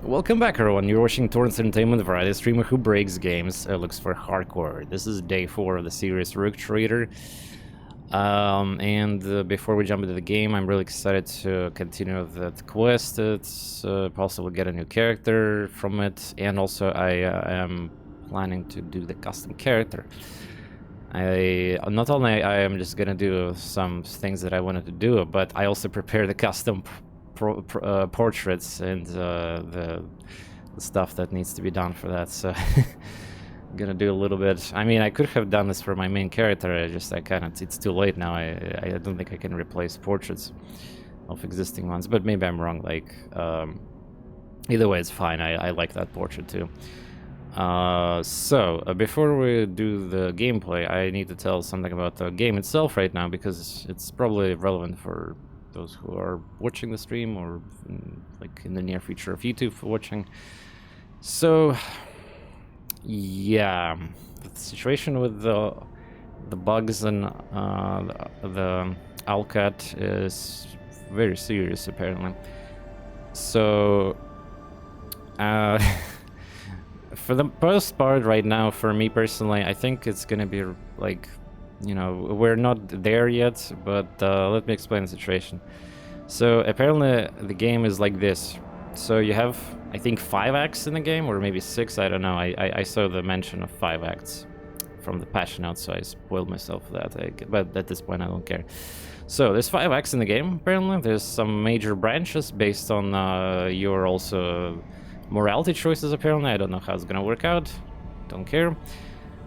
Welcome back, everyone. You're watching TorNis Entertainment, the variety streamer who breaks games, looks for hardcore. This is day 4 of the series Rogue Trader. Before we jump into the game, I'm really excited to continue that quest. It's possible to get a new character from it, and also I am planning to do the custom character. Not only I am just gonna do some things that I wanted to do, but I also prepare the custom portraits and the stuff that needs to be done for that. So I'm gonna do a little bit. I mean, I could have done this for my main character. It's too late now. I don't think I can replace portraits of existing ones, but maybe I'm wrong. Like either way, it's fine. I like that portrait too. Before we do the gameplay, I need to tell something about the game itself right now, because it's probably relevant for those who are watching the stream, or like in the near future of YouTube for watching. So yeah, the situation with the bugs and the Owlcat is very serious apparently. So for the most part right now, for me personally, I think it's gonna be like, you know, we're not there yet, but let me explain the situation. So apparently the game is like this. So you have, I think, 5 acts in the game, or maybe 6, I don't know. I saw the mention of 5 acts from the patch notes, so I spoiled myself for that. But at this point I don't care. So there's 5 acts in the game apparently. There's some major branches based on your also morality choices apparently. I don't know how it's gonna work out, don't care.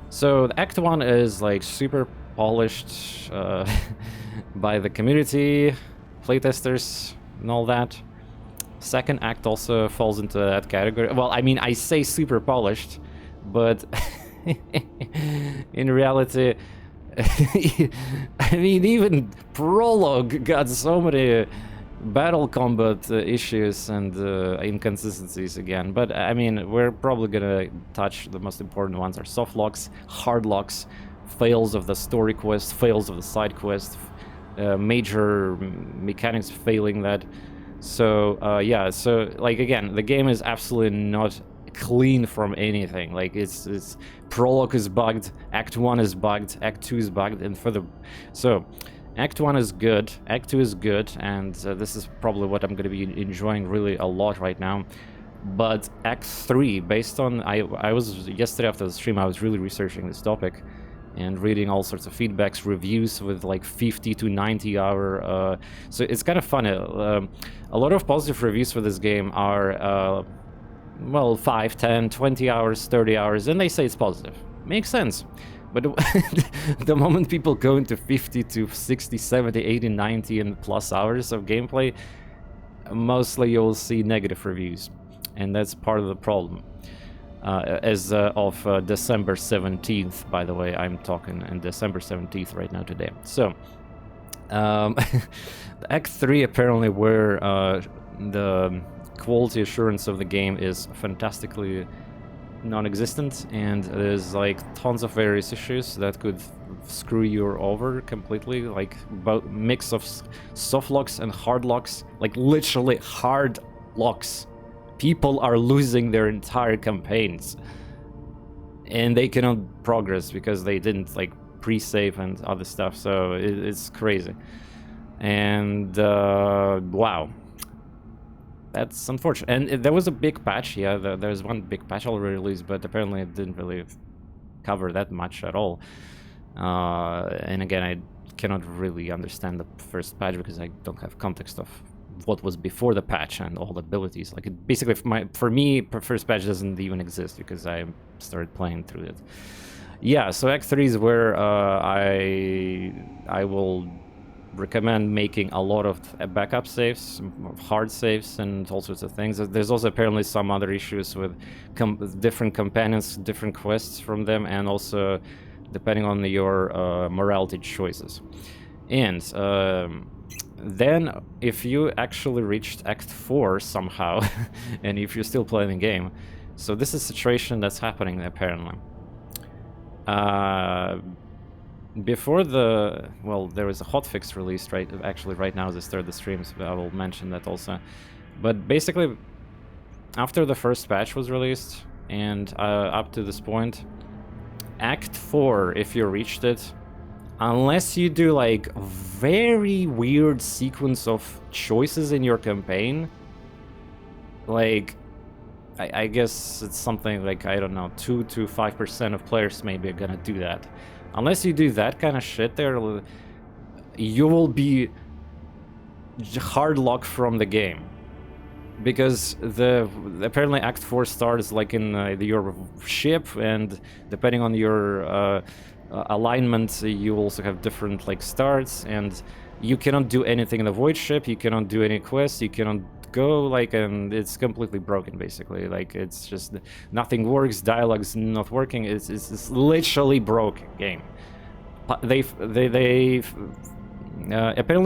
So Act 1 is like super polished by the community, playtesters and all that. Second act also falls into that category. Well, I mean, I say super polished, but in reality, I mean, even Prologue got so many battle combat issues and inconsistencies again. But I mean, we're probably gonna touch the most important ones: are soft locks, hard locks, fails of the story quest, fails of the side quest, major mechanics failing that. So yeah, so like again, the game is absolutely not clean from anything. Like it's Prologue is bugged, Act 1 is bugged, Act 2 is bugged, and so Act 1 is good, Act 2 is good, and this is probably what I'm going to be enjoying really a lot right now. But Act 3, based on... I was... Yesterday after the stream, I was really researching this topic and reading all sorts of feedbacks, reviews with like 50 to 90 hour... so it's kind of funny. A lot of positive reviews for this game are, well, 5, 10, 20 hours, 30 hours, and they say it's positive. Makes sense. But the moment people go into 50 to 60, 70, 80, 90 and plus hours of gameplay, mostly you'll see negative reviews. And that's part of the problem. As of December 17th, by the way, I'm talking on December 17th right now today. So, Act 3 apparently, where the quality assurance of the game is fantastically non-existent, and there's like tons of various issues that could screw you over completely, like mix of soft locks and hard locks, like literally hard locks. People are losing their entire campaigns and they cannot progress because they didn't like pre-save and other stuff. So it's crazy. And wow, that's unfortunate. And there was a big patch, yeah, there's one big patch already released, but apparently it didn't really cover that much at all. And again, I cannot really understand the first patch because I don't have context of what was before the patch and all the abilities. Like, it basically, for me, first patch doesn't even exist because I started playing through it. Yeah, so Act 3 is where I will recommend making a lot of backup saves, hard saves, and all sorts of things. There's also apparently some other issues with different companions, different quests from them, and also depending on your morality choices. And then if you actually reached Act 4 somehow, and if you're still playing the game, so this is a situation that's happening apparently. Before the... well, there was a hotfix released right now as I start the streams, but I will mention that also. But basically, after the first patch was released, and up to this point, Act 4, if you reached it, unless you do like very weird sequence of choices in your campaign, like I guess it's something like, I don't know, 2 to 5% of players maybe are gonna do that. Unless you do that kind of shit there, you will be hard locked from the game. Because apparently Act 4 starts like in your ship, and depending on your alignment, you also have different like starts, and you cannot do anything in the void ship, you cannot do any quests, you cannot go, like, and it's completely broken basically. Like, it's just nothing works, dialogue's not working, it's literally broken game. Apparently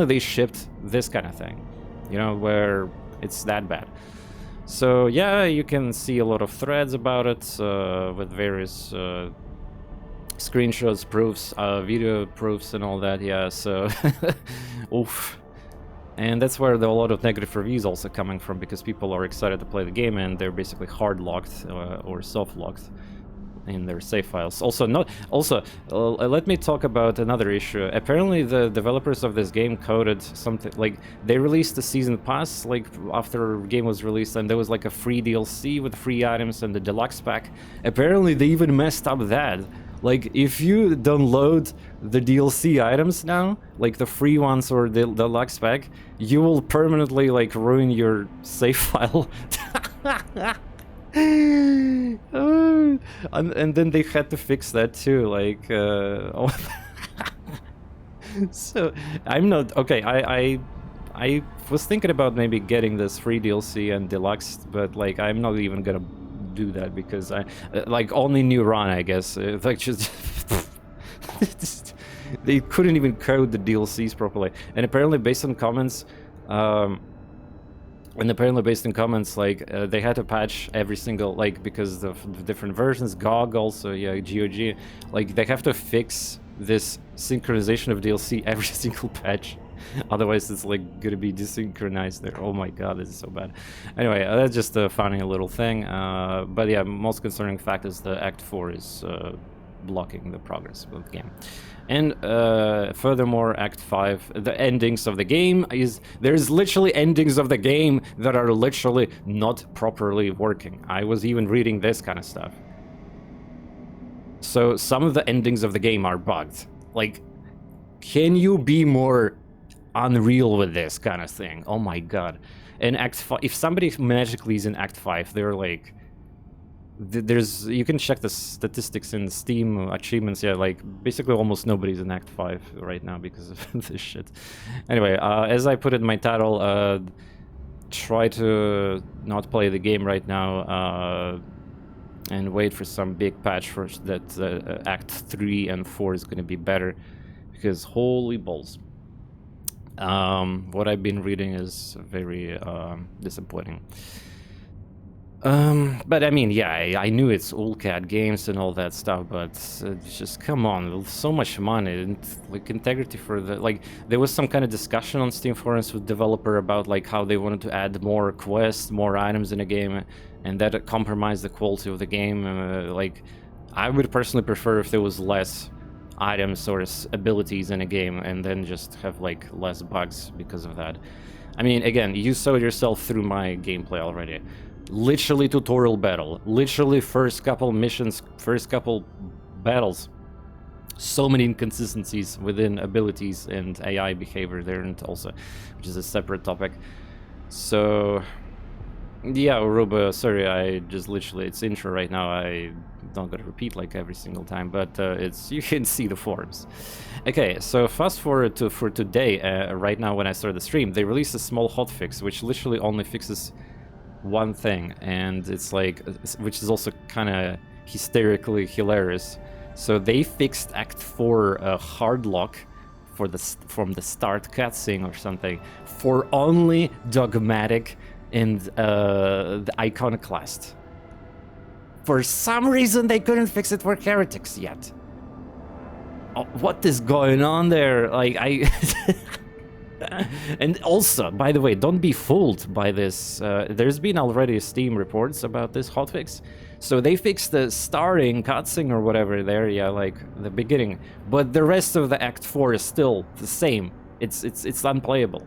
they shipped this kind of thing, you know, where it's that bad. So yeah, you can see a lot of threads about it with various screenshots, proofs, video proofs and all that, yeah, so oof. And that's where a lot of negative reviews also coming from, because people are excited to play the game and they're basically hard locked or soft locked in their save files. Let me talk about another issue. Apparently the developers of this game coded something like, they released the season pass like after the game was released, and there was like a free DLC with free items and the deluxe pack. Apparently they even messed up that. Like, if you download the DLC items now, like the free ones or the deluxe pack, you will permanently like ruin your save file. And then they had to fix that too, like so I'm not okay. I was thinking about maybe getting this free DLC and deluxe, but like I'm not even gonna do that, because I like only new run, I guess. Like, just they couldn't even code the DLCs properly, and apparently based on comments like they had to patch every single, like, because of the different versions, GOG also, yeah, GOG, like they have to fix this synchronization of DLC every single patch. Otherwise it's like gonna be desynchronized there. Oh my god, this is so bad. Anyway, that's just a funny little thing, but yeah, most concerning fact is the Act 4 is blocking the progress of the game. And furthermore, Act 5, the endings of the game there's literally endings of the game that are literally not properly working. I was even reading this kind of stuff. So some of the endings of the game are bugged. Like, can you be more unreal with this kind of thing? Oh my god. In Act 5, if somebody magically is in Act 5, they're like, you can check the statistics in Steam achievements, yeah, like basically almost nobody's in Act 5 right now because of this shit. Anyway, as I put it in my title, try to not play the game right now and wait for some big patch for that Act 3 and 4 is going to be better, because holy balls. What I've been reading is very disappointing. But I mean, yeah, I knew it's Owlcat Games and all that stuff, but just come on, so much money and like integrity for the, like, there was some kind of discussion on Steam forums with developer about like how they wanted to add more quests, more items in a game, and that compromised the quality of the game. Like, I would personally prefer if there was less items or abilities in a game, and then just have like less bugs because of that. I mean, again, you saw yourself through my gameplay already. Literally tutorial battle, literally first couple missions, first couple battles. So many inconsistencies within abilities and AI behavior there, and also, which is a separate topic. So yeah, Uruba, sorry, I just literally, it's intro right now, I don't gotta repeat like every single time, but it's, you can see the forums. Okay, so fast forward to for today, right now when I started the stream, they released a small hotfix which literally only fixes one thing, and it's like, which is also kind of hysterically hilarious. So they fixed Act 4 hard lock for from the start cutscene or something for only dogmatic and the iconoclast. For some reason they couldn't fix it for heretics yet. Oh, what is going on there? Like, And also, by the way, don't be fooled by this. There's been already Steam reports about this hotfix. So they fixed the starting cutscene or whatever there, yeah, like the beginning. But the rest of the Act 4 is still the same. It's unplayable.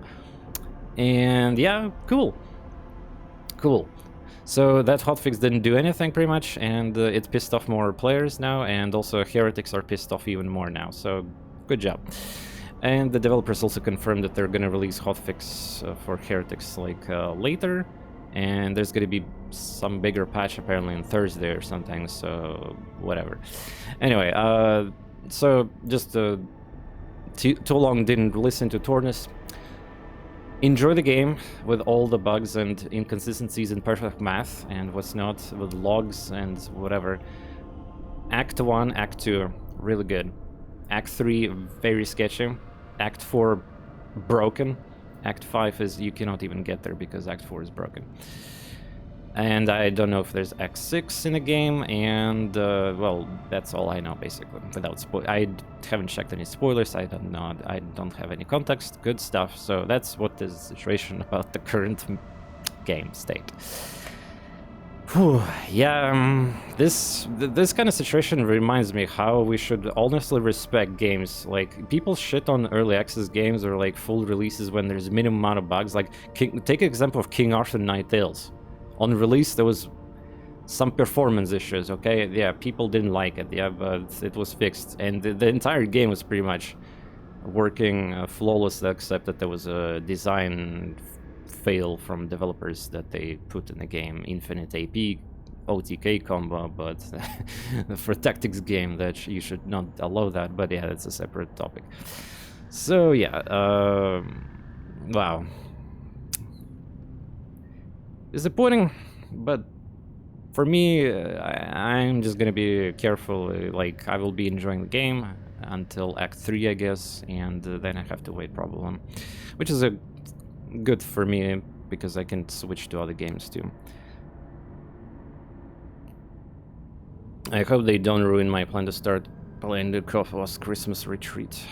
And yeah, cool. Cool. So that hotfix didn't do anything pretty much, and it pissed off more players now, and also heretics are pissed off even more now. So good job. And the developers also confirmed that they're gonna release hotfix for heretics like later, and there's gonna be some bigger patch apparently on Thursday or something. So whatever. Anyway, so just too long didn't listen to TorNis. Enjoy the game with all the bugs and inconsistencies in perfect math and what's not, with logs and whatever. Act 1, Act 2, really good. Act 3, very sketchy. Act 4, broken. Act 5 is you cannot even get there because Act 4 is broken. And I don't know if there's Act 6 in the game, and well, that's all I know basically. Without I haven't checked any spoilers. I don't know. I don't have any context. Good stuff. So that's what is the situation about the current game state. Whew, yeah, this kind of situation reminds me how we should honestly respect games. Like, people shit on early access games or like full releases when there's minimum amount of bugs. Like, take an example of King Arthur Night Tales. On release, there was some performance issues, okay? Yeah, people didn't like it, yeah, but it was fixed. And the entire game was pretty much working flawlessly, except that there was a design fail from developers that they put in the game. Infinite AP, OTK combo, but for tactics game, that you should not allow that, but yeah, that's a separate topic. So, yeah, wow. Disappointing, but for me, I'm just gonna be careful. Like, I will be enjoying the game until Act 3, I guess, and then I have to wait probably, which is a good for me because I can switch to other games too. I hope they don't ruin my plan to start playing the Kofos Christmas Retreat.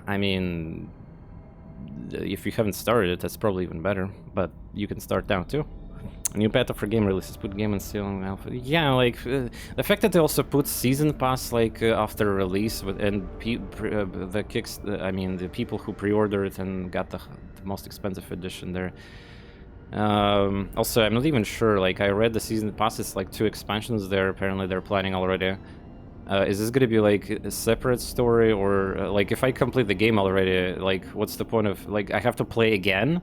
I mean, if you haven't started it, that's probably even better, but you can start now too. New beta for game releases, put game on sale on alpha. Yeah, like the fact that they also put season pass like after release, and the kicks. I mean, the people who pre-ordered it and got the most expensive edition there. Also, I'm not even sure. Like, I read the season pass. It's like 2 expansions there. Apparently, they're planning already. Is this gonna be like a separate story, or like if I complete the game already, like what's the point of like I have to play again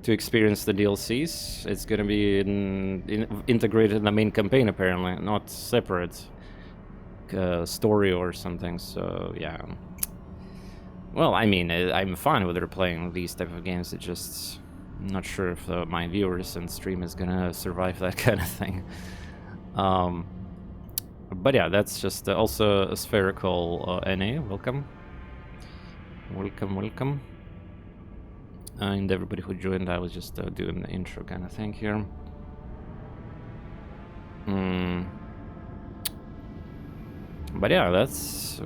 to experience the DLCs? It's gonna be integrated in the main campaign apparently, not separate story or something. So yeah. Well, I mean, I'm fine with replaying these type of games. It's just I'm not sure if my viewers and stream is gonna survive that kind of thing. But yeah, that's just also a spherical NA. Welcome. Welcome, welcome. And everybody who joined, I was just doing the intro kind of thing here. But yeah, that's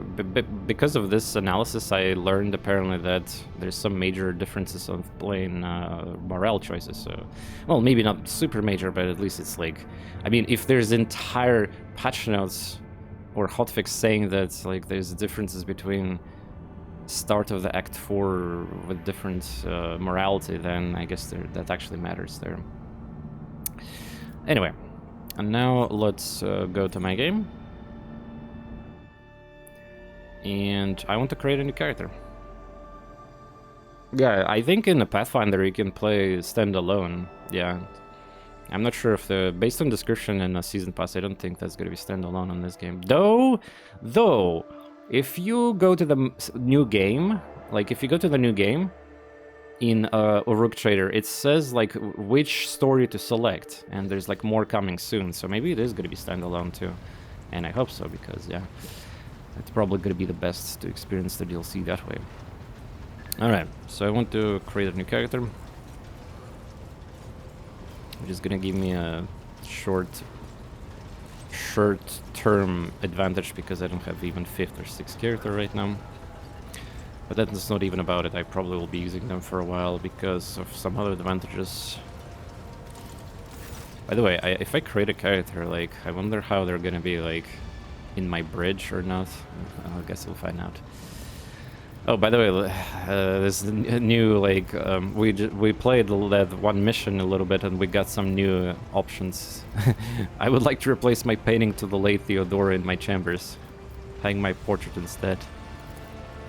because of this analysis, I learned apparently that there's some major differences of playing morale choices. So, well, maybe not super major, but at least it's like, I mean, if there's entire patch notes or hotfix saying that like there's differences between start of the Act 4 with different morality, then I guess that actually matters there. Anyway, and now let's go to my game. And I want to create a new character. Yeah, I think in the Pathfinder you can play standalone. Yeah, I'm not sure if based on description and a season pass, I don't think that's gonna be standalone on this game. Though, if you go to the new game, like if you go to the new game in Uruk Trader, it says like which story to select, and there's like more coming soon. So maybe it is gonna be standalone too, and I hope so because yeah. It's probably going to be the best to experience the DLC that way. Alright, so I want to create a new character. Which is going to give me a short-term advantage because I don't have even 5th or 6th character right now. But that's not even about it. I probably will be using them for a while because of some other advantages. By the way, if I create a character, like, I wonder how they're gonna be, like, in my bridge or not. I guess we'll find out. Oh, by the way, there's a new, like, we played that one mission a little bit and we got some new options. I would like to replace my painting to the late Theodora in my chambers. Hang my portrait instead.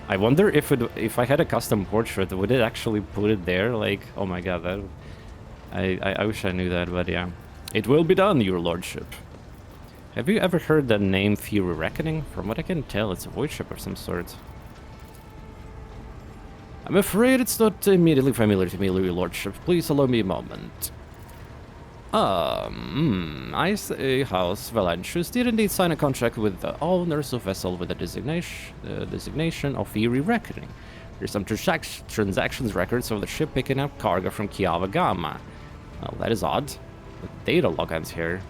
I wonder if I had a custom portrait, would it actually put it there? Like, oh my god, that... I wish I knew that, but yeah. It will be done, your lordship. Have you ever heard the name Fury Reckoning? From what I can tell, it's a voice ship of some sort. I'm afraid it's not immediately familiar to me, your lordship. Please allow me a moment. I say House Valentius did indeed sign a contract with the owners of vessel with the designation of Fury Reckoning. There's some transactions records of the ship picking up cargo from Kiava Gamma. Well, that is odd. The data log ends here.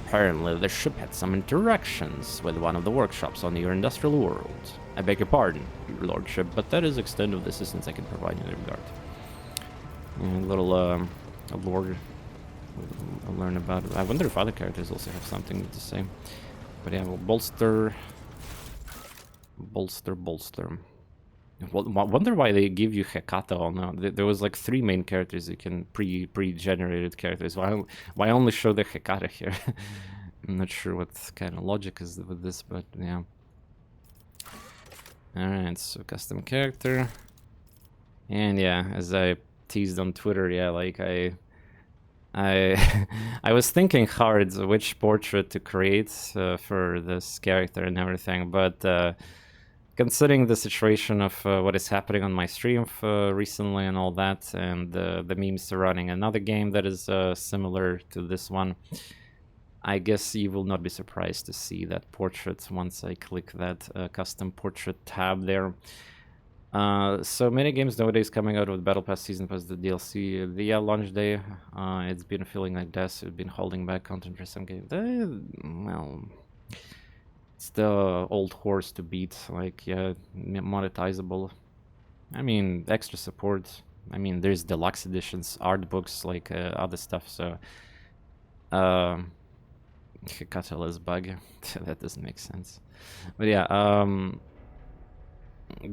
Apparently, the ship had some interactions with one of the workshops on your industrial world. I beg your pardon, your lordship, but that is the extent of the assistance I can provide in that regard. And a little, lore I'll learn about it. I wonder if other characters also have something to say. But yeah, we'll bolster. Wonder why they give you Hekata all now. There was like 3 main characters you can pre-generated characters. Why only show the Hekata here? I'm not sure what kind of logic is with this, but yeah. Alright, so custom character. And yeah, as I teased on Twitter, yeah, like I was thinking hard which portrait to create for this character and everything, but considering the situation of what is happening on my stream recently and all that, and the memes surrounding another game that is similar to this one, I guess you will not be surprised to see that portrait once I click that custom portrait tab there. So many games nowadays coming out with Battle Pass Season Pass, the DLC, the launch day, it's been feeling like this. It's been holding back content for some games. Well, it's the old horse to beat, like, yeah, monetizable. I mean, extra support. I mean, there's deluxe editions, art books, like other stuff, so... Catalyst bug. That doesn't make sense. But yeah,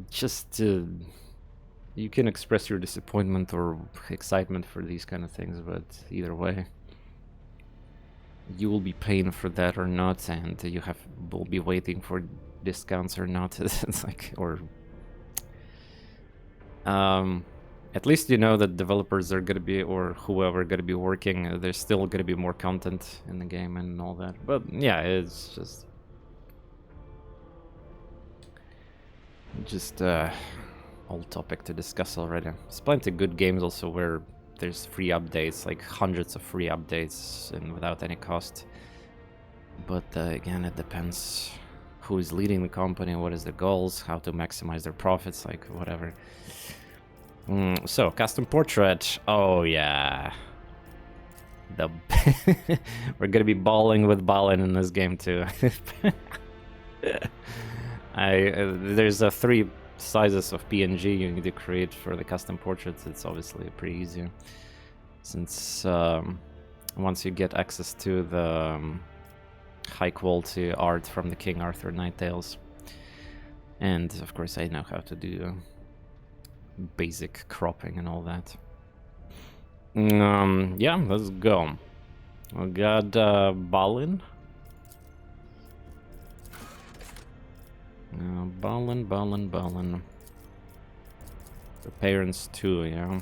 just you can express your disappointment or excitement for these kind of things, but either way, you will be paying for that or not, and you will be waiting for discounts or not. It's like, or at least you know that developers are gonna be, or whoever gonna be working, there's still gonna be more content in the game and all that. But yeah, it's just old topic to discuss already. There's plenty of good games also where there's free updates, like hundreds of free updates and without any cost. But again, it depends who is leading the company, what is the goals, how to maximize their profits, like whatever. So, custom portrait. Oh yeah. We're gonna be balling with Balin in this game too. There's 3 sizes of PNG you need to create for the custom portraits. It's obviously pretty easy, since once you get access to the high quality art from the King Arthur Night Tales, and of course I know how to do basic cropping and all that. Yeah, let's go. We got Balin. Balin. The parents too, yeah.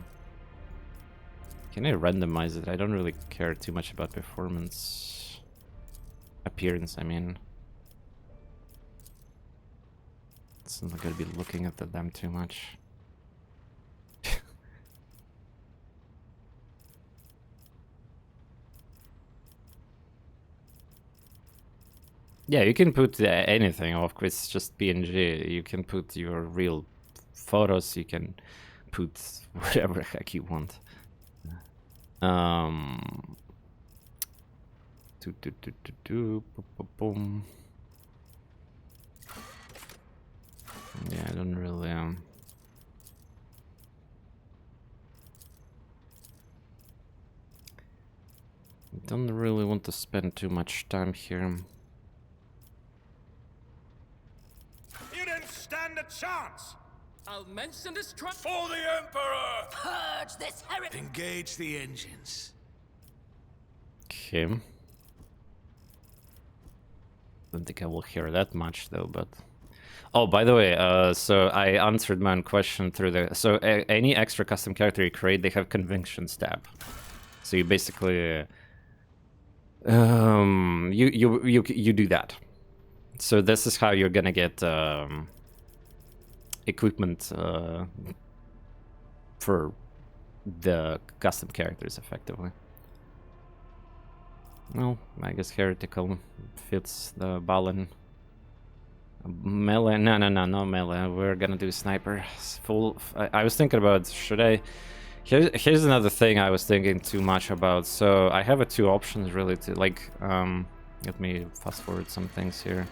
Can I randomize it? I don't really care too much about performance. Appearance, I mean. It's not gonna be looking at them too much. Yeah, you can put anything, of course, it's just PNG. You can put your real photos, you can put whatever the heck you want. Yeah, I don't really don't really want to spend too much time here. You didn't stand a chance! I'll mention this trust For the Emperor! purge this heresy. Engage the engines. Okay. Don't think I will hear that much though, but... Oh, by the way, so I answered my own question through the... So any extra custom character you create, they have conventions tab. So you basically... you do that. So this is how you're gonna get equipment for the custom characters, effectively. Well, I guess heretical fits the Balin. Melee? No melee. We're gonna do sniper. Full. I was thinking about, should I... Here's another thing I was thinking too much about. So I have two options really to like. Let me fast forward some things here.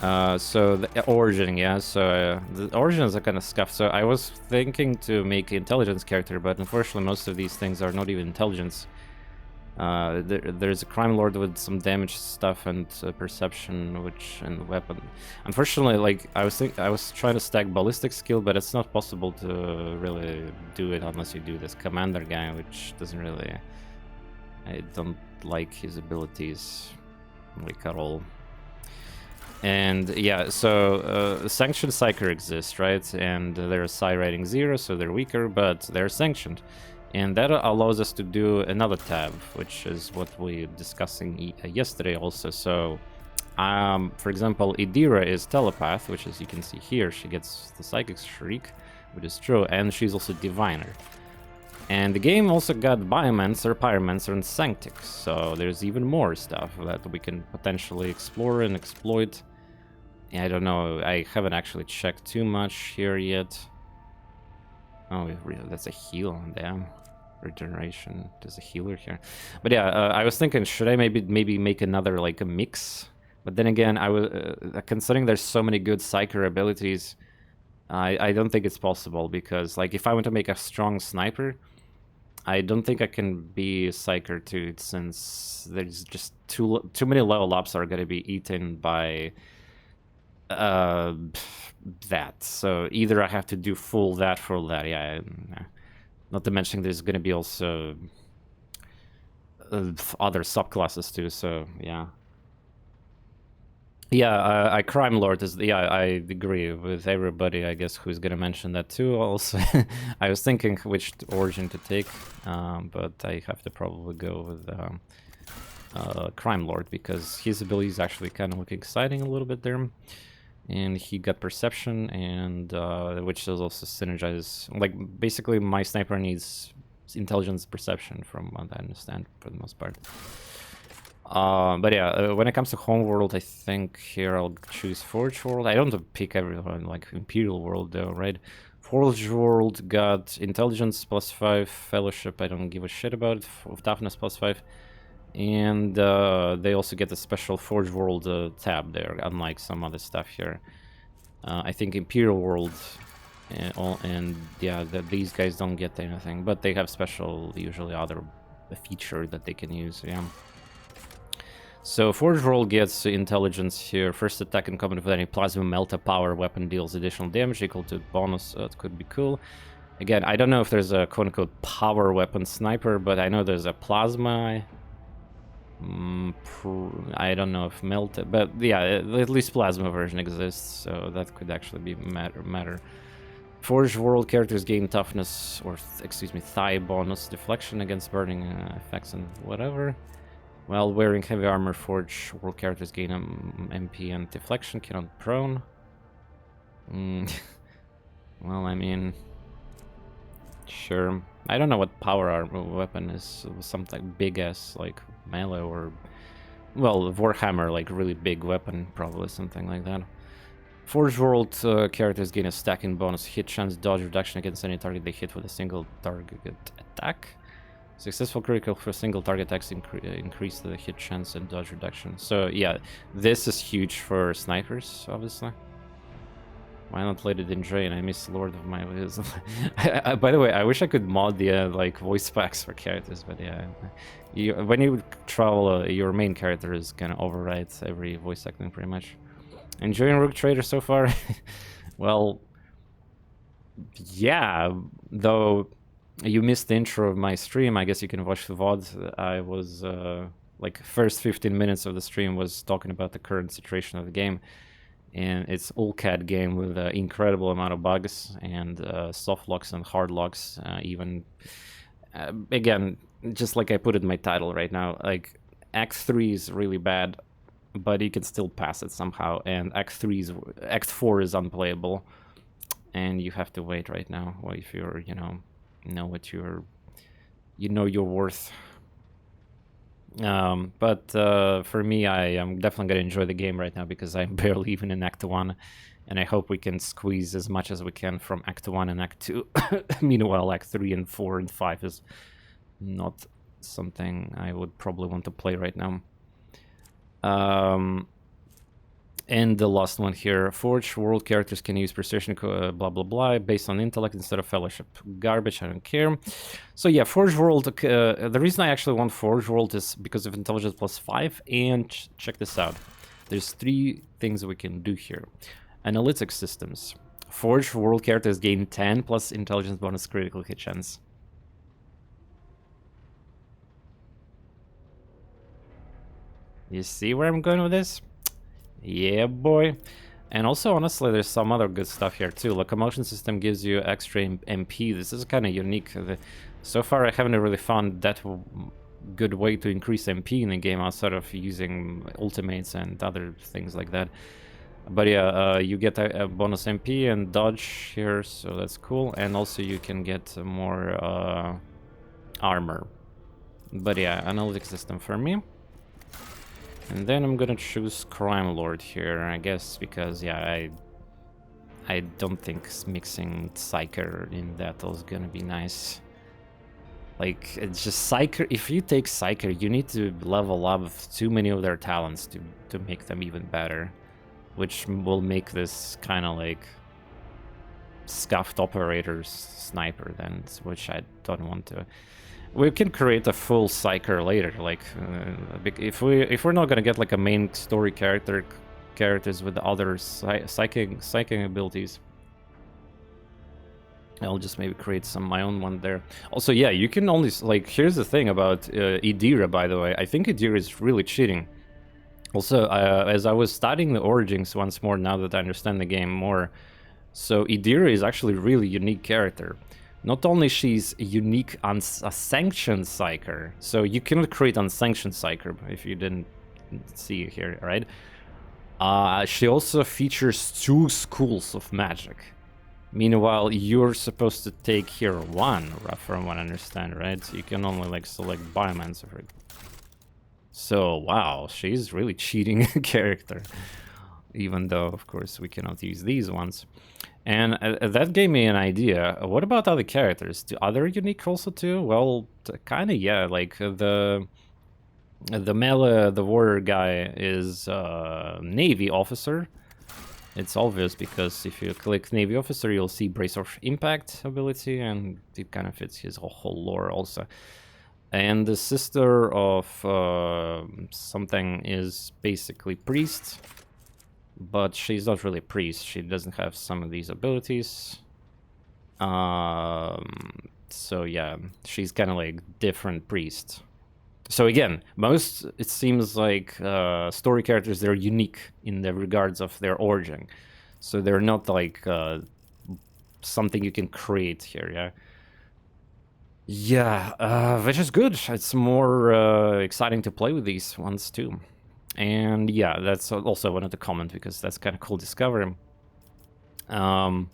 So the origin, yeah. So the origin is a kind of scuff. So I was thinking to make an intelligence character, but unfortunately most of these things are not even intelligence. There's a crime lord with some damage stuff and perception, and weapon. Unfortunately, like I was trying to stack ballistic skill, but it's not possible to really do it unless you do this commander guy, which doesn't really. I don't like his abilities, like at all. And yeah, so sanctioned psyker exists, right? And they're psi rating 0, so they're weaker, but they're sanctioned. And that allows us to do another tab, which is what we discussing yesterday also. So, for example, Idira is telepath, which as you can see here, she gets the psychic shriek, which is true, and she's also diviner. And the game also got biomancer, pyromancer, and sanctic. So there's even more stuff that we can potentially explore and exploit. I don't know, I haven't actually checked too much here yet. Oh, that's a heal, damn. Regeneration, there's a healer here. But yeah, I was thinking, should I maybe make another, like, a mix? But then again, I was considering there's so many good psyker abilities, I don't think it's possible, because, like, if I want to make a strong sniper, I don't think I can be a psyker too, since there's just too many level ups are going to be eaten by that. So either I have to do full that, yeah. Not to mention there's going to be also other subclasses too, so yeah. Yeah, I crime lord is, yeah, I agree with everybody, I guess, who's gonna mention that too also. I was thinking which origin to take, but I have to probably go with crime lord, because his ability is actually kind of looking exciting a little bit there. And he got perception, and which is also synergize. Like, basically my sniper needs intelligence perception, from what I understand, for the most part. But yeah, when it comes to homeworld, I think here I'll choose Forge World. I don't pick everyone, like Imperial World though, right? Forge World got intelligence +5, fellowship I don't give a shit about, toughness +5. And they also get a special Forge World tab there, unlike some other stuff here. I think Imperial World and yeah, these guys don't get anything, but they have special, usually other feature that they can use, yeah. So Forge World gets intelligence here. First attack in combat with any plasma melta power weapon deals additional damage equal to bonus. It could be cool. Again, I don't know if there's a quote-unquote power weapon sniper, but I know there's a plasma. I don't know if melt, but yeah, at least plasma version exists, so that could actually be matter. Forged World characters gain toughness, or excuse me, thigh bonus deflection against burning effects and whatever. While wearing heavy armor, Forged World characters gain MP and deflection, cannot prone. Well, I mean, sure. I don't know what power armor weapon is. Something big as like melee, or well, Warhammer, like really big weapon, probably something like that. Forge World characters gain a stacking bonus, hit chance, dodge reduction against any target they hit with a single target attack. Successful critical for single target attacks increase the hit chance and dodge reduction. So yeah, this is huge for snipers, obviously. Why not let it in drain? I miss Lord of my Wisdom. By the way, I wish I could mod the like voice packs for characters, but yeah, when you travel, your main character is gonna override every voice acting pretty much. Enjoying Rogue Trader so far? Well, yeah. Though you missed the intro of my stream, I guess you can watch the VOD. I was like first 15 minutes of the stream was talking about the current situation of the game. And it's Owlcat game with an incredible amount of bugs and soft locks and hard locks. Even again, just like I put it in my title right now, like Act 3 is really bad, but you can still pass it somehow. And Act 4 is unplayable, and you have to wait right now. Well, if you're know what you know your worth. But for me, I am definitely gonna enjoy the game right now because I'm barely even in Act 1, and I hope we can squeeze as much as we can from Act 1 and Act 2. Meanwhile, Act 3 and 4 and 5 is not something I would probably want to play right now. And the last one here, Forge world characters can use precision, blah blah blah, based on intellect instead of fellowship. Garbage, I don't care. So yeah, Forge world, the reason I actually want Forge world is because of intelligence +5, and check this out. There's 3 things we can do here. Analytic systems. Forge world characters gain 10 plus intelligence bonus critical hit chance. You see where I'm going with this? Yeah, boy. And also, honestly, there's some other good stuff here too. Locomotion system gives you extra MP. This is kind of unique. So far, I haven't really found that good way to increase MP in the game outside of using ultimates and other things like that. But yeah, you get a bonus MP and dodge here, so that's cool. And also, you can get more armor. But yeah, analytic system for me. And then I'm gonna choose Crime Lord here, I guess, because yeah, I don't think mixing Psyker in battle is gonna be nice. Like, it's just Psyker. If you take Psyker, you need to level up too many of their talents to make them even better, which will make this kind of like scuffed operators sniper then, which I don't want to. We can create a full Psyker later, like if we're not gonna get like a main story characters with other psychic abilities, I'll just maybe create my own one there. Also, yeah, you can only like, here's the thing about Idira, by the way. I think Idira is really cheating. Also, as I was studying the origins once more, now that I understand the game more, so Idira is actually a really unique character. Not only she's unique on a sanctioned Psyker, so you cannot create unsanctioned Psyker if you didn't see it here, right? She also features 2 schools of magic. Meanwhile, you're supposed to take here 1, from what I understand, right? So you can only like select Biomancer. So wow, she's really cheating character. Even though, of course, we cannot use these ones. And that gave me an idea. What about other characters? Do other unique also too? Well, kind of, yeah. Like the melee, the warrior guy is Navy officer. It's obvious because if you click Navy officer, you'll see Brace of Impact ability, and it kind of fits his whole lore also. And the sister of something is basically priest. But she's not really a priest. She doesn't have some of these abilities. So yeah, she's kind of like different priest. So again, most, it seems like story characters, they're unique in the regards of their origin. So they're not like something you can create here, yeah? Yeah, which is good. It's more exciting to play with these ones too. And yeah, that's also I wanted to comment because that's kind of cool discovery. And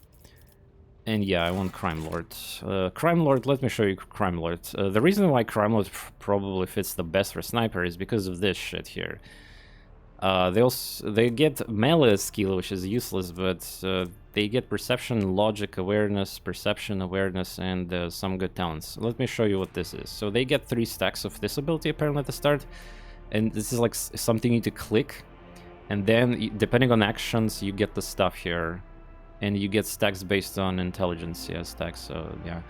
yeah, I want Crime Lord. Crime Lord, let me show you Crime Lord. The reason why Crime Lord probably fits the best for sniper is because of this shit here. They get melee skill, which is useless, but they get perception, logic, awareness, perception, awareness, and some good talents. Let me show you what this is. So they get 3 stacks of this ability apparently at the start. And this is like something you need to click, and then depending on actions, you get the stuff here. and you get stacks based on intelligence, yeah, stacks, so yeah.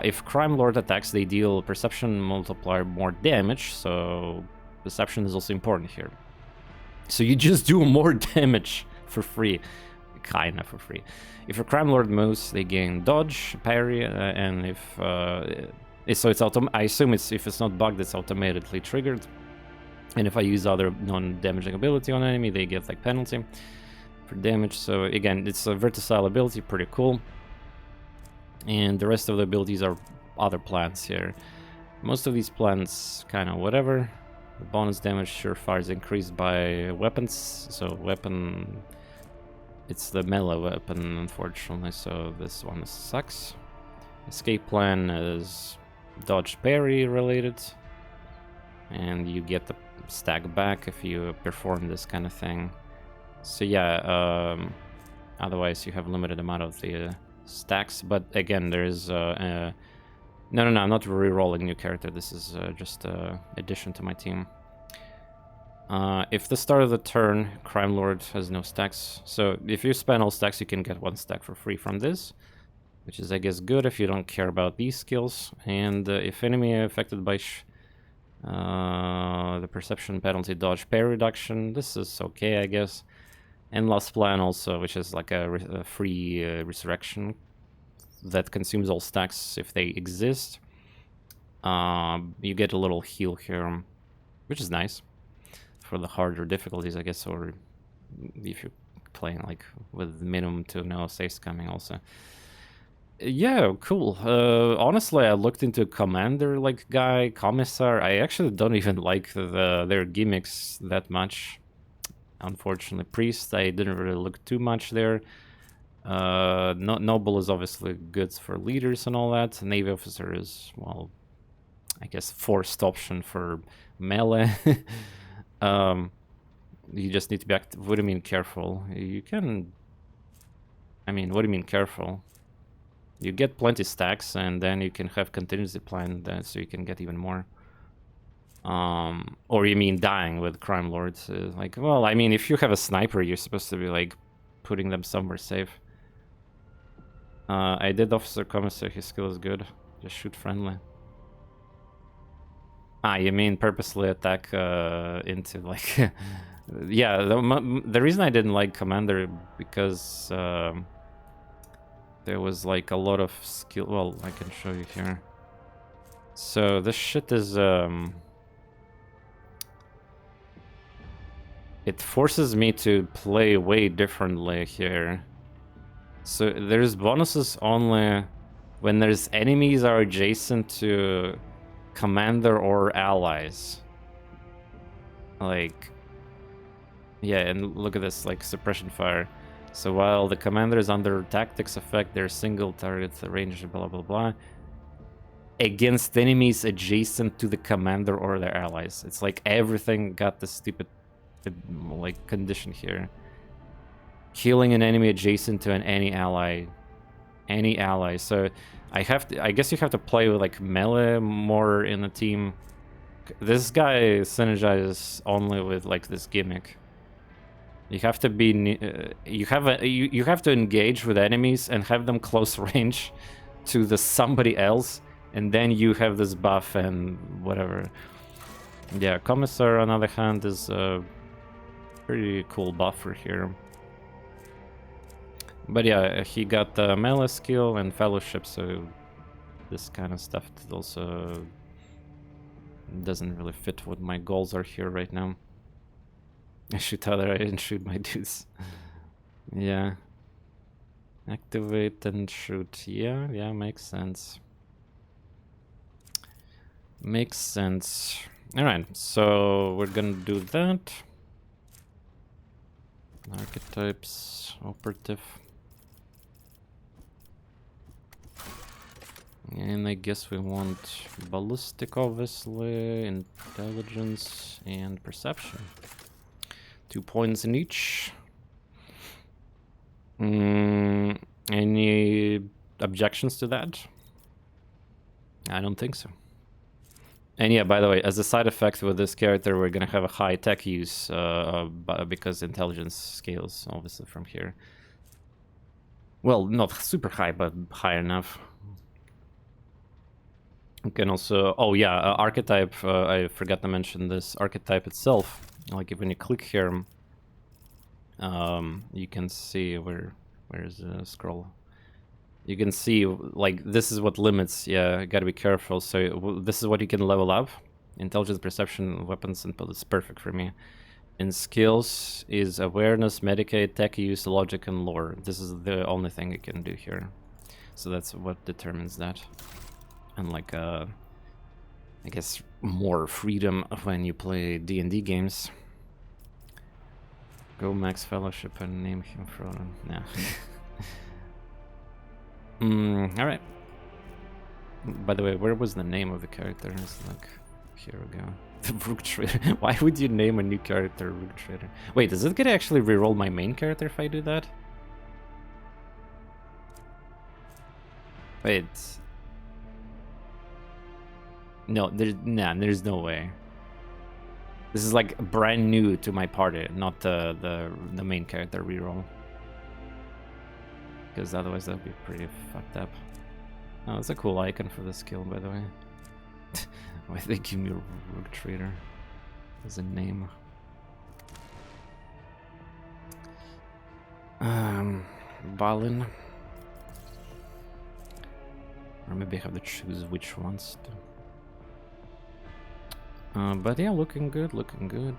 If Crime Lord attacks, they deal perception multiplier more damage, so perception is also important here. So you just do more damage for free, kinda for free. If a Crime Lord moves, they gain dodge, parry, and if so it's I assume if it's not bugged, it's automatically triggered. And if I use other non-damaging ability on enemy, they get like penalty for damage. So again, it's a versatile ability, pretty cool. And the rest of the abilities are other plans here. Most of these plans kind of whatever. The bonus damage surefire is increased by weapons. So weapon, it's the melee weapon, unfortunately. So this one sucks. Escape plan is dodge parry related, and you get the stack back if you perform this kind of thing. So yeah, otherwise you have limited amount of the stacks. But again, there's no, I'm not re-rolling new character. This is just addition to my team. If the start of the turn, Crime Lord has no stacks. So if you spend all stacks, you can get 1 stack for free from this, which is, I guess, good if you don't care about these skills. And if enemy affected by the perception penalty dodge parry reduction, this is okay, I guess. And last plan also, which is like a free resurrection that consumes all stacks if they exist. You get a little heal here, which is nice for the harder difficulties, I guess, or if you're playing like with minimum to no saves coming also. Yeah, cool. Honestly, I looked into Commander like guy, Commissar. I actually don't even like their gimmicks that much. Unfortunately, Priest, I didn't really look too much there. Noble is obviously good for leaders and all that. Navy Officer is, well, I guess forced option for melee. You just need to be active. What do you mean careful? You can... I mean, what do you mean careful? You get plenty stacks, and then you can have contingency plan, so you can get even more. Or you mean dying with Crime Lords? Like, well, I mean, if you have a sniper, you're supposed to be like putting them somewhere safe. I did Officer Commissar. His skill is good. Just shoot friendly. Ah, you mean purposely attack into like... yeah, the reason I didn't like Commander because there was like a lot of skill. Well, I can show you here. So this shit is it forces me to play way differently here. So there's bonuses only when there's enemies are adjacent to commander or allies. Like, yeah, and look at this, like suppression fire. So while the commander is under tactics effect, their single target range, blah blah blah, against enemies adjacent to the commander or their allies. It's like everything got this stupid like condition here. Killing an enemy adjacent to any ally. So I guess you have to play with like melee more in the team. This guy synergizes only with like this gimmick. You have to be you have to engage with enemies and have them close range to the somebody else, and then you have this buff and whatever. Yeah, Commissar on the other hand is a pretty cool buffer here. But yeah, he got the melee skill and fellowship, so this kind of stuff also doesn't really fit what my goals are here right now. I shoot other, I didn't shoot my dudes. Yeah. Activate and shoot. Yeah, makes sense. Makes sense. Alright, so we're gonna do that. Archetypes, operative. And I guess we want ballistic, obviously, intelligence, and perception. 2 points in each. Any objections to that? I don't think so. And yeah, by the way, as a side effect with this character, we're gonna have a high tech use because intelligence scales, obviously, from here. Well, not super high, but high enough. You can also... Oh yeah, archetype, I forgot to mention this. Archetype itself, like when you click here, you can see where's the scroll? You can see, like, this is what limits, yeah, gotta be careful. So this is what you can level up. Intelligence, perception, weapons, and it's perfect for me. And skills is awareness, Medicaid, tech use, logic, and lore. This is the only thing you can do here. So that's what determines that. And like, I guess more freedom when you play D&D games. Go max fellowship and name him from... Nah. Alright. By the way, where was the name of the character? It's like, here we go. The Rook Trader. Why would you name a new character Rook Trader? Wait, does it get to actually reroll my main character if I do that? Wait. No, there's no way. This is like brand new to my party, not the main character reroll. Because otherwise that would be pretty fucked up. Oh, it's a cool icon for the skill, by the way. Why they give me Rook Trader as a name? Balin. Or maybe I have to choose which ones to. But yeah, looking good, looking good.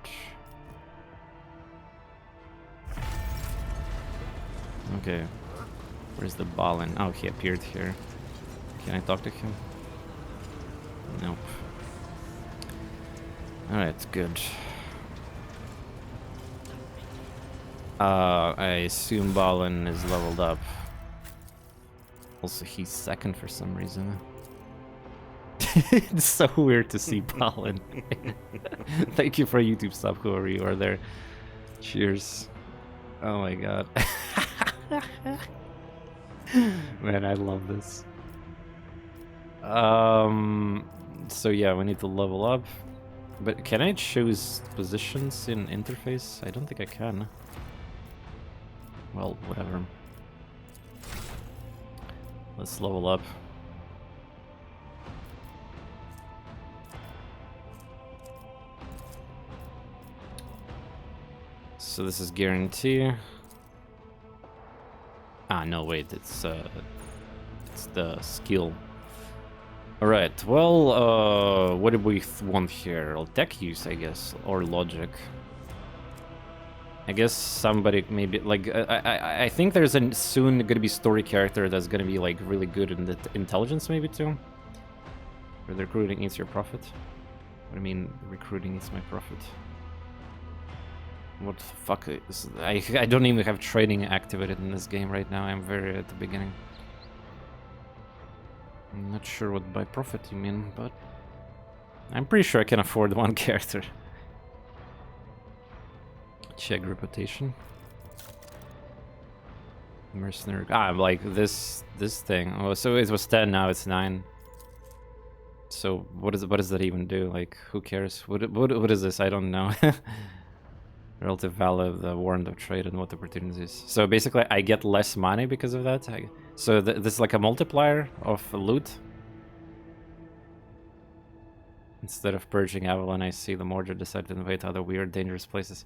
Okay. Where's the Balin? Oh, he appeared here. Can I talk to him? Nope. Alright, good. I assume Balin is leveled up. Also, he's second for some reason. It's so weird to see Balin. Thank you for YouTube sub, whoever you are there. Cheers. Oh my god. Man, I love this. So yeah, we need to level up. But can I choose positions in interface? I don't think I can. Well, whatever. Let's level up. So this is guarantee. Ah, no, wait, it's the skill. Alright, well, what do we want here? Well, tech use, I guess, or logic. I guess somebody maybe, like, I think there's a soon gonna be story character that's gonna be, like, really good in the intelligence, maybe, too. Or the recruiting eats your profit. What do you mean, recruiting eats my profit? What the fuck is... I don't even have training activated in this game right now, I'm very at the beginning. I'm not sure what by profit you mean, but... I'm pretty sure I can afford one character. Check reputation. Mercenary... Ah, like this thing. Oh, so it was 10, now it's 9. So what does that even do? Like, who cares? What is this? I don't know. Relative value of the warrant of trade and what opportunities. So basically I get less money because of that. So this is like a multiplier of loot. Instead of purging Avalon, I see the Mordor decided to invade other weird, dangerous places.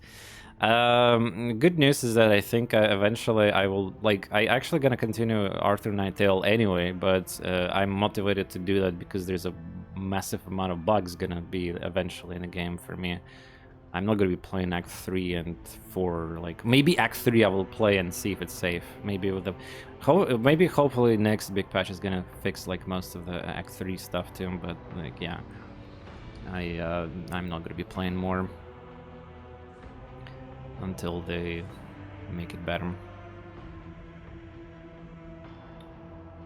Good news is that I think eventually I will, like, I actually gonna continue Arthur Nighttale anyway, but I'm motivated to do that because there's a massive amount of bugs gonna be eventually in the game for me. I'm not gonna be playing Act 3 and 4, like, maybe Act 3 I will play and see if it's safe. Maybe with the... maybe hopefully next big patch is gonna fix, like, most of the Act 3 stuff too, but, like, yeah. I'm not gonna be playing more until they make it better.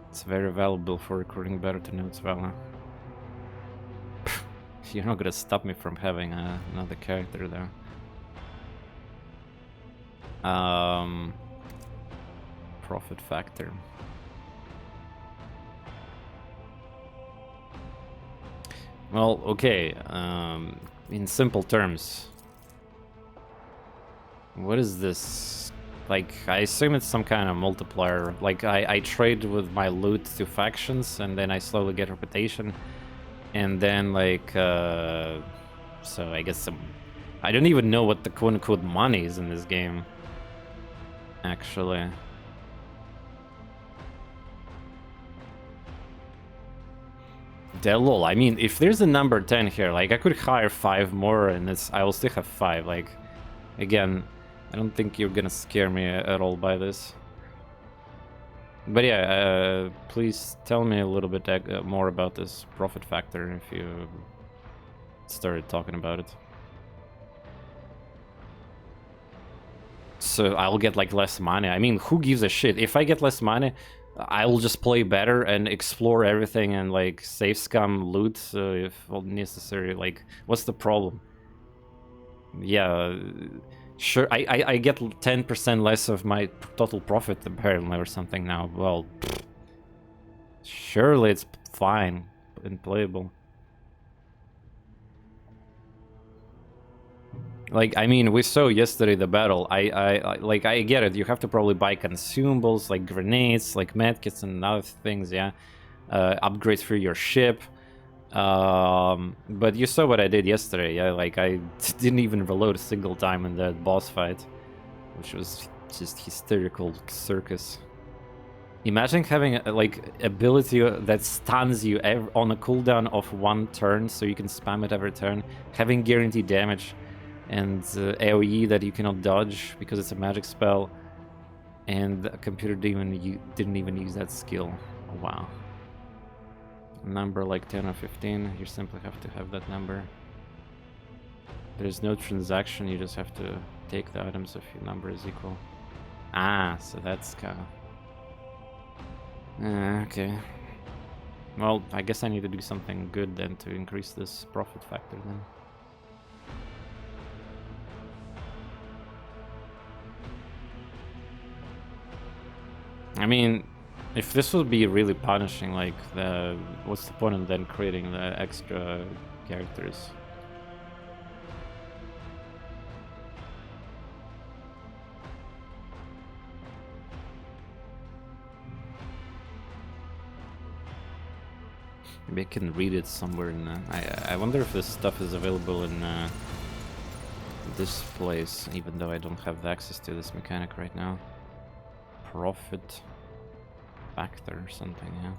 It's very valuable for recruiting better to know its value. You're not gonna stop me from having another character there. Profit factor. Well, okay. In simple terms, what is this Like, I assume it's some kind of multiplier. Like, I trade with my loot to factions, and then I slowly get reputation. And then, like, so I guess I don't even know what the quote-unquote money is in this game, actually. Lol, I mean, if there's a number 10 here, like, I could hire 5 more and I will still have 5. Like, again, I don't think you're gonna scare me at all by this. But yeah, please tell me a little bit more about this profit factor if you started talking about it. So I'll get like less money. I mean, who gives a shit? If I get less money, I will just play better and explore everything and like save scum loot if necessary. Like, what's the problem? Yeah, sure. I get 10% less of my total profit apparently or something now. Well, surely it's fine and playable. Like, I mean, we saw yesterday the battle. I get it. You have to probably buy consumables like grenades, like medkits and other things, yeah. Upgrades for your ship. But you saw what I did yesterday, yeah. Like, I didn't even reload a single time in that boss fight, which was just hysterical circus. Imagine having like ability that stuns you on a cooldown of 1 turn, so you can spam it every turn, having guaranteed damage. And AoE that you cannot dodge because it's a magic spell, and a computer didn't even use that skill. Oh, wow. A number like 10 or 15, you simply have to have that number. There's no transaction, you just have to take the items if your number is equal. Ah, so that's kind of... okay. Well, I guess I need to do something good then to increase this profit factor then. I mean, if this would be really punishing, like, what's the point of then creating the extra characters? Maybe I can read it somewhere in I wonder if this stuff is available in this place, even though I don't have access to this mechanic right now. Profit factor or something, yeah.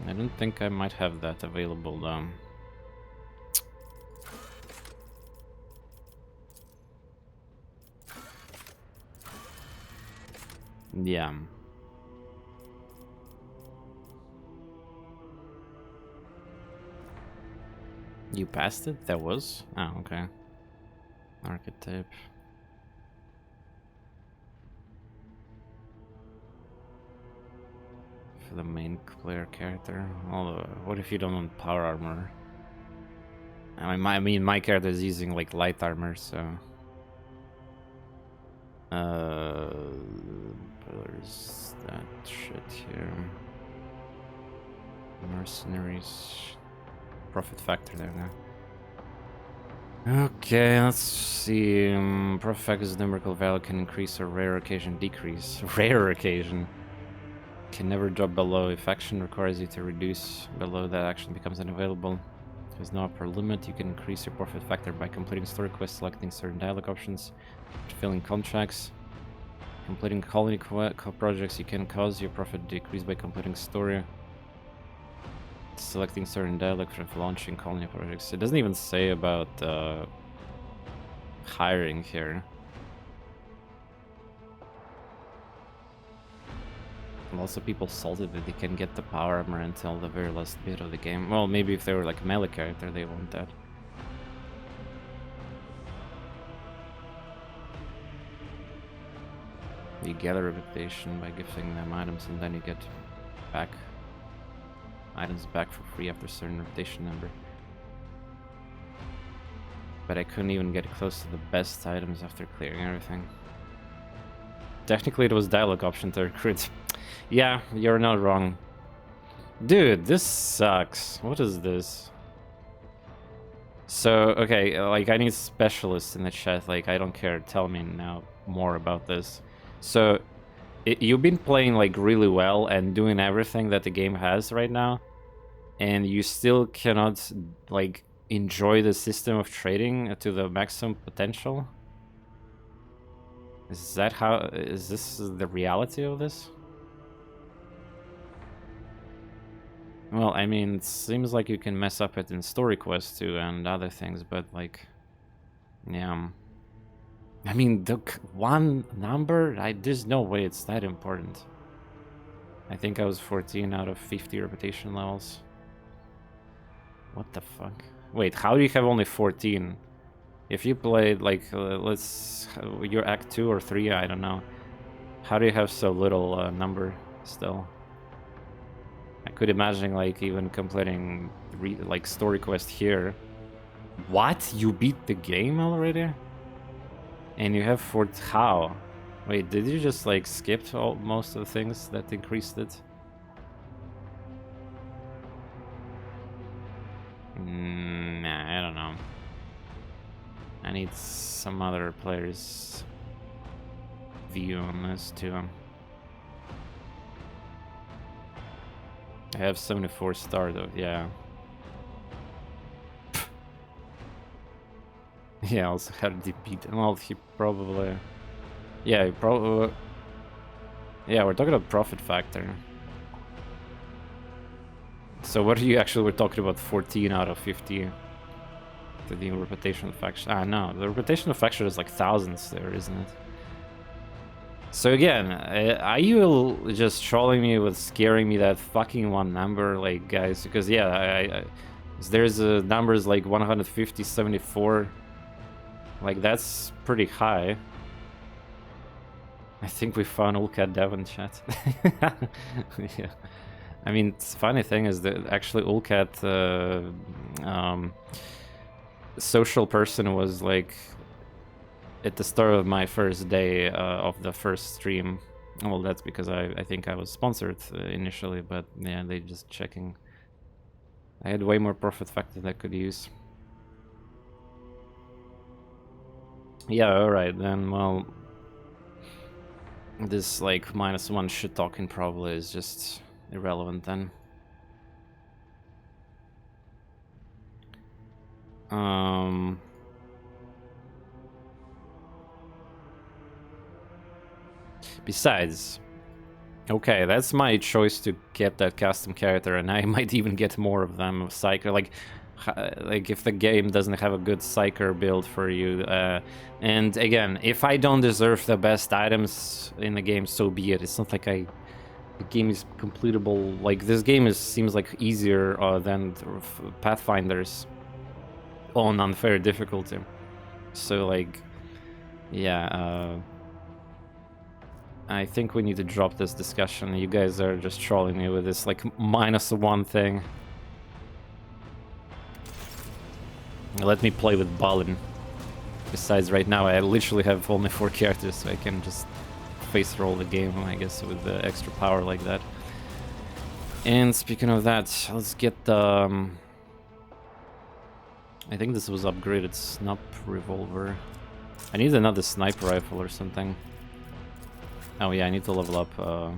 I don't think I might have that available though. Yeah. You passed it? That was? Oh, okay. Archetype. For the main player character. Although, what if you don't want power armor? I mean, my character is using like light armor, so. There's that shit here. Mercenaries. Profit factor there now. Okay, let's see. Profit factor is numerical value can increase or rare occasion decrease. Rare occasion can never drop below. If action requires you to reduce below, that action becomes unavailable. If there's no upper limit, you can increase your profit factor by completing story quests, selecting certain dialogue options, filling contracts. Completing colony projects, you can cause your profit to decrease by completing story. Selecting certain dialogue for launching colony projects. It doesn't even say about hiring here. And also people salted that they can get the power armor until the very last bit of the game. Well, maybe if they were like a melee character, they want that. You gather reputation by gifting them items, and then you get back items back for free after a certain reputation number. But I couldn't even get close to the best items after clearing everything. Technically it was dialogue option to recruit. Yeah, you're not wrong. Dude, this sucks. What is this? So, okay, like, I need specialists in the chat. Like, I don't care. Tell me now more about this. So, you've been playing, like, really well and doing everything that the game has right now, and you still cannot, like, enjoy the system of trading to the maximum potential? Is that how... Is this the reality of this? Well, I mean, it seems like you can mess up it in story quests too and other things, but like, yeah. I mean, the one number, there's no way it's that important. I think I was 14 out of 50 reputation levels. What the fuck? Wait, how do you have only 14? If you played like, you're Act 2 or 3, I don't know. How do you have so little number still? I could imagine like even completing like story quest here. What? You beat the game already? And you have how? Wait, did you just like skip most of the things that increased it? Nah, I don't know. I need some other players' view on this too. I have 74 star though, yeah. Yeah, also had to beat. Well, he probably... Yeah, he probably... Yeah, we're talking about profit factor. So what are you actually... We're talking about 14 out of 50 to the reputational faction. Ah, no, the reputational faction is like thousands there, isn't it? So again, are you just trolling me with scaring me that fucking one number, like, guys? Because yeah, there's numbers like 150, 74. Like, that's pretty high. I think we found Owlcat Dev in chat. Yeah. I mean, the funny thing is that actually Owlcat social person was like at the start of my first day of the first stream. Well, that's because I think I was sponsored initially, but yeah, they just checking. I had way more profit factor that I could use. Yeah, alright then, well, this like -1 shit talking probably is just irrelevant then. Besides, okay, that's my choice to get that custom character, and I might even get more of them. Psyker, like if the game doesn't have a good Psyker build for you, and again, if I don't deserve the best items in the game, so be it. It's not like the game is completable. Like, this game seems like easier than Pathfinders on unfair difficulty. So like, yeah. I think we need to drop this discussion. You guys are just trolling me with this, like, -1 thing. Let me play with Balin. Besides, right now I literally have only 4 characters, so I can just face roll the game, I guess, with the extra power like that. And speaking of that, let's get the... I think this was upgraded snap revolver. I need another sniper rifle or something. Oh yeah, I need to level up. Oh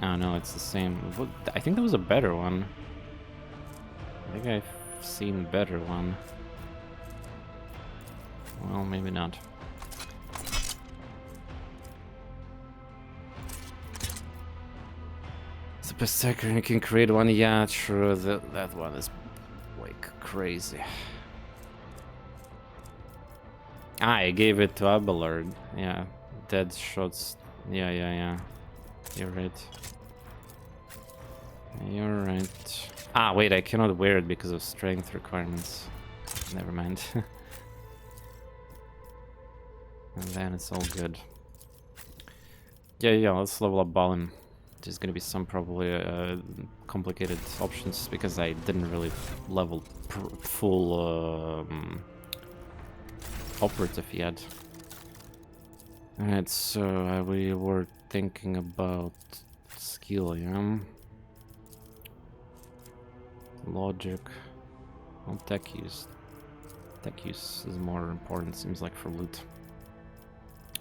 no, it's the same. I think there was a better one. I think I've seen a better one. Well, maybe not. It's a berserker and you can create one. Yeah, true. That one is like crazy. I gave it to Abelard. Yeah. Dead shots. Yeah. You're right. You're right. Ah, wait, I cannot wear it because of strength requirements. Never mind. And then it's all good. Yeah, let's level up Balin. There's gonna be some probably complicated options because I didn't really level full operative yet. Alright, so we were thinking about skill, yeah? Logic. Well, tech use. Tech use is more important, seems like, for loot.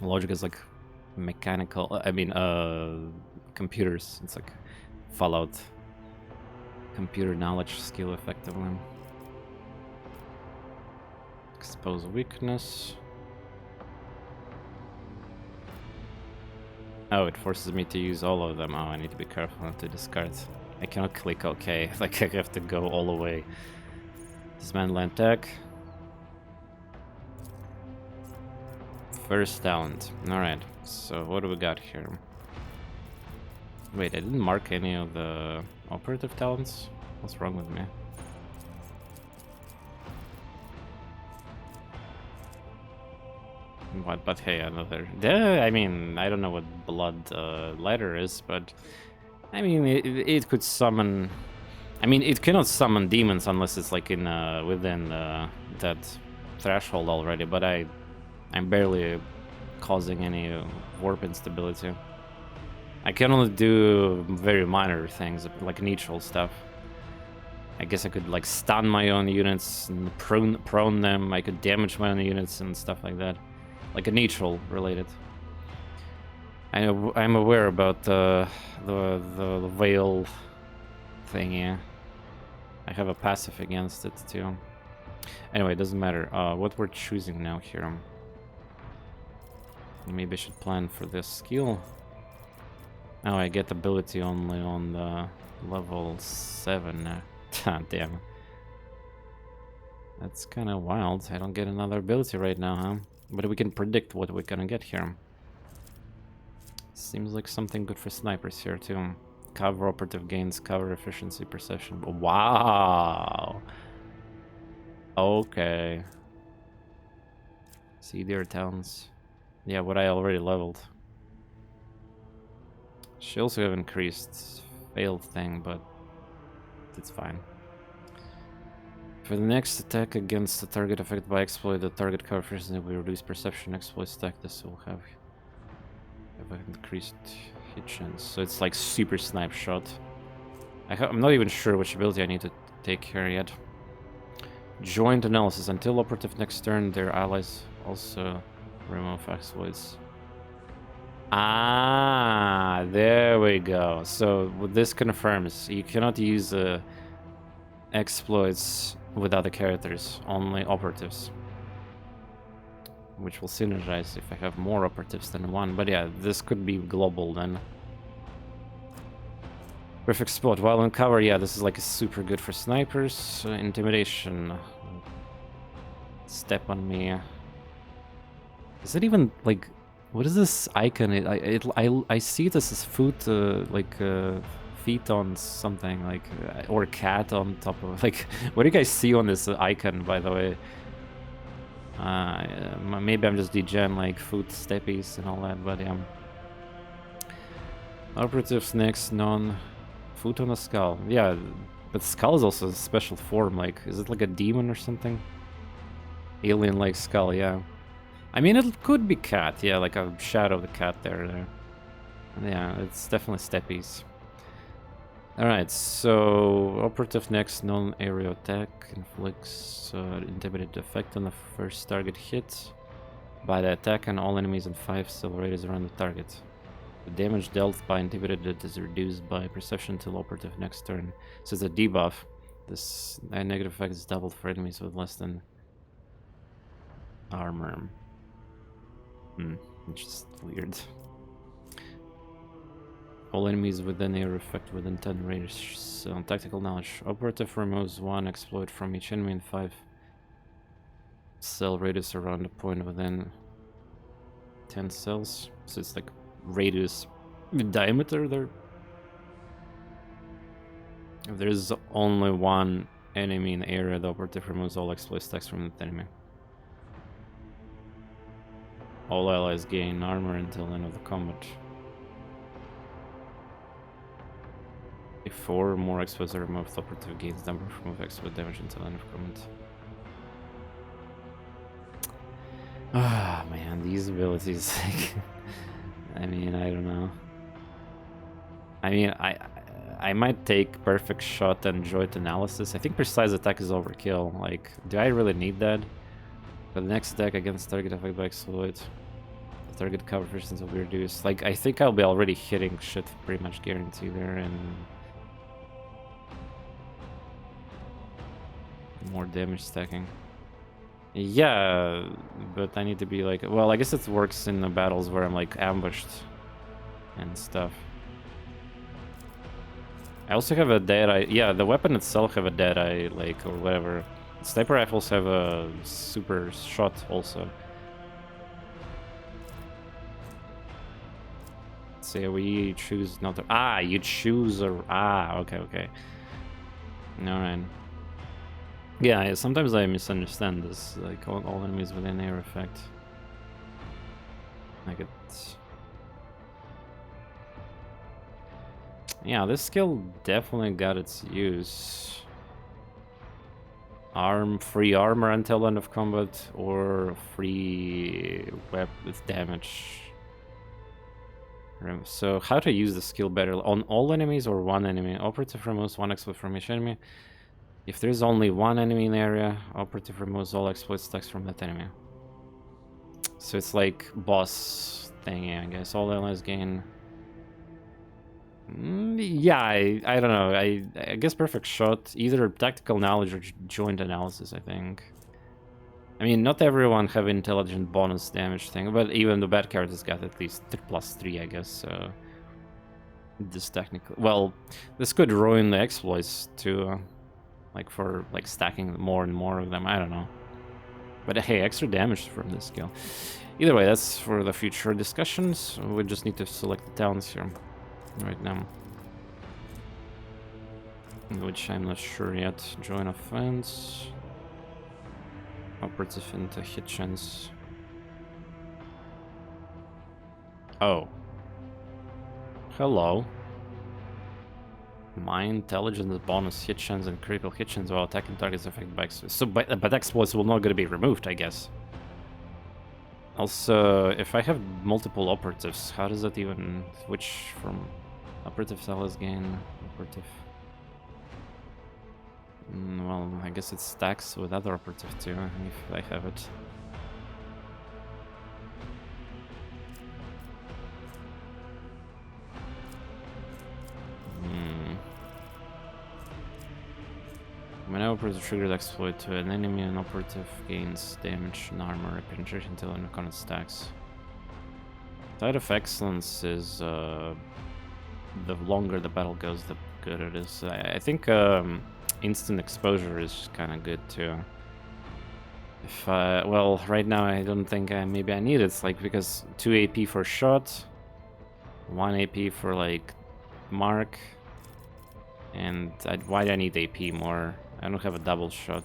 Logic is like mechanical. I mean, computers. It's like Fallout. Computer knowledge skill, effectively. Expose weakness. Oh, it forces me to use all of them. Oh, I need to be careful not to discard. I cannot click OK. Like, I have to go all the way. Dismantle and tech. First talent. Alright, so what do we got here? Wait, I didn't mark any of the operative talents? What's wrong with me? What? But hey, another... I mean, I don't know what blood letter is, but... I mean, it could summon... I mean, it cannot summon demons unless it's like in within that threshold already, but I'm barely causing any warp instability. I can only do very minor things, like neutral stuff. I guess I could like stun my own units and prone them. I could damage my own units and stuff like that. Like a neutral related. I'm aware about the veil thingy. I have a passive against it too. Anyway, it doesn't matter. What we're choosing now here. Maybe I should plan for this skill. Oh, I get ability only on the level 7 now. Damn. That's kind of wild. I don't get another ability right now, huh? But we can predict what we're gonna get here. Seems like something good for snipers here too. Cover operative gains, cover efficiency, perception. Wow. Okay. See their towns. Yeah, what I already leveled. She also have increased failed thing, but it's fine. For the next attack against the target affected by exploit, the target cover efficiency will reduce perception. Exploit stack. This will have increased hit chance. So it's like super snipe shot. I'm not even sure which ability I need to take here yet. Joint analysis. Until operative next turn, their allies also remove exploits. Ah, there we go. So this confirms you cannot use exploits with other characters, only operatives. Which will synergize if I have more operatives than one. But yeah, this could be global then. Perfect spot. While in cover, yeah, this is like super good for snipers. Intimidation. Step on me. Is it even like... What is this icon? I see this as foot, feet on something, like, or cat on top of, like, what do you guys see on this icon, by the way? Maybe I'm just degen, like, foot steppies and all that, but yeah. Operatives next, foot on a skull. Yeah, but skull is also a special form, like, is it like a demon or something? Alien-like skull, yeah. I mean, it could be cat, yeah, like a shadow of the cat there. Yeah, it's definitely steppies. Alright, so operative next, non-aerial attack inflicts intimidated effect on the first target hit by the attack, and all enemies and 5 cell radius around the target. The damage dealt by intimidated is reduced by perception till operative next turn. So it's a debuff. This negative effect is doubled for enemies with less than armor. It's just weird. All enemies within air effect within 10 range. So, tactical knowledge. Operative removes 1 exploit from each enemy and 5 cell radius around a point within 10 cells. So it's like radius with diameter there. If there's only 1 enemy in the area, the operative removes all exploit stacks from that enemy. All allies gain armor until end of the combat. If 4 or more exploits are removed, the operative gains number of remove exploit damage until end of combat. Ah, man, these abilities, like, I mean, I don't know. I mean, I might take perfect shot and joint analysis. I think precise attack is overkill. Like, do I really need that? For the next attack against target affected by exploit, the target cover resistance will be reduced. Like, I think I'll be already hitting shit pretty much guaranteed there, and more damage stacking. Yeah, but I need to be like, well, I guess it works in the battles where I'm like ambushed and stuff. I also have a dead eye. Yeah, the weapon itself have a dead eye, like, or whatever. Sniper rifles have a super shot also. Say we choose not to. Ah, you choose a. Ah, okay, okay. Alright. Yeah, sometimes I misunderstand this, like all enemies within air effect. Like it's... Yeah, this skill definitely got its use. Free armor until end of combat, or free web with damage. So how to use the skill better? On all enemies or one enemy? Operative removes one exploit from each enemy. If there's only one enemy in the area, operative removes all exploit stacks from that enemy. So it's like boss thingy, I guess. All allies gain. Yeah, I don't know. I guess perfect shot, either tactical knowledge or joint analysis, I think. I mean, not everyone have intelligent bonus damage thing, but even the bad characters got at least +3, I guess. So this technical, well, this could ruin the exploits too. Like for like stacking more and more of them, I don't know. But hey, extra damage from this skill. Either way, that's for the future discussions. We just need to select the towns here right now, which I'm not sure yet. Join offense, operative into hit chance. Oh, hello. My intelligence bonus hit chance and critical hit chance while attacking targets affected by exploits. So, but exploits will not going to be removed, I guess. Also, if I have multiple operatives, how does that even switch from operative allies gain operative? Well, I guess it stacks with other operative too, if I have it. When an operative triggers exploit to an enemy, an operative gains damage and armor penetration until an opponent stacks. Tide of Excellence is the longer the battle goes, the good it is. I think instant exposure is kind of good too. If well, right now I don't think maybe I need it. It's like because 2 AP for shot, 1 AP for like mark, and why do I need AP more? I don't have a double shot.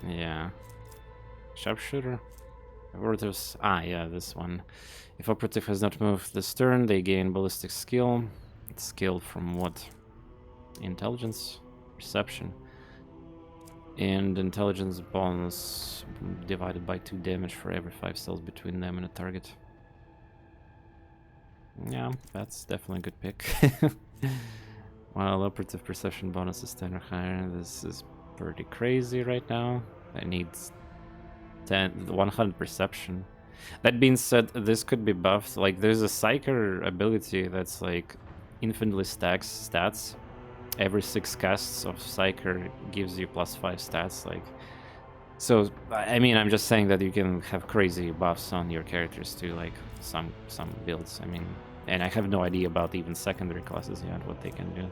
Yeah. Sharpshooter? Operatives. Ah, yeah, this one. If operative has not moved this turn, they gain ballistic skill. It's skill from what? Intelligence? Perception. And intelligence bonus divided by 2 damage for every 5 cells between them and a target. Yeah, that's definitely a good pick. While operative perception bonus is 10 or higher, this is pretty crazy right now. I need 100 perception. That being said, this could be buffed. Like, there's a Psyker ability that's like infinitely stacks stats. Every 6 casts of Psyker gives you +5 stats. Like, so I mean, I'm just saying that you can have crazy buffs on your characters too, like some builds. I mean. And I have no idea about even secondary classes yet, what they can do.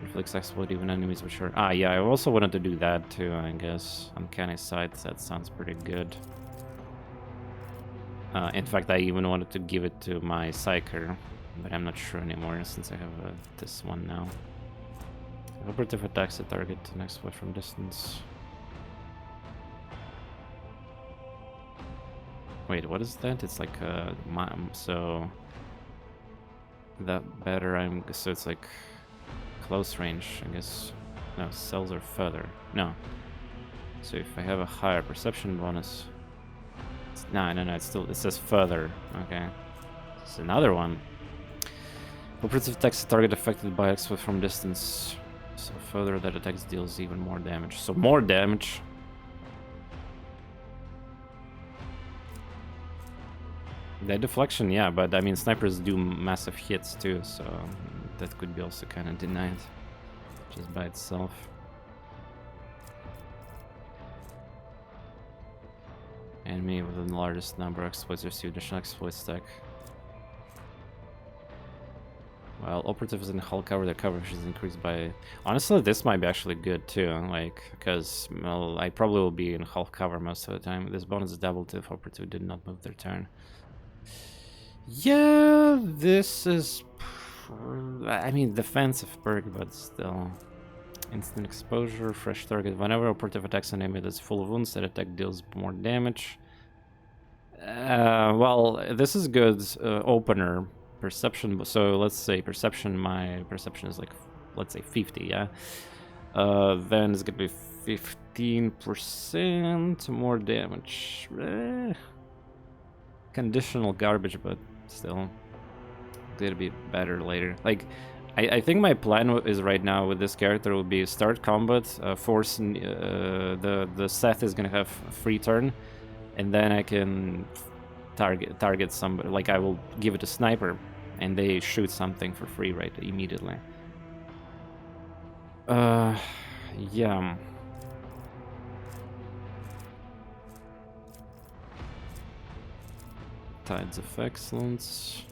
Reflex exploit even enemies which are... Ah, yeah, I also wanted to do that too, I guess. Uncanny Sight, that sounds pretty good. In fact, I even wanted to give it to my Psyker, but I'm not sure anymore since I have this one now. Operative attacks the target, an exploit from distance. Wait, what is that? It's like so... That better, so it's like close range, I guess. No, cells are further. No. So if I have a higher perception bonus, no, it's still, it says further. Okay, it's another one. Operative attacks a target affected by explode from distance. So further that attacks deals even more damage. So more damage. The deflection, yeah, but I mean snipers do massive hits too, so that could be also kind of denied just by itself. Enemy with the largest number of exploits receive additional exploit stack. While operatives in hull cover, their coverage is increased by... Honestly, this might be actually good too, like, because, well, I probably will be in hull cover most of the time. This bonus is doubled if operative did not move their turn. Yeah, this is... I mean, defensive perk, but still... Instant exposure, fresh target. Whenever operative attacks an enemy that's full of wounds, that attack deals more damage. Well, this is good opener. Perception, so let's say perception, my perception is like, let's say 50, yeah? Then it's gonna be 15% more damage. Conditional garbage, but still, gonna be better later. Like, I think my plan is right now with this character will be start combat, force the Seth is gonna have a free turn, and then I can target somebody. Like I will give it a sniper, and they shoot something for free right immediately. Yeah. Tides of Excellence.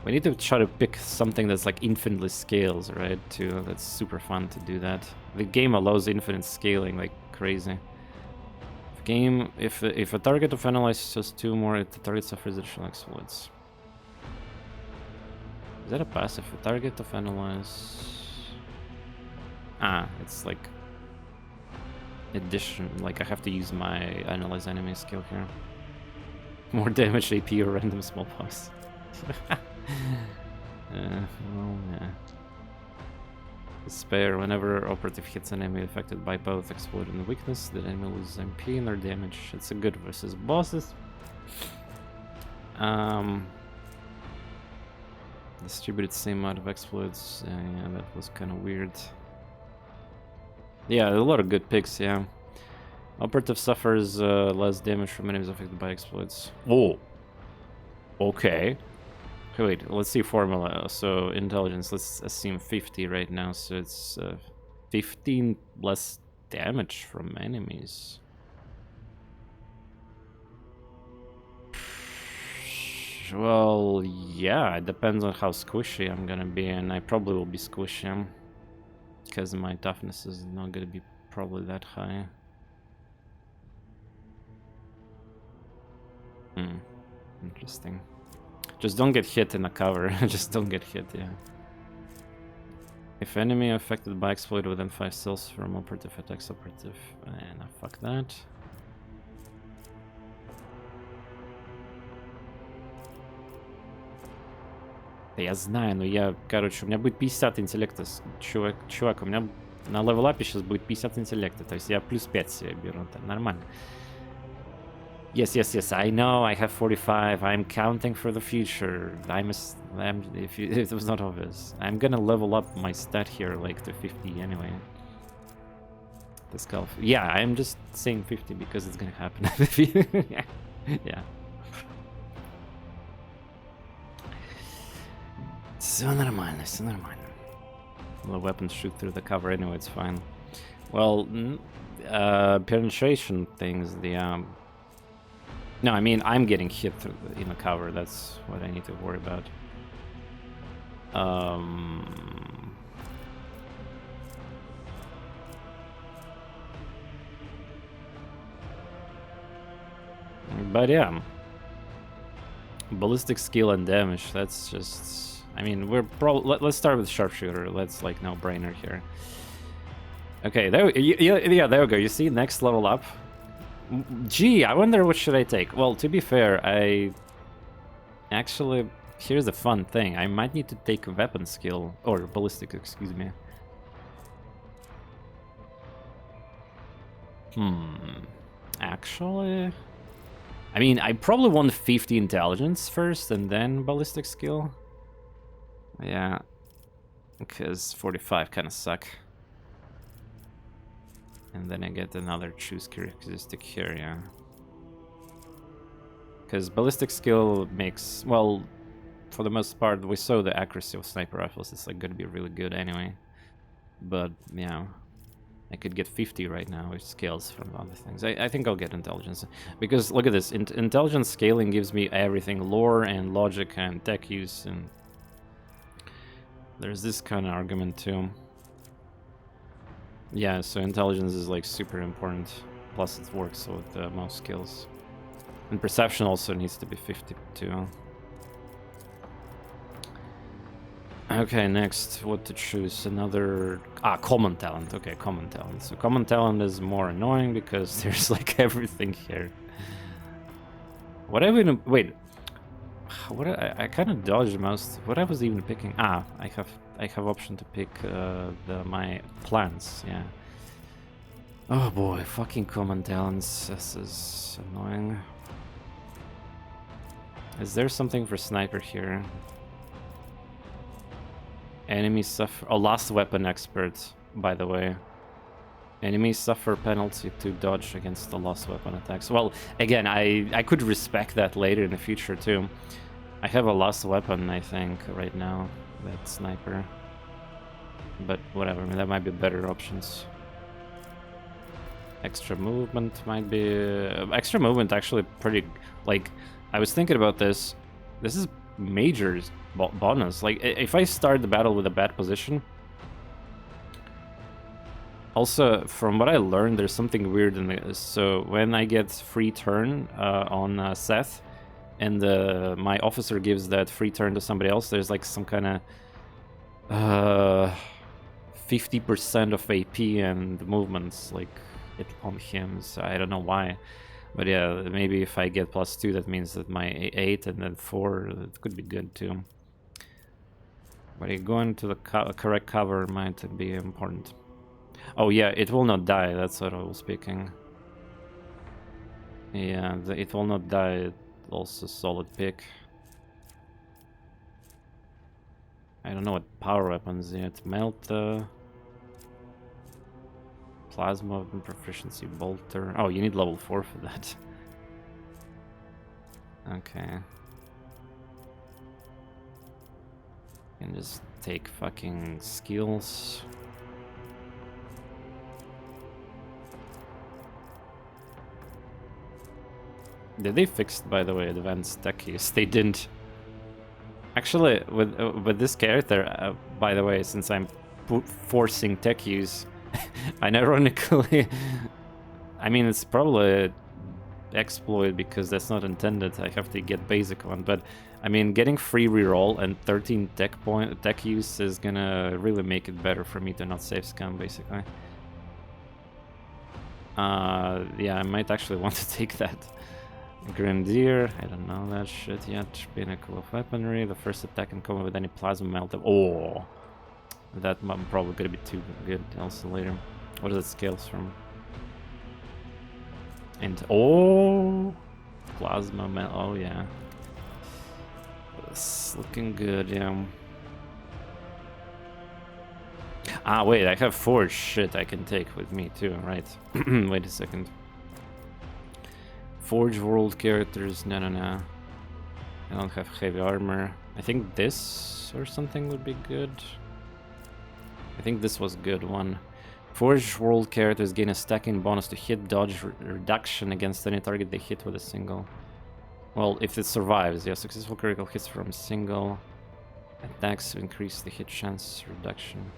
We need to try to pick something that's like infinitely scales, right? Too. That's super fun to do that. The game allows infinite scaling like crazy. If a target of analyze just 2 more, the target suffers additional exploits. Is that a passive? A target of analyze. Ah, it's like addition. Like I have to use my analyze enemy skill here. More damage, AP, or random smallpox. Well, yeah. Despair. Whenever operative hits an enemy affected by both exploit and weakness, the enemy loses MP and their damage. It's a good versus bosses. Distributed same amount of exploits. Yeah, that was kind of weird. Yeah, a lot of good picks. Yeah. Operative suffers less damage from enemies affected by exploits. Oh. Okay. Wait, let's see formula. So intelligence, let's assume 50 right now. So it's 15 less damage from enemies. Well, yeah, it depends on how squishy I'm gonna be, and I probably will be squishy because my toughness is not gonna be probably that high. Interesting. Just don't get hit in a cover. Just don't get hit, yeah. If enemy affected by exploit within 5 cells from operative attacks operative. Nah, fuck that. Да я знаю, но я, короче, у меня будет 50 интеллекта. Чувак, у меня на левелапе сейчас будет 50 интеллекта. То есть я плюс 5 себе беру. Это нормально. Yes, I know, I have 45, I'm counting for the future. If it was not obvious. I'm gonna level up my stat here, like, to 50 anyway. The skull. Yeah, I'm just saying 50 because it's gonna happen. Yeah. Все нормально, все нормально. The weapons shoot through the cover anyway, it's fine. Well, penetration things, no, I mean, I'm getting hit in the cover. That's what I need to worry about. But yeah. Ballistic skill and damage, that's just... I mean, we're probably... Let's start with sharpshooter. Let's, like, no-brainer here. Okay, there we go. You see, next level up. Gee, I wonder what should I take. Well, to be fair, actually, here's the fun thing. I might need to take a weapon skill, or ballistic, excuse me. Actually, I mean, I probably want 50 intelligence first, and then ballistic skill. Yeah, because 45 kind of suck. And then I get another choose characteristic here, yeah. Because ballistic skill makes, well, for the most part, we saw the accuracy of sniper rifles. It's like gonna be really good anyway. But yeah, I could get 50 right now with skills from other things. I think I'll get intelligence. Because look at this, intelligence scaling gives me everything, lore and logic and tech use, and there's this kind of argument too. Yeah, so intelligence is like super important. Plus it works with most skills. And perception also needs to be 50 too. Okay, next, what to choose? Another... common talent. Okay, common talent. So common talent is more annoying because there's like everything here. What I even... Wait. What I kind of dodged most... What I was even picking... I have option to pick my plants, yeah. Oh boy, fucking common talents. This is annoying. Is there something for sniper here? Enemies suffer... Oh, last weapon expert, by the way. Enemies suffer penalty to dodge against the last weapon attacks. Well, again, I could respect that later in the future, too. I have a last weapon, I think, right now. That sniper. But whatever, I mean, that might be better options. Extra movement might be... extra movement actually pretty... Like, I was thinking about this. This is major bonus. Like, if I start the battle with a bad position... Also, from what I learned, there's something weird in this. So, when I get free turn on Seth, and my officer gives that free turn to somebody else, there's like some kind of 50% of AP and movements like it on him. So I don't know why, but yeah, maybe if I get +2, that means that my 8 and then 4, it could be good too. But going to the correct cover might be important. Oh yeah, it will not die. That's what I was speaking. Yeah, it will not die. Also solid pick. I don't know what power weapons yet. Melt, plasma weapon proficiency, bolter. Oh, you need level 4 for that. Okay. Can just take fucking skills. Did they fix, by the way, advanced tech use? They didn't. Actually, with this character, by the way, since I'm forcing tech use, and ironically, I mean, it's probably an exploit because that's not intended. I have to get basic one, but I mean, getting free reroll and 13 tech use is gonna really make it better for me to not save scum, basically. Yeah, I might actually want to take that. Grenadier, I don't know that shit yet. Pinnacle of Weaponry, the first attack in combat with any plasma melted. Oh, that might probably gonna be too good also later. What is it scales from? And oh, plasma melt. Oh yeah, it's looking good. Yeah. Wait, I have forge shit I can take with me too, right? Wait a second. Forge world characters, no. I don't have heavy armor. I think this or something would be good. I think this was good one. Forge world characters gain a stacking bonus to hit dodge reduction against any target they hit with a single. Well, if it survives, yeah, successful critical hits from single attacks increase the hit chance reduction.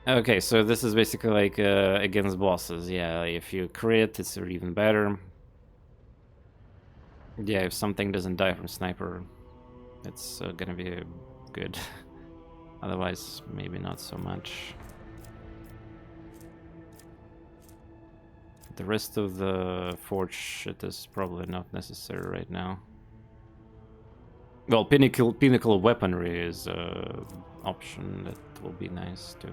Okay, so this is basically like against bosses. Yeah, if you crit, it's even better. Yeah, if something doesn't die from sniper, it's gonna be good. Otherwise, maybe not so much. The rest of the forge shit is probably not necessary right now. Well, pinnacle weaponry is an option that will be nice too.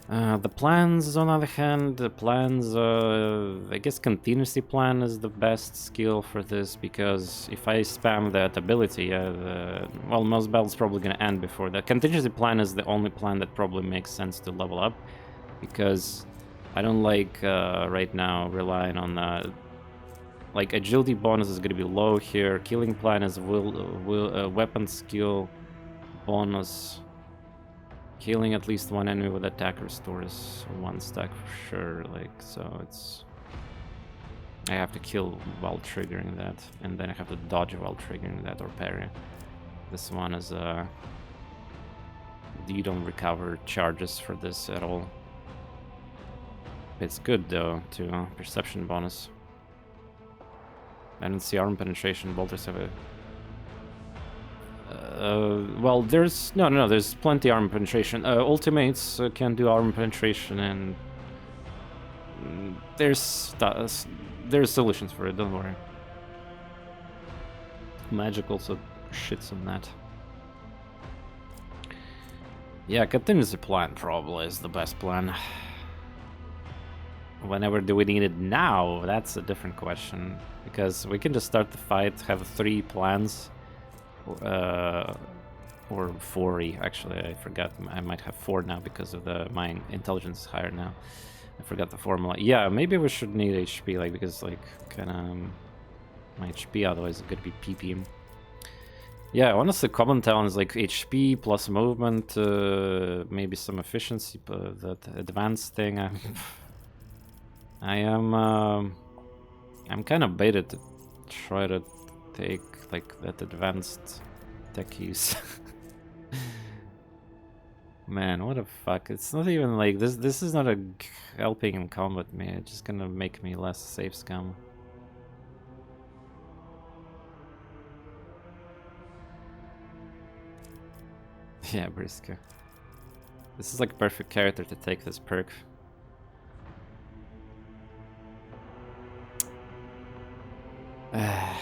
The plans, on the other hand, the plans, I guess contingency plan is the best skill for this, because if I spam that ability, well, most battles probably gonna end before that. Contingency plan is the only plan that probably makes sense to level up, because I don't like, right now, relying on, like, agility bonus is gonna be low here, killing plan is weapon skill bonus. Killing at least one enemy with attack restores 1 stack for sure, like, so it's... I have to kill while triggering that, and then I have to dodge while triggering that or parry. This one is, you don't recover charges for this at all. It's good though, too, perception bonus. I don't see arm penetration, bolters have a... well, there's there's plenty armor penetration. Ultimates can do armor penetration, and there's solutions for it. Don't worry. Magic also shits on that. Yeah, contingency plan probably is the best plan. Whenever do we need it now? That's a different question, because we can just start the fight, have 3 plans. Or 4 actually, I forgot. I might have 4 now because of my intelligence is higher now. I forgot the formula. Yeah, maybe we should need HP, like, because, like, kind of my HP otherwise it could be PP. Yeah, honestly, common talent is like HP plus movement, maybe some efficiency, but that advanced thing. I'm kind of baited to try to take like that advanced techies. Man, what the fuck? It's not even like this. This is not helping in combat me. It's just gonna make me less safe scum. Yeah, Briska. This is like a perfect character to take this perk. Yeah,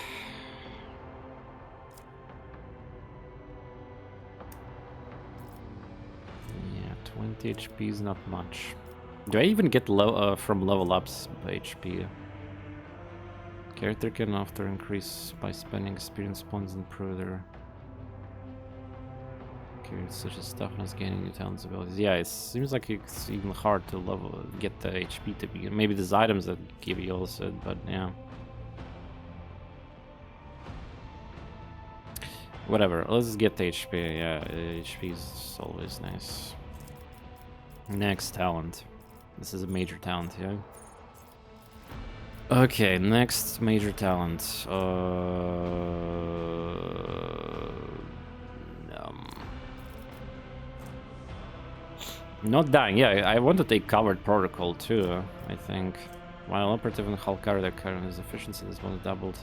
20 HP is not much. Do I even get from level ups by HP? Character can after increase by spending experience points and improve their characters such as toughness, gaining new talents abilities. Yeah, it seems like it's even hard to get the HP to be. Maybe there's items that give you also, but yeah. Whatever, let's get the HP. Yeah, HP is always nice. Next talent. This is a major talent, yeah? Okay, next major talent. Not dying, yeah, I want to take covered protocol too, I think. While operative and hull carrier, their current his efficiency is one doubled.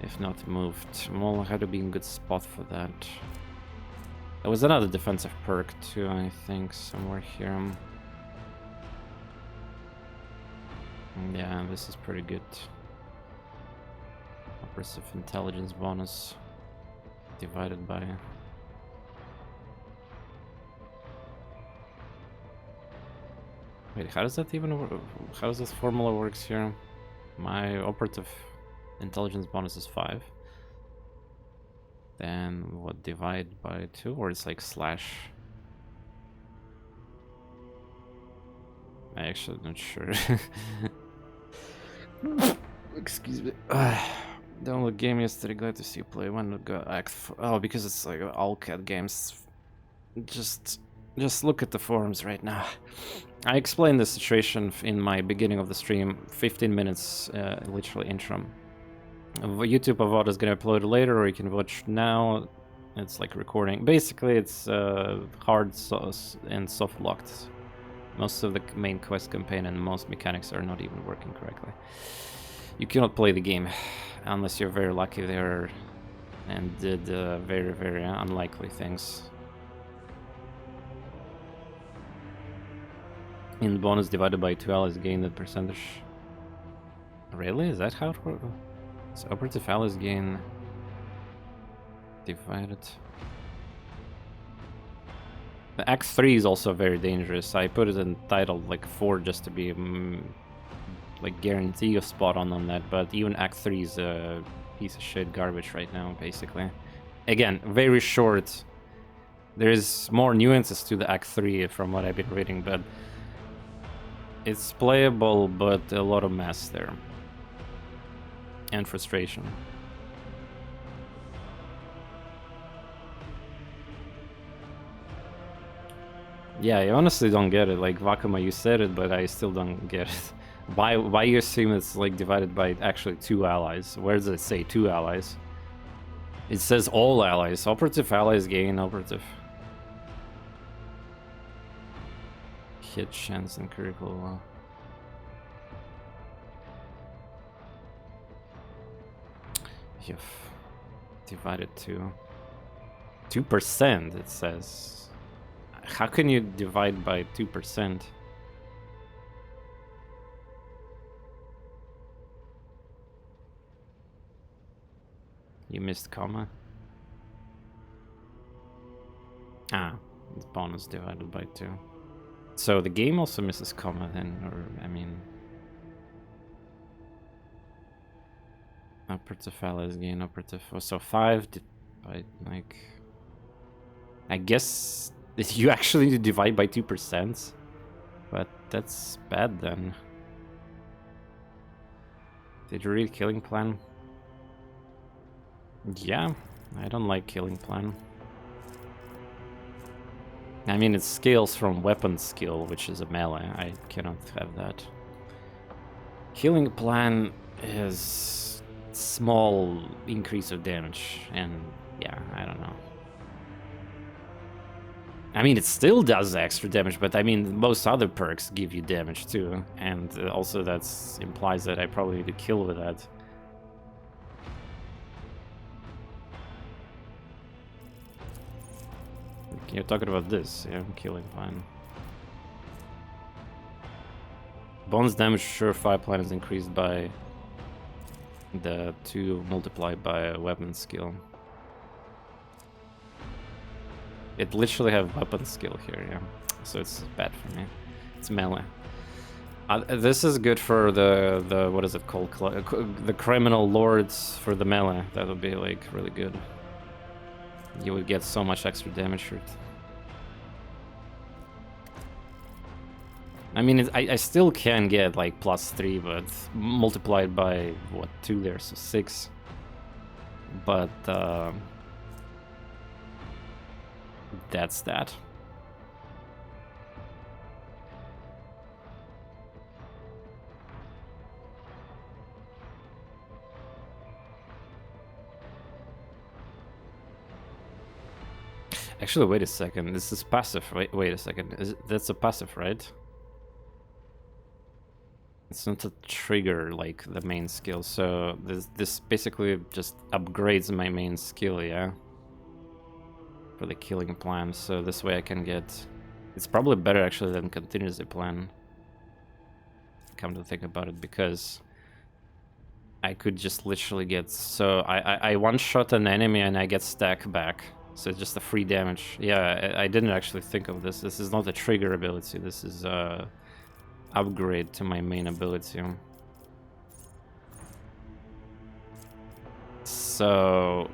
If not moved. Well, I had to be in good spot for that. There was another defensive perk too, I think, somewhere here. Yeah, this is pretty good. Oppressive intelligence bonus divided by... Wait, how does that even work? How does this formula works here? My operative intelligence bonus is 5. Then what, divide by 2, or it's like slash? I actually not sure. Excuse me. Download game yesterday, glad to see you play. When to go act oh, because it's like Owlcat Games. Just look at the forums right now. I explained the situation in my beginning of the stream, 15 minutes, literally intro. YouTube VOD is gonna upload later, or you can watch now. It's like recording. Basically, it's hard and soft locked. Most of the main quest campaign and most mechanics are not even working correctly. You cannot play the game unless you're very lucky there and did very, very unlikely things. In bonus divided by 2 allies gain that percentage. Really? Is that how it works? So operative allies gain divided. The Act 3 is also very dangerous. I put it in title like 4 just to be like guarantee a spot on that, but even Act 3 is a piece of shit garbage right now, basically. Again, very short. There's more nuances to the Act 3 from what I've been reading, but it's playable, but a lot of mess there. And frustration. Yeah, I honestly don't get it. Like, Vakuma, you said it, but I still don't get it. Why you assume it's like divided by actually 2 allies? Where does it say 2 allies? It says all allies. Operative allies gain operative. Hit chance and critical. You've divided 2%, it says. How can you divide by 2%? You missed comma. Ah, the bonus divided by 2. So the game also misses comma then, or I mean... Operative allies gain operative. Oh, so 5 by like... I guess you actually need to divide by 2%, but that's bad then. Did you read Killing Plan? Yeah, I don't like Killing Plan. I mean, it scales from weapon skill, which is a melee. I cannot have that. Healing Plan is small increase of damage, and yeah, I don't know. I mean, it still does extra damage, but I mean, most other perks give you damage too, and also that implies that I probably need to kill with that. You're talking about this, yeah, Killing Plan. Bonus damage surefire plan is increased by the 2 multiplied by a weapon skill. It literally have weapon skill here, yeah. So it's bad for me. It's melee. This is good for the what is it called? The criminal lords for the melee. That would be like really good. You would get so much extra damage for it. I mean, I still can get like +3, but multiplied by what, 2 there, so 6. But that's that. Actually, wait a second. This is passive. Wait a second. That's a passive, right? It's not a trigger like the main skill. So this basically just upgrades my main skill, yeah? For the Killing Plan. So this way I can get... It's probably better actually than Contingency Plan. Come to think about it, because I could just literally get... So I one-shot an enemy and I get stack back. So it's just a free damage. Yeah, I didn't actually think of this. This is not a trigger ability. This is a upgrade to my main ability. So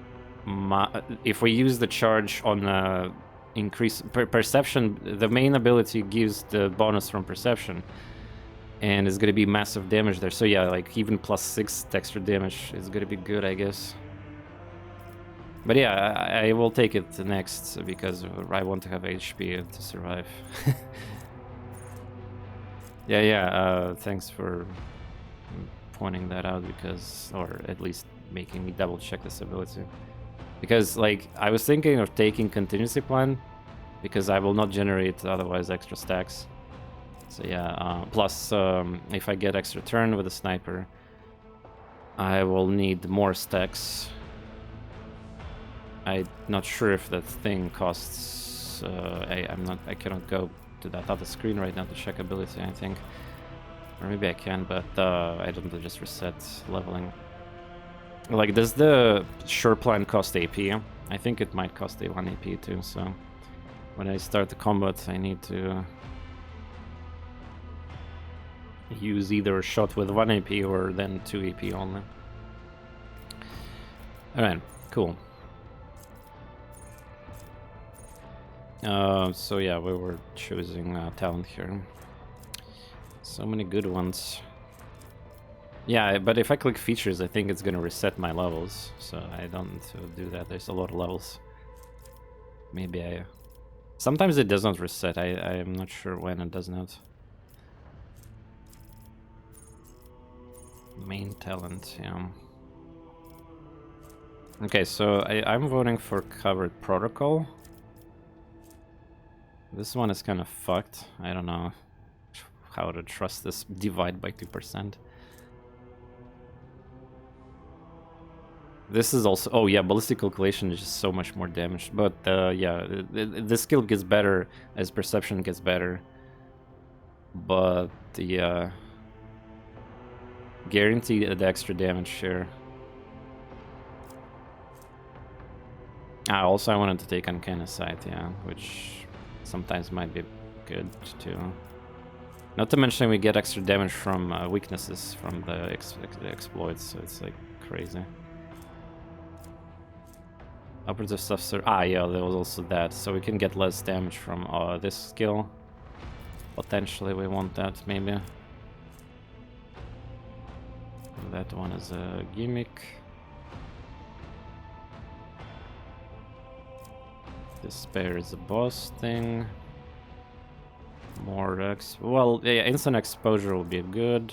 if we use the charge on increase perception, the main ability gives the bonus from perception, and it's gonna be massive damage there. So yeah, like even +6 extra damage is gonna be good, I guess. But yeah, I will take it next because I want to have HP to survive. Yeah, thanks for pointing that out, because, or at least making me double check this ability. Because, like, I was thinking of taking Contingency Plan, because I will not generate otherwise extra stacks. So yeah, plus if I get extra turn with a sniper, I will need more stacks. I'm not sure if that thing costs. I cannot go to that other screen right now to check ability, I think, or maybe I can, but I don't just reset leveling. Like, does the Sure Plan cost AP? I think it might cost a 1 AP too. So when I start the combat, I need to use either a shot with 1 AP or then 2 AP only. Alright, cool. So yeah, we were choosing talent here. So many good ones. Yeah, but if I click features, I think it's gonna reset my levels, so I don't need to do that. There's a lot of levels. Maybe I... Sometimes it does not reset. I'm not sure when it does not. Main talent, yeah. Okay, so I'm voting for covered protocol. This one is kind of fucked. I don't know how to trust this divide by 2%. This is also... Oh yeah, ballistic calculation is just so much more damage. But yeah, the skill gets better as perception gets better. But the... guarantee the extra damage here. Also I wanted to take Uncanny Sight, yeah, which sometimes might be good too. Not to mention we get extra damage from weaknesses from the exploits, so it's like crazy. Operative stuff, sir. Yeah, there was also that, so we can get less damage from this skill. Potentially we want that, maybe. That one is a gimmick. Despair is a boss thing. More well, yeah, instant exposure will be good.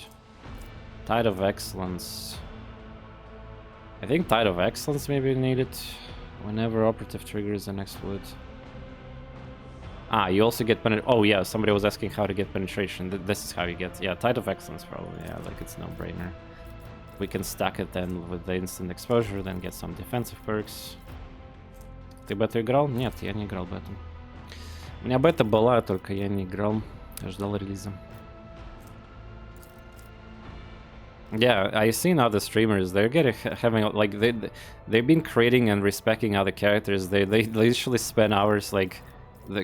Tide of Excellence. I think Tide of Excellence maybe needed whenever operative triggers an exploit. You also get penetration. Oh yeah, somebody was asking how to get penetration. This is how you get. Yeah, Tide of Excellence probably. Yeah, like it's no-brainer. We can stack it then with the instant exposure, then get some defensive perks. Ты бету играл? Нет, я не играл бету. У меня бета была, только я не играл. Ждал релиза. Yeah, I've seen other streamers. They're having like they've been creating and respecting other characters. They literally spend hours like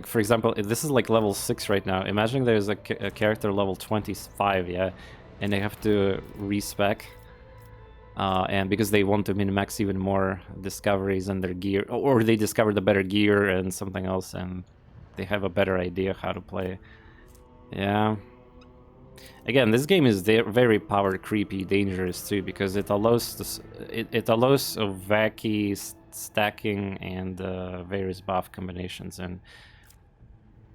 for example, this is like level 6 right now. Imagine there's a character level 25, yeah, and they have to respec. And because they want to min-max even more discoveries in their gear, or they discover the better gear and something else, and they have a better idea how to play. Yeah. Again, this game is very power creepy, dangerous too, because it allows it allows of wacky stacking and various buff combinations, and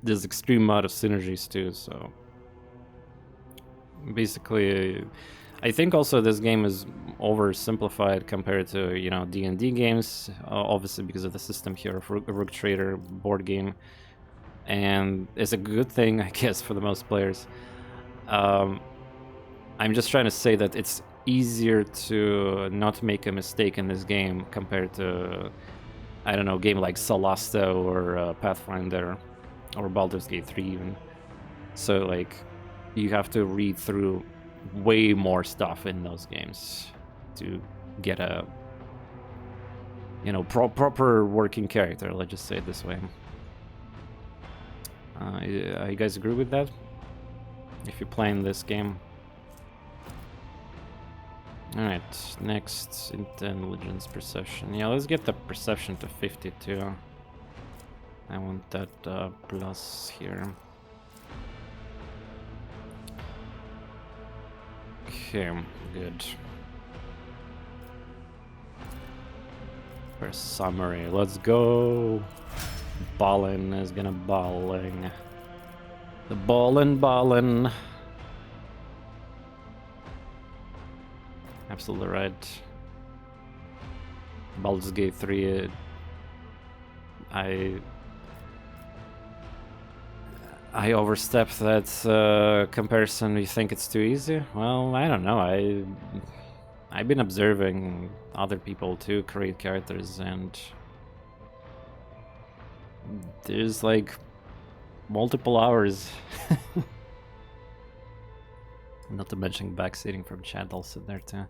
there's extreme amount of synergies too. So basically. I think also this game is oversimplified compared to, you know, D&D games, obviously because of the system here of Rook Trader board game, and it's a good thing, I guess, for the most players. I'm just trying to say that it's easier to not make a mistake in this game compared to, I don't know, a game like Solasta or Pathfinder or Baldur's Gate 3 even. So, like, you have to read through way more stuff in those games to get a, you know, proper working character, let's just say it this way. You guys agree with that? If you're playing this game. Alright, next, intelligence, perception. Yeah, let's get the perception to 52. I want that plus here. Okay, good. First summary, let's go. Ballin is gonna balling. The ballin'. Absolutely right. Baldur's Gate 3, I overstepped that comparison. You think it's too easy? Well, I don't know. I've been observing other people too create characters, and there's like multiple hours. Not to mention backseating from chat also there too.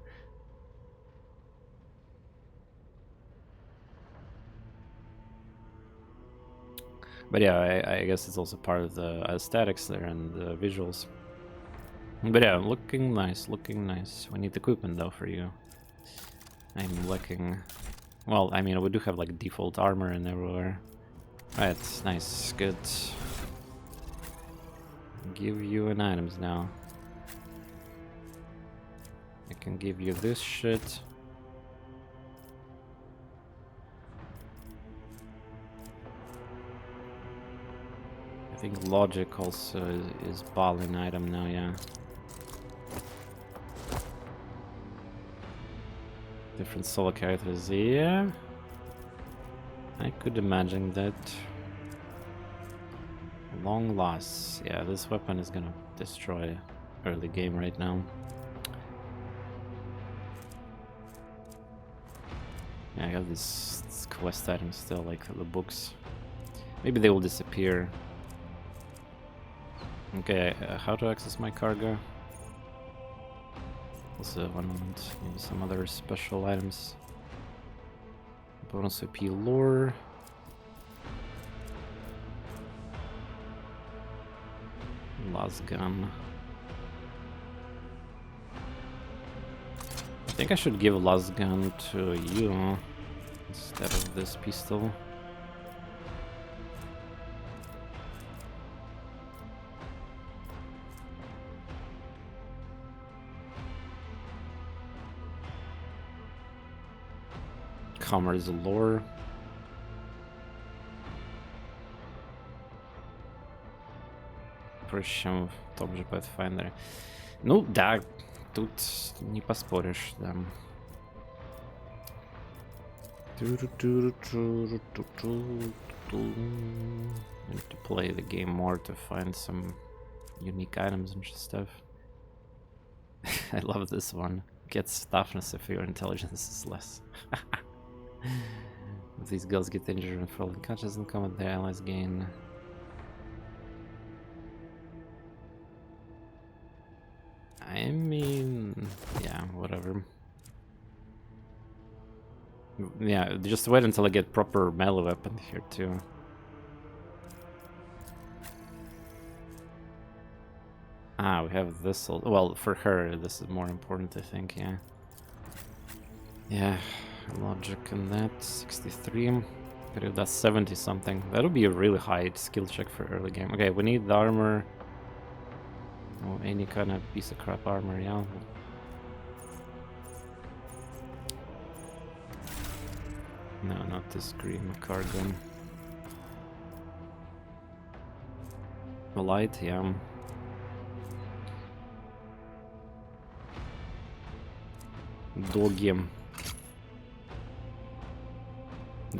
But yeah, I guess it's also part of the aesthetics there and the visuals. But yeah, looking nice, looking nice. We need equipment though for you. I'm lacking... Well, I mean, we do have like default armor and everywhere. Right, nice, good. Give you an items now. I can give you this shit. I think logic also is balling item now, yeah. Different solo characters, yeah. I could imagine that. Long loss. Yeah, this weapon is gonna destroy early game right now. Yeah, I have this quest item still, like the books. Maybe they will disappear. Okay, how to access my cargo? Also, one moment, maybe some other special items. Bonus AP lore. Last gun. I think I should give last gun to you instead of this pistol. Commerce lore. Проще в том же Pathfinder. Ну да, тут не поспоришь, да. Need to play the game more to find some unique items and stuff. I love this one. Gets toughness if your intelligence is less. If these girls get injured and fall unconscious and combat, their allies gain. I mean, yeah, whatever. Yeah, just wait until I get proper melee weapon here too. Ah, we have this. Well, for her, this is more important, I think. Yeah. Yeah, logic in that 63. But if that's 70 something, that'll be a really high skill check for early game. Okay, we need the armor. Oh, any kind of piece of crap armor, yeah. No, not this green cargo. The light, yeah. Doggy.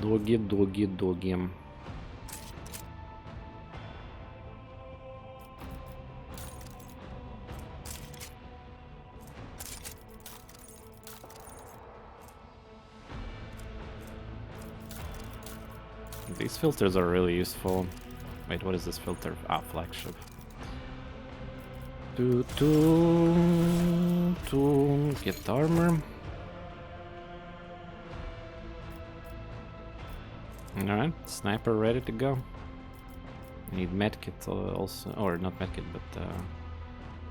Doggy, doggy, doggy. These filters are really useful. Wait, what is this filter? Ah, flagship. Get armor. Alright, sniper ready to go. Need medkit also, or not medkit, but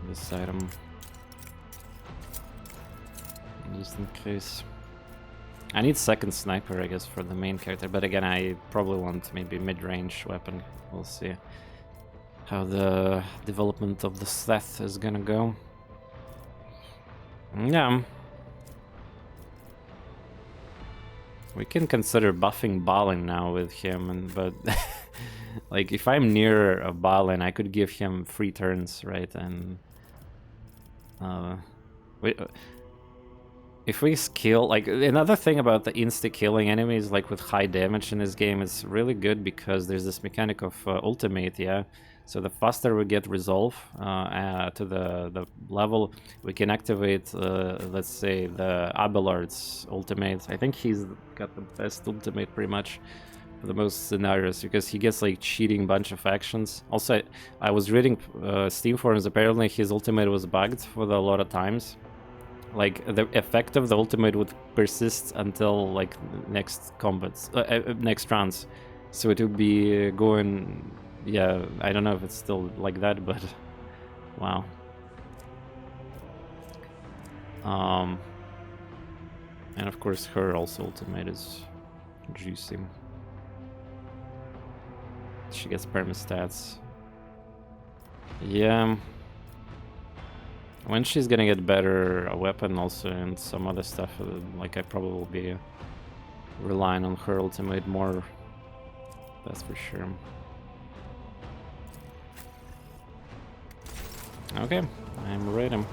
this item. Just in case. I need second sniper, I guess, for the main character, but again, I probably want maybe mid-range weapon. We'll see how the development of the Seth is gonna go. Yeah. We can consider buffing Balin now with him, but like if I'm near a Balin, I could give him 3 turns, right? And if we skill, like another thing about the insta-killing enemies, like with high damage in this game, is really good because there's this mechanic of ultimate, yeah. So the faster we get resolve to the level, we can activate, let's say, the Abelard's ultimate. I think he's got the best ultimate pretty much for the most scenarios because he gets like cheating bunch of actions. Also, I was reading Steam forums, apparently his ultimate was bugged for a lot of times. Like the effect of the ultimate would persist until like next combats, next rounds. So it would be going... Yeah, I don't know if it's still like that, but... Wow. And of course her also ultimate is juicy. She gets perma-stats. Yeah. When she's gonna get better a weapon also and some other stuff, like I probably will be relying on her ultimate more. That's for sure. Okay, I'm ready.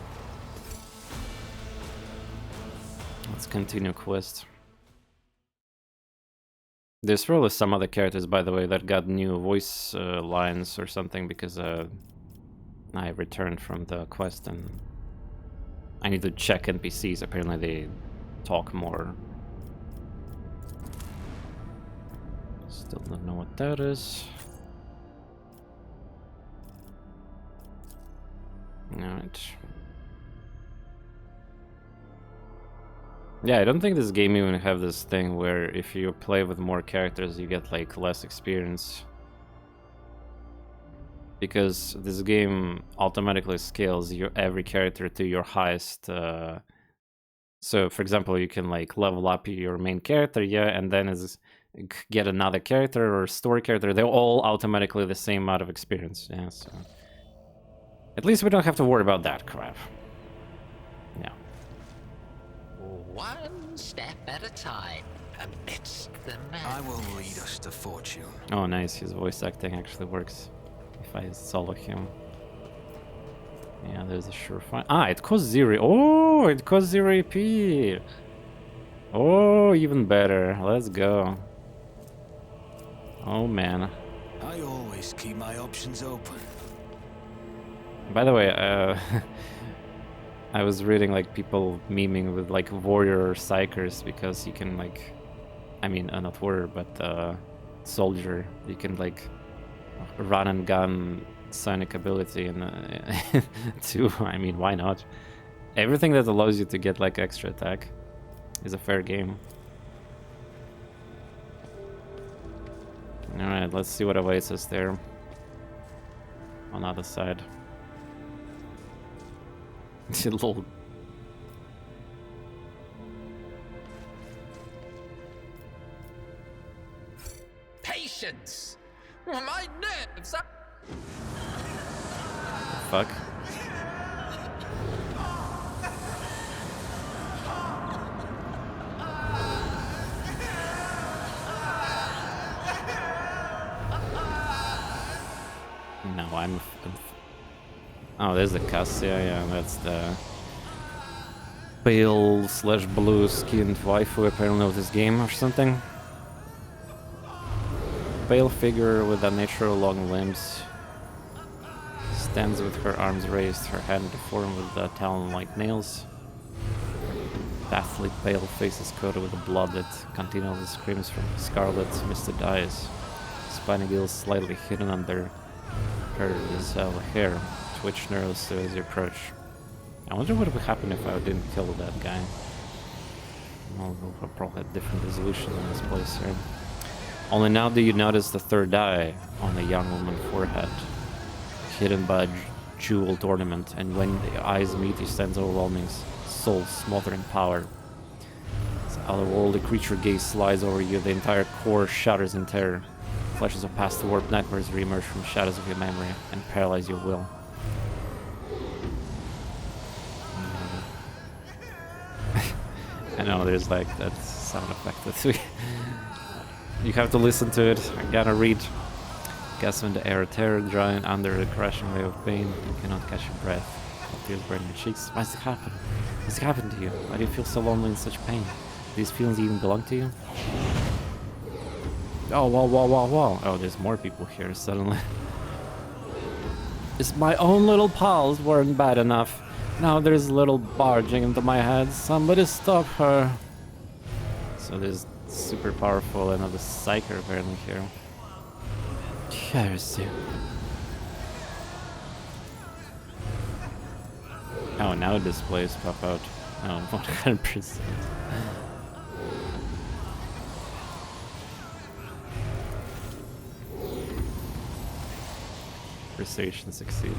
Let's continue quest. There's probably some other characters, by the way, that got new voice lines or something because I returned from the quest and I need to check NPCs. Apparently they talk more. Still don't know what that is. Alright. Yeah, I don't think this game even have this thing where if you play with more characters you get like less experience. Because this game automatically scales every character to your highest. So for example, you can like level up your main character, yeah, and then get another character or story character. They're all automatically the same amount of experience, yeah, so... At least we don't have to worry about that crap. Yeah. One step at a time amidst the madness. I will lead us to fortune. Oh, nice. His voice acting actually works. If I solo him. Yeah, there's a surefire. Ah, it costs 0. Oh, it costs 0 AP. Oh, even better. Let's go. Oh, man. I always keep my options open. By the way, I was reading like people memeing with like warrior or psychers because you can like, I mean not warrior but soldier, you can like run and gun sonic ability and too. I mean, why not? Everything that allows you to get like extra attack is a fair game. Alright, let's see what awaits us there on the other side. Little... Patience! My nerves are... Fuck. No, I'm oh, there's the cuss. Yeah, that's the pale slash blue skinned waifu apparently of this game or something. Pale figure with unnatural long limbs. Stands with her arms raised, her hand deformed with the talon-like nails. Deathly pale face is coated with blood that continually screams from scarlet, misted eyes. Spiny gills slightly hidden under her hair. Twitch nervously as you approach. I wonder what would happen if I didn't kill that guy. Well, we'll probably have different resolution in this place here. Only now do you notice the third eye on the young woman's forehead, hidden by a jeweled ornament, and when the eyes meet, you sense overwhelming soul smothering power. As the otherworldly creature gaze slides over you, the entire core shudders in terror. Flashes of past warped nightmares reemerge from shadows of your memory and paralyze your will. I know there's like that sound effect that you have to listen to it. I gotta read. Gasp in the air, terror drying under a crashing wave of pain. You cannot catch your breath. Tears burn your cheeks. What's happened? What's happened to you? Why do you feel so lonely in such pain? Do these feelings even belong to you? Oh, whoa. Oh, there's more people here suddenly. If my own little pals weren't bad enough, now there's a little barging into my head. Somebody stop her. So there's super powerful another psyker apparently here. Heresy. Oh, now displays pop out. Oh, 100%. Persuasion succeeded.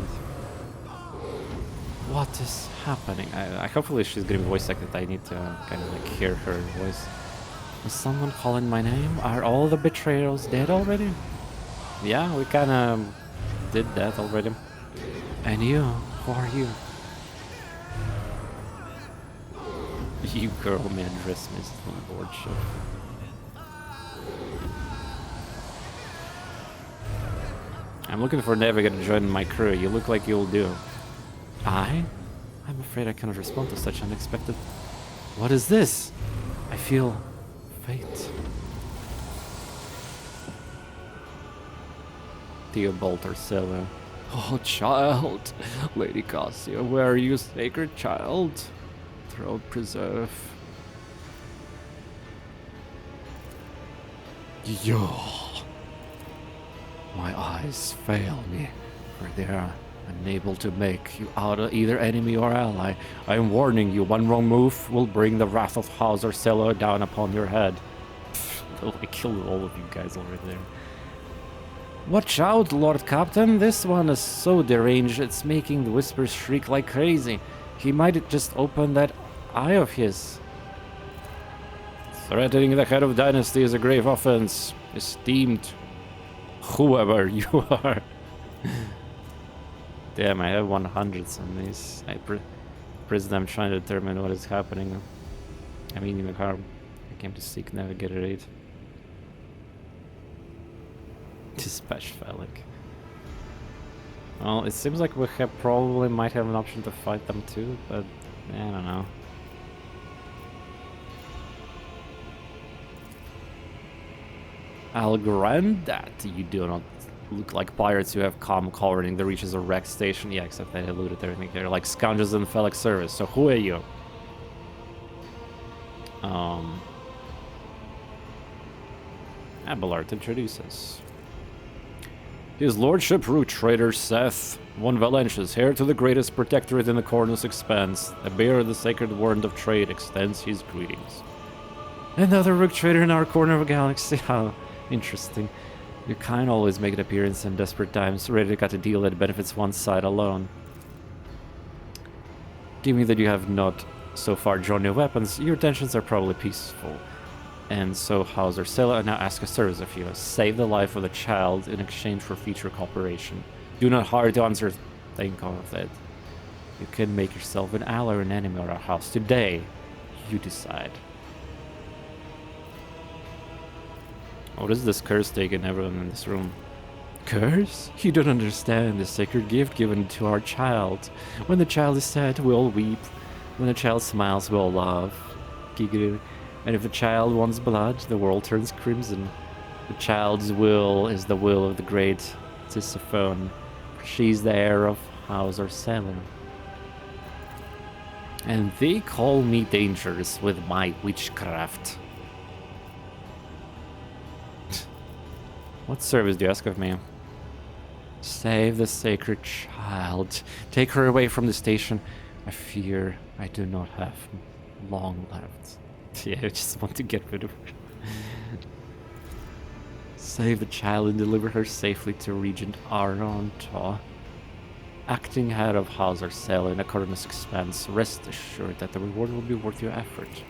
What is happening? I hopefully she's getting voice acted. I need to kind of like hear her voice. Was someone calling my name? Are all the betrayals dead already? Yeah, we kind of did that already. And you? Who are you? You girl man dress missed on board ship. I'm looking for a navigator to join my crew. You look like you'll do. I'm afraid I cannot respond to such unexpected... What is this? I feel... fate. Theobald Ursula. Oh, child. Lady Cassia, where are you, sacred child? Throat preserve. Yo. My eyes fail me, for they are unable to make you out either enemy or ally. I am warning you, one wrong move will bring the wrath of House Ursula down upon your head. Oh, I killed all of you guys already there. Watch out, Lord Captain. This one is so deranged, it's making the whispers shriek like crazy. He might just open that eye of his. Threatening the head of dynasty is a grave offense, esteemed whoever you are. Damn, I have 100s on these. Prison, I'm trying to determine what is happening. I mean, in the car, I came to seek navigator aid. Dispatch Phallic. Well, it seems like we probably might have an option to fight them too, but I don't know. I'll grant that you do not look like pirates who have come covering the reaches of Rex Station. Yeah, except they looted everything. They're like scoundrels in Phallic service. So who are you? Abelard, introduce us. His Lordship Root Trader Seth, one Valentius, heir to the greatest protectorate in the Cornus Expanse, the bearer of the sacred word of trade, extends his greetings. Another rook trader in our corner of the galaxy. How interesting. Your kind always make an appearance in desperate times, ready to cut a deal that benefits one side alone. Given that you have not so far drawn your weapons, your intentions are probably peaceful. And so House Ursula now asks a service of you. Save the life of the child in exchange for future cooperation. Do not hurry to answer. Think of it. You can make yourself an ally or an enemy of our house. Today, you decide. What is this curse taking everyone in this room? Curse? You don't understand the sacred gift given to our child. When the child is sad, we'll weep. When the child smiles, we'll laugh. Giggling. And if the child wants blood, the world turns crimson. The child's will is the will of the great Tisiphone. She's the heir of House Ursula. And they call me dangerous with my witchcraft. What service do you ask of me? Save the sacred child. Take her away from the station. I fear I do not have long left. Yeah, I just want to get rid of her. Save the child and deliver her safely to Regent Aronta. Acting head of House Ursula in a Cornus Expanse, rest assured that the reward will be worth your effort.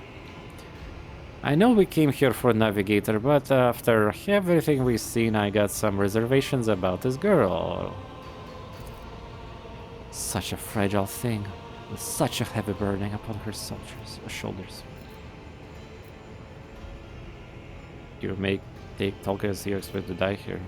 I know we came here for a navigator, but after everything we've seen, I got some reservations about this girl. Such a fragile thing, with such a heavy burden upon her shoulders. You may take Tolkien as you expect to die here.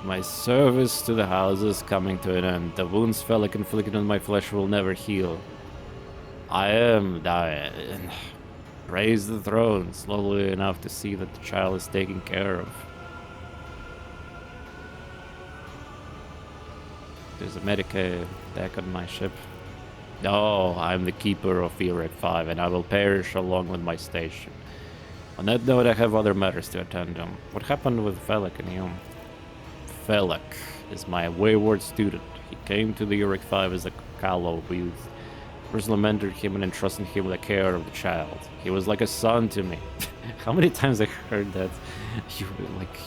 My service to the house is coming to an end. The wounds Phallic inflicted on my flesh will never heal. I am dying. Raise the throne slowly enough to see that the child is taken care of. There's a medic deck on my ship. Oh, I'm the keeper of Erec 5, and I will perish along with my station. On that note, I have other matters to attend to. What happened with Phallic and you? Phallic is my wayward student. He came to the Erec 5 as a callow youth. Personally mentored him and entrusted him with the care of the child. He was like a son to me. How many times I heard that? You were like...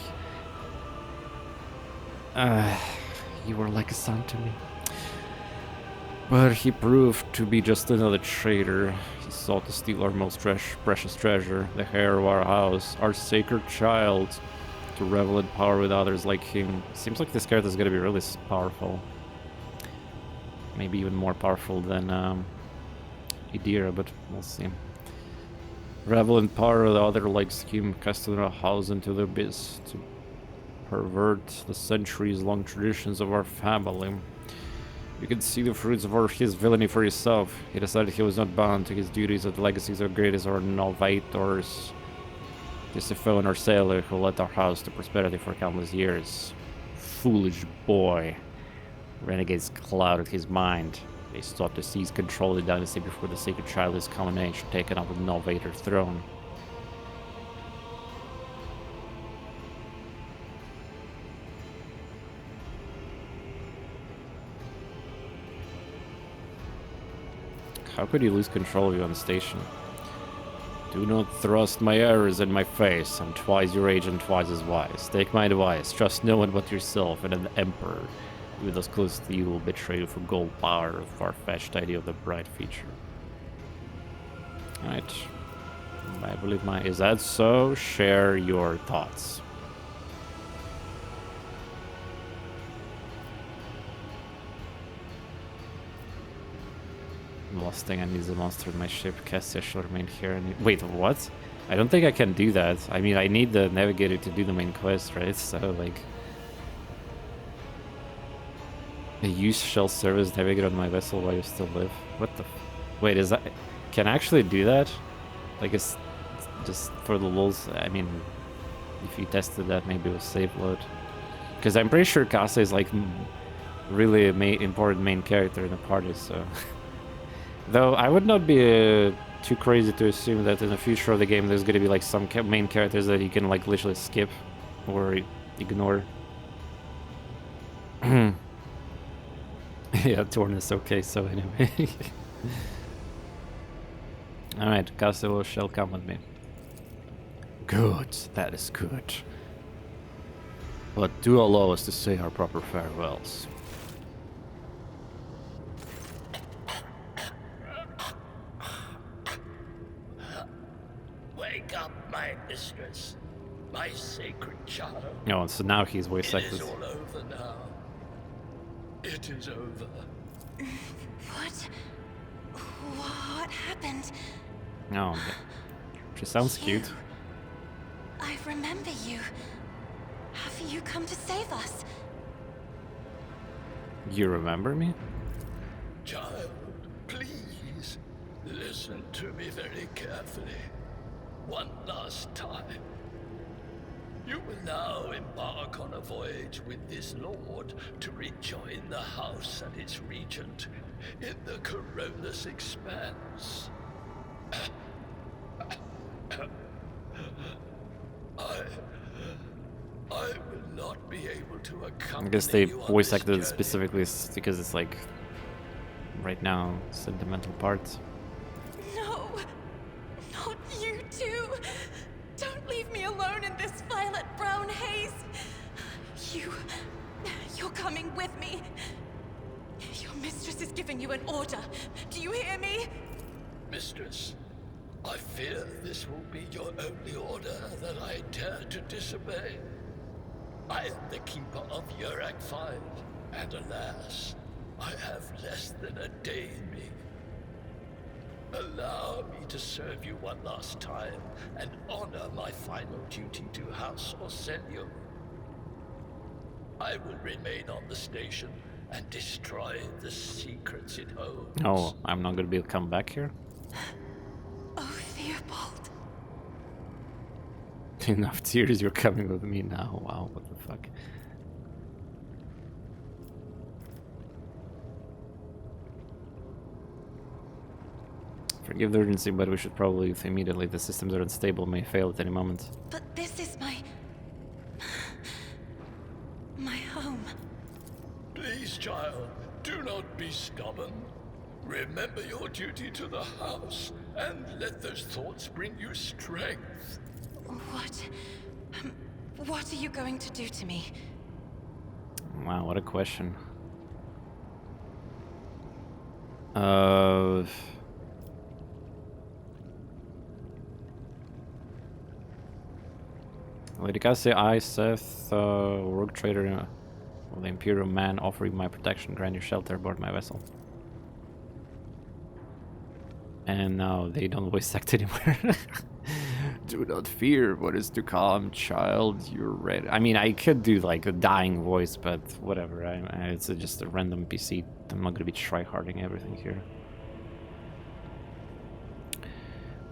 you were like a son to me. But he proved to be just another traitor. He sought to steal our most precious treasure, the heir of our house, our sacred child, to revel in power with others like him. Seems like this character is gonna be really powerful. Maybe even more powerful than Idira, but we'll see. Revel in power with other like him, casting our house into the abyss to pervert the centuries-long traditions of our family. You can see the fruits of his villainy for yourself. He decided he was not bound to his duties of the legacies of greatest or novators. Just a phone or sailor who led our house to prosperity for countless years. Foolish boy. Renegades clouded his mind. They sought to seize control of the dynasty before the sacred child is common age, taken up the novator throne. How could you lose control of you on the station? Do not thrust my errors in my face. I'm twice your age and twice as wise. Take my advice. Trust no one but yourself and an emperor. With those close to you will betray you for gold power, a far-fetched idea of the bright future. Alright. I believe is that so? Share your thoughts. Last thing I need is a monster in my ship. Cassia shall remain here. And wait, what? I don't think I can do that. I mean, I need the navigator to do the main quest, right? So, like... A use shall serve as navigator on my vessel while you still live. What the... Wait, is that... Can I actually do that? Like, it's just for the lulz. I mean, if you tested that, maybe it was save load. Because I'm pretty sure Cassia is, like, really an important main character in the party, so... Though I would not be too crazy to assume that in the future of the game there's gonna be like some main characters that you can like literally skip or ignore. Yeah, TorNis, okay, so anyway. Alright, Castillo shall come with me. Good, that is good. But do allow us to say our proper farewells. Mistress, my sacred child. Oh, so now he's voice acted. It is all over now. It is over. What happened? Oh, she sounds cute. I remember you. Have you come to save us? You remember me? Child, please listen to me very carefully. One last time. You will now embark on a voyage with this lord to rejoin the house and its regent in the Corollas expanse. I will not be able to accompany. I guess they you on voice this acted journey. specifically because it's like right now sentimental part. No, not you too. Don't leave me alone in this violet-brown haze. You're coming with me. Your mistress is giving you an order. Do you hear me? Mistress, I fear this will be your only order that I dare to disobey. I am the keeper of Yurak 5, and alas, I have less than a day in me. Allow me to serve you one last time and honor my final duty to House Orsenium. I will remain on the station and destroy the secrets it holds. Oh, I'm not gonna be able to come back here? Oh, Theobald. Enough tears, you're coming with me now. Wow, what the fuck. Forgive the urgency, but we should probably leave immediately. The systems are unstable, may fail at any moment. But this is my home. Please, child, do not be stubborn. Remember your duty to the house, and let those thoughts bring you strength. What are you going to do to me? Wow, what a question. Lidicasi, I, Seth, Rogue Trader, the Imperial Man, offering my protection, grant you shelter aboard my vessel. And now they don't voice act anymore. Do not fear what is to come, child. You're ready. I mean, I could do like a dying voice, but whatever. It's just a random PC. I'm not gonna be tryharding everything here.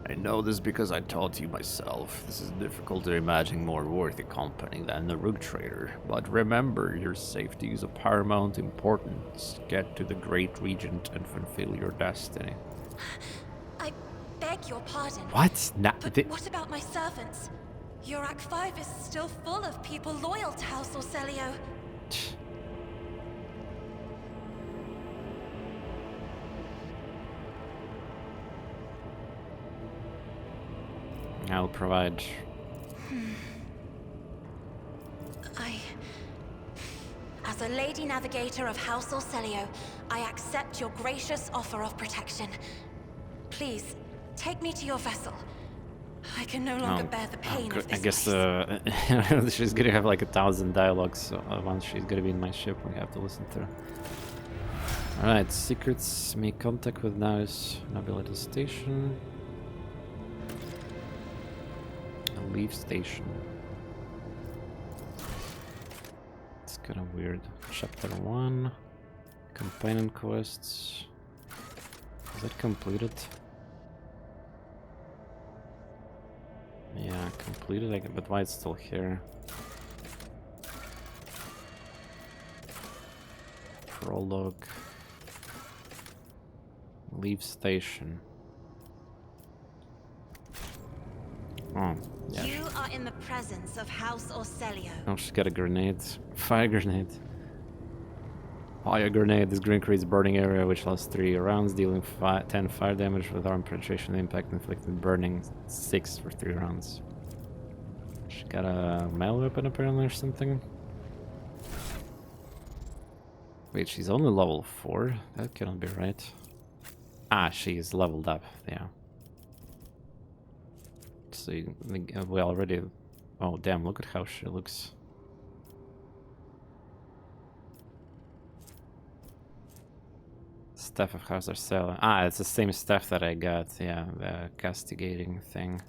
I know this because I taught you myself. This is difficult to imagine more worthy company than the Rogue Trader. But remember, your safety is of paramount importance. Get to the Great Regent and fulfill your destiny. I beg your pardon. What? But what about my servants? Your Act 5 is still full of people loyal to House Orcelio. I'll provide. As a Lady Navigator of House Orcelio, I accept your gracious offer of protection. Please, take me to your vessel. I can no longer bear the pain of this I guess place. she's gonna have like 1,000 dialogues once she's gonna be in my ship. We have to listen to her. Alright, secrets. Make contact with Nice Nobility Station. Leave station. It's kind of weird. Chapter 1. Companion quests. Is that completed? Yeah, completed, but why it's still here? Prologue. Leave station. Oh, yeah. You are in the presence of House Orcelio. Oh, she's got a grenade. Fire grenade. Fire grenade. This grenade creates a burning area which lasts 3 rounds, dealing 10 fire damage with arm penetration impact, inflicting burning 6 for 3 rounds. She got a melee weapon apparently or something. Wait, she's only level 4? That cannot be right. Ah, she's leveled up, yeah. So we already... Oh damn, look at how she looks. Staff of House Orcelio. Ah, it's the same staff that I got, yeah, the castigating thing.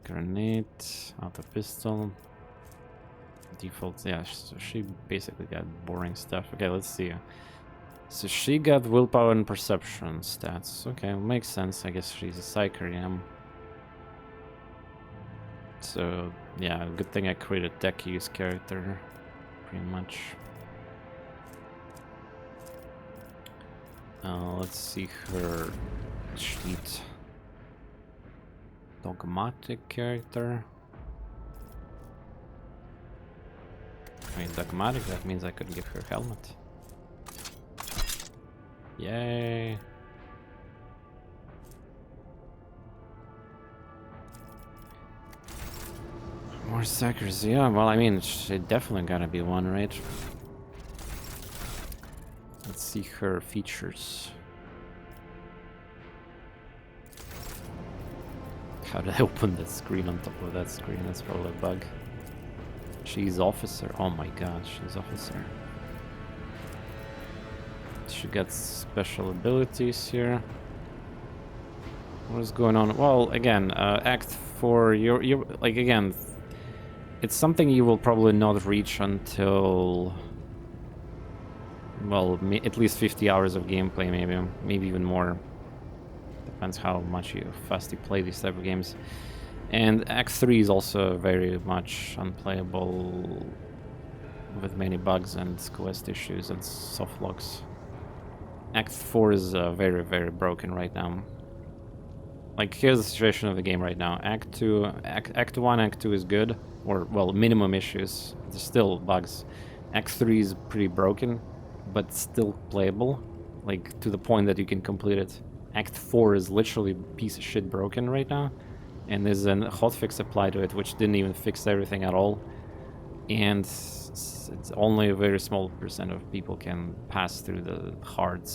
Grenade, auto pistol. Default, yeah, so she basically got boring stuff. Okay, let's see. So she got willpower and perception stats. Okay, makes sense. I guess she's a psyker, yeah. So, yeah, good thing I created deck use character, pretty much. Let's see her sheet. Dogmatic character. I mean, dogmatic, that means I could give her helmet. Yay. More psychers, yeah, well, I mean, it definitely gotta be one, right? Let's see her features. How did I open that screen on top of that screen? That's probably a bug. She's officer. Oh my god, she's officer. She gets special abilities here. What is going on? Well, again, Act 4, you're like, again, it's something you will probably not reach until, well, at least 50 hours of gameplay, maybe even more. Depends how much fast you play these type of games. And Act 3 is also very much unplayable with many bugs and quest issues and softlocks. Act 4 is very, very broken right now. like, here's the situation of the game right now. Act 1, Act 2 is good, or, well, minimum issues. There's still bugs. Act 3 is pretty broken, but still playable, like, to the point that you can complete it. Act 4 is literally piece of shit broken right now, and there's a hotfix applied to it, which didn't even fix everything at all. And it's only a very small percent of people can pass through the hard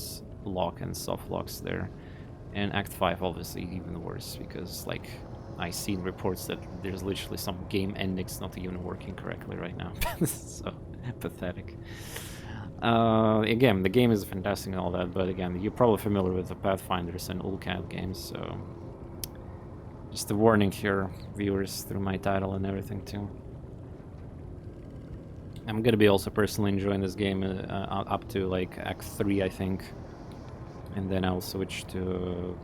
lock and soft locks there. And Act 5 obviously even worse, because like I seen reports that there's literally some game endings not even working correctly right now. So pathetic. Again, the game is fantastic and all that, but again, you're probably familiar with the Pathfinders and Owlcat Games, so just a warning here, viewers, through my title and everything too. I'm gonna be also personally enjoying this game up to like Act 3, I think. And then I'll switch to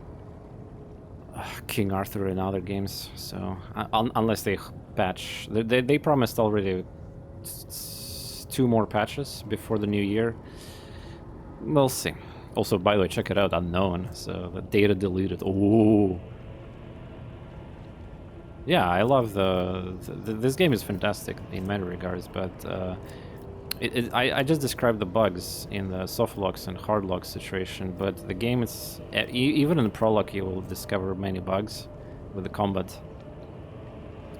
King Arthur and other games. So unless they patch, they promised already 2 more patches before the new year. We'll see. Also, by the way, check it out, Unknown. So the data deleted. Oh, yeah, I love this game is fantastic in many regards, but I just described the bugs in the soft locks and hard lock situation, but the game is, even in the prologue you will discover many bugs with the combat.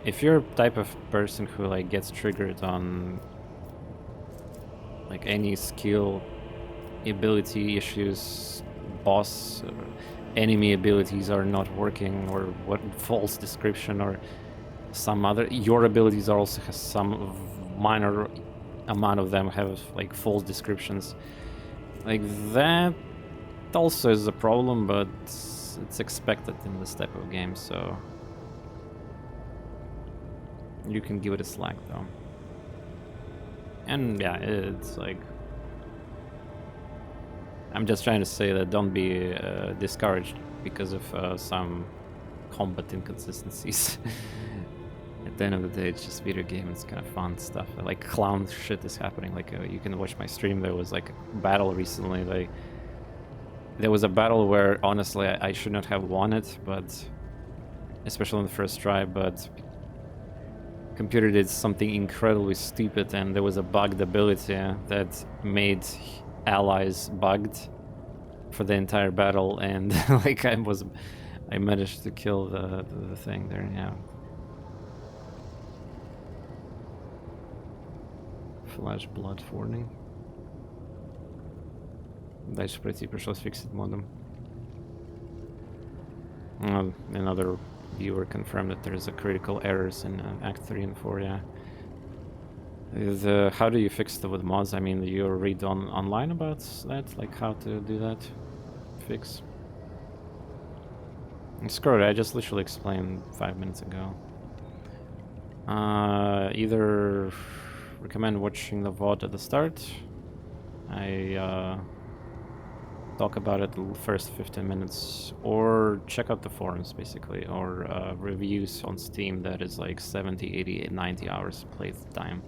If you're a type of person who like gets triggered on like any skill, ability issues, boss, enemy abilities are not working, or what false description, or some other, your abilities are also has some minor amount of them have like false descriptions, like that also is a problem, but it's expected in this type of game, so you can give it a slack though. And yeah, it's like, I'm just trying to say that don't be discouraged because of some combat inconsistencies. At the end of the day, it's just video game. It's kind of fun stuff. Like clown shit is happening. Like you can watch my stream. There was like a battle recently. Like there was a battle where honestly I should not have won it, but especially on the first try. But computer did something incredibly stupid, and there was a bugged ability that made allies bugged for the entire battle, and like I managed to kill the thing there. Yeah. Flash blood warning. Дальше пройти пришлось фиксить модом. Another viewer confirmed that there's a critical errors in Act 3 and 4, yeah. How do you fix it with mods? I mean, you read online about that? Like how to do that fix? Screw it, I just literally explained 5 minutes ago. Either recommend watching the VOD at the start. I talk about it the first 15 minutes, or check out the forums basically, or reviews on Steam that is like 70, 80, 90 hours playtime.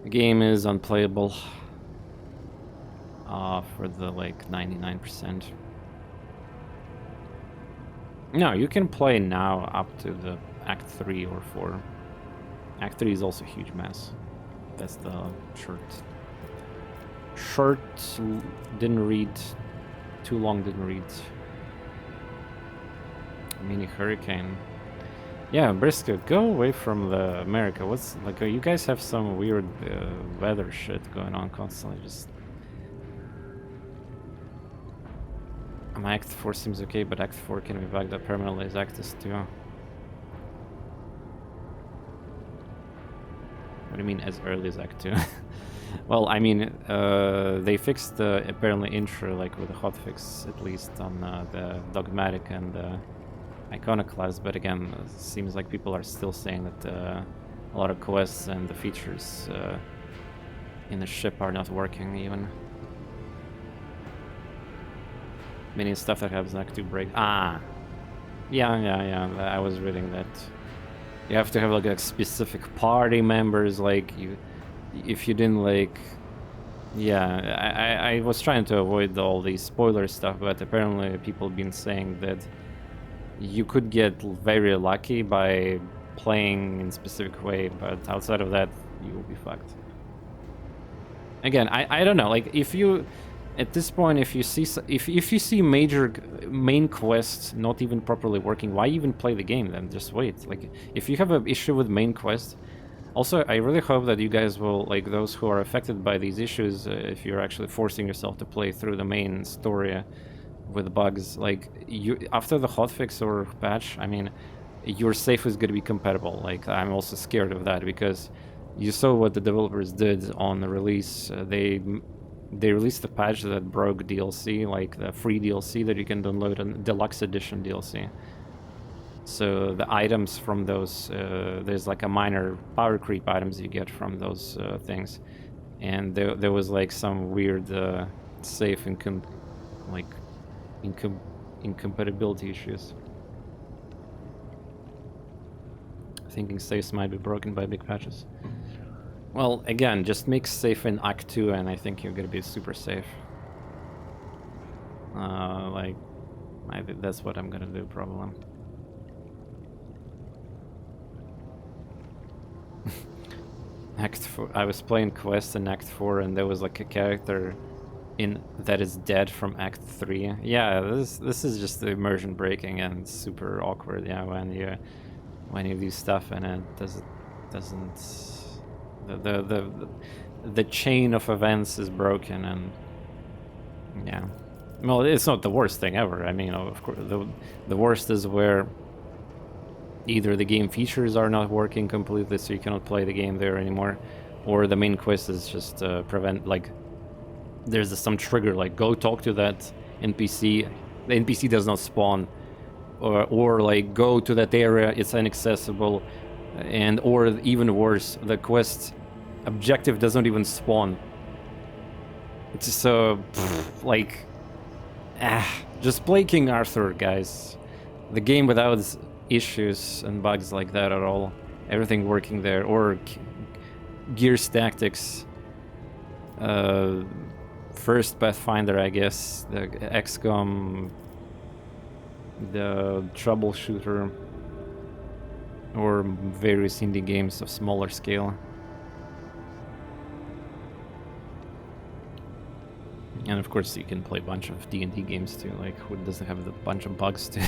The game is unplayable for the like 99%. No, you can play now up to the Act 3 or 4. Act 3 is also a huge mess. That's the short didn't read, too long didn't read. Mini hurricane. Yeah, Briscoe, go away from the America. What's like? You guys have some weird weather shit going on constantly. Just Act 4 seems okay, but Act 4 can be backed up permanently as Act 2. What do you mean as early as Act 2? Well, I mean, they fixed the apparently intro, like with a hotfix, at least on the Dogmatic and Iconoclast, but again, it seems like people are still saying that a lot of quests and the features in the ship are not working even. Meaning stuff that happens in Act 2 break. Ah! Yeah, I was reading that. You have to have like a specific party members, like if you didn't like, yeah, I was trying to avoid all these spoiler stuff, but apparently people have been saying that you could get very lucky by playing in a specific way, but outside of that, you will be fucked. Again, I don't know. Like if you, at this point, if you see if you see major main quests not even properly working, why even play the game then? Just wait. Like if you have an issue with main quest. Also, I really hope that you guys will, like those who are affected by these issues, if you're actually forcing yourself to play through the main story with bugs, like you after the hotfix or patch, I mean, your save is going to be compatible. Like I'm also scared of that because you saw what the developers did on the release. They released a patch that broke DLC, like the free DLC that you can download, and deluxe edition DLC. So the items from those, there's like a minor power creep items you get from those things, and there was like some weird save incompatibility issues. Thinking saves might be broken by big patches. Well, again, just make safe in Act 2 and I think you're gonna be super safe. Like, I think that's what I'm gonna do probably. Act 4, I was playing Quest in Act 4 and there was like a character that is dead from Act 3. Yeah, this is just the immersion breaking and super awkward, yeah, when you do stuff and it doesn't the chain of events is broken, and yeah. Well, it's not the worst thing ever. I mean, of course, the worst is where either the game features are not working completely, so you cannot play the game there anymore, or the main quest is just like there's some trigger, like go talk to that NPC. The NPC does not spawn, or like go to that area, it's inaccessible, and or even worse, the quest objective does not even spawn. It's so like just play King Arthur, guys. The game without issues and bugs like that at all, everything working there, or Gears Tactics, first Pathfinder, I guess, the XCOM, the Troubleshooter, or various indie games of smaller scale. And of course you can play a bunch of D&D games too, like who doesn't have a bunch of bugs too.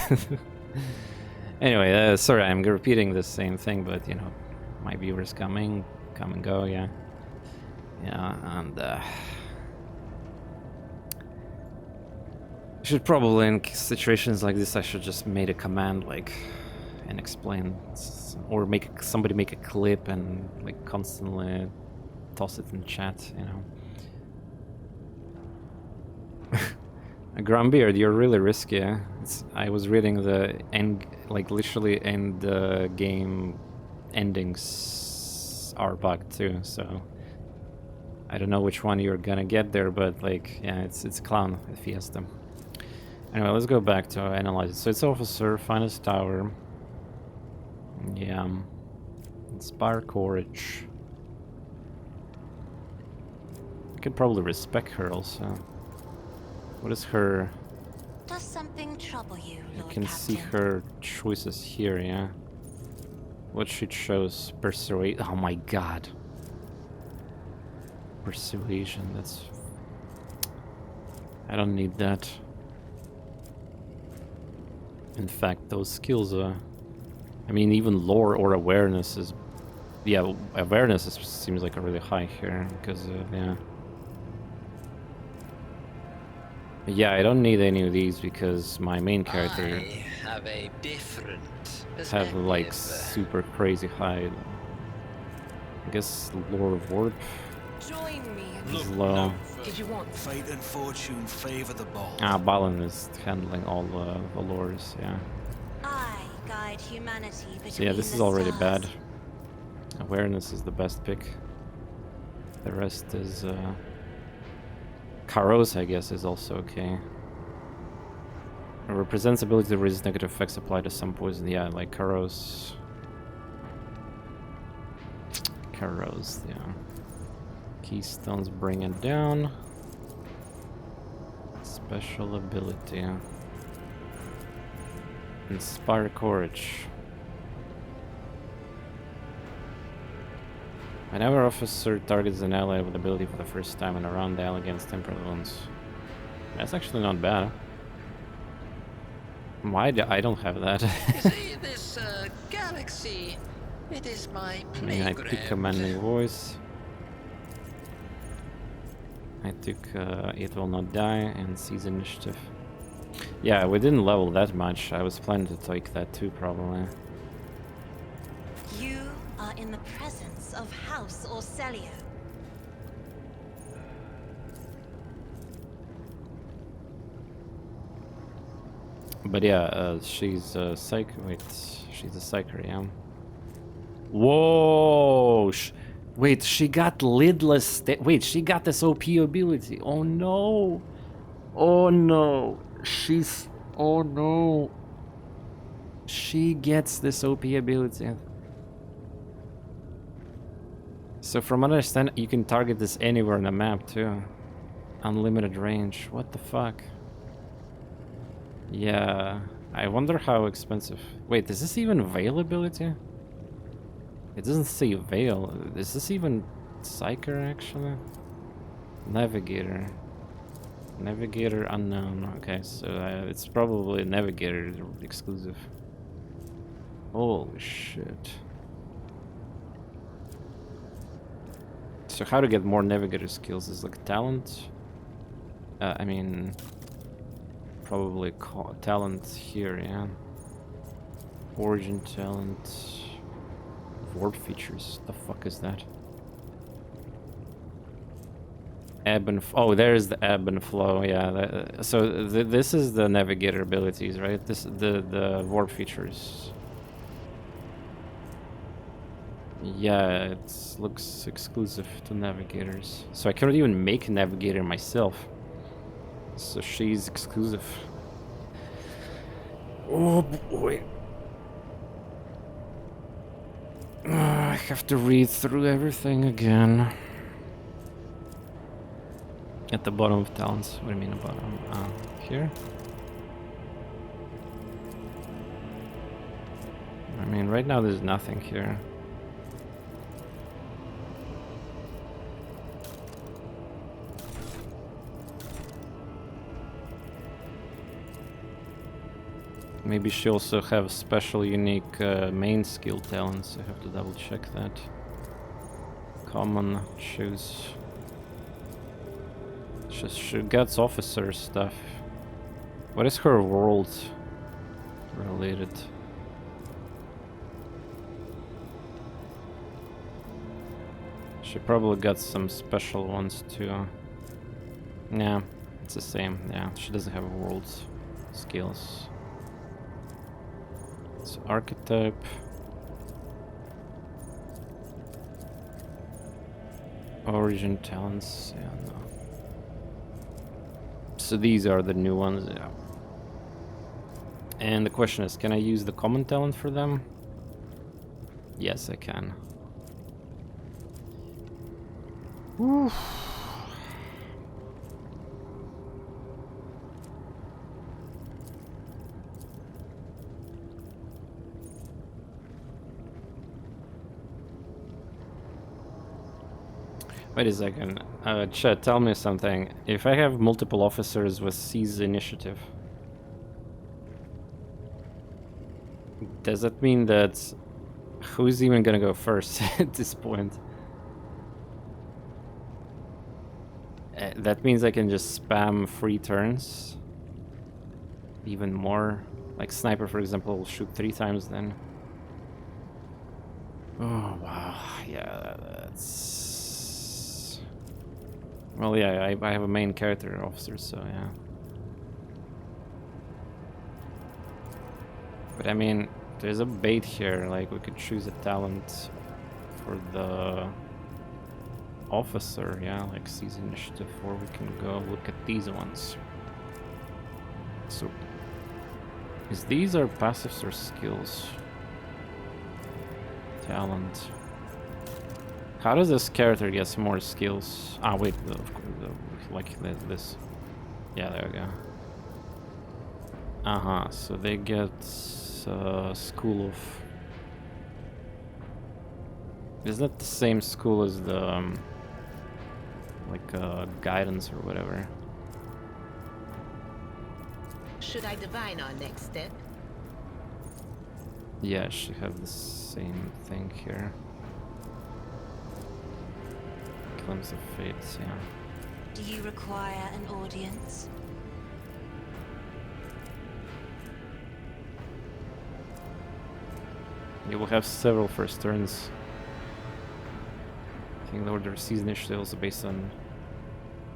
Anyway, sorry, I'm repeating the same thing, but you know, my viewers come and go, yeah. Yeah, and should probably, in situations like this, I should just made a command, like, and explain, or somebody make a clip and like constantly toss it in chat, you know. Grumbeard, you're really risky. I was reading the end, like literally end game endings are bugged too, so I don't know which one you're gonna get there, but like, yeah, it's clown fiesta. Anyway, let's go back to analyze it. So it's officer, finest tower. Yeah. Inspire courage. I could probably respect her also. What is her... Does something trouble you, You Lord can Captain? see her choices here, yeah. What she chose? Persuade... Oh my god. Persuasion, that's... I don't need that. In fact, those skills are... I mean, even lore or awareness is... Yeah, awareness seems like a really high here, because, yeah. Yeah, I don't need any of these because my main character I have a different have like perspective. super crazy high. I guess lore of warp Join me in is low. if you want. Fate and fortune favor the bold. Balin is handling all the lores, yeah. I guide humanity between So yeah, this is the already stars. bad. Awareness is the best pick. The rest is Karos, I guess, is also okay. It represents ability to resist negative effects applied to some poison. Yeah, like Karos. Karos, yeah. Keystones bring it down. Special ability. Inspire courage. Whenever officer targets an ally with ability for the first time in a round, the ally gains temporary wounds. That's actually not bad. Why do I don't have that? You see, this galaxy, it is my I mean, I pick commanding playground. voice. I took It Will Not Die and Seize Initiative. Yeah, we didn't level that much. I was planning to take that too, probably. You are in the presence of House Orcelio. But yeah, she's a psych. Wait, she's a psyker, yeah. Whoa! Wait, she got lidless. Wait, she got this OP ability. Oh no! Oh no! Oh no! She gets this OP ability. So from what I understand, you can target this anywhere on the map too. Unlimited range. What the fuck? Yeah, I wonder how expensive. Wait, is this even availability? It doesn't say Veil. Is this even Psyker actually? Navigator. Navigator unknown. Okay, so it's probably Navigator exclusive. Holy shit. So how to get more Navigator skills is like talent? I mean... Probably talent here, yeah. Origin talent... Warp features. The fuck is that? Ebb and oh, there's the ebb and flow. Yeah. So this is the navigator abilities, right? This the warp features. Yeah, it looks exclusive to navigators. So I cannot even make a navigator myself. So she's exclusive. Oh boy. I have to read through everything again. At the bottom of talents. What do you mean bottom? Here? I mean, right now there's nothing here. Maybe she also have special unique main skill talents. I have to double check that. Common, choose. She gets officer stuff. What is her world related? She probably got some special ones too. Yeah, it's the same. Yeah, she doesn't have world skills. It's archetype. Origin talents. Yeah, no. So these are the new ones. Yeah. And the question is, can I use the common talent for them? Yes, I can. Oof. Wait a second. Chat, tell me something. If I have multiple officers with Seize Initiative, does that mean that who's even gonna go first at this point? That means I can just spam free turns even more. Like Sniper, for example, will shoot 3 times then. Oh wow, yeah, that's... Well, yeah, I have a main character officer, so yeah. But I mean, there's a bait here, like we could choose a talent for the officer, yeah, like Seize Initiative, or we can go look at these ones. So, is these are passives or skills? Talent. How does this character get some more skills? Ah, wait, of course, like this. Yeah, there we go. So they get school of... Is that the same school as the guidance or whatever? Should I divine our next step? Yeah, it should have the same thing here. Glimpse of Fates, yeah. Do you require an audience? You will have several first turns. I think the order of season initiative is also based on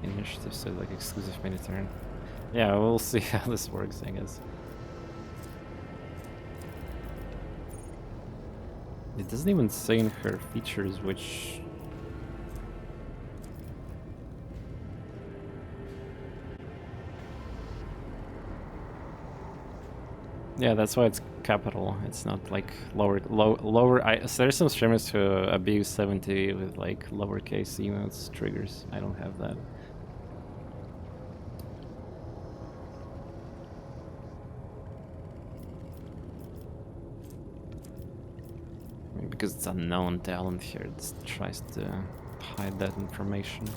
initiative, so like exclusive mini turn. Yeah, we'll see how this works, I guess. It doesn't even say in her features which... Yeah, that's why it's capital. It's not like lower. So there's some streamers who abuse 70 with like lowercase emotes triggers. I don't have that. Maybe because it's unknown talent here, it tries to hide that information.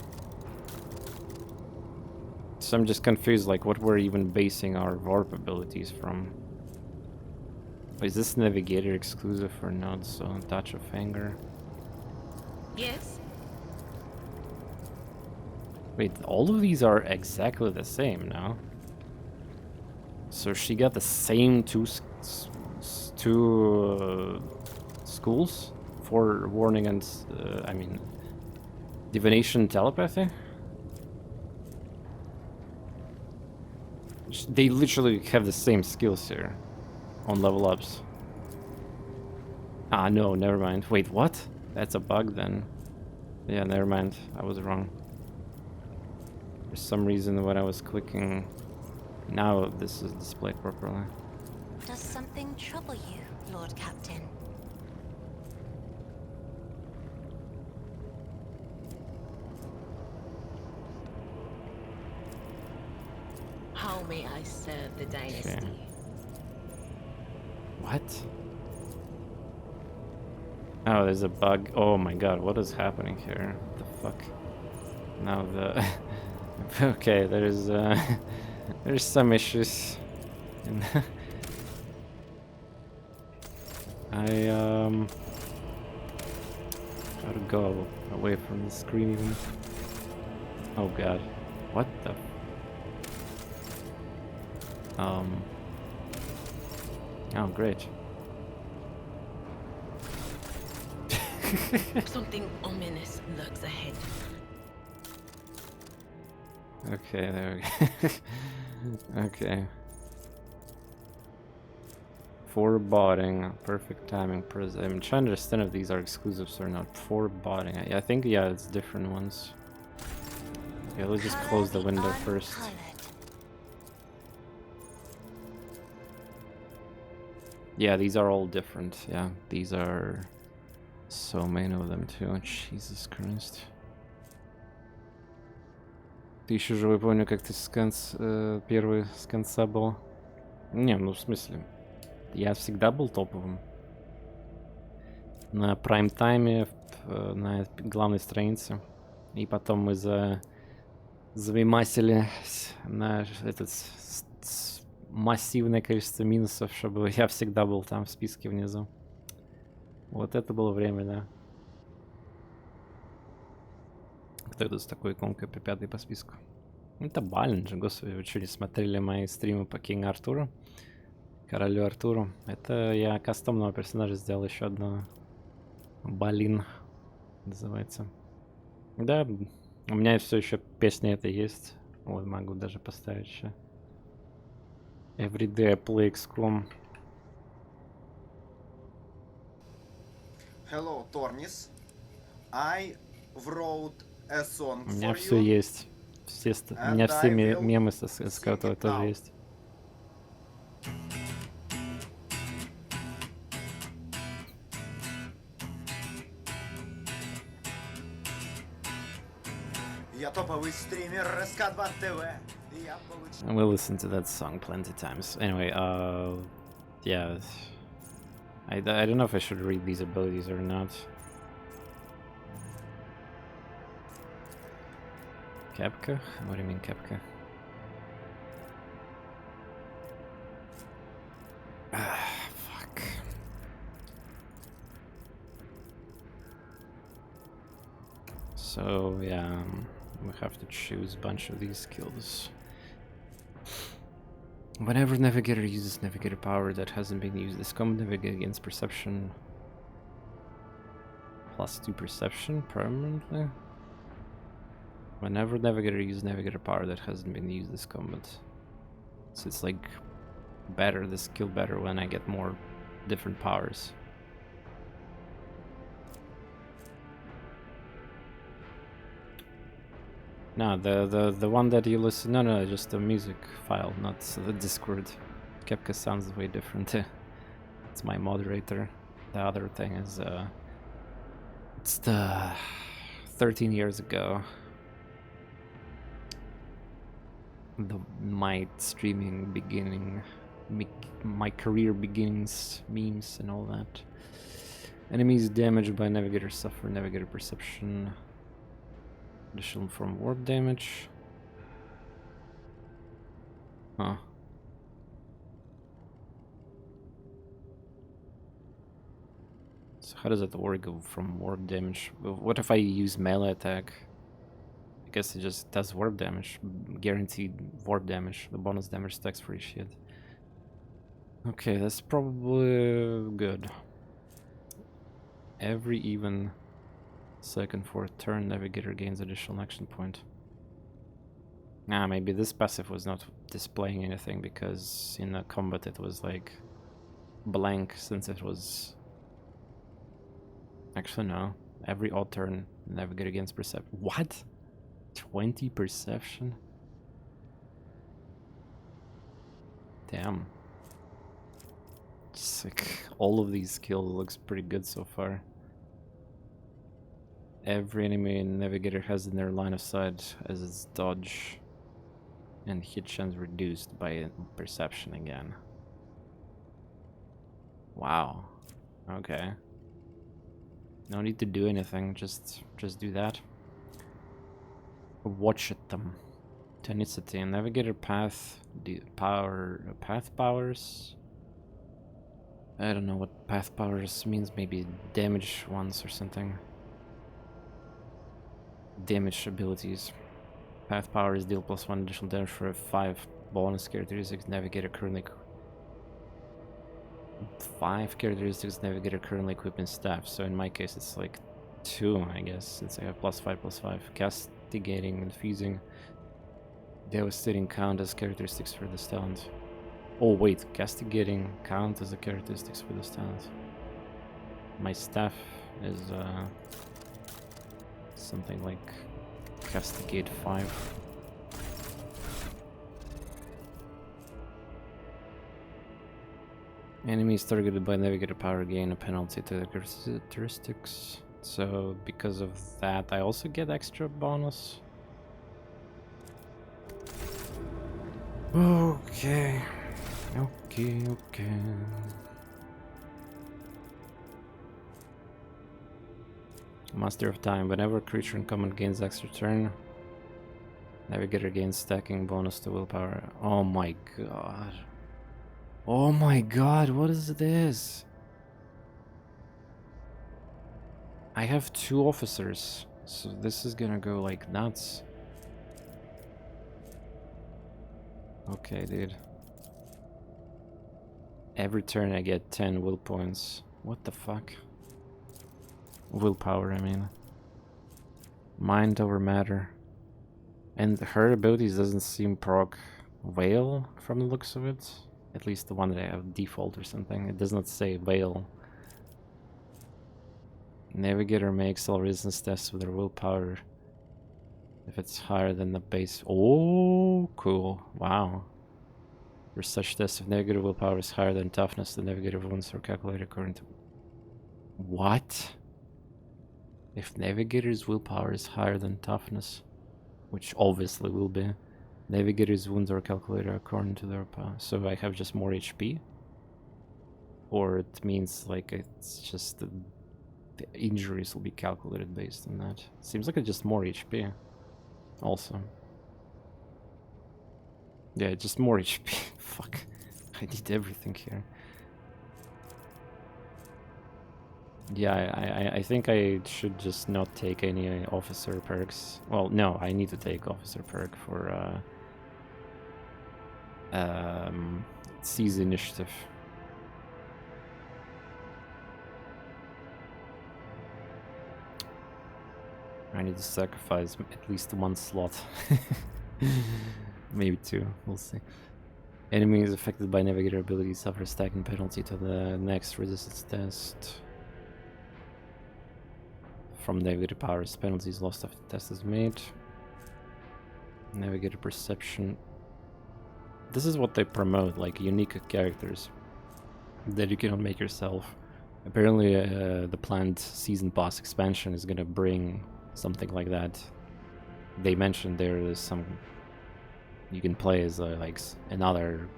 So I'm just confused, like what we're even basing our warp abilities from. Is this navigator exclusive or not? So touch of anger. Yes. Wait, all of these are exactly the same now. So she got the same two schools for warning and I mean divination telepathy. They literally have the same skills here. On level ups. Ah, no, never mind. Wait, what? That's a bug then. Yeah, never mind. I was wrong. For some reason when I was clicking... Now this is displayed properly. Does something trouble you, Lord Captain? How may I serve the dynasty? Okay. What? Oh, there's a bug. Oh my god, what is happening here? What the fuck? Now the... Okay, there's some issues. I try to go away from the screen even. Oh god. What the... Oh, great. Something ominous lurks ahead. Okay, there we go. Okay. Foreboding, perfect timing. I'm trying to understand if these are exclusives or not. Foreboding. I think, yeah, it's different ones. Yeah, let's just close the window first. Yeah, these are all different. Yeah, these are so many of them too. Jesus Christ. Ты еще живой, помню, как ты первый с конца был. Не, ну в смысле, я всегда был топовым. На прайм-тайме, на главной странице. И потом мы завимасили на этот массивное количество минусов, чтобы я всегда был там в списке внизу. Вот это было время, да. Кто это с такой иконкой при пятой по списку? Это Баллин же, господи, вы что, не смотрели мои стримы по Кингу Артуру? Королю Артуру. Это я кастомного персонажа сделал, еще одного. Балин называется. Да, у меня все еще песня эта есть. Вот, могу даже поставить еще. Every day I play XCOM. Hello, TorNis. I wrote a song У меня for все you. есть. У меня все мемы с этого тоже now. есть. Я топовый стример СК2 ТВ. And we'll listen to that song plenty times. Anyway, yeah. I don't know if I should read these abilities or not. Kepka? What do you mean Kepka? Ah, fuck. So, yeah, we have to choose a bunch of these skills. Whenever Navigator uses Navigator power that hasn't been used, this combat Navigate against Perception. +2 Perception permanently. Whenever Navigator uses Navigator power that hasn't been used this combat. So it's like better, the skill better when I get more different powers. No, the one that you listen. No, just the music file, not the Discord. Kepka sounds way different. It's my moderator. The other thing is, it's the 13 years ago. My streaming beginning, my career beginnings, memes and all that. Enemies damaged by Navigator suffer Navigator perception. Additional from warp damage. Huh. So how does that work from warp damage? What if I use melee attack? I guess it just does warp damage. Guaranteed warp damage. The bonus damage stacks for each hit. Okay, that's probably good. Every even second for a turn, Navigator gains additional action point. Ah, maybe this passive was not displaying anything because in the combat it was like blank since it was... Actually no, every odd turn, Navigator gains perception. What? 20 perception? Damn. Sick. All of these skills looks pretty good so far. Every enemy Navigator has in their line of sight as its dodge and hit chance reduced by perception again. Wow. Okay. No need to do anything, just do that. Watch at them. Tonicity and Navigator path path powers. I don't know what path powers means, maybe damage ones or something. Damage abilities. Path powers deal +1 additional damage for 5 bonus characteristics Navigator currently 5 characteristics Navigator currently equipped in staff. So in my case it's like 2, I guess, since I have +5/+5. Castigating and Fusing. Devastating count as characteristics for this talent. Oh wait, castigating count as the characteristics for this talent. My staff is something like castigate 5. Enemies targeted by Navigator power gain a penalty to the characteristics. So because of that I also get extra bonus. Okay. Okay. Master of Time. Whenever a creature in combat gains extra turn, Navigator gains stacking bonus to willpower. Oh my god. Oh my god, what is this? I have 2 officers, so this is gonna go like nuts. Okay, dude. Every turn I get 10 will points. What the fuck? Willpower, I mean. Mind over matter. And her abilities doesn't seem proc Veil from the looks of it. At least the one that I have default or something. It does not say Veil. Navigator makes all resistance tests with their willpower if it's higher than the base. Oh, cool. Wow. For such tests, if Navigator willpower is higher than toughness, the Navigator wounds are calculated according to... What? If Navigator's willpower is higher than toughness, which obviously will be, Navigator's wounds are calculated according to their power. So I have just more HP? Or it means like it's just the injuries will be calculated based on that. Seems like it's just more HP. Also. Yeah, just more HP. Fuck. I need everything here. Yeah, I think I should just not take any officer perks. Well, no, I need to take officer perk for seize initiative. I need to sacrifice at least one slot. Maybe two, we'll see. Enemy is affected by navigator ability, suffer a stacking penalty to the next resistance test. From navigator powers, penalties lost after the test is made. Navigator perception. This is what they promote, like unique characters that you cannot make yourself. Apparently the planned season pass expansion is gonna bring something like that. They mentioned there is some you can play as like another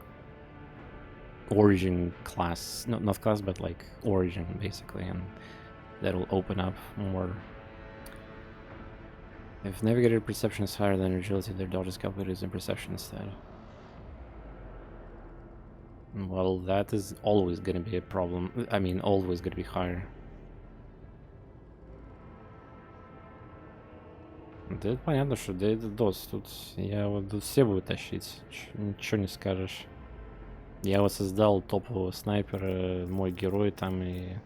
origin class, not class but like origin basically, and that'll open up more. If navigator perception is higher than agility, their dodge is calculated in perception instead. Well, that is always gonna be a problem. I mean, always gonna be higher. Да это понятно, что да это DOS. Тут я вот тут все буду тащить. Ничего не скажешь. Я вот создал топового снайпера, мой герой там, и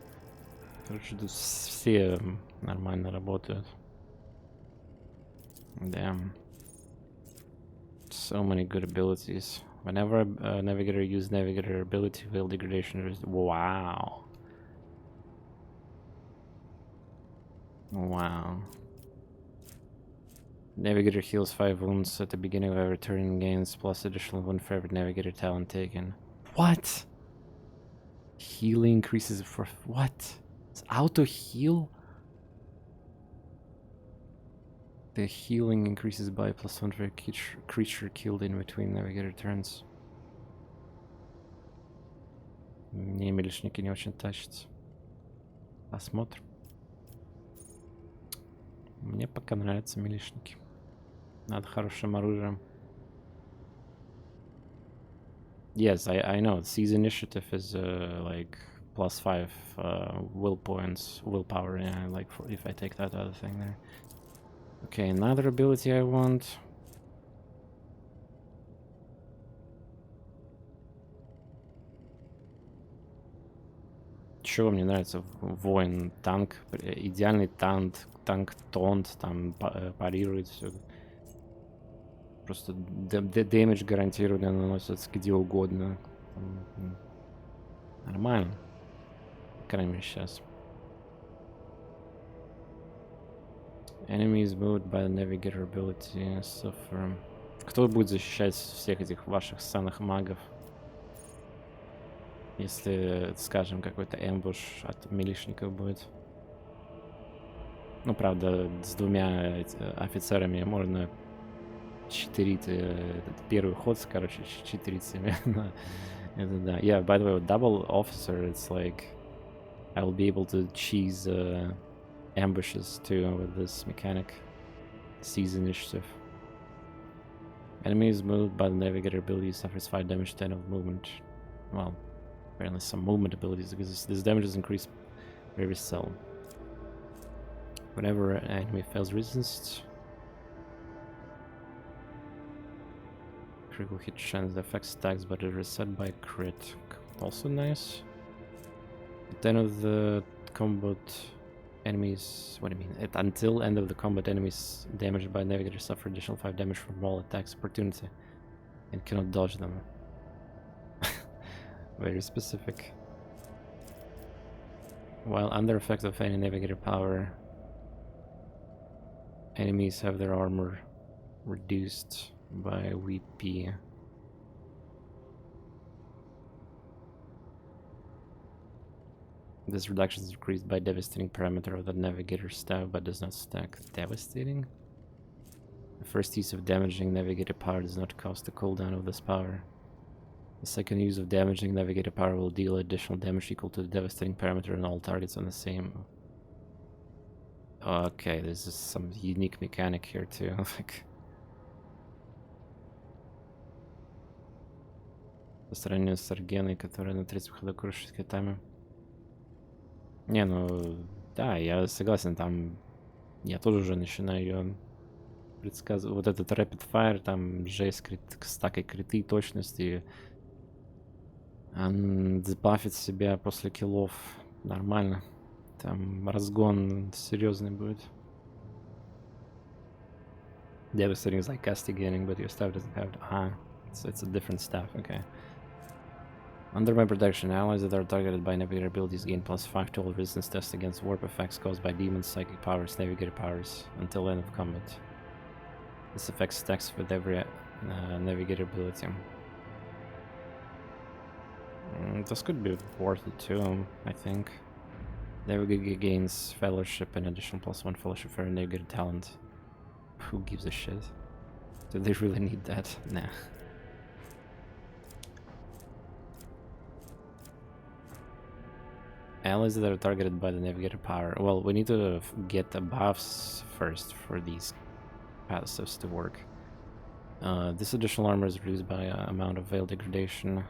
короче тут все нормально работают. Damn. So many good abilities. Whenever a navigator uses navigator ability, will degradation. Wow. Wow. Navigator heals 5 wounds at the beginning of every turn and gains plus additional wound for every navigator talent taken. What? Healing increases for what? It's auto heal? The healing increases by +1 for creature killed in between navigator turns. Мне милишники не очень тащатся. Посмотрим. Мне пока нравятся милишники. Надо хорошим оружием. Yes, I know. Seize initiative is like +5 will points, willpower. Yeah, like for if I take that other thing there. Okay, another ability I want. Чего мне нравится? Воин, танк, идеальный танк тонт, там парирует все. Просто дэмэдж гарантированно наносится где угодно. Нормально. По крайней мере сейчас. Enemies moved by the navigator ability suffer. Кто будет защищать всех этих ваших ссаных магов? Если, скажем, какой-то эмбуш от милишников будет. Ну, правда, с двумя офицерами можно читерить этот первый ход, короче, читерить себе. Это да. Yeah, by the way, with double officer, it's like I will be able to cheese ambushes too with this mechanic. Seize initiative. Enemies moved by the navigator ability suffers 5 damage, 10 of movement. Well, apparently some movement abilities, because this damage is increased very seldom. Whenever an enemy fails resist, critical hit chance affects stacks, but it is reset by crit. Also nice. At the end of the combat, enemies. What do you mean? Until end of the combat, enemies damaged by navigator suffer additional 5 damage from all attacks opportunity, and cannot dodge them. Very specific. While under effect of any navigator power, enemies have their armor reduced by VP. This reduction is decreased by devastating parameter of the navigator staff, but does not stack. Devastating? The first use of damaging navigator power does not cost the cooldown of this power. The second use of damaging navigator power will deal additional damage equal to the devastating parameter on all targets on the same. Okay, this is some unique mechanic here too. Like, по сравнению с Аргеной, которая на 30 ходок рушит китами. Не, ну да, я согласен, там я тоже уже начинаю ее предсказывать. Вот этот Rapid Fire, там жесть с такой криты, точности. Он сбафит себя после киллов нормально. Там разгон серьезный будет. Devastating is like castigating, but your staff doesn't have... so it's a different staff, okay. Under my protection, allies that are targeted by navigator abilities gain +5 to all resistance tests against warp effects caused by demons, psychic powers, navigator powers, until end of combat. This effect stacks with every navigator ability. This could be worth it too, I think. Navigator gains fellowship and additional +1 fellowship for navigator talent. Who gives a shit? Do they really need that? Nah. Allies that are targeted by the navigator power. Well, we need to get the buffs first for these passives to work. This additional armor is reduced by amount of veil degradation.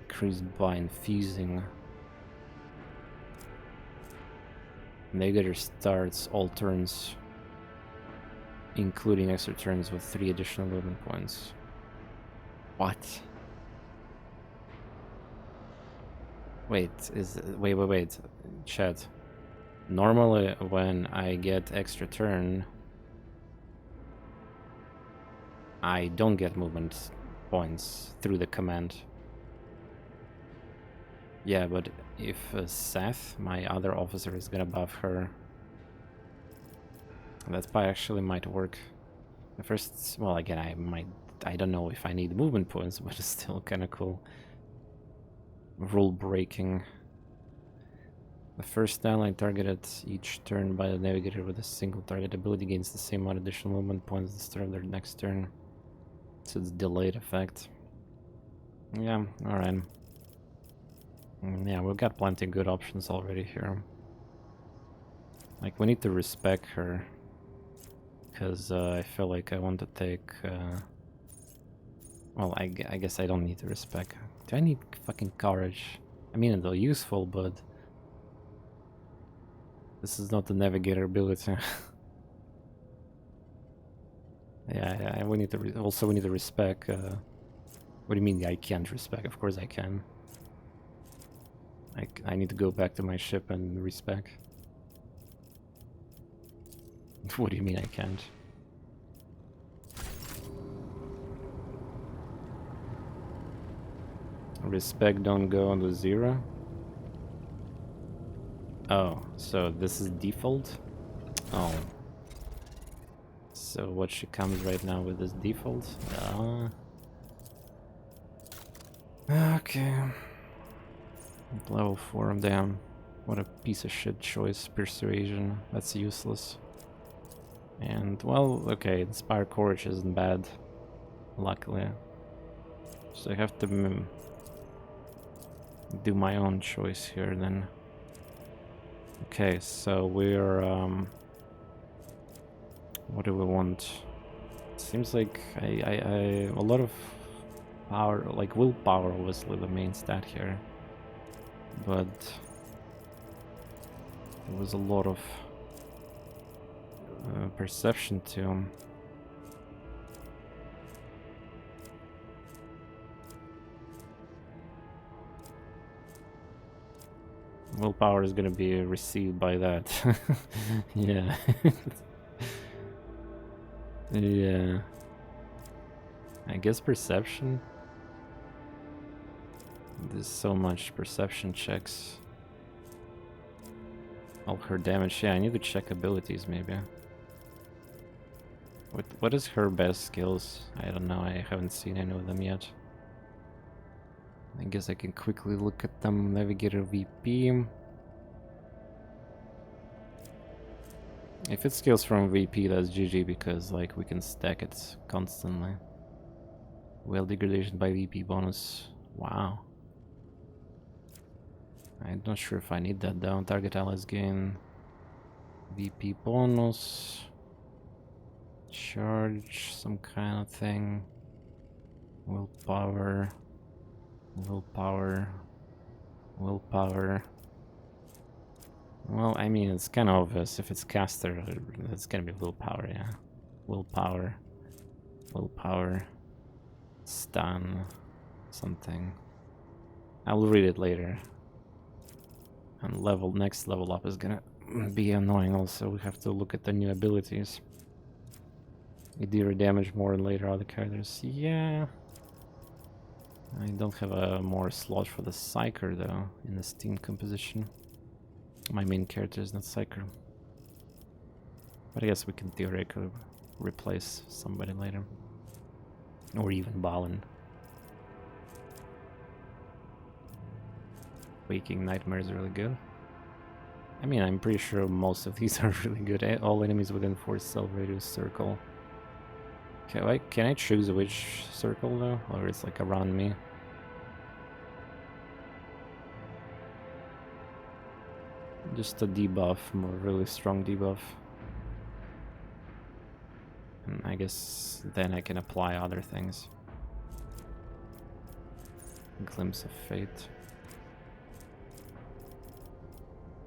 Increased by infusing. Navigator starts all turns, including extra turns, with 3 additional movement points. What? Wait, wait. Chat. Normally, when I get extra turn, I don't get movement points through the command. Yeah, but if Seth, my other officer, is gonna buff her, that actually might work. The first, well, again, I don't know if I need movement points, but it's still kind of cool. Rule breaking. The first ally targeted each turn by the navigator with a single target ability gains the same amount of additional movement points at the start of their next turn. So it's delayed effect. Yeah, alright. Yeah, we've got plenty of good options already here. Like, we need to respect her. Because I feel like I want to take... well, I guess I don't need to respect. Do I need fucking courage? I mean, they're useful, but... this is not the navigator ability. yeah, we need to... also, we need to respect... what do you mean I can't respect? Of course I can. I need to go back to my ship and respec. What do you mean I can't? Respec don't go on to 0? Oh, so this is default? Oh. So what she comes right now with is default? Okay. Level 4, I'm down. What a piece of shit choice. Persuasion. That's useless. And, well, okay, Inspire Courage isn't bad. Luckily. So I have to do my own choice here then. Okay, so we're... what do we want? Seems like a lot of power, like willpower, obviously the main stat here. But there was a lot of perception too. Willpower is gonna be received by that. Yeah. Yeah. I guess perception. There's so much perception checks. All her damage. Yeah, I need to check abilities maybe. What is her best skills? I don't know. I haven't seen any of them yet. I guess I can quickly look at them. Navigator VP. If it scales from VP, that's GG, because like we can stack it constantly. Whale degradation by VP bonus. Wow. I'm not sure if I need that though. Target allies gain VP bonus. Charge, some kind of thing. Willpower. Willpower. Willpower. Well, I mean, it's kind of obvious. If it's caster, it's gonna be willpower, yeah. Willpower. Willpower. Stun. Something. I'll read it later. And next level up is gonna be annoying also. We have to look at the new abilities. You deal damage more than later other characters. Yeah. I don't have a more slot for the Psyker though in the Steam composition. My main character is not Psyker. But I guess we can theoretically replace somebody later. Or even Balin. Waking Nightmare is really good. I mean, I'm pretty sure most of these are really good. All enemies within 4 cell radius circle. Can I choose which circle though? Or it's like around me? Just a debuff, more really strong debuff. And I guess then I can apply other things. Glimpse of Fate.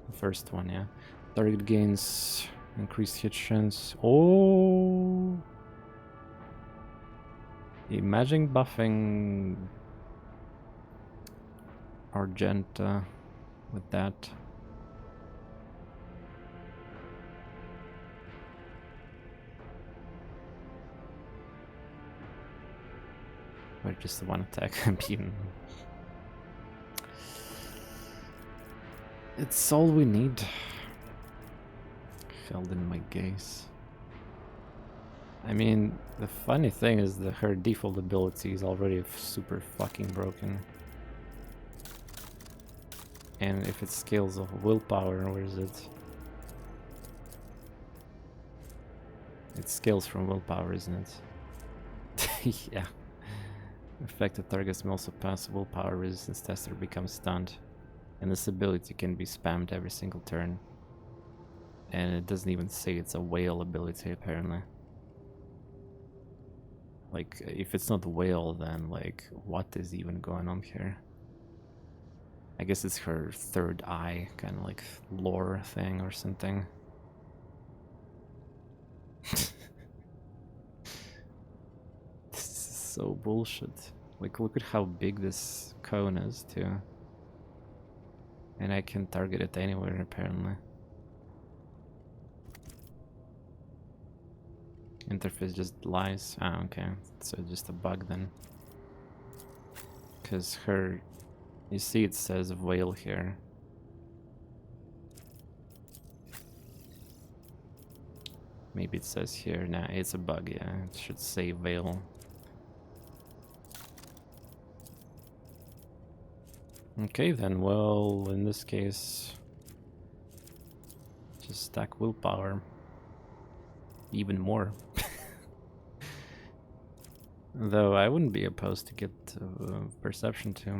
The first one, yeah. Target gains increased hit chance. Oh! Imagine buffing Argenta with that. Or just one attack. I mean, it's all we need. Held in my gaze. I mean, the funny thing is that her default ability is already super fucking broken. And if it scales of willpower, where is it? It scales from willpower, isn't it? Yeah. Affected targets may also pass willpower resistance test or become stunned. And this ability can be spammed every single turn. And it doesn't even say it's a whale ability, apparently. Like, if it's not whale, then like, what is even going on here? I guess it's her third eye, kind of like lore thing or something. This is so bullshit. Like, look at how big this cone is, too. And I can target it anywhere, apparently. Interface just lies. Ah, okay. So just a bug then. Because her... You see it says whale here. Maybe it says here. Nah, it's a bug, yeah. It should say whale. Okay then, well, in this case... Just stack willpower. Even more. Though I wouldn't be opposed to get perception too,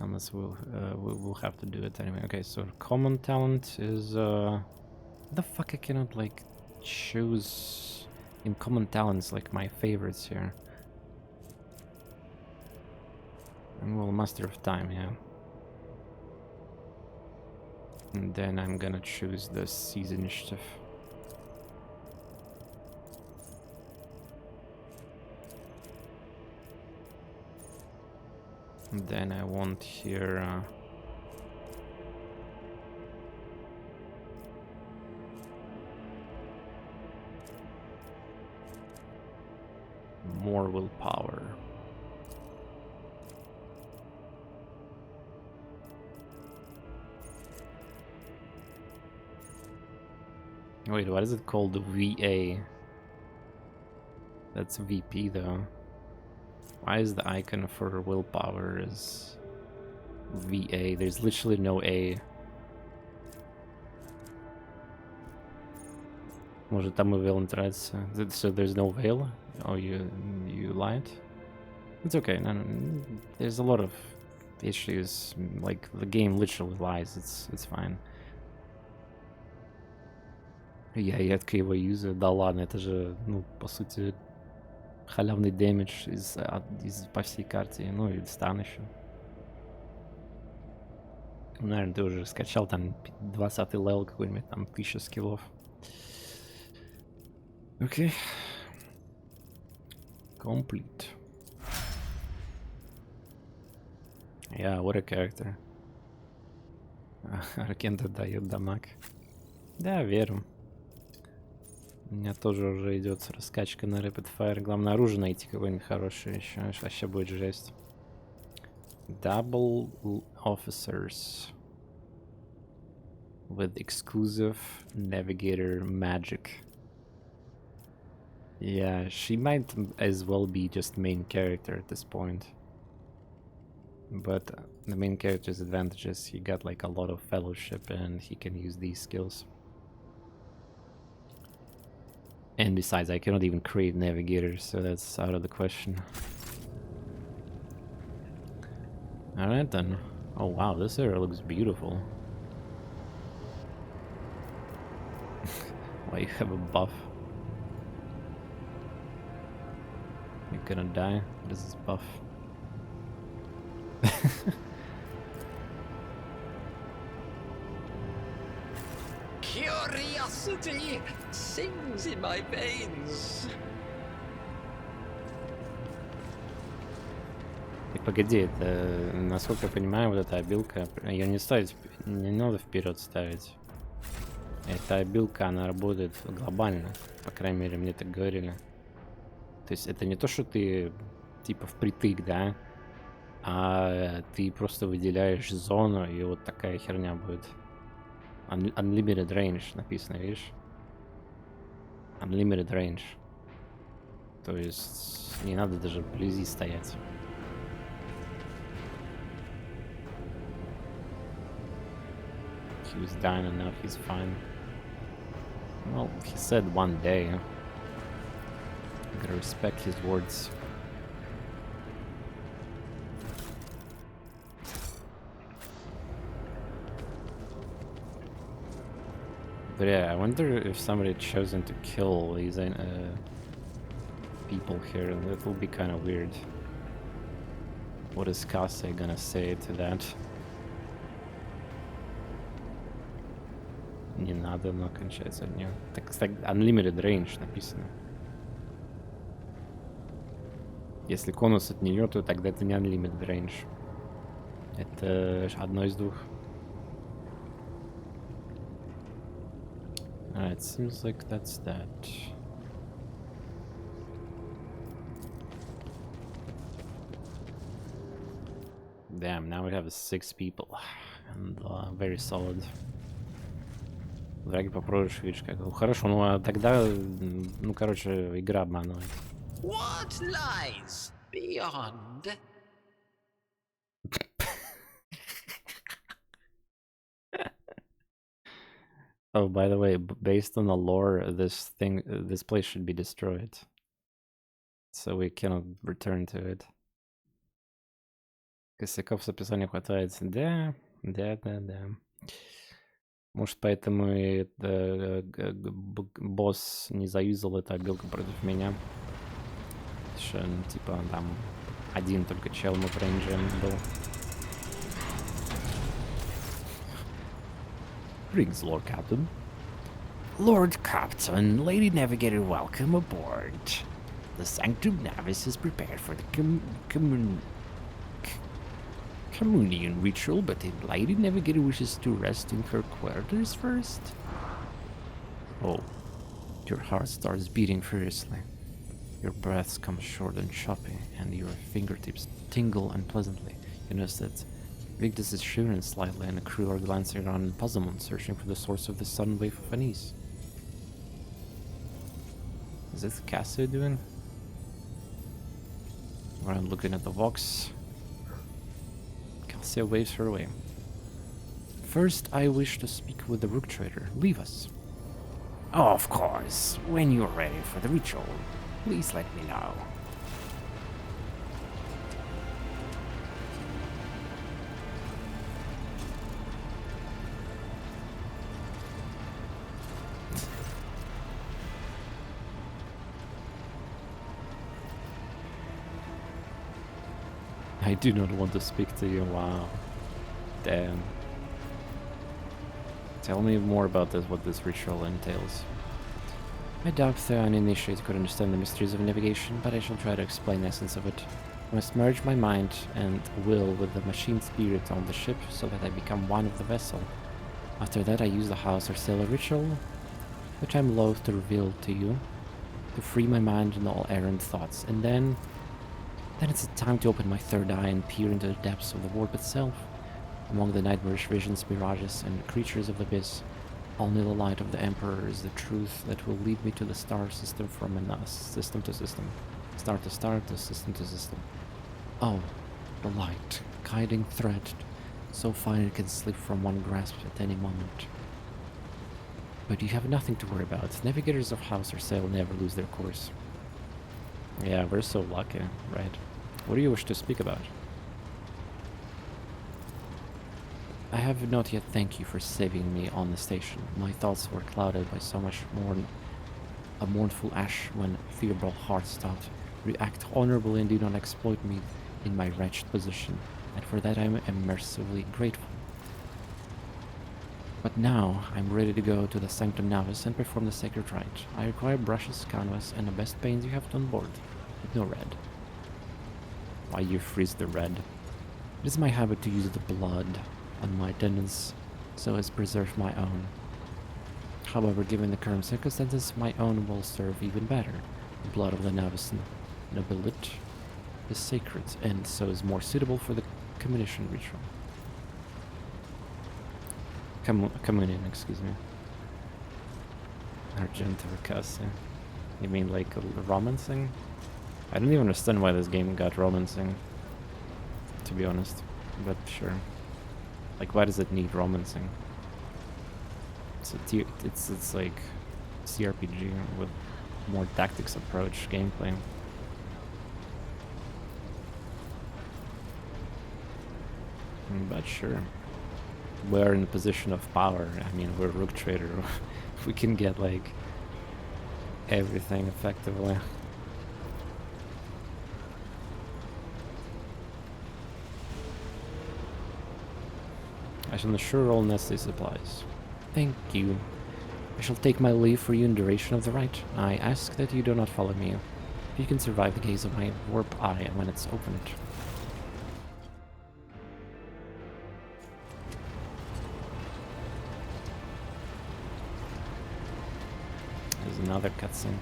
unless we'll have to do it anyway. Okay, so common talent is the fuck I cannot like choose in common talents like my favorites here. And well, Master of Time, yeah. And then I'm gonna choose the Seize Initiative. And then I want here more willpower. Wait, what is it called? VA. That's VP though. Why is the icon for willpower is VA? There's literally no A. Может, там и veil нравится. So there's no veil? Oh, you lied? It's okay. No, there's a lot of issues. Like, the game literally lies. It's fine. Я редко его юзаю. Да ладно, это же, ну, по сути, халявный дэмидж по всей карте. Ну, и стан еще. Наверное, ты уже скачал там 20-й левел какой-нибудь, там 1000 скиллов. Окей. Complete. Yeah, what a character. Аркента дает дамаг. Да, верю. У меня тоже уже идет раскачка на Rapid Fire. Главное, оружие найти какое-нибудь хорошее еще. Вообще будет жесть. Double officers. With exclusive navigator magic. Yeah, she might as well be just main character at this point. But the main character's advantage is he got like a lot of fellowship and he can use these skills. And besides, I cannot even create navigators, so that's out of the question. Alright then. Oh wow, this area looks beautiful. Why you have a buff? You're gonna die? What is this buff? Curiosity sings in my veins. Так, погоди, это, насколько я понимаю, вот эта обилка, ее не ставить, не надо вперед ставить. Эта обилка, она работает глобально, по крайней мере, мне так говорили. То есть это не то, что ты типа впритык, да, а ты просто выделяешь зону, и вот такая херня будет. Unlimited range написано, видишь? Unlimited range. То есть не надо даже вблизи стоять. He was dying and now he's fine. Well, he said one day. Gotta respect his words. But yeah, I wonder if somebody had chosen to kill these people here. That will be kind of weird. What is Kase gonna say to that? Не надо, но кончается от нее. Так, unlimited range написано. Если конус от нее, то тогда это не unlimited range. Это одно из двух. Alright, seems like that's that. Damn, now we have 6 people. And very solid. Драги попробуешь, видишь, как... Хорошо, ну а тогда... Ну, короче, игра обманывает. What lies beyond? Oh, by the way, based on the lore, this place should be destroyed. So we cannot return to it. Косяков с описанием хватает. Да. Может, поэтому и босс не заюзал эту обилку против меня. Что, типа, там один только чел на рейнже был. Greetings, Lord Captain. Lord Captain, Lady Navigator, welcome aboard. The Sanctum Navis is prepared for the communion ritual, but the Lady Navigator wishes to rest in her quarters first. Oh, your heart starts beating furiously. Your breaths come short and choppy, and your fingertips tingle unpleasantly. You notice that Victus is shivering slightly, and the crew are glancing around in puzzlement, searching for the source of the sudden wave of unease. Is this Cassie doing? I'm looking at the Vox. Cassia waves her away. First, I wish to speak with the Rook Trader. Leave us. Of course, when you're ready for the ritual, please let me know. I do not want to speak to you. Wow. Damn. Tell me more about this, what this ritual entails. I doubt the uninitiated could understand the mysteries of navigation, but I shall try to explain the essence of it. I must merge my mind and will with the machine spirit on the ship so that I become one of the vessel. After that I use the house or sailor ritual, which I'm loath to reveal to you, to free my mind and all errant thoughts, and then it's time to open my third eye and peer into the depths of the warp itself. Among the nightmarish visions, mirages, and creatures of the abyss, only the light of the Emperor is the truth that will lead me to the star system from system to system, star to star to system to system. Oh, the light, guiding thread, so fine it can slip from one grasp at any moment. But you have nothing to worry about. Navigators of house or sail never lose their course. Yeah, we're so lucky, right? What do you wish to speak about? I have not yet thanked you for saving me on the station. My thoughts were clouded by so much a mournful ash when fearful hearts thought, react honorably and do not exploit me in my wretched position, and for that I am immersively grateful. But now I'm ready to go to the Sanctum Navis and perform the sacred rite. I require brushes, canvas, and the best paints you have on board, with no red. Why you freeze the red? It is my habit to use the blood on my attendants so as preserve my own. However, given the current circumstances, my own will serve even better. The blood of the Navis nobility is sacred, and so is more suitable for the communion ritual. Communion, excuse me. Argento Cassa. You mean like romancing? I don't even understand why this game got romancing, to be honest, but sure. Like, why does it need romancing? It's like CRPG with more tactics approach gameplay. But sure. We're in a position of power. I mean, we're Rook Trader. We can get like everything effectively. I shall ensure all necessary supplies. Thank you. I shall take my leave for you in duration of the rite. I ask that you do not follow me. If you can survive the gaze of my warp eye when it's opened. There's another cutscene.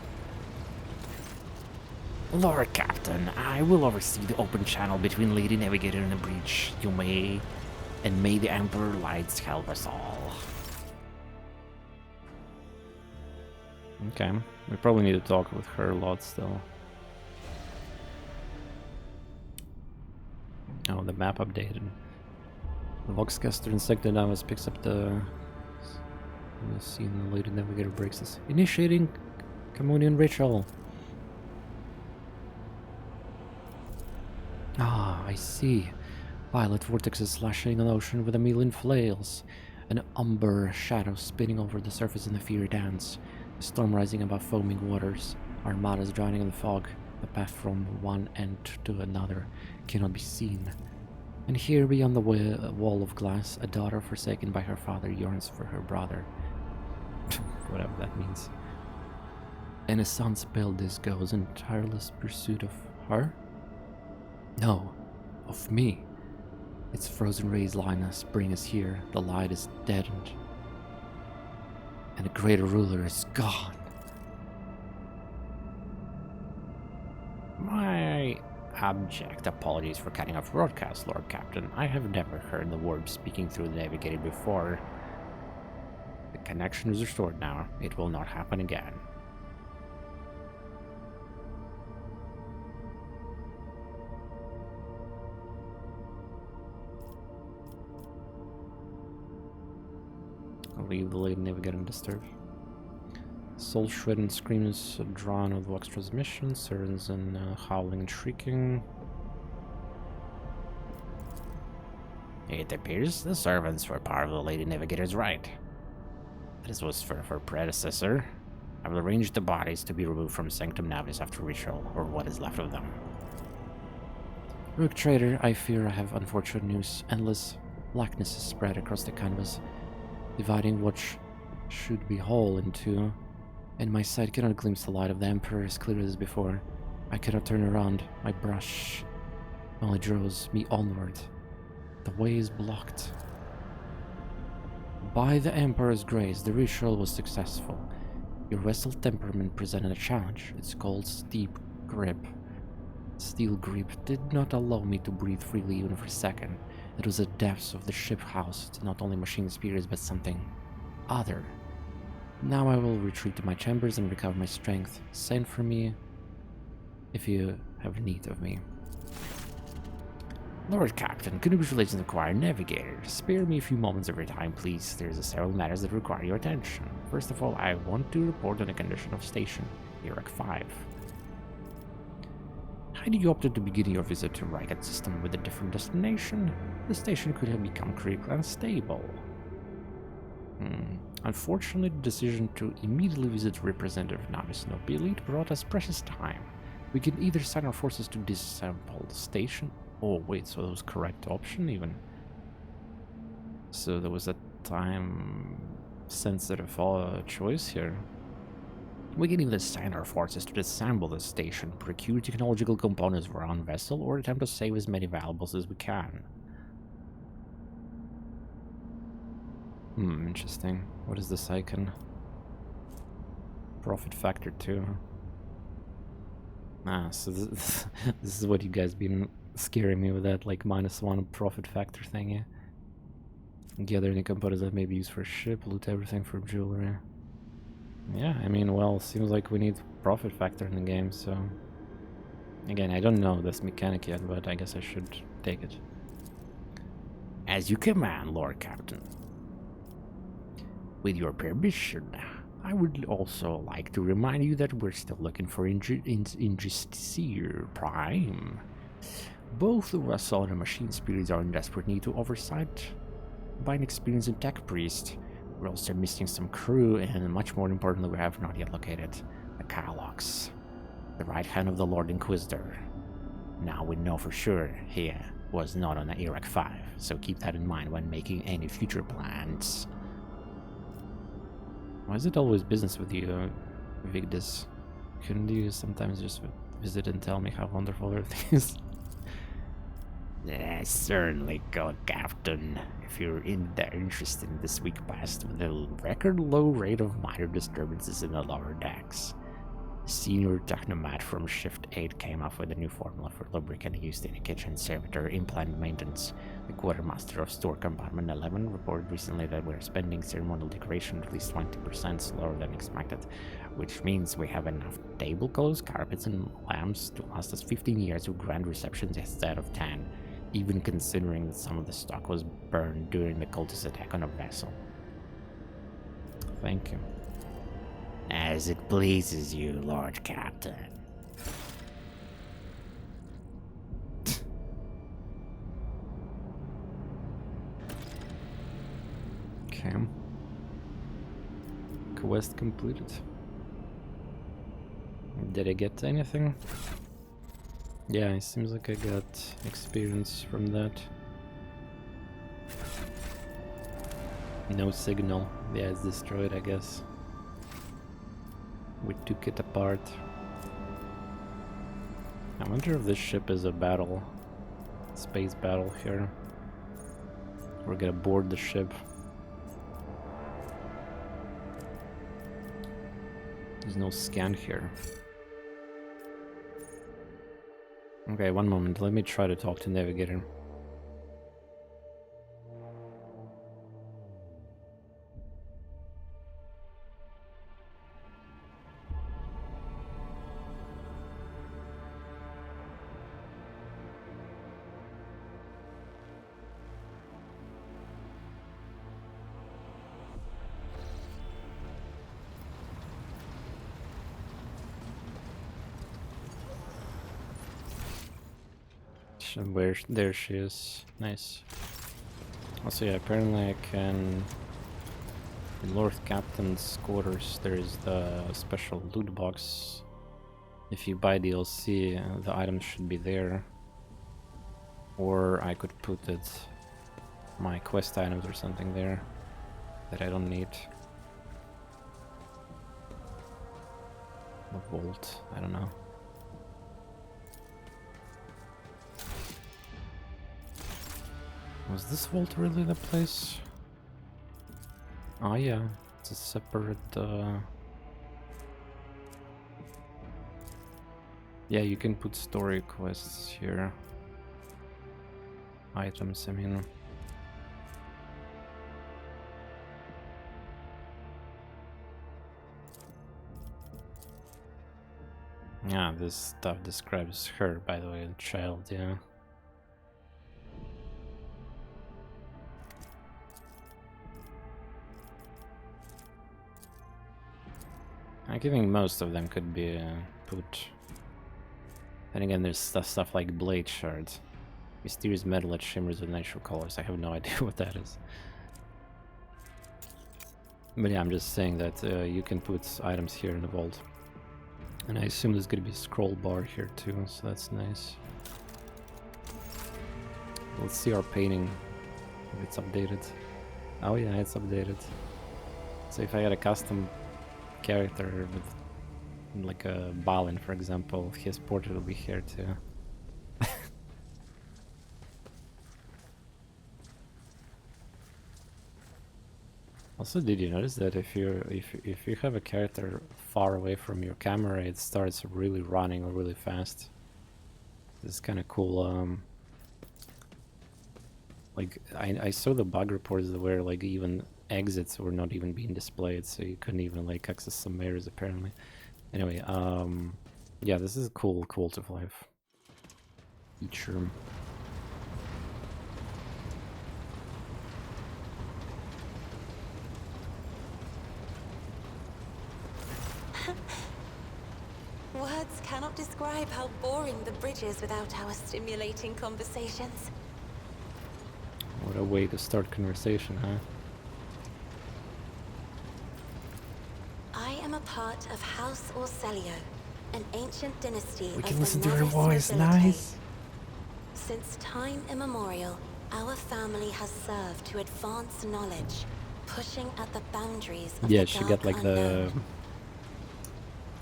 Lord Captain, I will oversee the open channel between Lady Navigator and the breach. You may... And may the Emperor lights help us all. Okay, we probably need to talk with her a lot still. Oh, the map updated. The Voxcaster in Sanctum Navis picks up the... Let's see, the Lady Navigator breaks this. Initiating communion ritual. Ah, I see. Violet vortexes slashing an ocean with a million flails. An umber shadow spinning over the surface in the fiery dance. A storm rising above foaming waters. Armadas drowning in the fog. The path from one end to another cannot be seen. And here beyond the wall of glass, a daughter forsaken by her father yearns for her brother. Whatever that means. And a sun's pale disk goes in tireless pursuit of her? No, of me. Its frozen rays line us, bring us here. The light is deadened. And a greater ruler is gone. My abject apologies for cutting off broadcast, Lord Captain. I have never heard the warp speaking through the navigator before. The connection is restored now. It will not happen again. I'll leave the Lady Navigator undisturbed. soul-shredding screams drawn of vox transmission, sirens and howling and shrieking. It appears the servants were part of the Lady Navigator's right. This was for her predecessor. I will arrange the bodies to be removed from Sanctum Navis after ritual, or what is left of them. Rogue Trader, I fear I have unfortunate news. Endless blackness is spread across the canvas, dividing what should be whole in two, and my sight cannot glimpse the light of the Emperor as clear as before. I cannot turn around. My brush only draws me onward. The way is blocked. By the Emperor's grace, the ritual was successful. Your vessel temperament presented a challenge. It's called Steep Grip. Steel grip did not allow me to breathe freely even for a second. It was the depths of the ship housed not only machine spirits but something other. Now I will retreat to my chambers and recover my strength. Send for me if you have need of me. Lord Captain, congratulations on acquiring Navigator. Spare me a few moments of your time, please. There's several matters that require your attention. First of all, I want to report on the condition of station, Iraq 5. Had you opted to begin your visit to Roguelite system with a different destination, the station could have become critically unstable. Unfortunately, the decision to immediately visit Representative Navis Nobi Elite brought us precious time. We can either send our forces to disassemble the station. Oh wait, so that was correct option even. So there was a time-sensitive choice here. We can either send our forces to disassemble the station, procure technological components for our own vessel, or attempt to save as many valuables as we can. Interesting. What is this icon? Profit factor 2. Ah, so this is what you guys been scaring me with, that like -1 profit factor thing, yeah? Gather any components that may be used for a ship, loot everything for jewelry. Yeah, I mean, well, seems like we need profit factor in the game, so... Again, I don't know this mechanic yet, but I guess I should take it. As you command, Lord Captain. With your permission, I would also like to remind you that we're still looking for Injusticer Prime. Both the vessel and the machine spirits are in desperate need to oversight by an experienced tech priest. We're also missing some crew, and much more importantly, we have not yet located the Kylox, the right hand of the Lord Inquisitor. Now we know for sure he was not on the Iraq 5, so keep that in mind when making any future plans. Why is it always business with you, Vigdis? Couldn't you sometimes just visit and tell me how wonderful everything is? Certainly, God Captain. If you're interested in this week past with a record low rate of minor disturbances in the lower decks. Senior Technomat from Shift 8 came up with a new formula for lubricant used in a kitchen servitor implant maintenance. The Quartermaster of Store Compartment 11 reported recently that we're spending ceremonial decoration at least 20% slower than expected, which means we have enough tablecloths, carpets, and lamps to last us 15 years with grand receptions instead of 10, even considering that some of the stock was burned during the cultist attack on a vessel. Thank you. As it pleases you, Lord Captain. Okay. Quest completed. Did I get anything? Yeah, it seems like I got experience from that. No signal. Yeah, it's destroyed, I guess. We took it apart. I wonder if this ship is a battle. Space battle here. We're gonna board the ship. There's no scan here. Okay, one moment. Let me try to talk to Navigator. There she is. Nice. Also, yeah, apparently I can... In Lord Captain's quarters, there is the special loot box. If you buy DLC, the items should be there. Or I could put it... my quest items or something there that I don't need. The vault, I don't know. Was this vault really the place? Oh yeah, it's a separate... Yeah, you can put story quests here. Items, I mean. Yeah, this stuff describes her, by the way, the child, yeah. I think most of them could be put. Then again, there's stuff like blade shards. Mysterious metal that shimmers with natural colors. I have no idea what that is. But yeah, I'm just saying that you can put items here in the vault. And I assume there's gonna be a scroll bar here too, so that's nice. Let's see our painting, if it's updated. Oh yeah, it's updated. So if I had a custom character with like a Balin, for example, his portrait will be here too. Also, did you notice that if you have a character far away from your camera, it starts really running really fast? This is kind of cool. Like I saw the bug reports where like even exits were not even being displayed, so you couldn't even like access some areas apparently. Anyway, yeah, this is a cool quality of life feature. Words cannot describe how boring the bridge is without our stimulating conversations. What a way to start conversation, huh? I am a part of House Orcelio, an ancient dynasty We of can the listen to her Navis voice, nobility. nice. Since time immemorial, our family has served to advance knowledge, pushing at the boundaries of Yeah, the she dark got like unknown.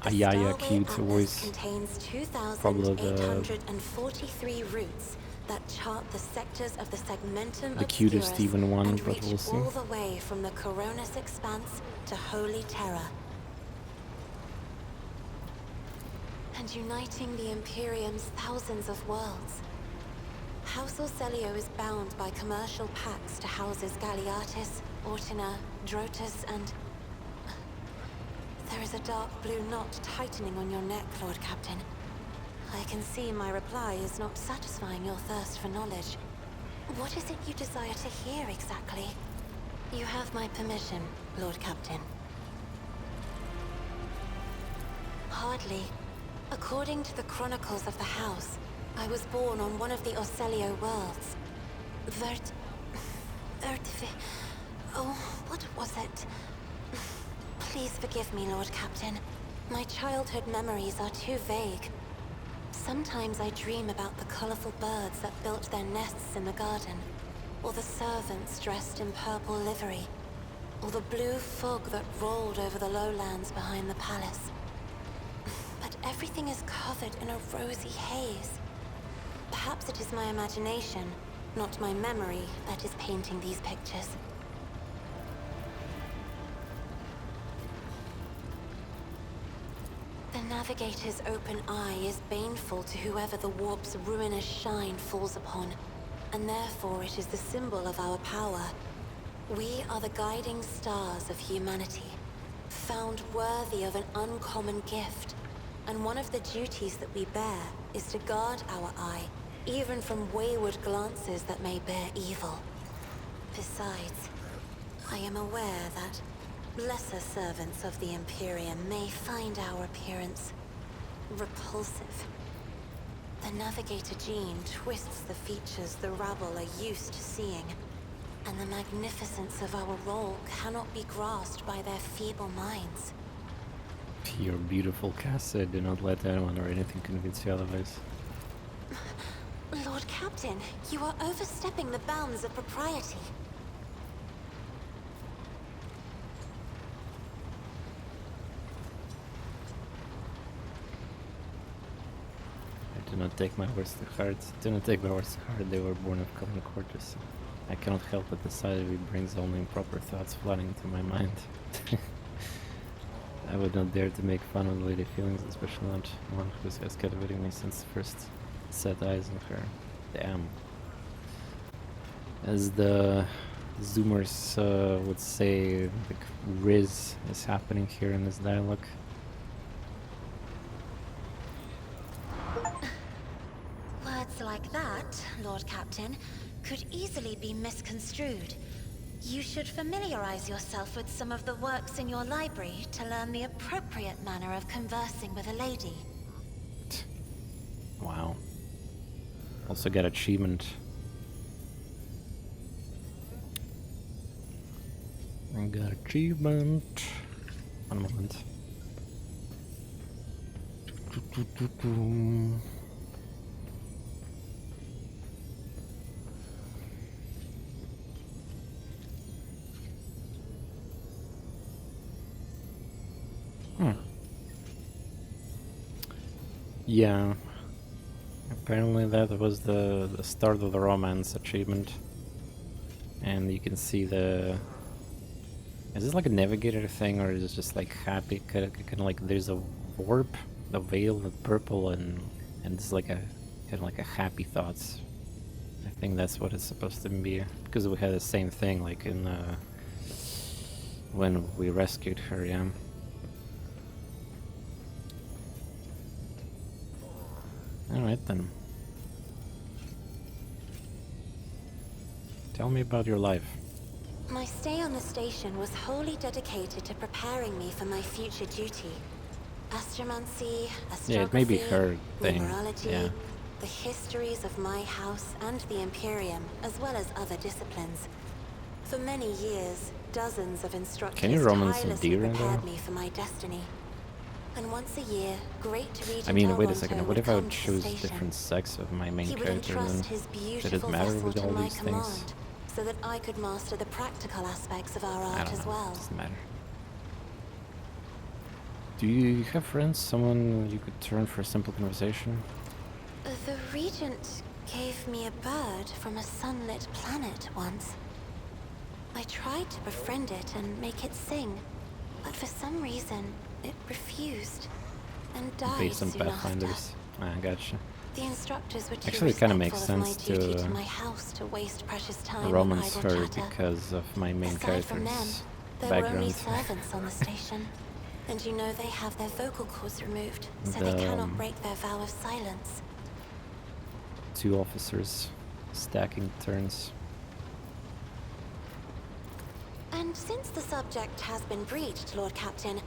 the Ayaya Starway cute Atlas voice. contains Probably the 2,843 routes that chart the sectors of the segmentum the cutest obscurus even one, and but reach we'll see. all the way from the Coronis expanse to Holy Terror. And uniting the Imperium's thousands of worlds. House Orcelio is bound by commercial pacts to houses Galeatis, Ortina, Drotus, and... There is a dark blue knot tightening on your neck, Lord Captain. I can see my reply is not satisfying your thirst for knowledge. What is it you desire to hear exactly? You have my permission, Lord Captain. Hardly. According to the chronicles of the house, I was born on one of the Orcelio worlds. Oh, what was it? Please forgive me, Lord Captain. My childhood memories are too vague. Sometimes I dream about the colorful birds that built their nests in the garden, or the servants dressed in purple livery, or the blue fog that rolled over the lowlands behind the palace. But everything is covered in a rosy haze. Perhaps it is my imagination, not my memory, that is painting these pictures. The Navigator's open eye is baneful to whoever the warp's ruinous shine falls upon, and therefore it is the symbol of our power. We are the guiding stars of humanity, found worthy of an uncommon gift, and one of the duties that we bear is to guard our eye, even from wayward glances that may bear evil. Besides, I am aware that lesser servants of the Imperium may find our appearance repulsive. The navigator gene twists the features the rabble are used to seeing, and the magnificence of our role cannot be grasped by their feeble minds. Your beautiful Cassie, do not let anyone or anything convince you otherwise. Lord Captain, you are overstepping the bounds of propriety. Do not take my words to heart. Do not take my words to heart. They were born of common quarters. I cannot help but the sight of it brings only improper thoughts flooding into my mind. I would not dare to make fun of the lady feelings, especially not one who has captivated me since first set eyes on her. Damn. As the Zoomers would say, like, Riz is happening here in this dialogue. Words like that, Lord Captain, could easily be misconstrued. You should familiarize yourself with some of the works in your library to learn the appropriate manner of conversing with a lady. Wow. Also got achievement. I got achievement. One moment. Yeah. Apparently that was the start of the romance achievement. And you can see the... Is this like a navigator thing, or is it just like happy? Kind of like there's a warp, the veil with purple, and it's like a kind of like a happy thoughts. I think that's what it's supposed to be, because we had the same thing like in when we rescued her. Yeah. Alright then. Tell me about your life. My stay on the station was wholly dedicated to preparing me for my future duty. Astromancy, astrography, Yeah, it may be her thing. numerology, Yeah. the histories of my house and the Imperium, as well as other disciplines. For many years, dozens of instructors Can you romance some tirelessly deer in prepared there? me for my destiny. And once a year, great Regent I mean, wait a Alronto second. What would if I come would to the choose station. different sex of my main He would character? Then entrust his did it beautiful matter vessel with to all my these things? command, so that I could master the practical aspects of our I art don't as know. well. Doesn't matter. Do you have friends? Someone you could turn for a simple conversation? The Regent gave me a bird from a sunlit planet once. I tried to befriend it and make it sing, but for some reason it refused and died Based on soon after. Pathfinders. Ah, gotcha. The instructors were too Actually, it kind of respectful makes of sense my duty to to my house to waste precious time romance on idle her chatter. because of my main Aside from them, character's there were only background. servants on the station, and you know they have their vocal cords removed, so they The, cannot break their vow of silence. 2 officers stacking turns. And since the subject has been breached, Lord Captain,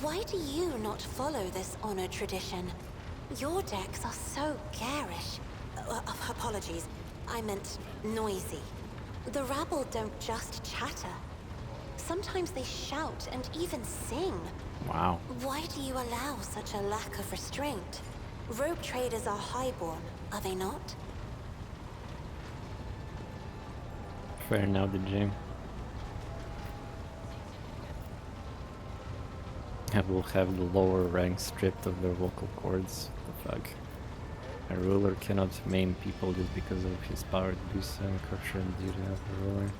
why do you not follow this honored tradition? Your decks are so garish. Apologies, I meant noisy. The rabble don't just chatter. Sometimes they shout and even sing. Wow. Why do you allow such a lack of restraint? Rogue traders are highborn, are they not? Fair now, DJ. I will have the lower ranks stripped of their vocal cords. The fuck? A ruler cannot maim people just because of his power to do so, and culture and duty of the ruler.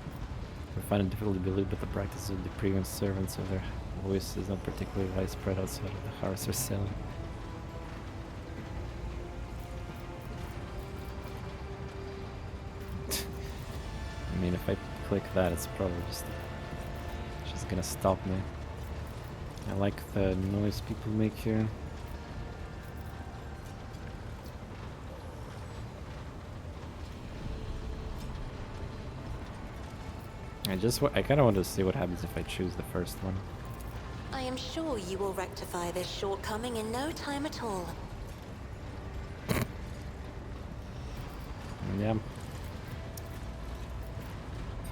I find it difficult to believe that the practice of depriving servants of their voice is not particularly widespread outside of the house or cell. I mean, if I click that, it's probably just gonna stop me. I like the noise people make here. I kind of want to see what happens if I choose the first one. I am sure you will rectify this shortcoming in no time at all. yeah.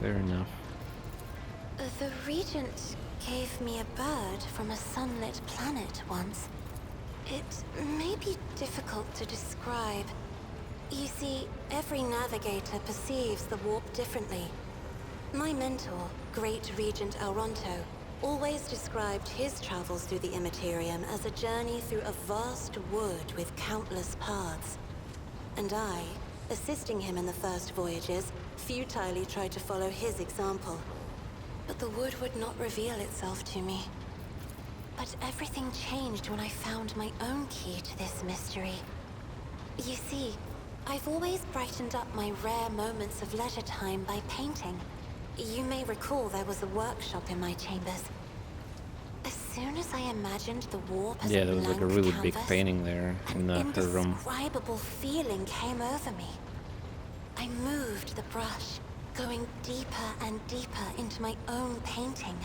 Fair enough. The Regent gave me a bird from a sunlit planet once. It may be difficult to describe. You see, every navigator perceives the warp differently. My mentor, Great Regent Elronto, always described his travels through the Immaterium as a journey through a vast wood with countless paths. And I, assisting him in the first voyages, futilely tried to follow his example. But the wood would not reveal itself to me. But everything changed when I found my own key to this mystery. You see, I've always brightened up my rare moments of leisure time by painting. You may recall there was a workshop in my chambers. As soon as I imagined the warp as Yeah, a there was like a blank really canvas, big painting there in an her room. indescribable feeling came over me. I moved the brush, going deeper and deeper into my own painting.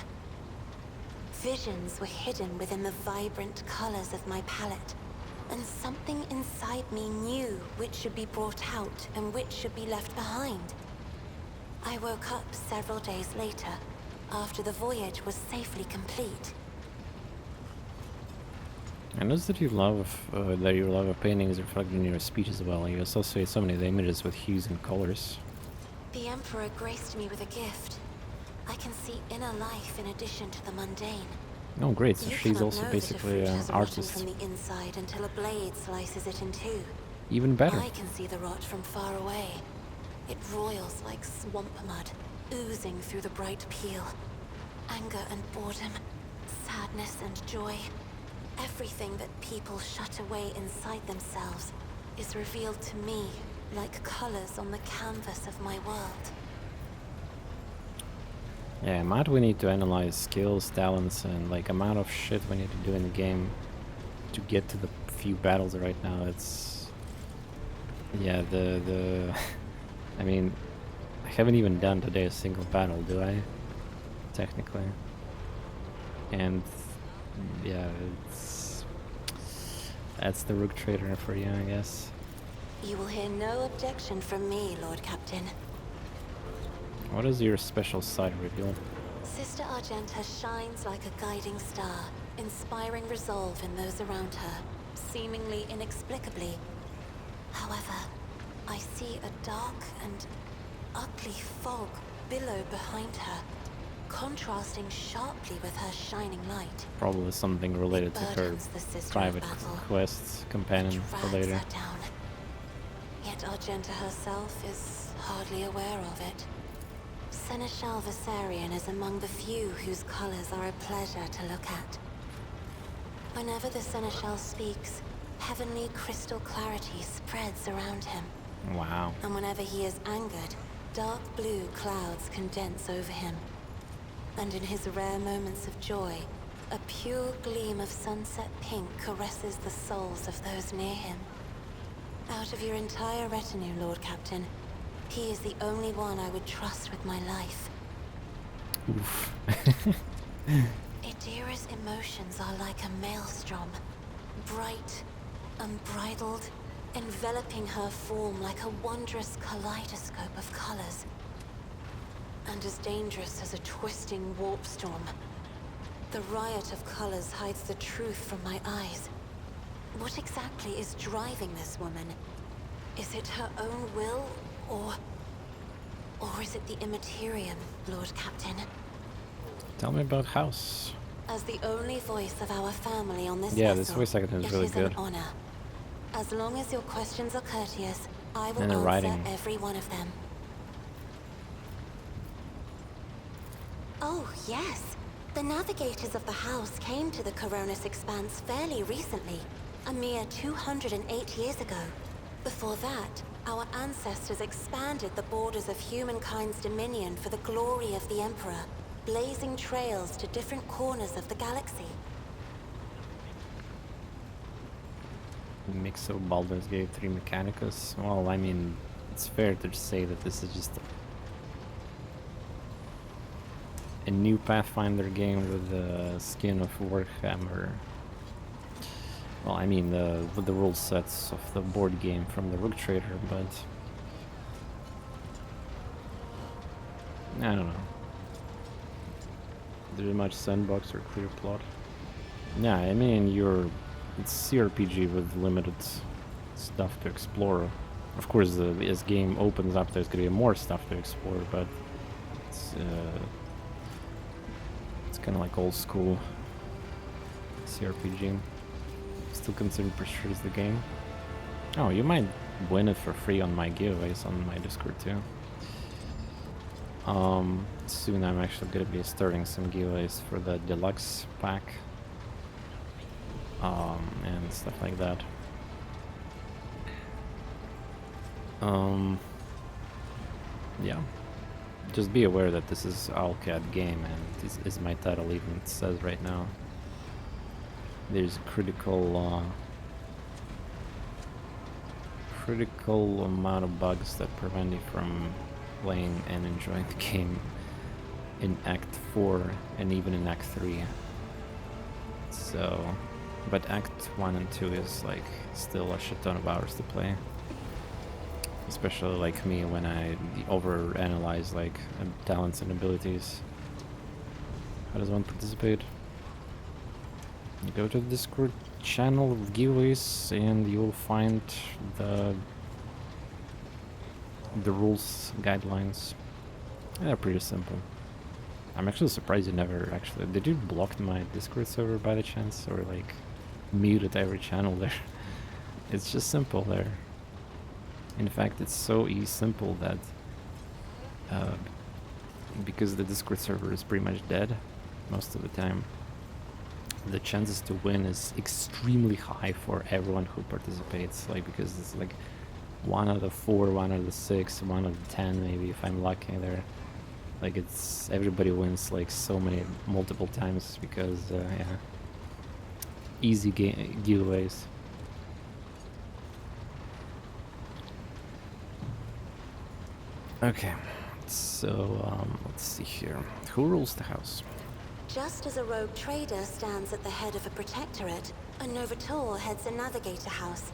Visions were hidden within the vibrant colors of my palette, and something inside me knew which should be brought out and which should be left behind. I woke up several days later, after the voyage was safely complete. I noticed that your love of painting is reflected in your speech as well. You associate so many of the images with hues and colors. The Emperor graced me with a gift. I can see inner life in addition to the mundane. Oh, great! So You she's cannot also know basically that a fruit an has rotten artist. from the inside until a blade slices it in two. Even better. I can see the rot from far away. It roils like swamp mud, oozing through the bright peel. Anger and boredom, sadness and joy. Everything that people shut away inside themselves is revealed to me like colors on the canvas of my world. Yeah, amount we need to analyze skills, talents, and like amount of shit we need to do in the game to get to the few battles right now. It's yeah, the I mean, I haven't even done today a single battle, do I? Technically. And yeah, that's the Rook Trader for you, I guess. You will hear no objection from me, Lord Captain. What is your special side reveal? Sister Argenta shines like a guiding star, inspiring resolve in those around her, seemingly inexplicably. However, I see a dark and ugly fog billow behind her, contrasting sharply with her shining light. Probably something related to her burdens the sister private of battle, quests, companion for drags later. her down. Yet Argenta herself is hardly aware of it. Seneschal Viserion is among the few whose colors are a pleasure to look at. Whenever the Seneschal speaks, heavenly crystal clarity spreads around him. Wow. And whenever he is angered, dark blue clouds condense over him. And in his rare moments of joy, a pure gleam of sunset pink caresses the souls of those near him. Out of your entire retinue, Lord Captain, he is the only one I would trust with my life. Oof. Idira's emotions are like a maelstrom, bright, unbridled, enveloping her form like a wondrous kaleidoscope of colors. And as dangerous as a twisting warp storm. The riot of colors hides the truth from my eyes. What exactly is driving this woman? Is it her own will, or is it the Immaterium, Lord Captain? Tell me about House. As the only voice of our family on this Yeah, vessel, this voice acting is really it is good. an honor. As long as your questions are courteous, I will And the answer writing. every one of them. Oh, yes. The navigators of the house came to the Coronis Expanse fairly recently, a mere 208 years ago. Before that, our ancestors expanded the borders of humankind's dominion for the glory of the Emperor, blazing trails to different corners of the galaxy. Mix of Baldur's Gate 3 Mechanicus. Well, I mean, it's fair to say that this is just a new Pathfinder game with the skin of Warhammer. Well, I mean, with the rule sets of the board game from the Rook Trader, but I don't know. There's much sandbox or clear plot. Yeah, I mean, it's CRPG with limited stuff to explore. Of course, as game opens up, there's gonna be more stuff to explore, but it's kind of like old school CRPG. Still considered pursues the game. Oh, you might win it for free on my giveaways on my Discord too. Soon I'm actually gonna be starting some giveaways for the deluxe pack. And stuff like that. Yeah. Just be aware that this is Owlcat game, and this is my title even says right now. There's critical amount of bugs that prevent you from playing and enjoying the game in Act 4 and even in Act 3. So, but Act 1 and 2 is like still a shit ton of hours to play. Especially like me when I overanalyze like talents and abilities. How does one participate? You go to the Discord channel of giveaways and you'll find the rules guidelines. They're pretty simple. I'm actually surprised you never actually... Did you block my Discord server by the chance? Or like muted every channel there? It's just simple there. In fact, it's so simple that because the Discord server is pretty much dead most of the time, the chances to win is extremely high for everyone who participates. Like, because it's like 1 out of 4, 1 out of 6, 1 out of 10 maybe if I'm lucky there. Like, it's everybody wins like so many multiple times because yeah, easy giveaways. Okay, so let's see here. Who rules the house? Just as a rogue trader stands at the head of a protectorate, a Novator heads a navigator house.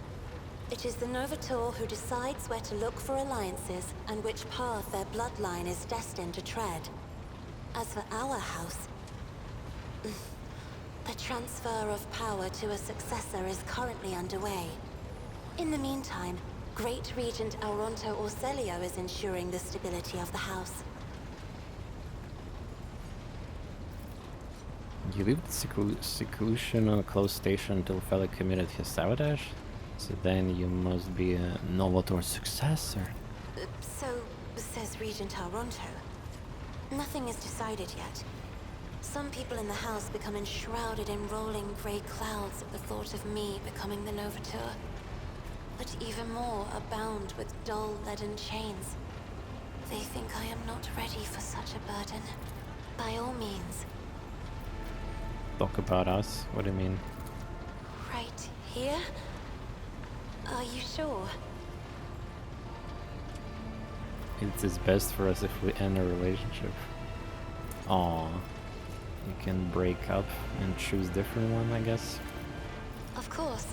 It is the Novator who decides where to look for alliances and which path their bloodline is destined to tread. As for our house, the transfer of power to a successor is currently underway. In the meantime, Great Regent Auronto Orselio is ensuring the stability of the house. You leave the seclusion on a closed station until Feli committed his sabotage? So then you must be a Novator successor. So says Regent Auronto. Nothing is decided yet. Some people in the house become enshrouded in rolling grey clouds at the thought of me becoming the Novator. But even more are bound with dull leaden chains. They think I am not ready for such a burden. By all means. Talk about us? What do you mean? Right here? Are you sure? It is best for us if we end a relationship. Aww. You can break up and choose different one, I guess. Of course.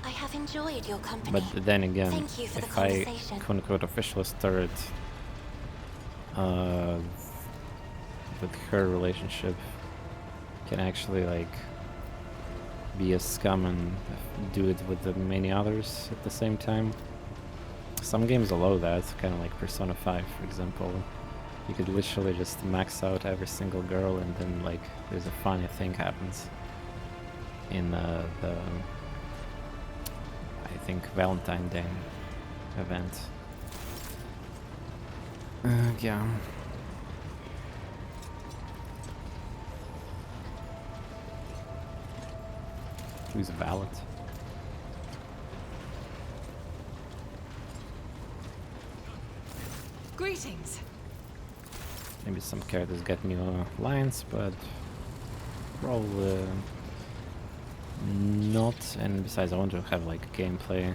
I have enjoyed your company. But then again, Thank you for if the I conversation. quote-unquote officially started with her relationship, can actually like be a scum and do it with the many others at the same time. Some games allow that, kind of like Persona 5 for example. You could literally just max out every single girl and then like there's a funny thing happens in the I think Valentine's Day event. Yeah. Who's valid? Greetings. Maybe some characters get new lines, but probably not. And besides, I want to have like gameplay,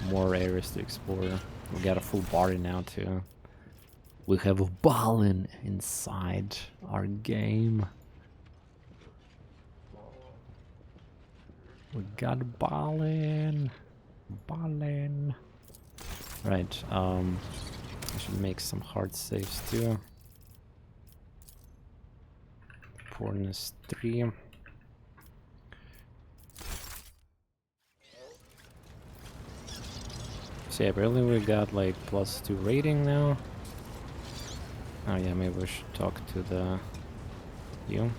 more areas to explore. We got a full party now too. We have a ballin inside our game. We got ballin. Ballin. Right, I should make some hard saves too. TorNis 3. So yeah, apparently we got like +2 rating now. Oh yeah, maybe we should talk to the... you?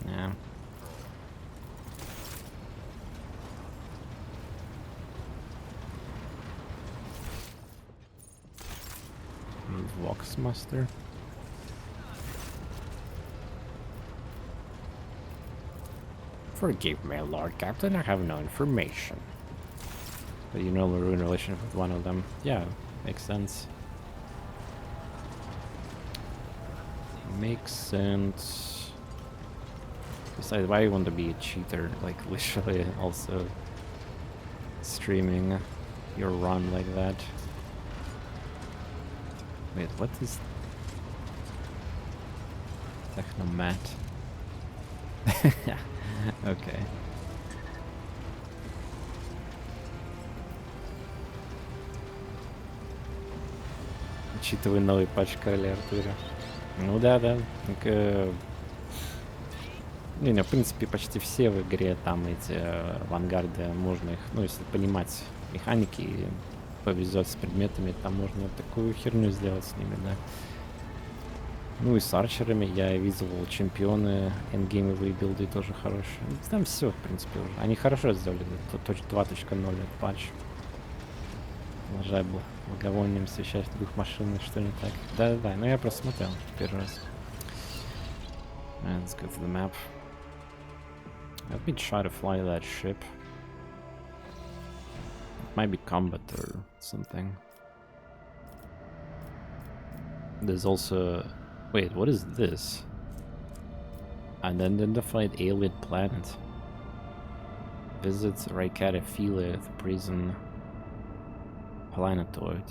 Yeah. Voxmaster. Forgive me, Lord Captain, I have no information. But you know we're in relationship with one of them. Yeah, makes sense. Makes sense. Besides, why you want to be a cheater? Like, literally also streaming your run like that. Wait, what is... Technomat? Okay. Учитывая новый патч Короля Артура. Ну да. Так, не, в принципе, почти все в игре там эти авангарды, можно их, ну, если понимать механики и повезет с предметами, там можно такую херню сделать с ними, да. Ну и с арчерами я видел чемпионы, эндгеймовые билды тоже хорошие. Там все, в принципе, уже. Они хорошо сделали, 2.0 патч. Уважаю благовонием освещать дух машины, что не так. Да, но я просто смотрел первый раз. Let's go for the map. Let me try to fly that ship. It might be combat or something. There's also... Wait, what is this? Unidentified alien planet. Visits Raikatafila, the prison planetoid.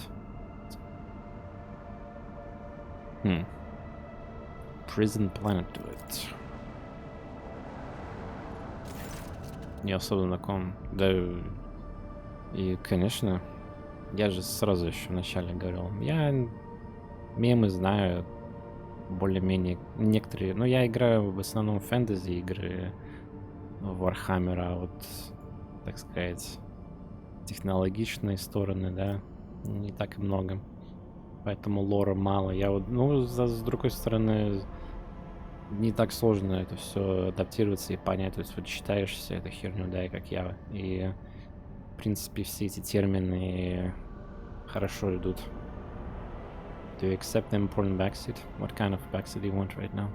Prison planetoid. Не особо знаком. Да, и, конечно, я же сразу еще вначале говорил, я мемы знаю, более-менее некоторые, но я играю в основном фэнтези игры Warhammer, а вот, так сказать, технологичные стороны, да, не так и много, поэтому лора мало. Я вот, ну, с другой стороны, не так сложно это все адаптироваться и понять, то есть вот читаешь всю эту херню, да, и как я, и в принципе все эти термины хорошо идут. Do you accept the important backseat? What kind of backseat do you want right now?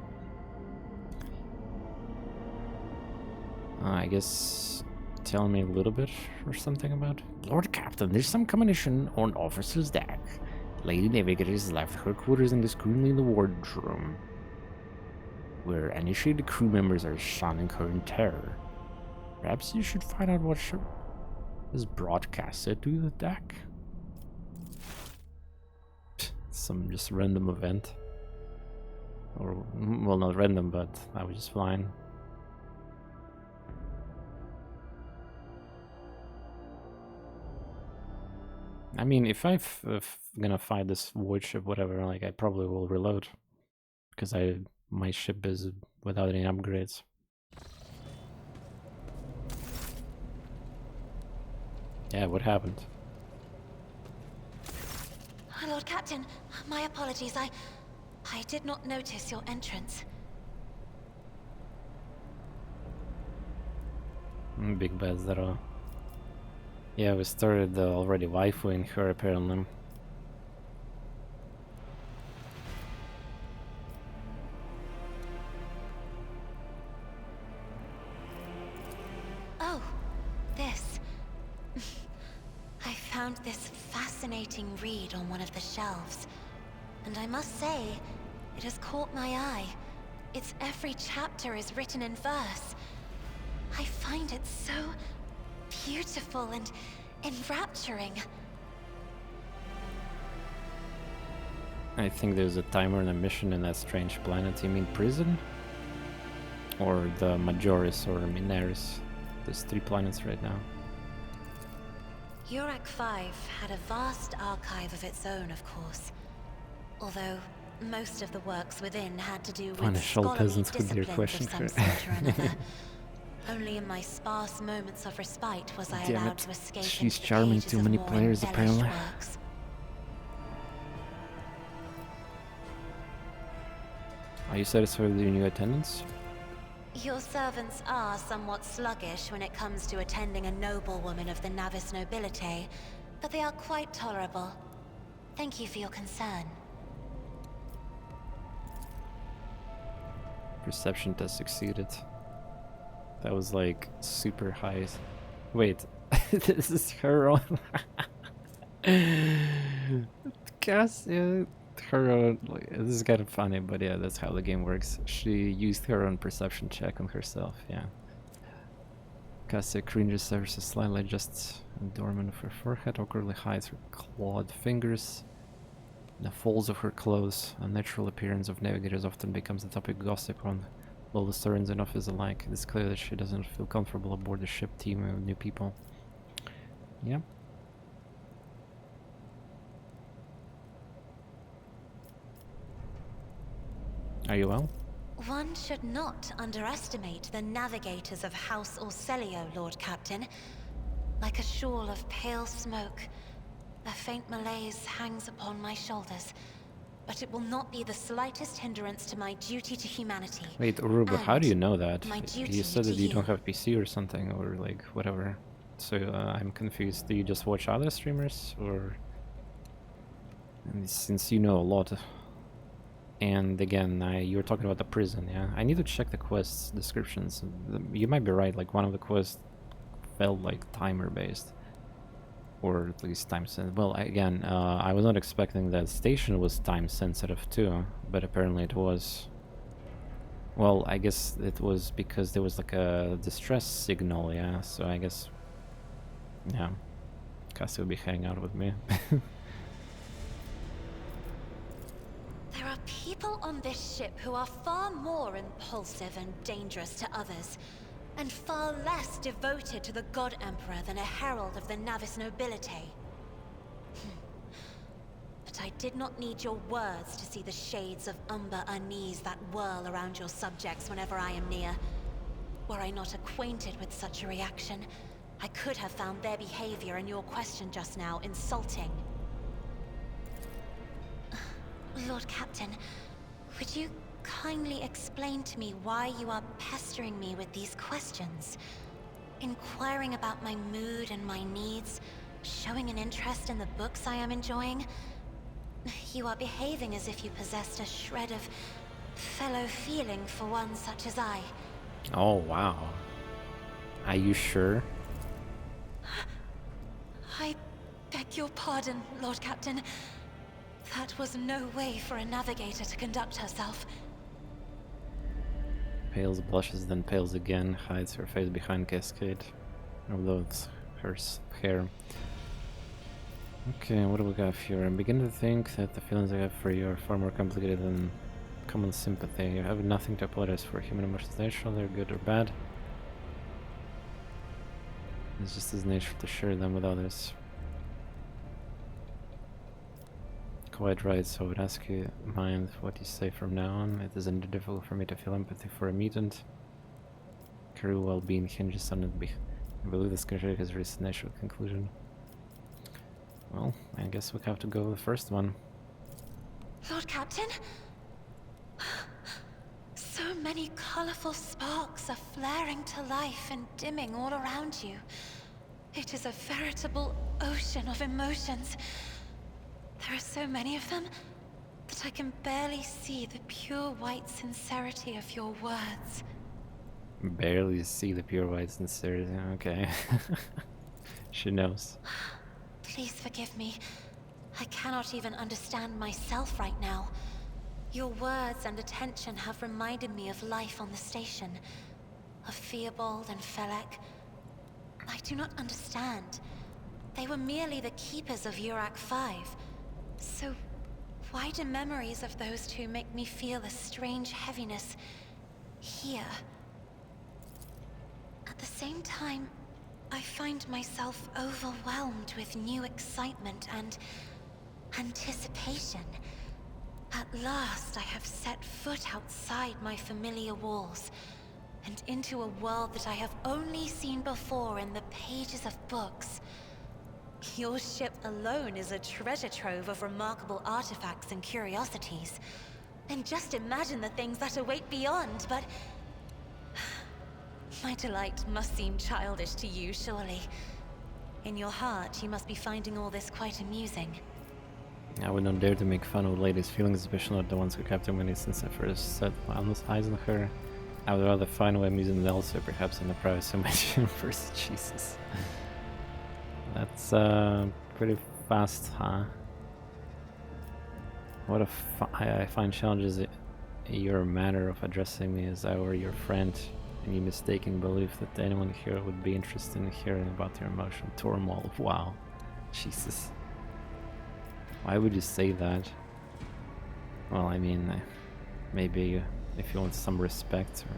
I guess tell me a little bit or something about it. Lord Captain, there's some combination on officer's deck. Lady Navigator has left her quarters and is currently in the wardroom, where initiated crew members are shunning her in terror. Perhaps you should find out what is broadcasted to the deck. Some just random event. Or, well, not random, but I was just flying. I mean, if I'm gonna fight this void ship, whatever, like, I probably will reload. Because my ship is without any upgrades. Yeah, what happened? Lord Captain, my apologies. I did not notice your entrance. Big bad zero. Yeah, we started already waifuing her apparently. Oh, this. I found this fascinating read on one of the shelves, and I must say, it has caught my eye. Its every chapter is written in verse. I find it so beautiful and enrapturing. I think there's a timer and a mission in that strange planet. You mean prison? Or the Majoris or Minaris? There's 3 planets right now. Urak 5 had a vast archive of its own, of course. Although most of the works within had to do with Initial scholarly peasants with their disciplines question of some for- sort or another. Only in my sparse moments of respite was I Damn allowed it. to escape She's into the charming pages too of many more players, embellished apparently. works. Are you satisfied with your new attendance? Your servants are somewhat sluggish when it comes to attending a noblewoman of the Navis nobility, but they are quite tolerable. Thank you for your concern. Perception test succeeded. That was like super high. Wait, this is her own. Guess, yeah, her own. Like, this is kind of funny, but yeah, that's how the game works. She used her own perception check on herself, yeah. Cassia cringes ever so slightly, adjusts adornment of her forehead, awkwardly hides her clawed fingers. The folds of her clothes, a natural appearance of navigators often becomes the topic of gossip on all the historians and officers alike. It is clear that she doesn't feel comfortable aboard the ship team with new people. Yep. Are you well? One should not underestimate the navigators of House Orselio, Lord Captain. Like a shawl of pale smoke, a faint malaise hangs upon my shoulders, but it will not be the slightest hindrance to my duty to humanity. Wait, Uruba, how do you know that? My duty You said that to you you. don't have PC or something, or like whatever. So I'm confused. Do you just watch other streamers, or? And since you know a lot. And again, you were talking about the prison, yeah? I need to check the quests descriptions. You might be right, like one of the quests felt like timer based. Or at least time sensitive. Well, again, I was not expecting that station was time sensitive too, but apparently it was. Well, I guess it was because there was like a distress signal, yeah? So I guess, yeah, Cassie will be hanging out with me. There are people on this ship who are far more impulsive and dangerous to others, and far less devoted to the God Emperor than a herald of the Navis nobility. But I did not need your words to see the shades of umber unease that whirl around your subjects whenever I am near. Were I not acquainted with such a reaction, I could have found their behavior in your question just now insulting. Lord Captain, would you kindly explain to me why you are pestering me with these questions? Inquiring about my mood and my needs, showing an interest in the books I am enjoying? You are behaving as if you possessed a shred of fellow feeling for one such as I. Oh, wow. Are you sure? I beg your pardon, Lord Captain. That was no way for a navigator to conduct herself. Pales, blushes, then pales again, hides her face behind cascade. Although it's her hair. Okay, what do we got here? I'm beginning to think that the feelings I have for you are far more complicated than common sympathy. You have nothing to apologize for. Human emotions natural, they're good or bad. It's just his nature to share them with others. Quite right, so I would ask you mind what you say from now on. It isn't difficult for me to feel empathy for a mutant. Crew well-being hinges on it. I believe this contradict has reached a natural conclusion. Well, I guess we have to go with the first one. Lord Captain? So many colorful sparks are flaring to life and dimming all around you. It is a veritable ocean of emotions. There are so many of them that I can barely see the pure white sincerity of your words. Barely see the pure white sincerity, okay. She knows. Please forgive me. I cannot even understand myself right now. Your words and attention have reminded me of life on the station, of Theobald and Felek. I do not understand. They were merely the keepers of Urak 5. So, why do memories of those two make me feel a strange heaviness here? At the same time, I find myself overwhelmed with new excitement and anticipation. At last, I have set foot outside my familiar walls and into a world that I have only seen before in the pages of books. Your ship alone is a treasure trove of remarkable artifacts and curiosities. And just imagine the things that await beyond, but... my delight must seem childish to you, surely. In your heart, you must be finding all this quite amusing. I would not dare to make fun of ladies' feelings, especially not the ones who kept them when since I first set eyes on her. I would rather find a way amusing than elsewhere, perhaps in the privacy of my universe. Jesus. That's pretty fast, huh? What if I find challenges in your manner of addressing me as I were your friend, and you mistaken belief that anyone here would be interested in hearing about your emotional turmoil. Wow. Jesus. Why would you say that? Well, I mean, maybe if you want some respect, or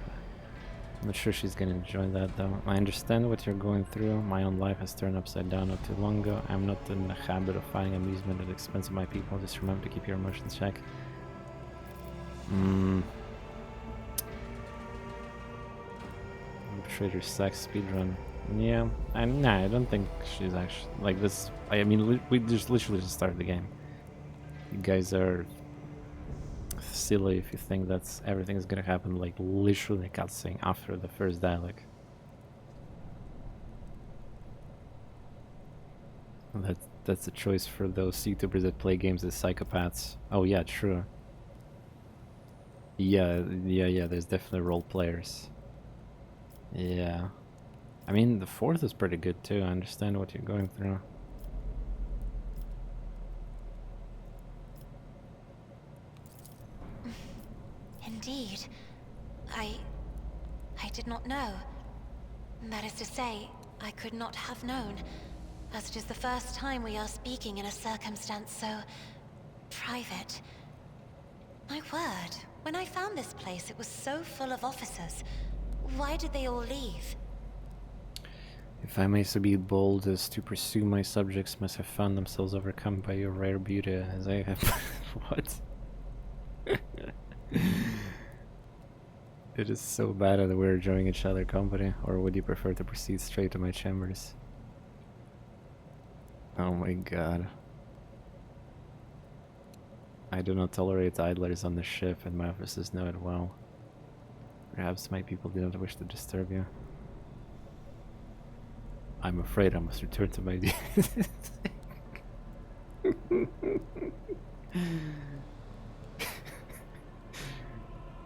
I'm not sure she's gonna enjoy that though. I understand what you're going through. My own life has turned upside down not too long ago. I'm not in the habit of finding amusement at the expense of my people. Just remember to keep your emotions in check. Trader sex speedrun. Yeah, I don't think she's actually like this. I mean, we just literally just started the game. You guys are silly if you think that's everything is gonna happen like literally cutscene after the first dialogue. That's a choice for those YouTubers that play games as psychopaths. Oh yeah, true. Yeah, there's definitely role players. Yeah. I mean, the fourth is pretty good too. I understand what you're going through. Indeed. I did not know. That is to say, I could not have known, as it is the first time we are speaking in a circumstance so... private. My word, when I found this place, it was so full of officers. Why did they all leave? If I may so be bold as to pursue, my subjects must have found themselves overcome by your rare beauty, as I have... What? It is so bad that we're enjoying each other company, or would you prefer to proceed straight to my chambers? Oh my god. I do not tolerate idlers on the ship, and my officers know it well. Perhaps my people do not wish to disturb you. I'm afraid I must return to my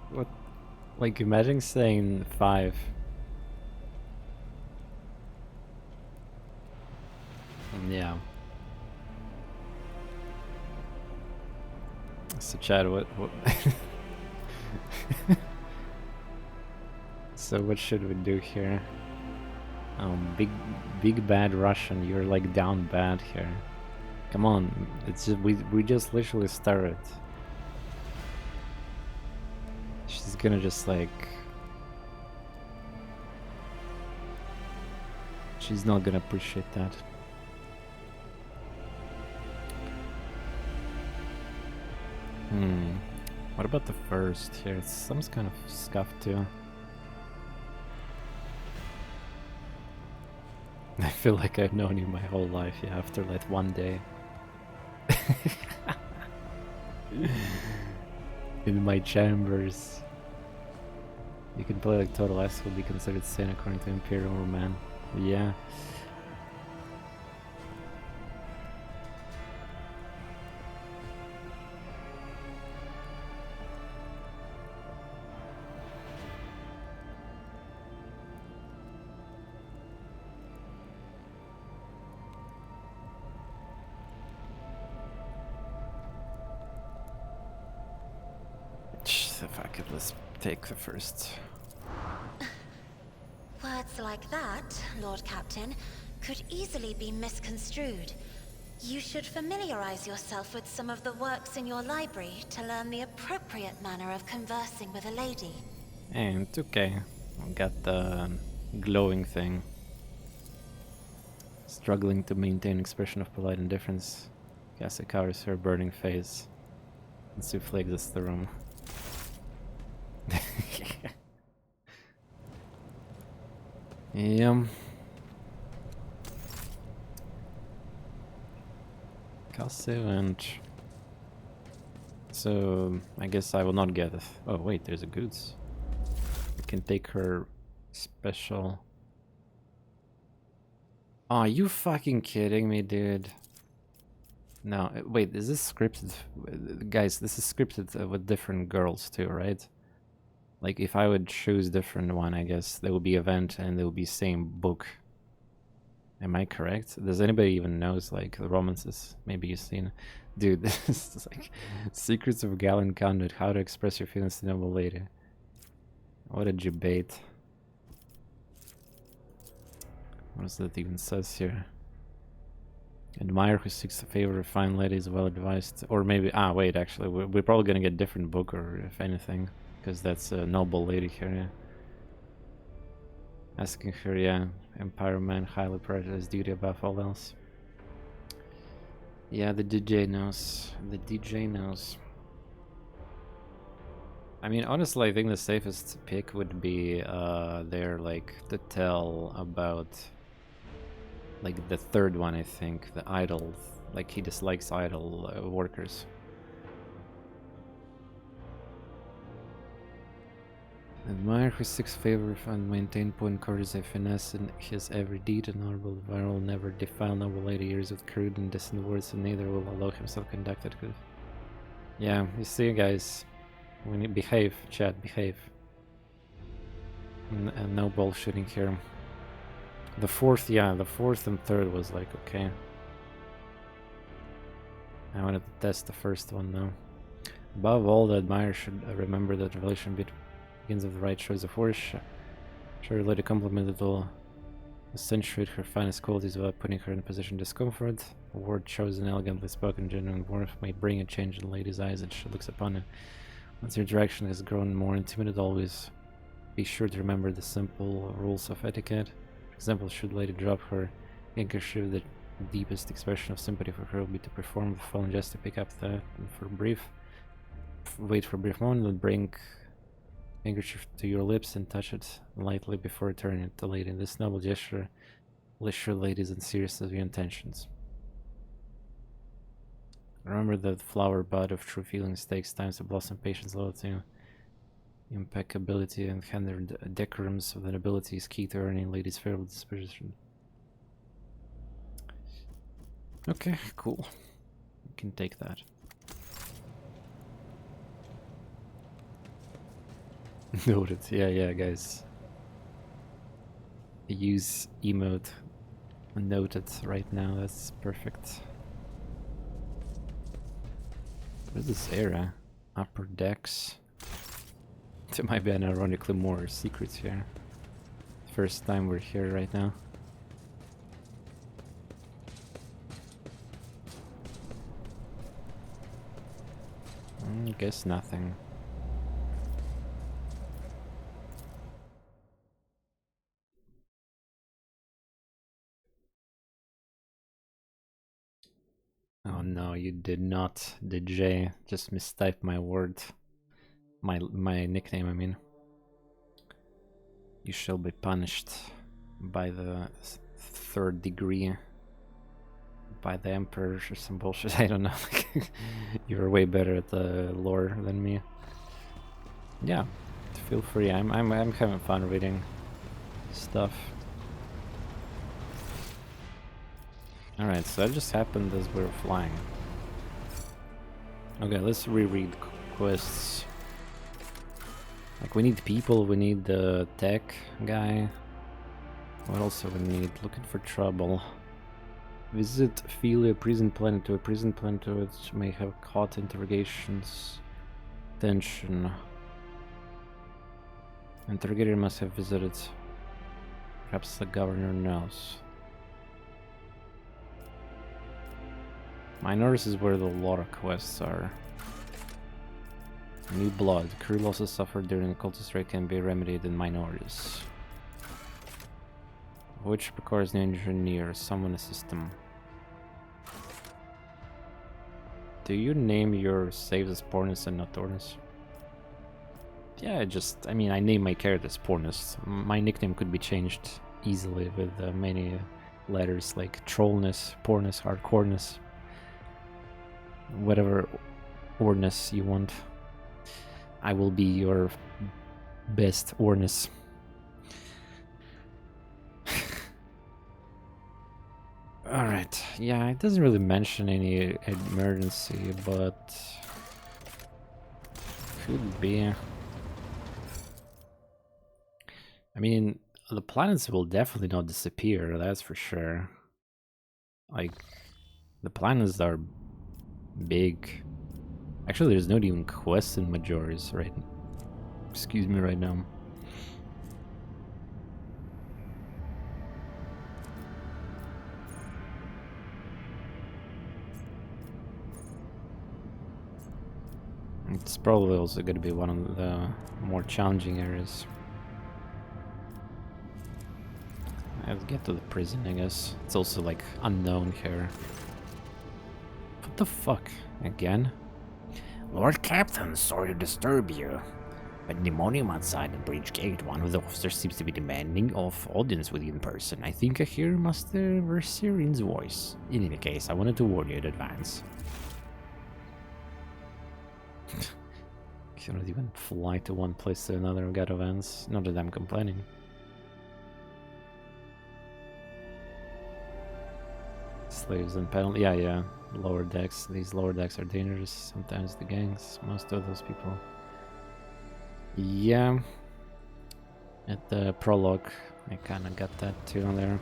What? Like, imagine saying 5. Yeah. So Chad, what So what should we do here? Big bad Russian, you're like down bad here. Come on, it's just, we just literally started. She's gonna just like... She's not gonna appreciate that. What about the first here? It's some kind of scuff too. I feel like I've known you my whole life, yeah, after like one day. In my chambers. You can play like Total S will be considered sane according to Imperial Man. Yeah. Fuck it, let's take the first. Words like that, Lord Captain, could easily be misconstrued. You should familiarize yourself with some of the works in your library to learn the appropriate manner of conversing with a lady. And okay, I got the glowing thing. Struggling to maintain expression of polite indifference, Cassie covers her burning face and Souffle exits the room. Yeah. Cassie and... So, I guess I will not get... Oh wait, there's a goods. I can take her special... Are you fucking kidding me, dude? No, wait, is this scripted? Guys, this is scripted with different girls too, right? Like, if I would choose different one, I guess there will be event and there will be same book. Am I correct? Does anybody even knows, like, the romances? Maybe you've seen... Dude, this is like... Secrets of Gallant Conduct, how to express your feelings to noble lady. What a debate. What does that even says here? Admire who seeks the favor of fine ladies, well advised. Or maybe... Ah, wait, actually, we're probably gonna get different book, or if anything. Because that's a noble lady here, yeah. Asking her, yeah. Empire man, highly prioritized duty above all else. Yeah, the DJ knows. The DJ knows. I mean, honestly, I think the safest pick would be there, like, to tell about... Like the third one, I think, the idle, like he dislikes idle workers. Admire who seeks favor and maintain point courtesy, finesse in his every deed, and honorable will never defile noble lady ears with crude and distant words, and neither will allow himself conducted good. Yeah, you see, guys, when you behave, chat, behave. And no bullshitting here. The fourth, yeah, the fourth and third was like, okay. I wanted to test the first one now. Above all, the admirer should remember that the relation begins with the right choice of words. Sure, let a compliment that will accentuate her finest qualities without putting her in a position of discomfort. A word chosen, elegantly spoken, genuine warmth may bring a change in the lady's eyes as she looks upon it. Once your direction has grown more intimate, always be sure to remember the simple rules of etiquette. For example, should lady drop her handkerchief, the deepest expression of sympathy for her will be to perform the following just to pick up that and for a brief wait for a brief moment and bring handkerchief to your lips and touch it lightly before returning it to lady. This noble gesture will assure ladies and serious of your intentions. Remember that flower bud of true feelings takes time to blossom. Patience, loyalty, impeccability, and handed decorums of the nobility is key to earning ladies' favorable disposition. Okay, cool. We can take that. Noted. Yeah, guys. Use emote noted right now. That's perfect. What is this area? Upper decks. There might be ironically more secrets here. First time we're here right now. Guess nothing. Oh no, you did not, DJ. Just mistyped my word. My nickname, I mean. You shall be punished by the third degree. By the Emperor or some bullshit, I don't know. You're way better at the lore than me. Yeah, feel free. I'm having fun reading stuff. Alright, so that just happened as we were flying. Okay, let's reread quests. Like, we need people, we need the tech guy. What else do we need? Looking for trouble. Visit Philia prison planet to a prison planet which may have caught interrogations. Tension. Interrogator must have visited. Perhaps the governor knows. Minors is where the lot of quests are. New blood. Crew losses suffered during the cultist raid can be remedied in minorities. Which requires an engineer, summon a system. Do you name your saves as TorNis and not TorNis? Yeah, I mean, I name my characters TorNis. My nickname could be changed easily with many letters like Trollness, Porness, Hardcoreness, whatever orness you want. I will be your best orness. Alright, yeah, it doesn't really mention any emergency, but could be. I mean, the planets will definitely not disappear, that's for sure. Like, the planets are big. Actually, there's not even quests in Majoris, right? Excuse me right now. It's probably also going to be one of the more challenging areas. Let's get to the prison, I guess. It's also like unknown here. What the fuck? Again? Lord Captain, sorry to disturb you. But pneumonia outside the bridge gate, one of the officers seems to be demanding of audience with you in person. I think I hear Master Verserian's voice. In any case, I wanted to warn you in advance. Cannot even fly to one place to another and get events. Not that I'm complaining. Slaves and penalty. Yeah. Lower decks. These lower decks are dangerous. Sometimes the gangs. Most of those people. Yeah. At the prologue, I kind of got that too on there.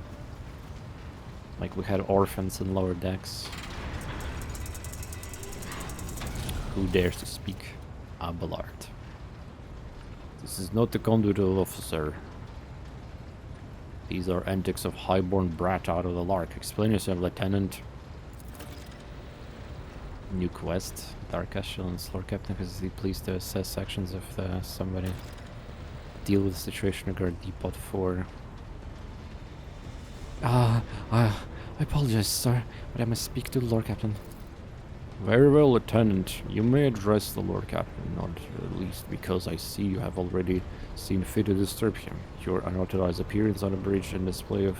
Like we had orphans in lower decks. Who dares to speak? Abelard. This is not the conduit of officer. These are antics of highborn brat out of the lark. Explain yourself, Lieutenant. New quest. Dark Ashelon's Lord Captain is pleased to assess actions of somebody. Deal with the situation regarding Depot 4. I apologize, sir, but I must speak to the Lord Captain. Very well, Lieutenant. You may address the Lord Captain, not least because I see you have already seen fit to disturb him. Your unauthorized appearance on a bridge and display of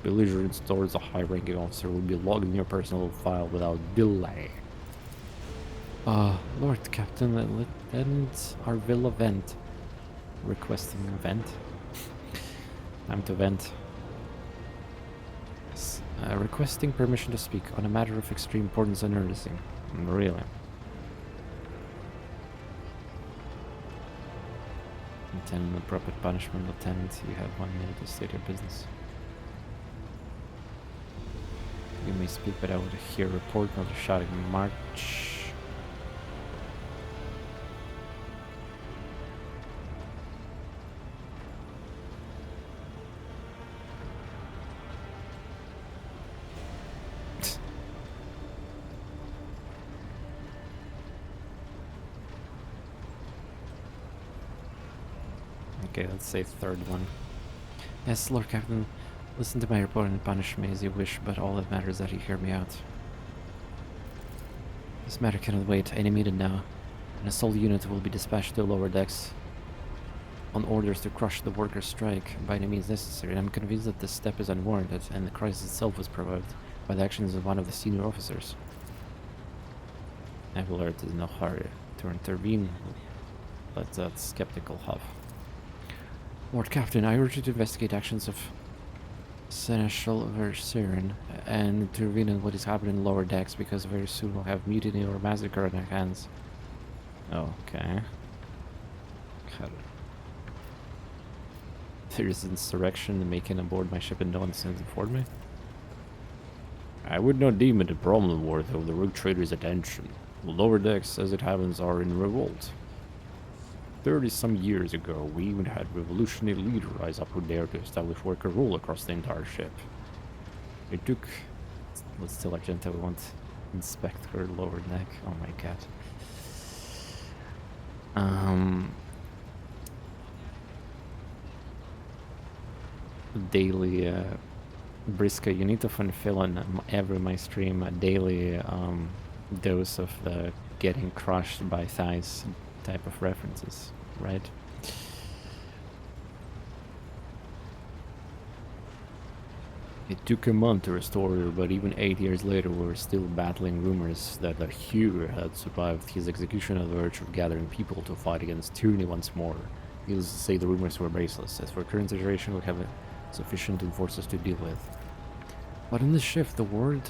belligerence towards a high-ranking officer will be logged in your personal file without delay. Lord Captain, Lieutenant Arvilla Vent. Requesting a vent. Time to vent. Yes. Requesting permission to speak on a matter of extreme importance and urgency. Really? Lieutenant, appropriate punishment. Lieutenant, you have 1 minute to state your business. You may speak, but I would hear report, not a shouting march. Okay, let's say third one. Yes, Lord Captain, listen to my report and punish me as you wish, but all that matters is that you hear me out. This matter cannot wait. I need it now. An assault unit will be dispatched to lower decks on orders to crush the workers' strike by any means necessary. I'm convinced that this step is unwarranted, and the crisis itself was provoked by the actions of one of the senior officers. Abelard is in no hurry to intervene, but that skeptical huff. Lord Captain, I urge you to investigate actions of Seneschal Verserian and intervene in what is happening in lower decks, because very soon we'll have mutiny or massacre on our hands. Okay. God. There's insurrection making aboard my ship and no one sends informed me. I would not deem it a problem worthy of the rogue trader's attention. The lower decks, as it happens, are in revolt. 30-some years ago, we even had a revolutionary leader rise up who dared to establish worker rule across the entire ship. It took... Let's tell Argento we want to inspect her lower deck. Oh my god. daily Brisca, you need to fill in every my stream a daily dose of the getting crushed by thighs type of references, right? It took a month to restore her, but even 8 years later we were still battling rumors that the hero had survived his execution on the verge of gathering people to fight against tyranny once more. Needless to say, the rumors were baseless. As for current situation, we have sufficient enforcers to deal with. But in this shift, the word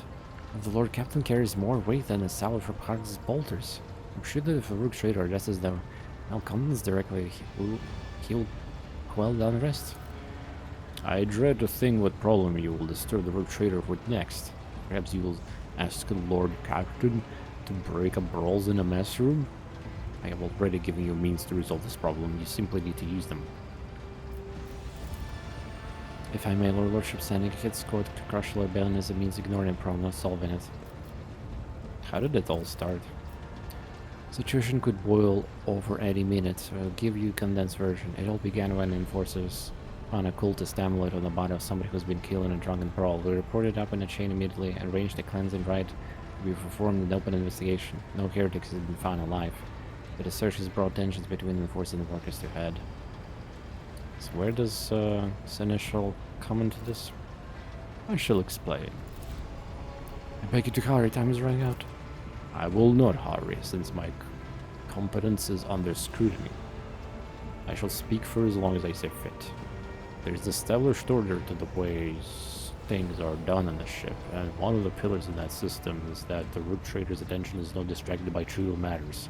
of the Lord Captain carries more weight than a salad from Hard's bolters. I'm sure that if a rogue trader addresses the Malcommons directly, he'll quell down the rest. I dread to think what problem you will disturb the rogue trader with next. Perhaps you will ask the Lord Captain to break up brawls in a mess room? I have already given you means to resolve this problem, you simply need to use them. If I may, Lord Lordship, sending a hit squad to crush the rebellion is a means ignoring a problem, not solving it. How did it all start? Situation could boil over any minute, so I'll give you a condensed version. It all began when enforcers found a cultist amulet on the body of somebody who's been killed in a drunken brawl. We reported up in a chain immediately and arranged a cleansing rite. We performed an open investigation. No heretics have been found alive, but the searches brought tensions between the enforcers and the workers to head. So where does Seneschal come into this? I shall explain. I beg you to hurry, time is running out. I will not hurry, since my competence is under scrutiny. I shall speak for as long as I see fit. There is established order to the ways things are done on the ship, and one of the pillars of that system is that the rogue trader's attention is not distracted by trivial matters.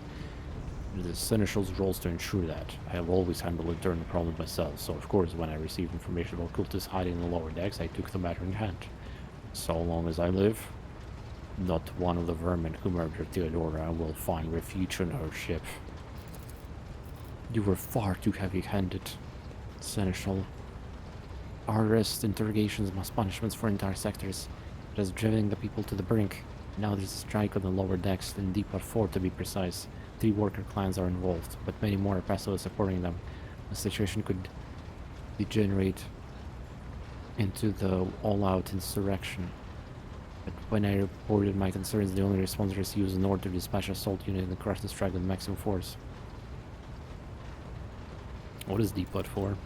It is Seneschal's role to ensure that. I have always handled internal problems myself, so of course when I received information about cultists hiding in the lower decks, I took the matter in hand. So long as I live, not one of the vermin who murdered Theodora will find refuge on her ship. You were far too heavy-handed, Seneschal. Our arrests, interrogations, mass punishments for entire sectors. It has driven the people to the brink. Now there's a strike on the lower decks, in Depot 4 to be precise. 3 worker clans are involved, but many more are passively supporting them. The situation could degenerate into the all-out insurrection. But when I reported my concerns, the only response I received was an order to dispatch assault unit and crush the strike with maximum force. What is Depot 4?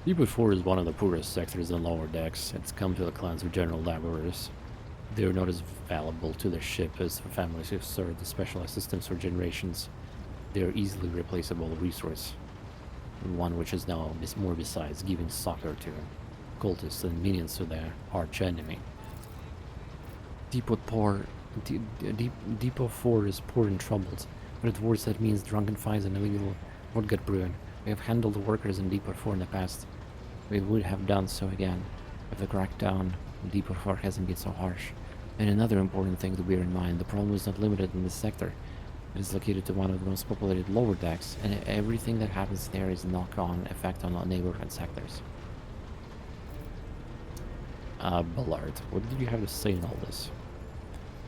Depot 4 is one of the poorest sectors in lower decks. It's come to the clans of general laborers. They are not as valuable to their ship as the families who served the specialized systems for generations. They are easily replaceable resource. One which is now more besides giving succor to cultists and minions to their arch enemy. Depot 4 is poor and troubled, but at worst that means drunken fights and illegal vodka brewing. We have handled the workers in Depot 4 in the past. We would have done so again if the crackdown in Depot 4 hasn't been so harsh. And another important thing to bear in mind, the problem is not limited in this sector. It is located to one of the most populated lower decks, and everything that happens there is knock-on effect on neighborhood sectors. Ballard, what did you have to say in all this?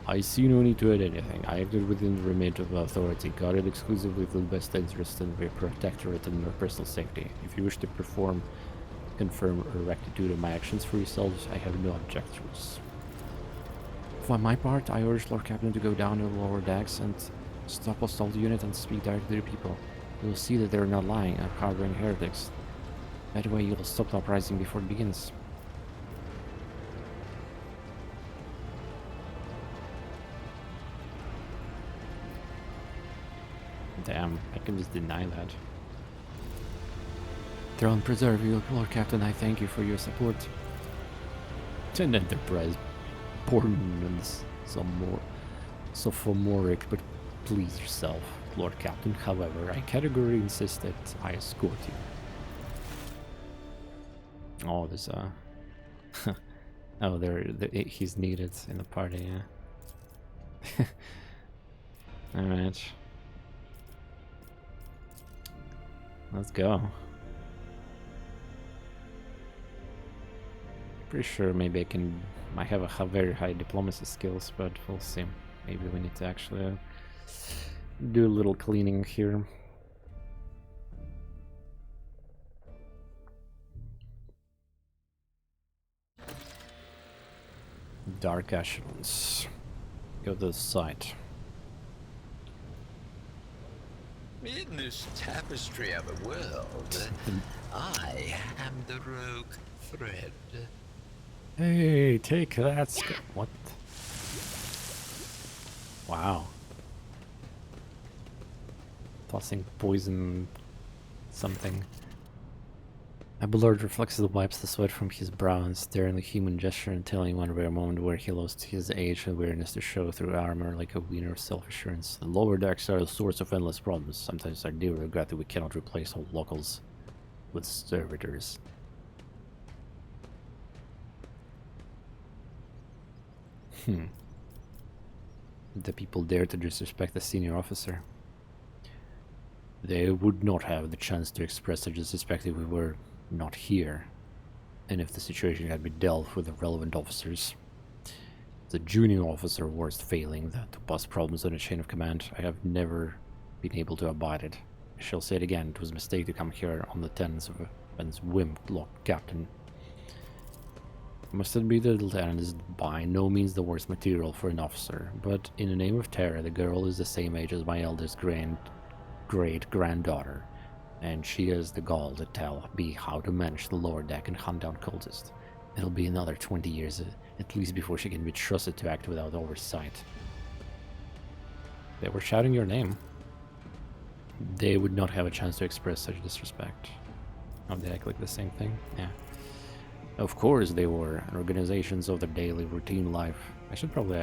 I see no need to add anything. I acted within the remit of authority, guarded exclusively for the best interest in the protectorate and your personal safety. If you wish to confirm or rectitude of my actions for yourselves, I have no objections. For my part, I urge Lord Captain to go down to the lower decks and stop assault unit and speak directly to people. You will see that they are not lying and harboring heretics. That way you will stop the uprising before it begins. Damn, I can just deny that. Throne preserve you, Lord Captain. I thank you for your support. An enterprise portents some more sophomoric, but please yourself, Lord Captain. However, I categorically insist that I escort you. Oh, there's a... oh, he's needed in the party, yeah. Alright. Let's go. Pretty sure maybe I have a very high diplomacy skills, but we'll see. Maybe we need to actually do a little cleaning here. Dark echelons. Go to the site. In this tapestry of a world, I am the rogue thread. Hey, take that. What? Wow. Tossing poison something. Abelard reflexively wipes the sweat from his brow and staring a human gesture until in one rare moment where he lost his age and awareness to show through armor like a wiener of self-assurance. The lower decks are a source of endless problems. Sometimes I do regret that we cannot replace all locals with servitors. The people dare to disrespect a senior officer. They would not have the chance to express such disrespect if we were not here, and if the situation had been dealt with the relevant officers. The junior officer worst failing to pass problems on a chain of command, I have never been able to abide it. I shall say it again, it was a mistake to come here on the tenets of a whim, Lord Captain. I must admit that the lieutenant is by no means the worst material for an officer, but in the name of terror, the girl is the same age as my eldest great-granddaughter, and she has the gall to tell me how to manage the lower deck and hunt down cultists. It'll be another 20 years at least before she can be trusted to act without oversight. They were shouting your name. They would not have a chance to express such disrespect. Oh, they act like the same thing? Yeah. Of course they were, organizations of their daily routine life. I should probably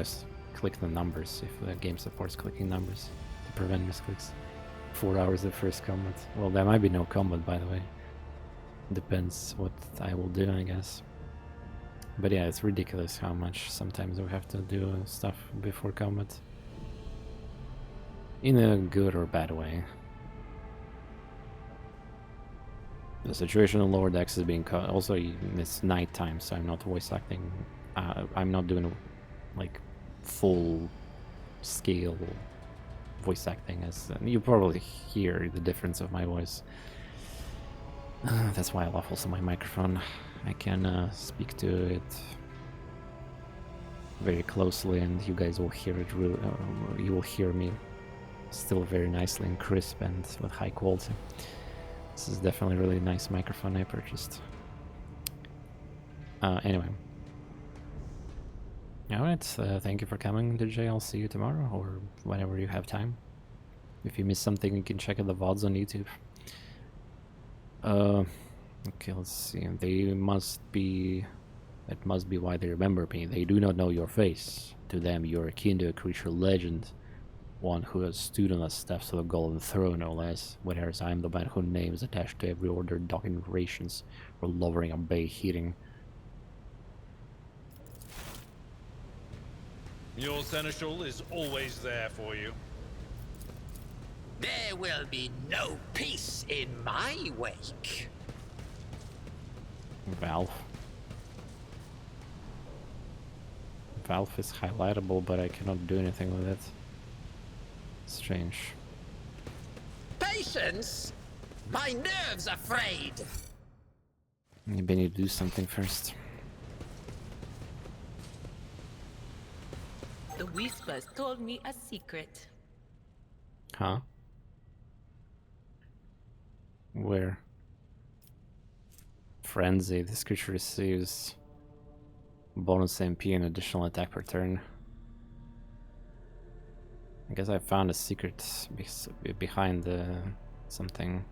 click the numbers if the game supports clicking numbers to prevent misclicks. 4 hours of first combat. Well, there might be no combat, by the way. Depends what I will do, I guess. But yeah, it's ridiculous how much sometimes we have to do stuff before combat. In a good or bad way. The situation on lower decks is being cut. Also, it's nighttime, so I'm not voice acting. I'm not doing like full scale voice acting, as you probably hear the difference of my voice. That's why I love also my microphone. I can speak to it very closely, and you guys will hear it. You will hear me still very nicely and crisp and with high quality. This is definitely a really nice microphone I purchased. Anyway. Alright, thank you for coming, DJ. I'll see you tomorrow, or whenever you have time. If you missed something, you can check out the VODs on YouTube. Okay, let's see. They must be... It must be why they remember me. They do not know your face. To them, you're akin to a creature legend. One who has stood on the steps of the Golden Throne, no less. Whereas I am the man whose name is attached to every order, docking rations, or lowering a bay heating. Your seneschal is always there for you. There will be no peace in my wake. Valve. Valve is highlightable, but I cannot do anything with it. Strange. Patience? My nerves are frayed. Maybe I need to do something first. The whispers told me a secret. Huh? Where? Frenzy. This creature receives bonus MP and additional attack per turn. I guess I found a secret behind the something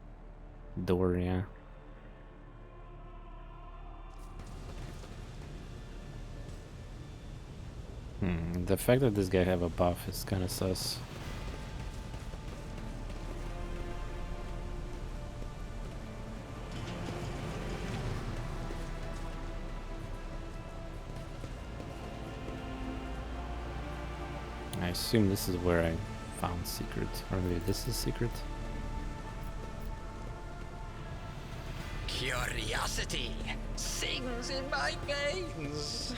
door, yeah. The fact that this guy have a buff is kind of sus. I assume this is where I found secret, or maybe this is secret. Curiosity sings in my veins.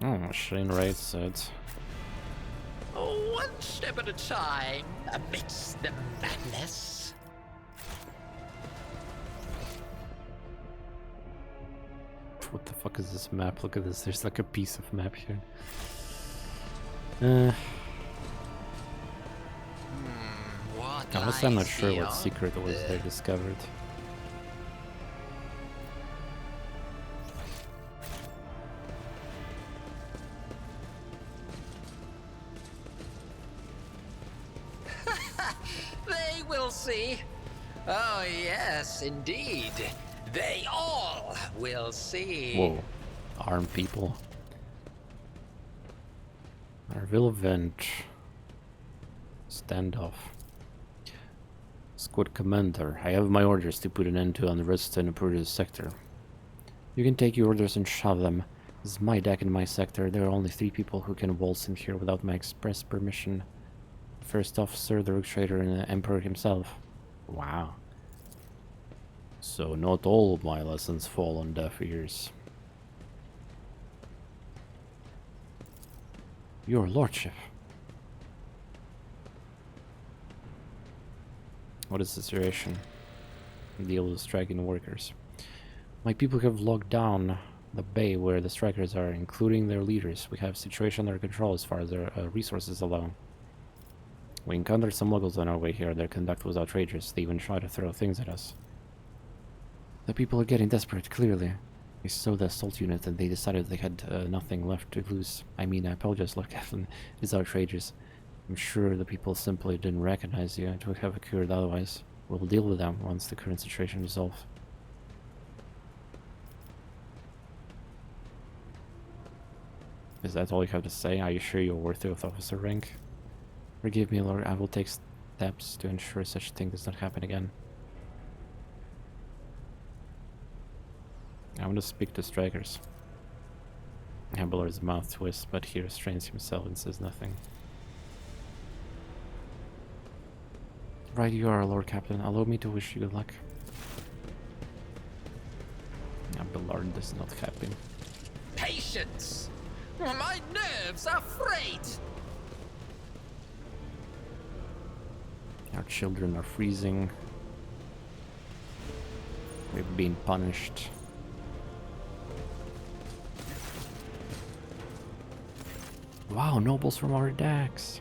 Oh, Shane Wright said One step at a time amidst the madness. What the fuck is this map? Look at this. There's like a piece of map here. What Honestly, I'm not lies sure what beyond secret was the- they discovered. They will see. Oh, yes, indeed. They all will see. Whoa. Armed people. Arville event. Standoff. Squad commander. I have my orders to put an end to unrest in the Purus sector. You can take your orders and shove them. This is my deck in my sector. There are only 3 people who can waltz in here without my express permission. First officer, the Rogue Trader, and the Emperor himself. Wow. So not all of my lessons fall on deaf ears. Your lordship. What is the situation? Deal with striking workers. My people have locked down the bay where the strikers are, including their leaders. We have situation under control as far as their resources allow. We encountered some locals on our way here. Their conduct was outrageous. They even tried to throw things at us. The people are getting desperate, clearly. We saw the assault unit and they decided they had nothing left to lose. I mean, I apologize, Lord Captain. It's outrageous. I'm sure the people simply didn't recognize you. It would have occurred otherwise. We'll deal with them once the current situation resolves. Is that all you have to say? Are you sure you're worthy of officer rank? Forgive me, Lord. I will take steps to ensure such a thing does not happen again. I want to speak to strikers. Hamburger's mouth twists, but he restrains himself and says nothing. Right you are, Lord Captain. Allow me to wish you good luck. Abelard does not happen. Patience! My nerves are frayed! Our children are freezing. We've been punished. Wow, nobles from our decks.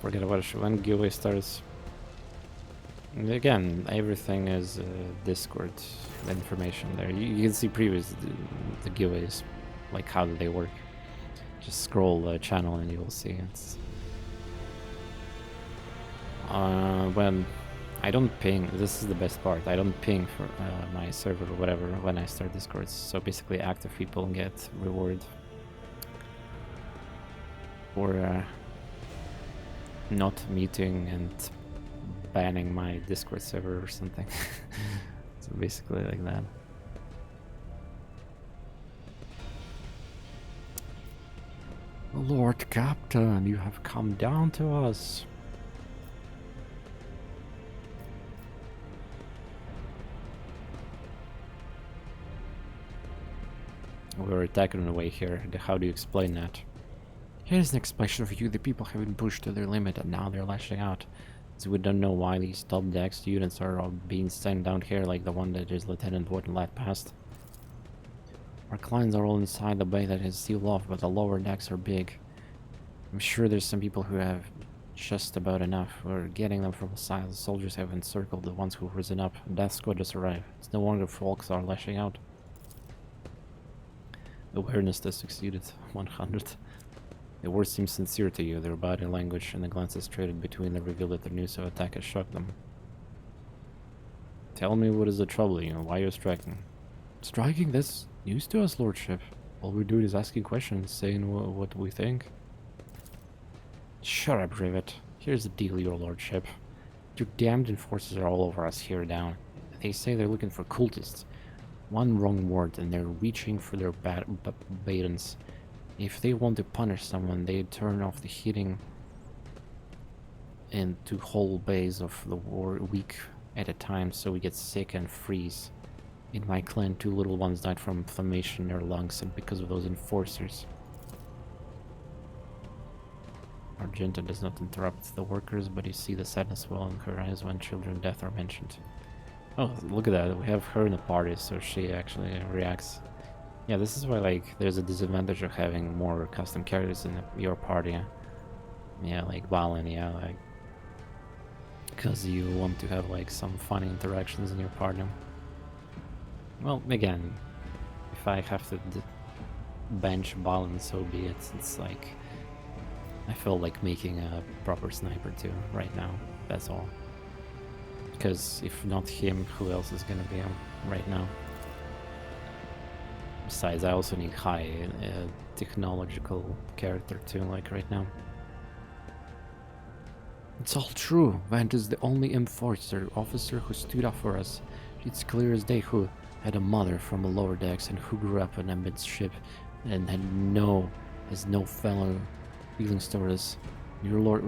Forget about it. When giveaway starts. And again, everything is Discord information there. You can see previous the giveaways, like how do they work. Just scroll the channel and you will see it's. When I don't ping, this is the best part. I don't ping for my server or whatever when I start Discord. So basically, active people get reward for not muting and banning my Discord server or something. So basically like that. Lord Captain, you have come down to us. We were attacked on the way here. How do you explain that? Here's an explanation for you. The people have been pushed to their limit and now they're lashing out. So we don't know why these top deck students are all being sent down here like the one that is Lieutenant Warden led past. Our clients are all inside the bay that is sealed off, but the lower decks are big. I'm sure there's some people who have just about enough. We're getting them from the side. The soldiers have encircled the ones who've risen up. Death squad just arrived. It's no longer folks are lashing out. Awareness has succeeded. 100. The words seem sincere to you. Their body language and the glances traded between them reveal that the news of attack has shocked them. Tell me what is the trouble, you know, why you're striking. Striking? That's news to us, Lordship. All we're doing is asking questions, saying what we think. Shut up, Rivet. Here's the deal, your Lordship. Your damned enforcers are all over us here down. They say they're looking for cultists. One wrong word and they're reaching for their batons. If they want to punish someone, they turn off the heating into whole bays of the war week at a time, so we get sick and freeze. In my clan, 2 little ones died from inflammation in their lungs, and because of those enforcers. Argenta does not interrupt the workers, but you see the sadness well in her eyes when children's death are mentioned. Oh, look at that. We have her in the party, so she actually reacts. Yeah, this is why, like, there's a disadvantage of having more custom characters in your party. Yeah, like Valen, yeah, like... because you want to have, like, some funny interactions in your party. Well, again, if I have to bench Valen, so be it. It's like... I feel like making a proper sniper too, right now. That's all. Because if not him, who else is gonna be him right now? Besides, I also need high technological character too, like right now. It's all true. Vant is the only enforcer officer who stood up for us. It's clear as day who had a mother from the lower decks and who grew up on a midship and has no fellow feelings toward us. Your lord,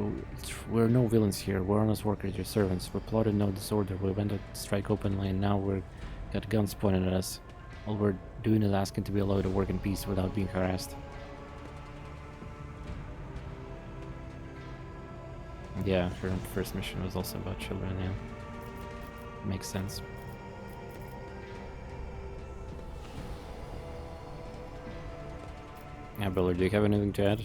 we're no villains here. We're honest workers, your servants. We plotted no disorder. We went to strike openly, and now we're got guns pointed at us. All we're doing is asking to be allowed to work in peace without being harassed. Yeah, her first mission was also about children, yeah. Makes sense. Yeah, Biller, do you have anything to add?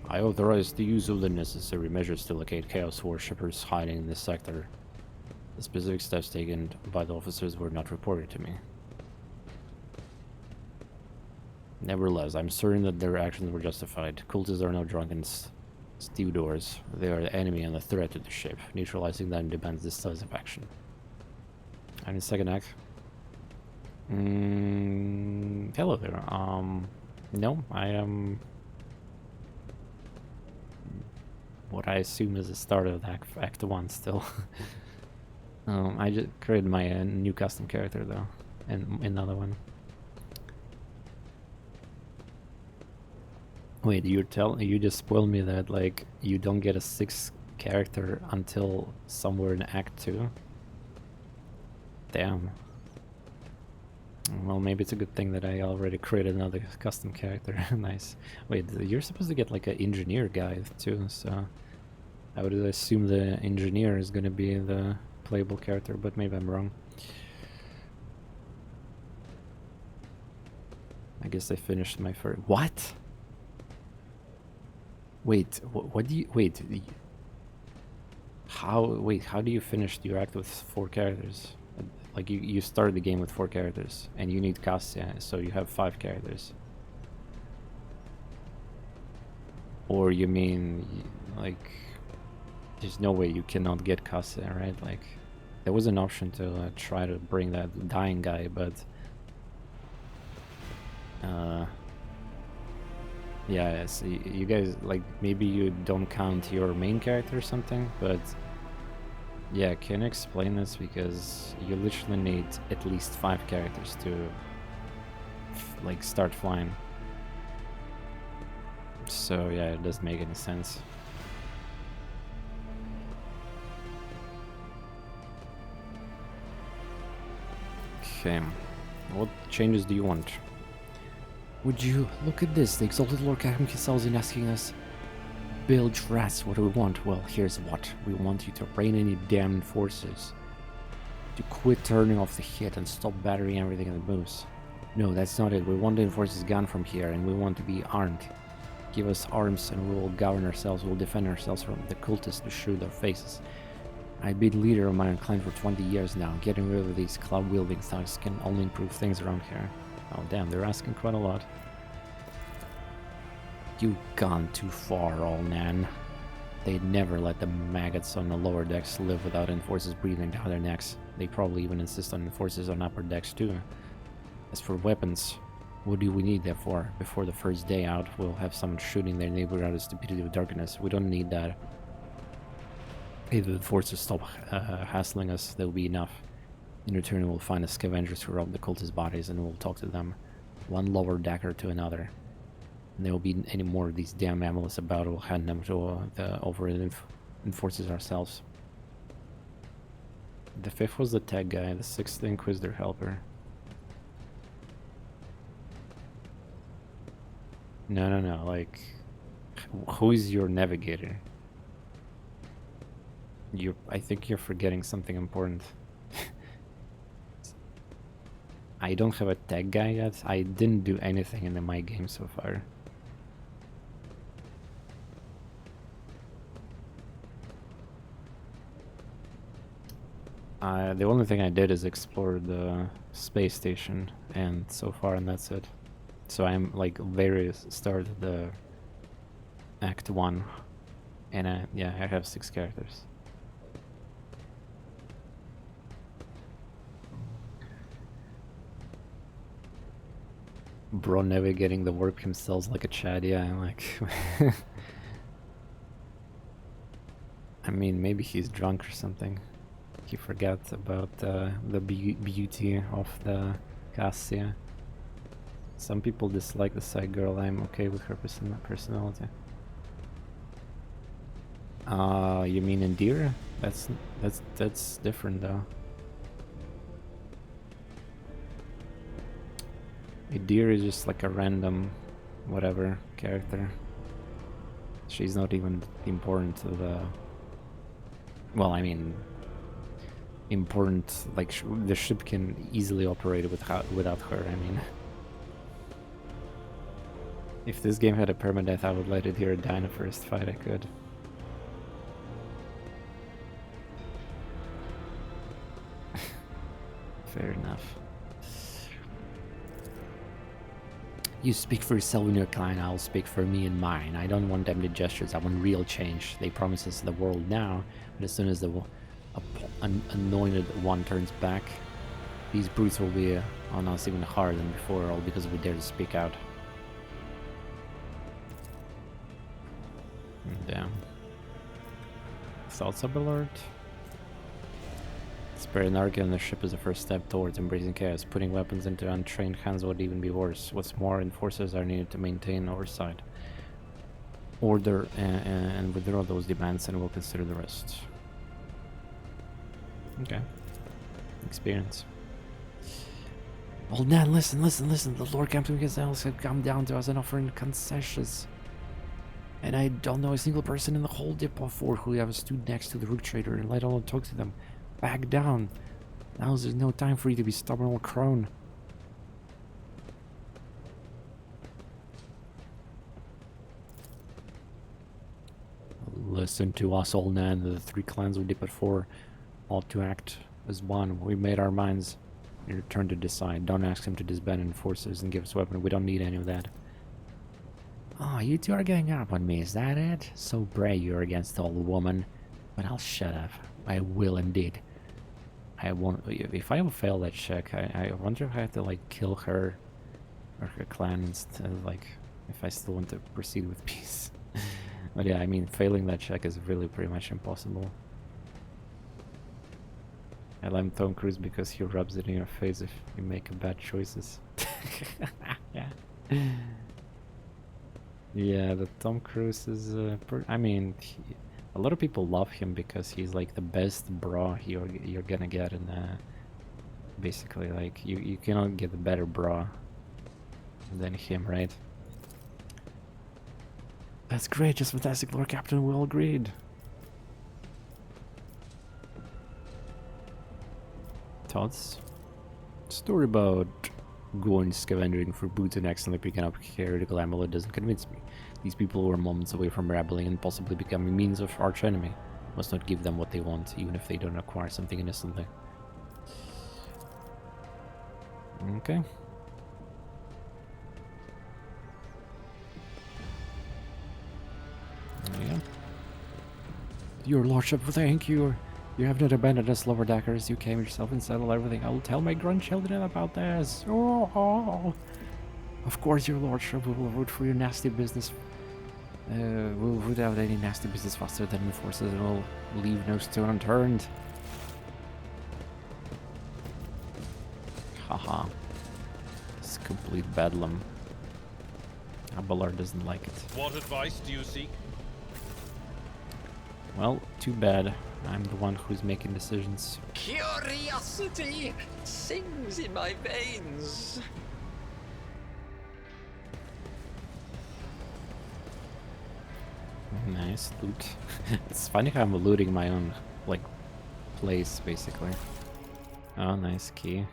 I authorize the use of the necessary measures to locate Chaos worshippers hiding in this sector. The specific steps taken by the officers were not reported to me. Nevertheless, I'm certain that their actions were justified. Cultists are no drunken stevedores. They are the enemy and a threat to the ship. Neutralizing them demands decisive action. And in second act... hello there. No, I am... what I assume is the start of Act 1 still. I just created my new custom character though, and another one. Wait, you just spoiled me that like you don't get a 6th character until somewhere in Act 2? Damn. Well, maybe it's a good thing that I already created another custom character. Nice. Wait, you're supposed to get like an engineer guy too, so I would assume the engineer is gonna be the playable character, but maybe I'm wrong. I guess I finished my first... What? Wait, what do you... Wait, how do you finish your act with 4 characters? Like, you start the game with 4 characters, and you need Cassia, so you have 5 characters. Or you mean, like, there's no way you cannot get Cassia, right? Like, there was an option to try to bring that dying guy, but... yeah, so you guys, like, maybe you don't count your main character or something, but... Yeah, can you explain this? Because you literally need at least 5 characters to like start flying. So yeah, it doesn't make any sense. Okay, what changes do you want? Would you look at this? The exalted Lord Katham himself is asking us. Bilge rats, what do we want? Well, here's what. We want you to rein in your damned forces. To quit turning off the hit and stop battering everything that moves. No, that's not it. We want the enforcers gone from here, and we want to be armed. Give us arms and we will govern ourselves, we'll defend ourselves from the cultists to shoot their faces. I've been leader of my own clan for 20 years now. Getting rid of these club-wielding thugs can only improve things around here. Oh damn, they're asking quite a lot. You've gone too far, old man. They'd never let the maggots on the lower decks live without enforcers breathing down their necks. They probably even insist on enforcers on upper decks too. As for weapons, what do we need that for? Before the first day out, we'll have someone shooting their neighbor out of stupidity of darkness. We don't need that. If the enforcers stop hassling us, that'll be enough. In return, we'll find the scavengers who rob the cultist bodies and we'll talk to them. One lower decker to another. And there will be any more of these damn amulets about, we'll hand them to the overrated enforcers ourselves. The 5th was the tech guy, the 6th the Inquisitor helper. No, like, Who is your navigator? I think you're forgetting something important. I don't have a tech guy yet. I didn't do anything in my game so far. The only thing I did is explore the space station, and so far, and that's it. So I'm like very start of the Act 1, and yeah, I have 6 characters. Bro navigating the warp himself like a Chad, yeah, like... I mean, maybe he's drunk or something. He forgot about the beauty of the Cassia. Some people dislike the side girl. I'm okay with her personality. You mean Indira? That's different though. Indira is just like a random whatever character. She's not even important to the... Well, I mean, important, like the ship can easily operate without her, I mean. If this game had a permadeath, I would let it here die in the first fight I could. Fair enough. You speak for yourself and your clan, I'll speak for me and mine. I don't want empty gestures, I want real change. They promise us the world now, but as soon as the anointed one turns back, these brutes will be on us even harder than before, all because we dare to speak out. Damn. Thoughts up alert? Spare anarchy on the ship is the first step towards embracing chaos. Putting weapons into untrained hands would even be worse. What's more, enforcers are needed to maintain oversight. Order and withdraw those demands and we'll consider the rest. Okay. Experience. Old man, listen. The Lord Captain Gazelles had come down to us and offering concessions. And I don't know a single person in the whole depot fort who ever stood next to the rook trader and let alone talk to them. Back down. Now there's no time for you to be stubborn or crone. Listen to us, old man. The 3 clans we depot for ought to act as one. We made our minds. Your turn to decide. Don't ask him to disband forces and give us weapons. We don't need any of that. Oh, you two are getting up on me, is that it? So brave you're against the old woman. But I'll shut up. I will indeed. I won't. If I fail that check, I wonder if I have to like kill her or her clan instead, like if I still want to proceed with peace. But yeah, I mean, failing that check is really pretty much impossible. I like Tom Cruise because he rubs it in your face if you make bad choices. Yeah. Yeah, the Tom Cruise is, I mean, a lot of people love him because he's like the best bra you're gonna get in, basically, like, you cannot get a better bra than him, right? That's great, just fantastic, Lord Captain, we all agreed. Thoughts? Story about going scavenging for boots and accidentally picking up a heretical amulet doesn't convince me. These people were moments away from rebelling and possibly becoming means of arch enemy. Must not give them what they want, even if they don't acquire something innocently. Okay. Yeah. Your lordship, thank you. You have not abandoned us, lower deckers. You came yourself and settled everything. I will tell my grandchildren about this. Oh. Of course, your lordship, we will root for your nasty business. We'll root out any nasty business faster than the forces and we'll leave no stone unturned. Haha. It's complete bedlam. Abelard doesn't like it. What advice do you seek? Well, too bad. I'm the one who's making decisions. Curiosity sings in my veins. Nice loot. It's funny how I'm looting my own, like, place, basically. Oh, nice key.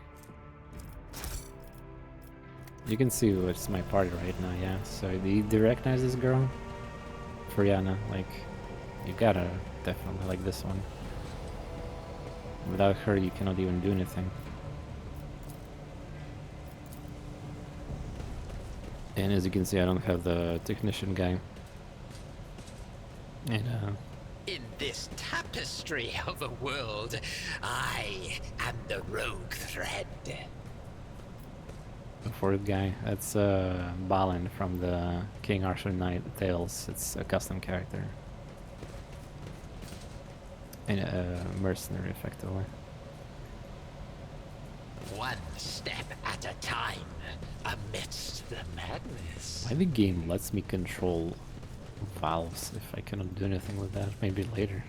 You can see what's my party right now, yeah. So, do you recognize this girl? Friana, like, you gotta definitely like this one. Without her, you cannot even do anything. And as you can see, I don't have the technician guy. And, In this tapestry of a world, I am the rogue thread. the fourth guy, that's Balin from the King Arthur Knight Tales. It's a custom character. And a mercenary, effectively. One step at a time, amidst the madness. Why the game lets me control valves if I cannot do anything with that? Maybe later.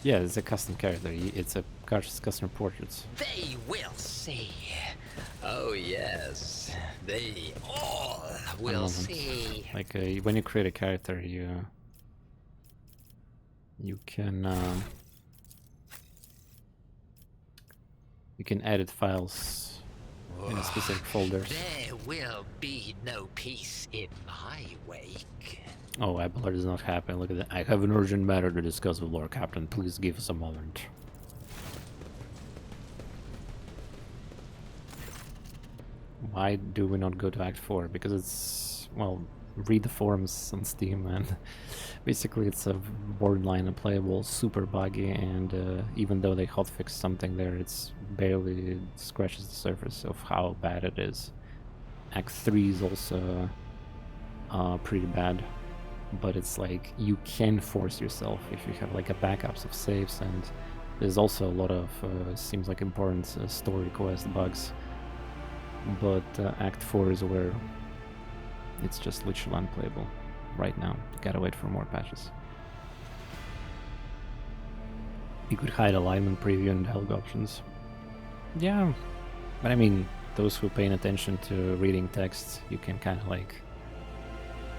Yeah, it's a custom character. It's a custom portraits. They will see. Oh yes, they all will see. Like when you create a character, you can edit files in a specific folders. There will be no peace in my wake. Oh, Abelard is not happy. Look at that. I have an urgent matter to discuss with Lord Captain. Please give us a moment. Why do we not go to Act 4? Because it's, well, read the forums on Steam, and basically it's a borderline unplayable, super buggy, and even though they hotfixed something there, it's barely scratches the surface of how bad it is. Act 3 is also pretty bad, but it's like you can force yourself if you have like a backups of saves, and there's also a lot of seems like important story quest bugs. But Act 4 is where it's just literally unplayable right now. You gotta wait for more patches. You could hide alignment preview and help options. Yeah, but I mean, those who paying attention to reading text, you can kind of like,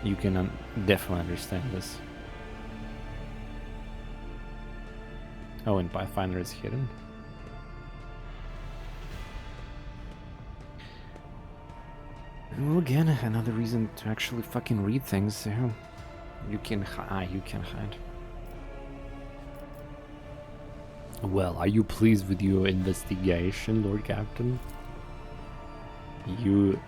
you can definitely understand this. Oh, and Pathfinder is hidden. Well, again, another reason to actually fucking read things. Yeah. You can hide. Well, are you pleased with your investigation, Lord Captain? You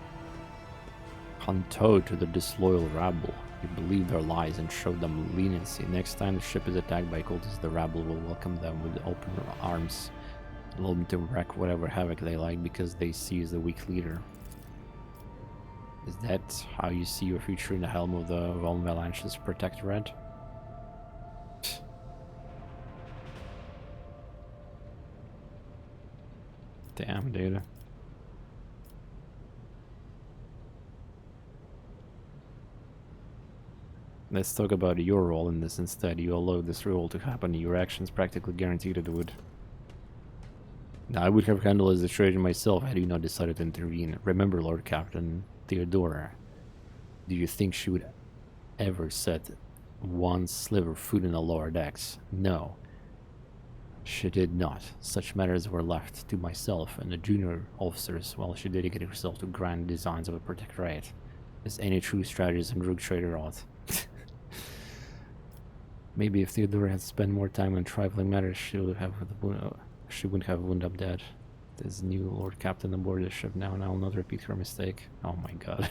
hunt to the disloyal rabble. You believe their lies and show them leniency. Next time the ship is attacked by cultists, the rabble will welcome them with open arms, allow them to wreak whatever havoc they like because they see as the weak leader. Is that how you see your future in the helm of the Realm Avalanche's Protectorate? Damn, dude. Let's talk about your role in this instead. You allow this role to happen. Your actions practically guaranteed it would. Now, I would have handled the situation myself had you not decided to intervene. Remember, Lord Captain, Theodora, do you think she would ever set one sliver of food in the lower decks? No. She did not. Such matters were left to myself and the junior officers while she dedicated herself to grand designs of a protectorate, as any true strategist and rogue trader ought. Maybe if Theodora had spent more time on trifling matters, she wouldn't have wound up dead. There's new Lord Captain aboard the ship now, and I will not repeat her mistake. Oh my god.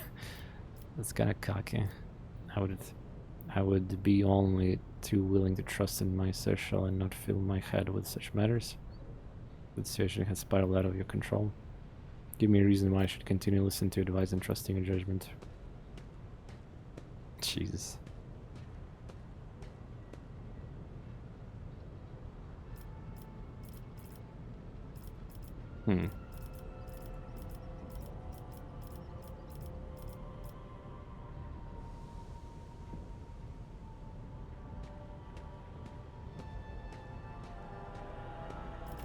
That's kinda cocky. I would be only too willing to trust in my social and not fill my head with such matters. The situation has spiraled out of your control. Give me a reason why I should continue listening to your advice and trusting your judgment. Jesus.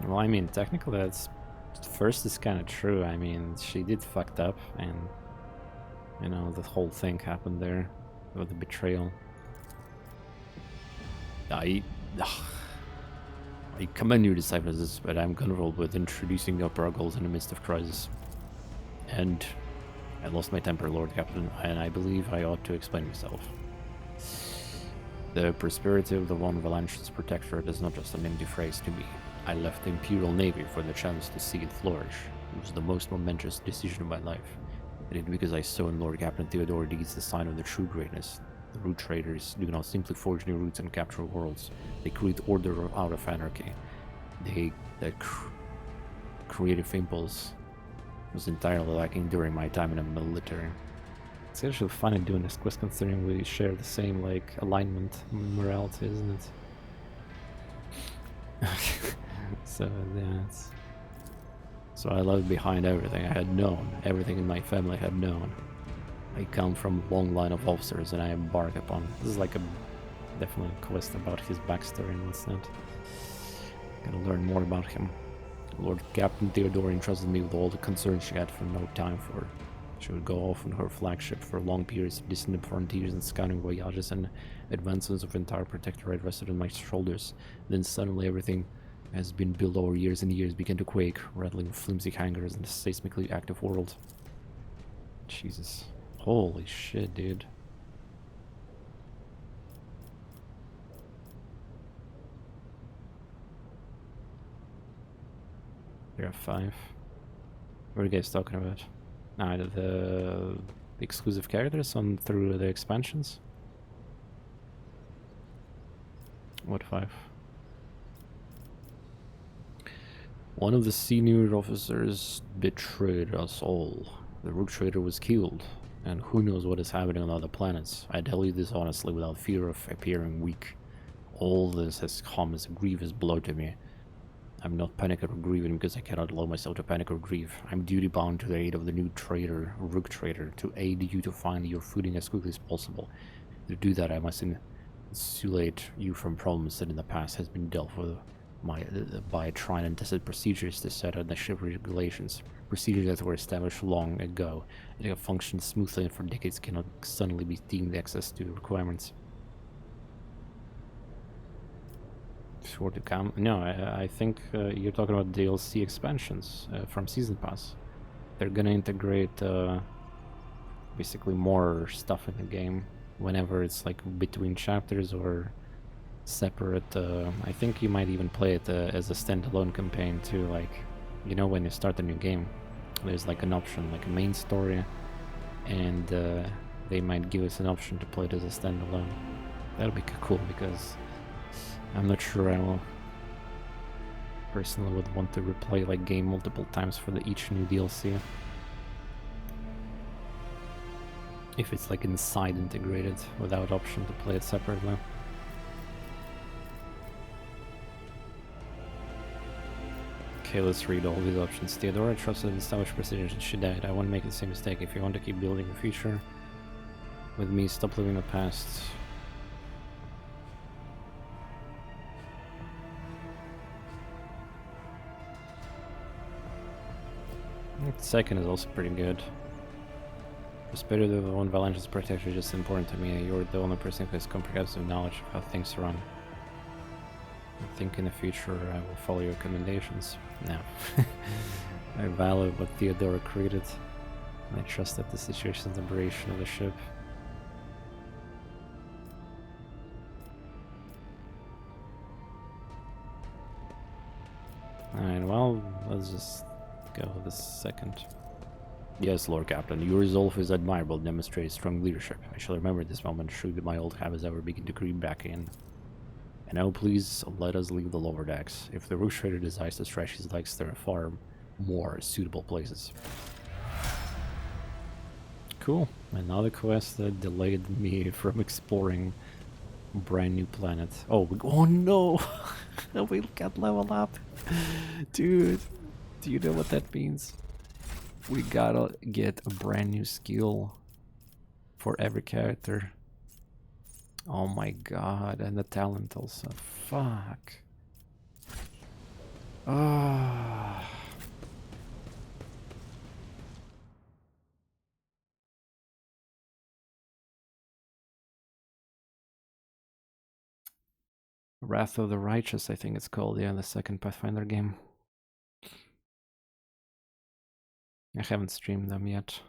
Well, I mean, technically that's... First is kind of true. I mean, she did fucked up, and You know, the whole thing happened there with the betrayal. I commend your disciples, but I'm comfortable with introducing the opera goals in the midst of crisis. And I lost my temper, Lord Captain, and I believe I ought to explain myself. The prosperity of the Von Valanche's protectorate is not just an empty phrase to me. I left the Imperial Navy for the chance to see it flourish. It was the most momentous decision of my life. And it because I saw in Lord Captain Theodore Deeds the sign of the true greatness. The root traders do not simply forge new routes and capture worlds. They create order out of anarchy. That creative impulse was entirely lacking during my time in the military. It's actually funny doing this quest considering we share the same, like, alignment morality, isn't it? So, yeah, So I left behind everything I had known, everything in my family had known. I come from a long line of officers and I embark upon. This is like definitely a quest about his backstory and what's not. Gotta learn more about him. Lord Captain Theodore entrusted me with all the concerns she had for no time for. She would go off on her flagship for long periods of distant frontiers and scouting voyages, and advances of entire protectorate rested on my shoulders. Then suddenly everything has been built over years and years began to quake, rattling flimsy hangars in a seismically active world. Jesus. Holy shit, dude. There are 5. What are you guys talking about? The exclusive characters on through the expansions? What 5? One of the senior officers betrayed us all. The rogue trader was killed, and who knows what is happening on other planets. I tell you this honestly without fear of appearing weak. All this has come as a grievous blow to me. I'm not panicked or grieving because I cannot allow myself to panic or grieve. I'm duty-bound to the aid of the new trader, rogue trader, to aid you to find your footing as quickly as possible. To do that, I must insulate you from problems that in the past has been dealt with by tried and tested procedures to set out the ship regulations. Procedures that were established long ago. They have functioned smoothly and for decades cannot suddenly be deemed access to requirements. Sure to come. No, I think you're talking about DLC expansions from Season Pass. They're gonna integrate basically more stuff in the game whenever it's like between chapters or separate. I think you might even play it as a standalone campaign too. Like, you know, when you start a new game, there's like an option, like a main story, and they might give us an option to play it as a standalone. That'll be cool because I'm not sure I will personally would want to replay like game multiple times for each new DLC. If it's like inside integrated without option to play it separately. Okay, let's read all these options. Theodora trusted in established procedures and she died. I won't make the same mistake. If you want to keep building the future with me, stop living the past. The second is also pretty good. The spirit of one Valanche's protector is just important to me. You're the only person who has comprehensive knowledge of how things run. I think in the future I will follow your recommendations. No. I value what Theodora created. I trust that the situation's liberation of the ship. Alright, well, let's just go with the second. Yes, Lord Captain, your resolve is admirable and demonstrates strong leadership. I shall remember this moment should my old habits ever begin to creep back in. And now please let us leave the lower decks. If the rogue trader decides to stretch his legs, there are far more suitable places. Cool. Another quest that delayed me from exploring a brand new planet. Oh, oh no! We got level up. Dude, do you know what that means? We gotta get a brand new skill for every character. Oh my god, and the talent also. Fuck. Ah. Wrath of the Righteous, I think it's called, yeah, the second Pathfinder game. I haven't streamed them yet.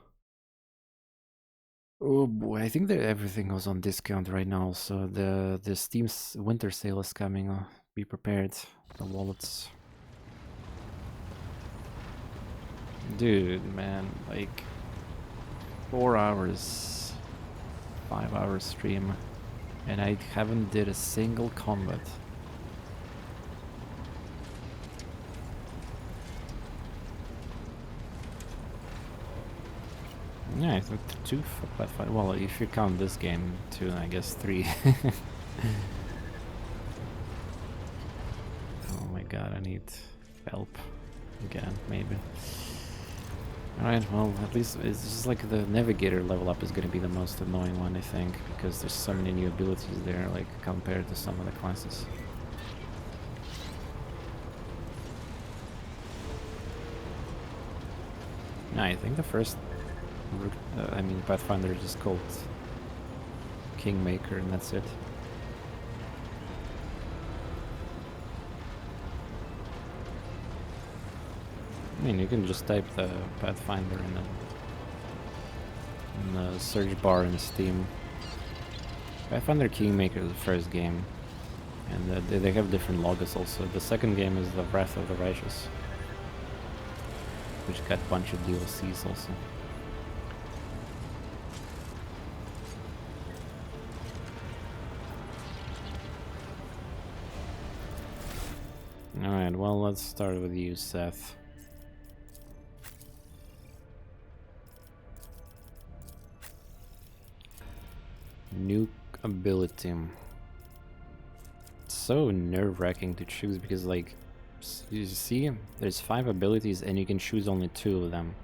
Oh boy, I think that everything was on discount right now, so the Steam's winter sale is coming. Be prepared, the wallets. Dude, man, like 4 hours, 5 hours stream, and I haven't did a single combat. Yeah, I think 2 for Pathfinder. Well, if you count this game, 2, I guess 3. Oh my god, I need help again, maybe. Alright, well, at least it's just like the navigator level up is going to be the most annoying one, I think, because there's so many new abilities there, like, compared to some of the classes. Yeah, I think the first, Pathfinder is just called Kingmaker, and that's it. I mean, you can just type the Pathfinder in the search bar in Steam. Pathfinder Kingmaker is the first game, and they have different logos also. The second game is the Wrath of the Righteous, which got a bunch of DLCs also. Alright, well, let's start with you, Seth. Nuke ability. It's so nerve-wracking to choose because, like, you see, there's 5 abilities and you can choose only 2 of them.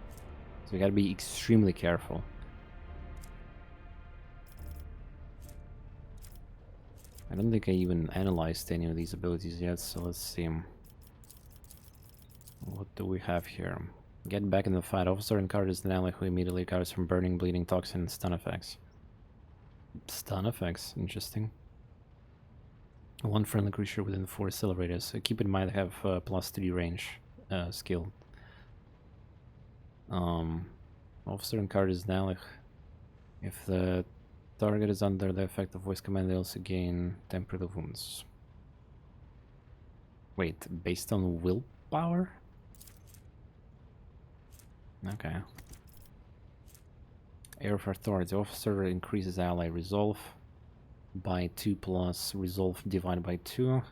So you gotta be extremely careful. I don't think I even analyzed any of these abilities yet, so let's see. What do we have here? Get back in the fight. Officer encounters an ally who immediately recovers from burning, bleeding, toxin, and stun effects. Stun effects, interesting. 1 friendly creature within 4 accelerators. So keep in mind I have +3 range skill. Officer encounters an ally. If the target is under the effect of voice command, they also gain temporary wounds. Wait, based on willpower? Okay. Air of Authority. Officer increases ally resolve by 2 plus resolve divided by 2.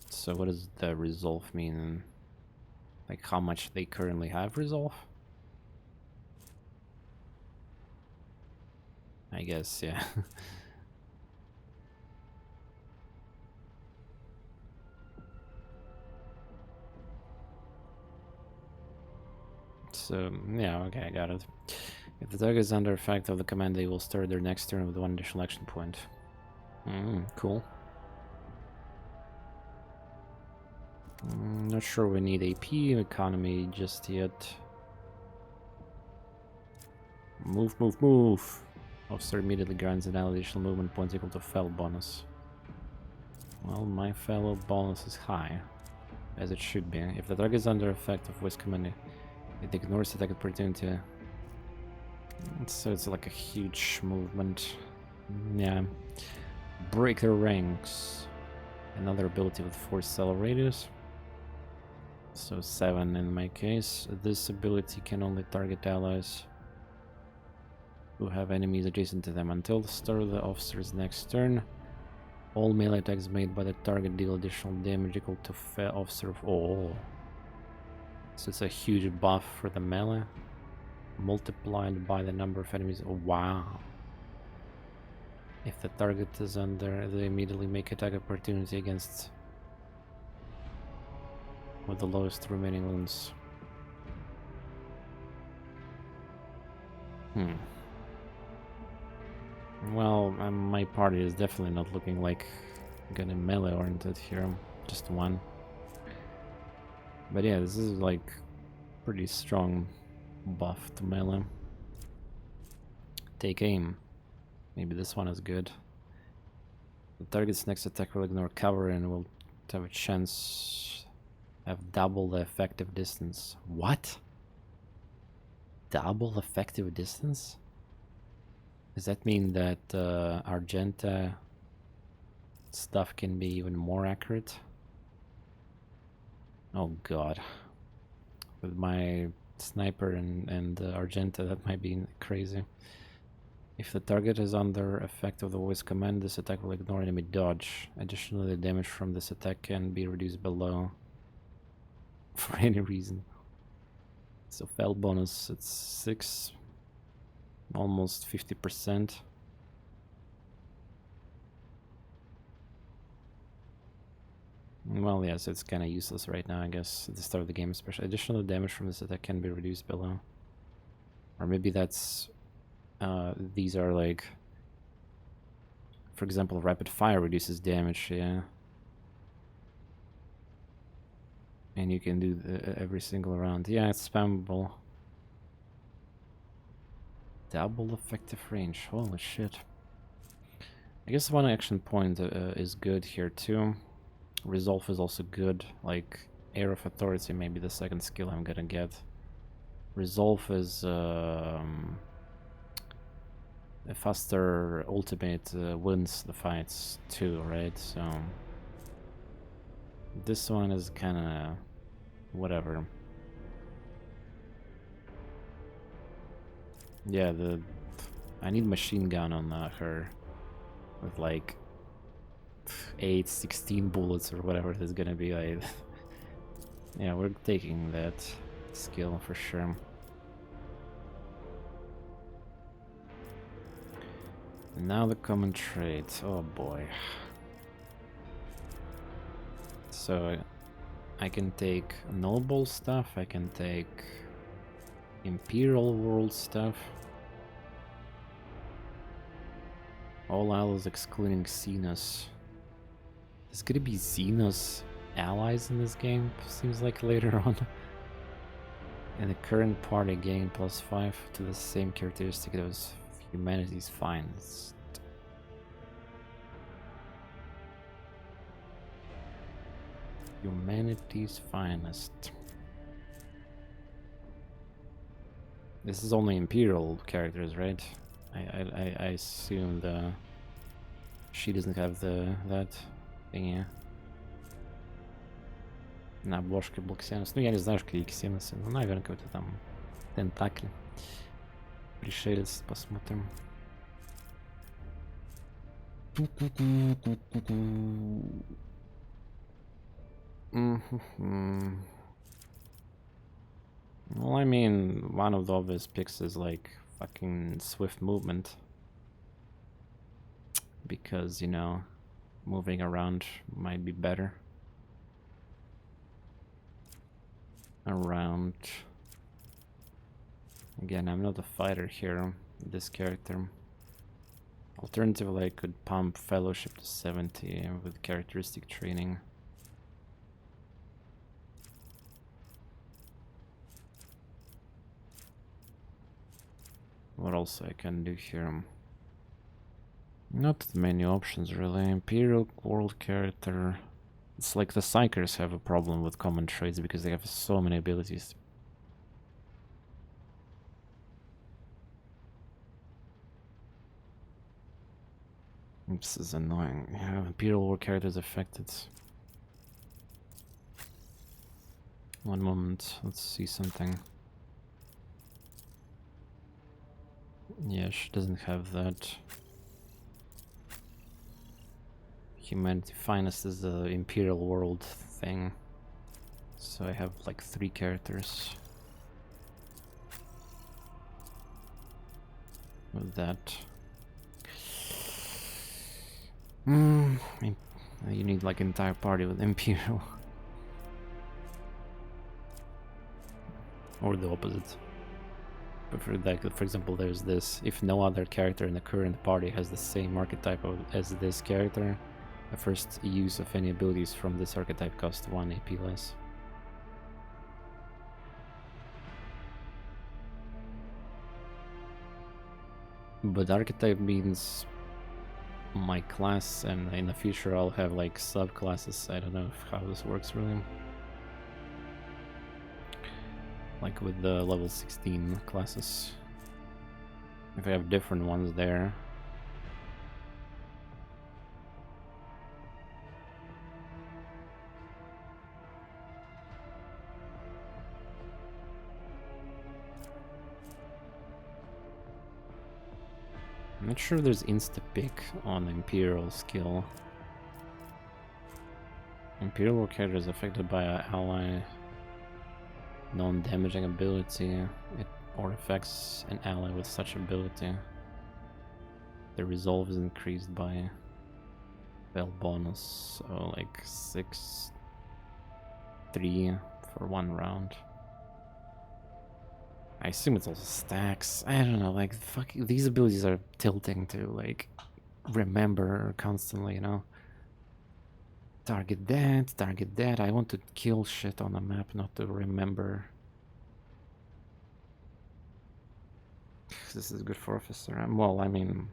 So what does the resolve mean? Like how much they currently have resolve? I guess, yeah. So, yeah, okay, I got it. If the target is under effect of the command, they will start their next turn with 1 additional action point. Cool. Not sure we need AP economy just yet. Move, move, move! Officer immediately grants an additional movement point equal to fellow bonus. Well, my fellow bonus is high, as it should be. If the target is under effect of voice command, it ignores attack opportunity. So it's like a huge movement. Yeah. Break their ranks. Another ability with 4 accelerators. So 7 in my case. This ability can only target allies who have enemies adjacent to them. Until the start of the officer's next turn, all melee attacks made by the target deal additional damage equal to officer of all. So it's a huge buff for the melee, multiplied by the number of enemies. Oh, wow. If the target is under, they immediately make attack opportunity against with the lowest remaining wounds. Well, my party is definitely not looking like gonna melee oriented here. Just 1. But yeah, this is like pretty strong buff to melee. Take aim. Maybe this one is good. The target's next attack will ignore cover and will have a chance have double the effective distance. What? Double effective distance? Does that mean that Argenta stuff can be even more accurate? Oh god. With my sniper and Argenta, that might be crazy. If the target is under effect of the voice command, this attack will ignore enemy dodge. Additionally, the damage from this attack can be reduced below for any reason. So fail bonus, it's 6, almost 50%. Well, yes, it's kind of useless right now, I guess, at the start of the game especially. Additional damage from this attack can be reduced below. Or maybe that's... these are like... For example, rapid fire reduces damage, yeah. And you can do every single round. Yeah, it's spammable. Double effective range, holy shit. I guess one action point is good here too. Resolve is also good, like Air of Authority may be the second skill I'm gonna get. Resolve is a faster ultimate wins the fights too, right? So this one is kinda whatever. Yeah, I need machine gun on her with like 8, 16 bullets or whatever it is gonna be. Like, yeah, we're taking that skill for sure. And now the common trait. Oh boy. So I can take noble stuff, I can take Imperial World stuff. All allies excluding Xenos. There's gonna be Xenos allies in this game, seems like later on. And the current party gain +5 to the same characteristic as humanity's finest. Humanity's finest. This is only Imperial characters, right? I assume she doesn't have that thingy. На обложке был Ксенос. Ну, я не знаю, какие Ксеносы. Ну, наверное, какой-то там тентакли. Пришелец, посмотрим. Well, I mean, one of the obvious picks is like fucking swift movement. Because, you know, moving around might be better. Around. Again, I'm not a fighter here, this character. Alternatively, I could pump Fellowship to 70 with characteristic training. What else I can do here? Not many options really. Imperial World character. It's like the Psychers have a problem with common traits because they have so many abilities. This is annoying. Yeah, Imperial War characters affected. One moment, let's see something. Yeah, she doesn't have that. Humanity Finest is the Imperial World thing. So I have like 3 characters with that. You need like entire party with Imperial. Or the opposite. But for example, there's this. If no other character in the current party has the same archetype as this character, the first use of any abilities from this archetype costs 1 AP less. But archetype means my class, and in the future I'll have like subclasses. I don't know how this works really. Like with the level 16 classes. If I have different ones there. I'm not sure there's insta-pick on Imperial skill. Imperial character is affected by an ally non-damaging ability. It or affects an ally with such ability. The resolve is increased by spell bonus, so like 6-3 for 1 round. I assume it's also stacks. I don't know, like fuck, these abilities are tilting to like remember constantly, you know. Target that, target that. I want to kill shit on the map, not to remember. This is good for officer. Well, I mean,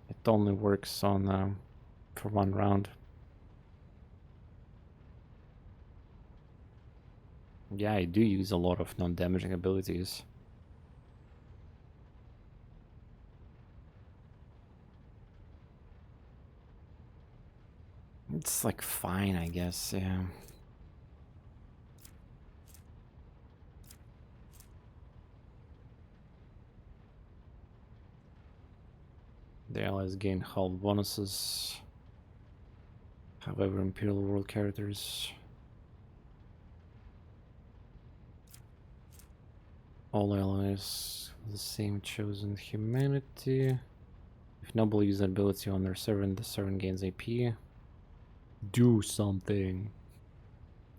it only works on for 1 round. Yeah, I do use a lot of non-damaging abilities. It's like fine, I guess, yeah. The allies gain hull bonuses. However, Imperial World characters. All allies with the same chosen humanity. If noble use an ability on their servant, the servant gains AP. Do something.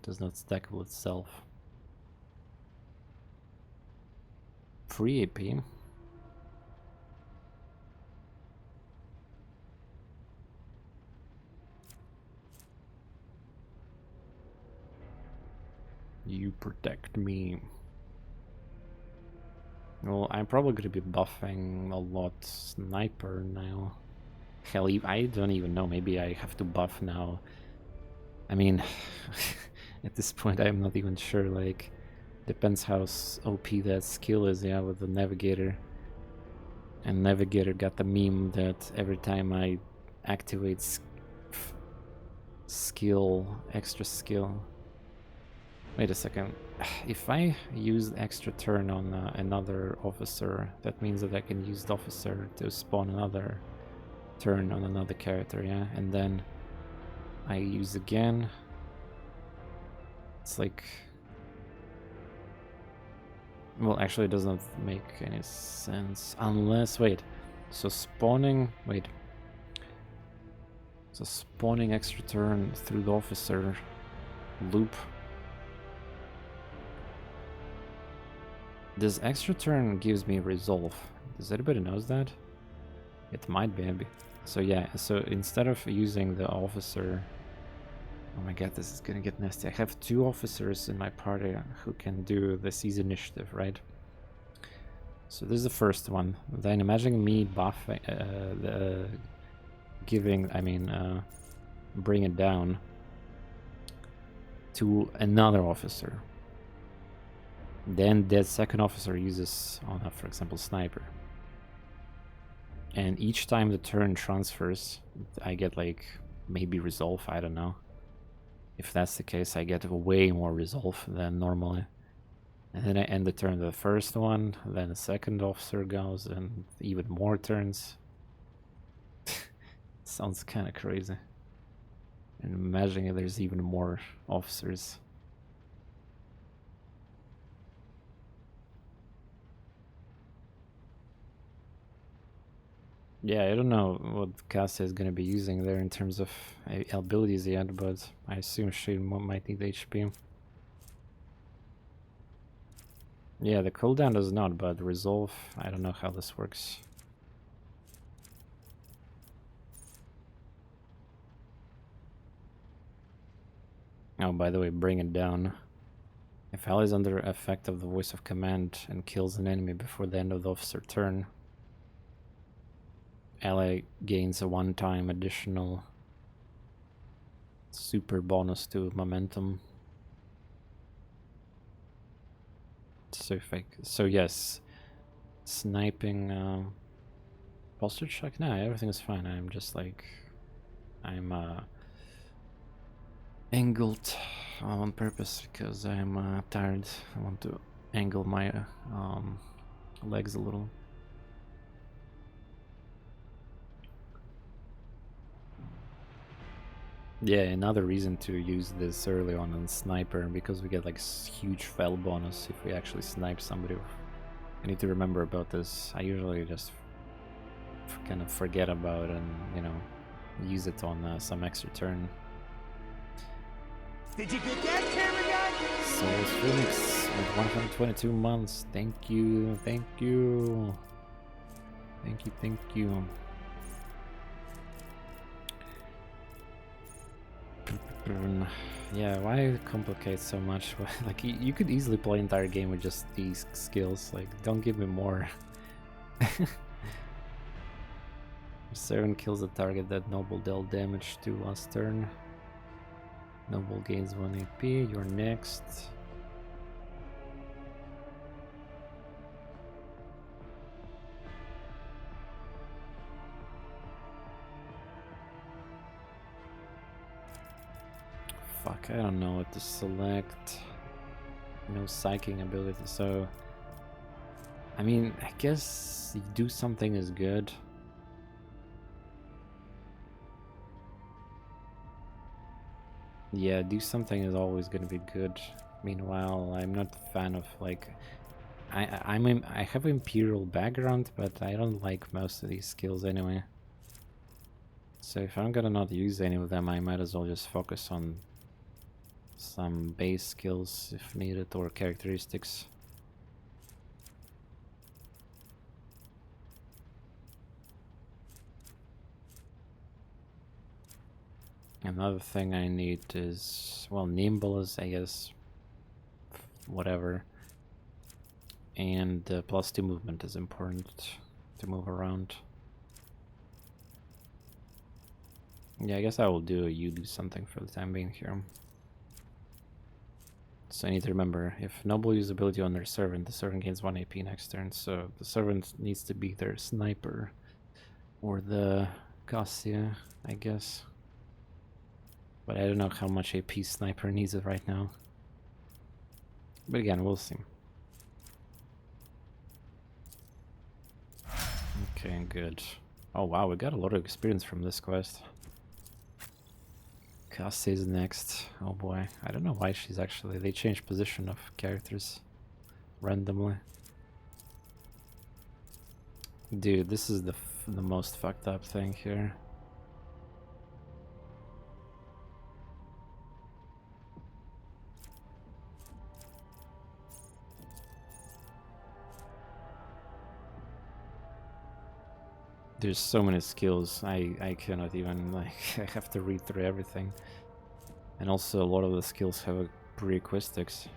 Does not stack with itself. Free AP. You protect me. Well, I'm probably gonna be buffing a lot sniper now. Hell, I don't even know. Maybe I have to buff now. I mean, at this point, I'm not even sure. Like, depends how OP that skill is. Yeah, with the navigator. And navigator got the meme that every time I activate extra skill. Wait a second. If I use extra turn on another officer, that means that I can use the officer to spawn another turn on another character, yeah? And then I use again. It's like... Well, actually it does not make any sense. Unless... Wait. So spawning... Wait. So spawning extra turn through the officer loop... This extra turn gives me resolve. Does anybody knows that? It might be. So yeah, so instead of using the officer... Oh my god, this is gonna get nasty. I have 2 officers in my party who can do the seize initiative, right? So this is the first one. Then imagine me buffing... bring it down to another officer. Then that second officer uses on for example, sniper. And each time the turn transfers, I get like maybe resolve, I don't know. If that's the case, I get way more resolve than normally. And then I end the turn the first one, then the second officer goes, and even more turns. Sounds kind of crazy. And imagining there's even more officers. Yeah, I don't know what Cassia is gonna be using there in terms of abilities yet, but I assume she might need HP. Yeah, the cooldown does not, but resolve, I don't know how this works. Oh, by the way, bring it down. If ally is under effect of the voice of command and kills an enemy before the end of the officer turn, ally gains a one-time additional super bonus to momentum. So yes, sniping, posture check. No, everything is fine. I'm just like, I'm angled on purpose because I'm tired. I want to angle my legs a little. Yeah, another reason to use this early on sniper, because we get like huge fail bonus if we actually snipe somebody. I need to remember about this. I usually just kind of forget about it and, you know, use it on some extra turn. Did you get that, camera guy? Souls Phoenix with 122 months. Thank you, thank you. Thank you, thank you. Yeah, why complicate so much? Like, you could easily play entire game with just these skills. Like, don't give me more. 7 kills the target that Noble dealt damage to last turn. Noble gains 1 AP. You're next. Fuck, I don't know what to select. No psyching ability, so... I mean, I guess do something is good. Yeah, do something is always gonna be good. Meanwhile, I'm not a fan of, like... I have Imperial background, but I don't like most of these skills anyway. So if I'm gonna not use any of them, I might as well just focus on some base skills if needed, or characteristics. Another thing I need is, well, nimble is, I guess, whatever. And +2 movement is important to move around. Yeah, I guess I will do you do something for the time being here. So I need to remember, if Noble use ability on their servant, the servant gains 1 AP next turn, so the servant needs to be their sniper. Or the Cassia, I guess. But I don't know how much AP sniper needs it right now. But again, we'll see. Okay, good. Oh wow, we got a lot of experience from this quest. Cassie is next. Oh boy, I don't know why she's actually... They changed position of characters randomly. Dude, this is the most fucked up thing here. There's so many skills, I cannot even, like, I have to read through everything. And also a lot of the skills have prerequisites.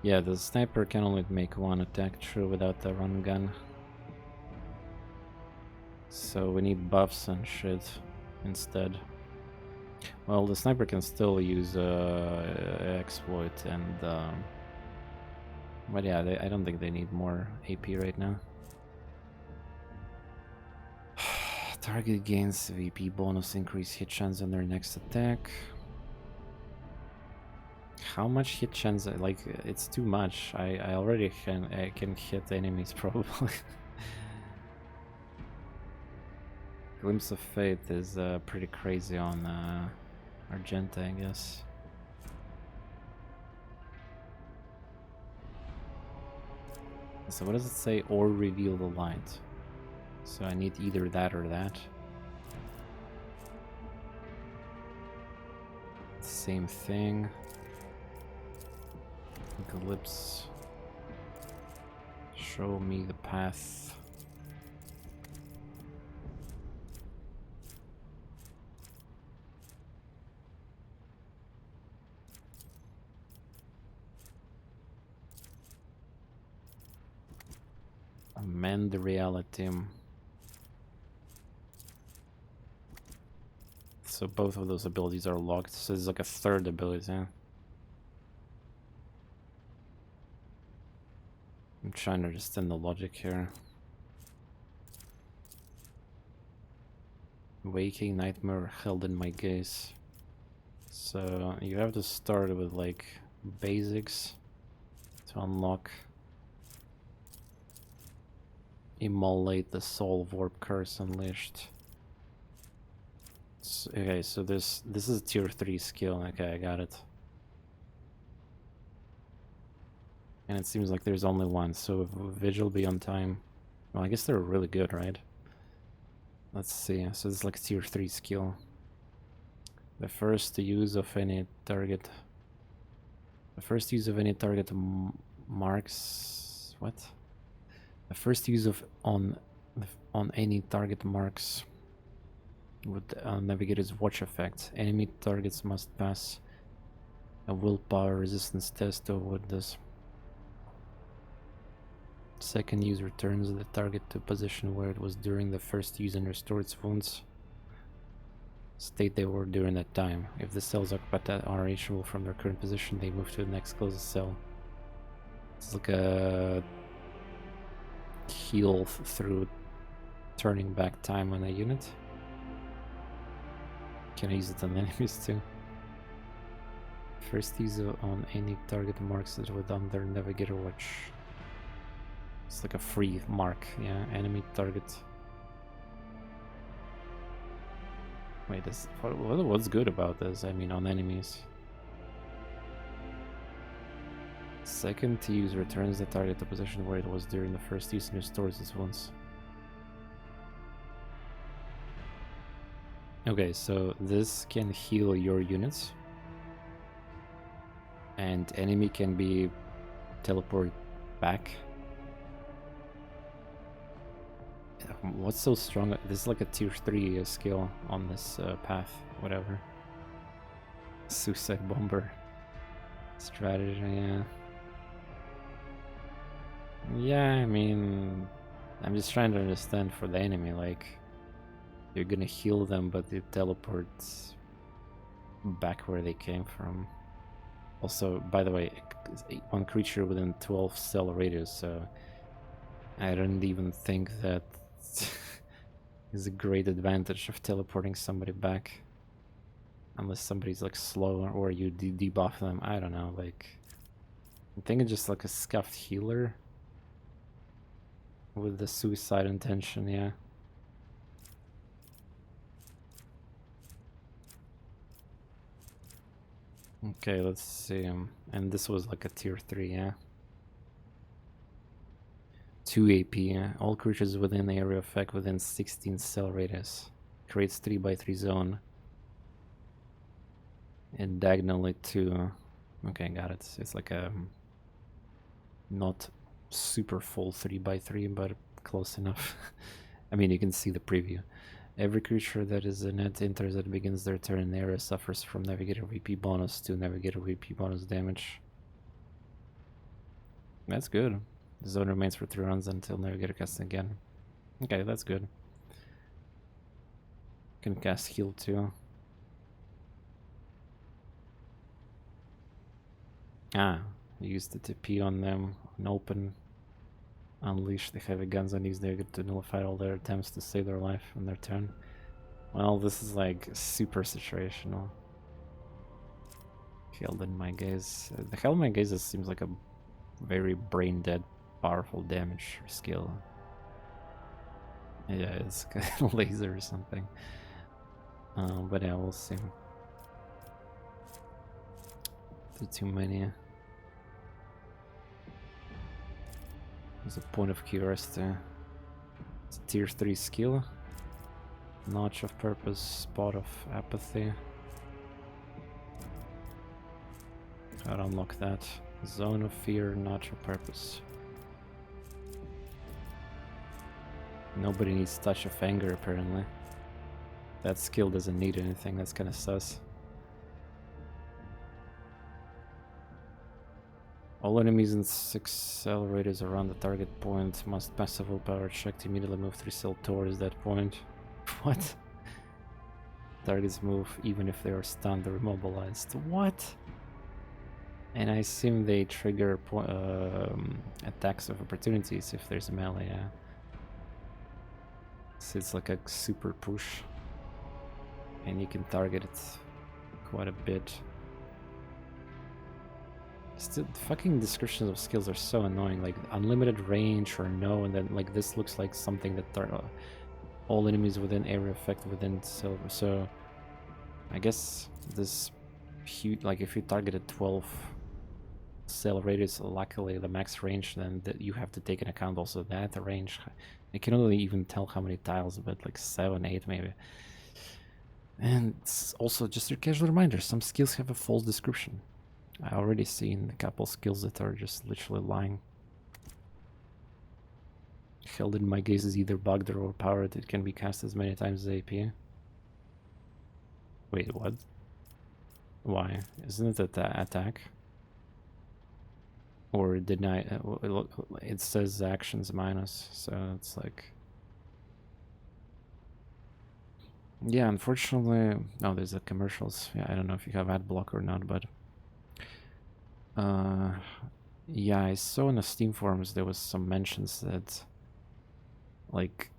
Yeah, the sniper can only make 1 attack, true, without the run gun. So we need buffs and shit instead. Well, the sniper can still use exploit and... but yeah, I don't think they need more AP right now. Target gains VP bonus, increase hit chance on their next attack. How much hit chance? Like, it's too much. I already can hit enemies probably. Glimpse of Fate is pretty crazy on Argenta, I guess. So what does it say? Or reveal the light. So I need either that or that. Same thing. Glimpse. Show me the path. Mend the reality. So both of those abilities are locked, so it's like a third ability. I'm trying to understand the logic here. Waking nightmare held in my gaze. So you have to start with like basics to unlock Immolate the Soul Warp Curse Unleashed. Okay, so this is a tier 3 skill. Okay, I got it. And it seems like there's only one, so Vigil Beyond Time. Well, I guess they're really good, right? Let's see. So this is like a tier 3 skill. The first use of any target. The first use of any target marks. What? The first use of on any target marks with Navigator's Watch effect. Enemy targets must pass a willpower resistance test to avoid this. Second use returns the target to a position where it was during the first use and restores its wounds. State they were during that time. If the cells are reachable from their current position, they move to the next closest cell. It's like a heal through turning back time on a unit. Can I use it on enemies too? First use on any target marks that were under Navigator Watch. It's like a free mark, yeah. Enemy target. Wait, what's good about this? I mean, on enemies. Second use returns the target to position where it was during the first use and restores its wounds. Okay, so this can heal your units. And enemy can be teleported back. What's so strong? This is like a tier 3 skill on this path, whatever. Suicide Bomber. Strategy, yeah. Yeah, I mean, I'm just trying to understand for the enemy, like, you're gonna heal them, but it teleports back where they came from. Also, by the way, one creature within 12 cell radius, so I don't even think that is a great advantage of teleporting somebody back. Unless somebody's like slow or you debuff them, I don't know, like, I'm thinking just like a scuffed healer with the suicide intention, yeah. Okay, let's see. And this was like a tier 3, yeah. 2 AP, yeah. All creatures within the area of effect within 16 cell radius. Creates 3x3 zone. And diagonally 2. Okay, got it. It's like a not super full 3x3, but close enough. I mean, you can see the preview. Every creature that is a net enters that begins their turn in the area suffers from Navigator VP bonus to Navigator VP bonus damage. That's good. The zone remains for 3 rounds until Navigator casts again. Okay, that's good. Can cast heal too. Ah, use the TP on them, on open. Unleash the heavy guns on these. They get to nullify all their attempts to save their life on their turn. Well, this is like super situational. Held in my gaze. The Held in my gaze seems like a very brain dead, powerful damage skill. Yeah, it's kind of laser or something. But yeah, we'll see. Too many. There's a point of curiosity. It's a tier 3 skill. Notch of purpose, spot of apathy. I'll unlock that. Zone of fear, notch of purpose. Nobody needs touch of anger apparently. That skill doesn't need anything, that's kinda sus. All enemies in 6 cell radius around the target point must pass a willpower check to immediately move 3 cell towards that point. What? Targets move even if they are stunned or immobilized. What? And I assume they trigger attacks of opportunities if there's melee, yeah. So it's like a super push. And you can target it quite a bit. Still, the fucking descriptions of skills are so annoying, like unlimited range or no, and then like this looks like something that all enemies within area effect within silver. So I guess this huge, like if you targeted 12 cell radius, luckily the max range, then that you have to take into account also that range. I can only even tell how many tiles, but like 7, 8 maybe. And it's also just a casual reminder, some skills have a false description. I already seen a couple skills that are just literally lying. Held in my gaze is either bugged or overpowered. It can be cast as many times as AP. Wait, what? Why? Isn't it an attack? Or deny? It says actions minus, so it's like... Yeah, unfortunately... No, there's the commercials. Yeah, I don't know if you have ad block or not, but... yeah, I saw in the Steam forums there was some mentions that like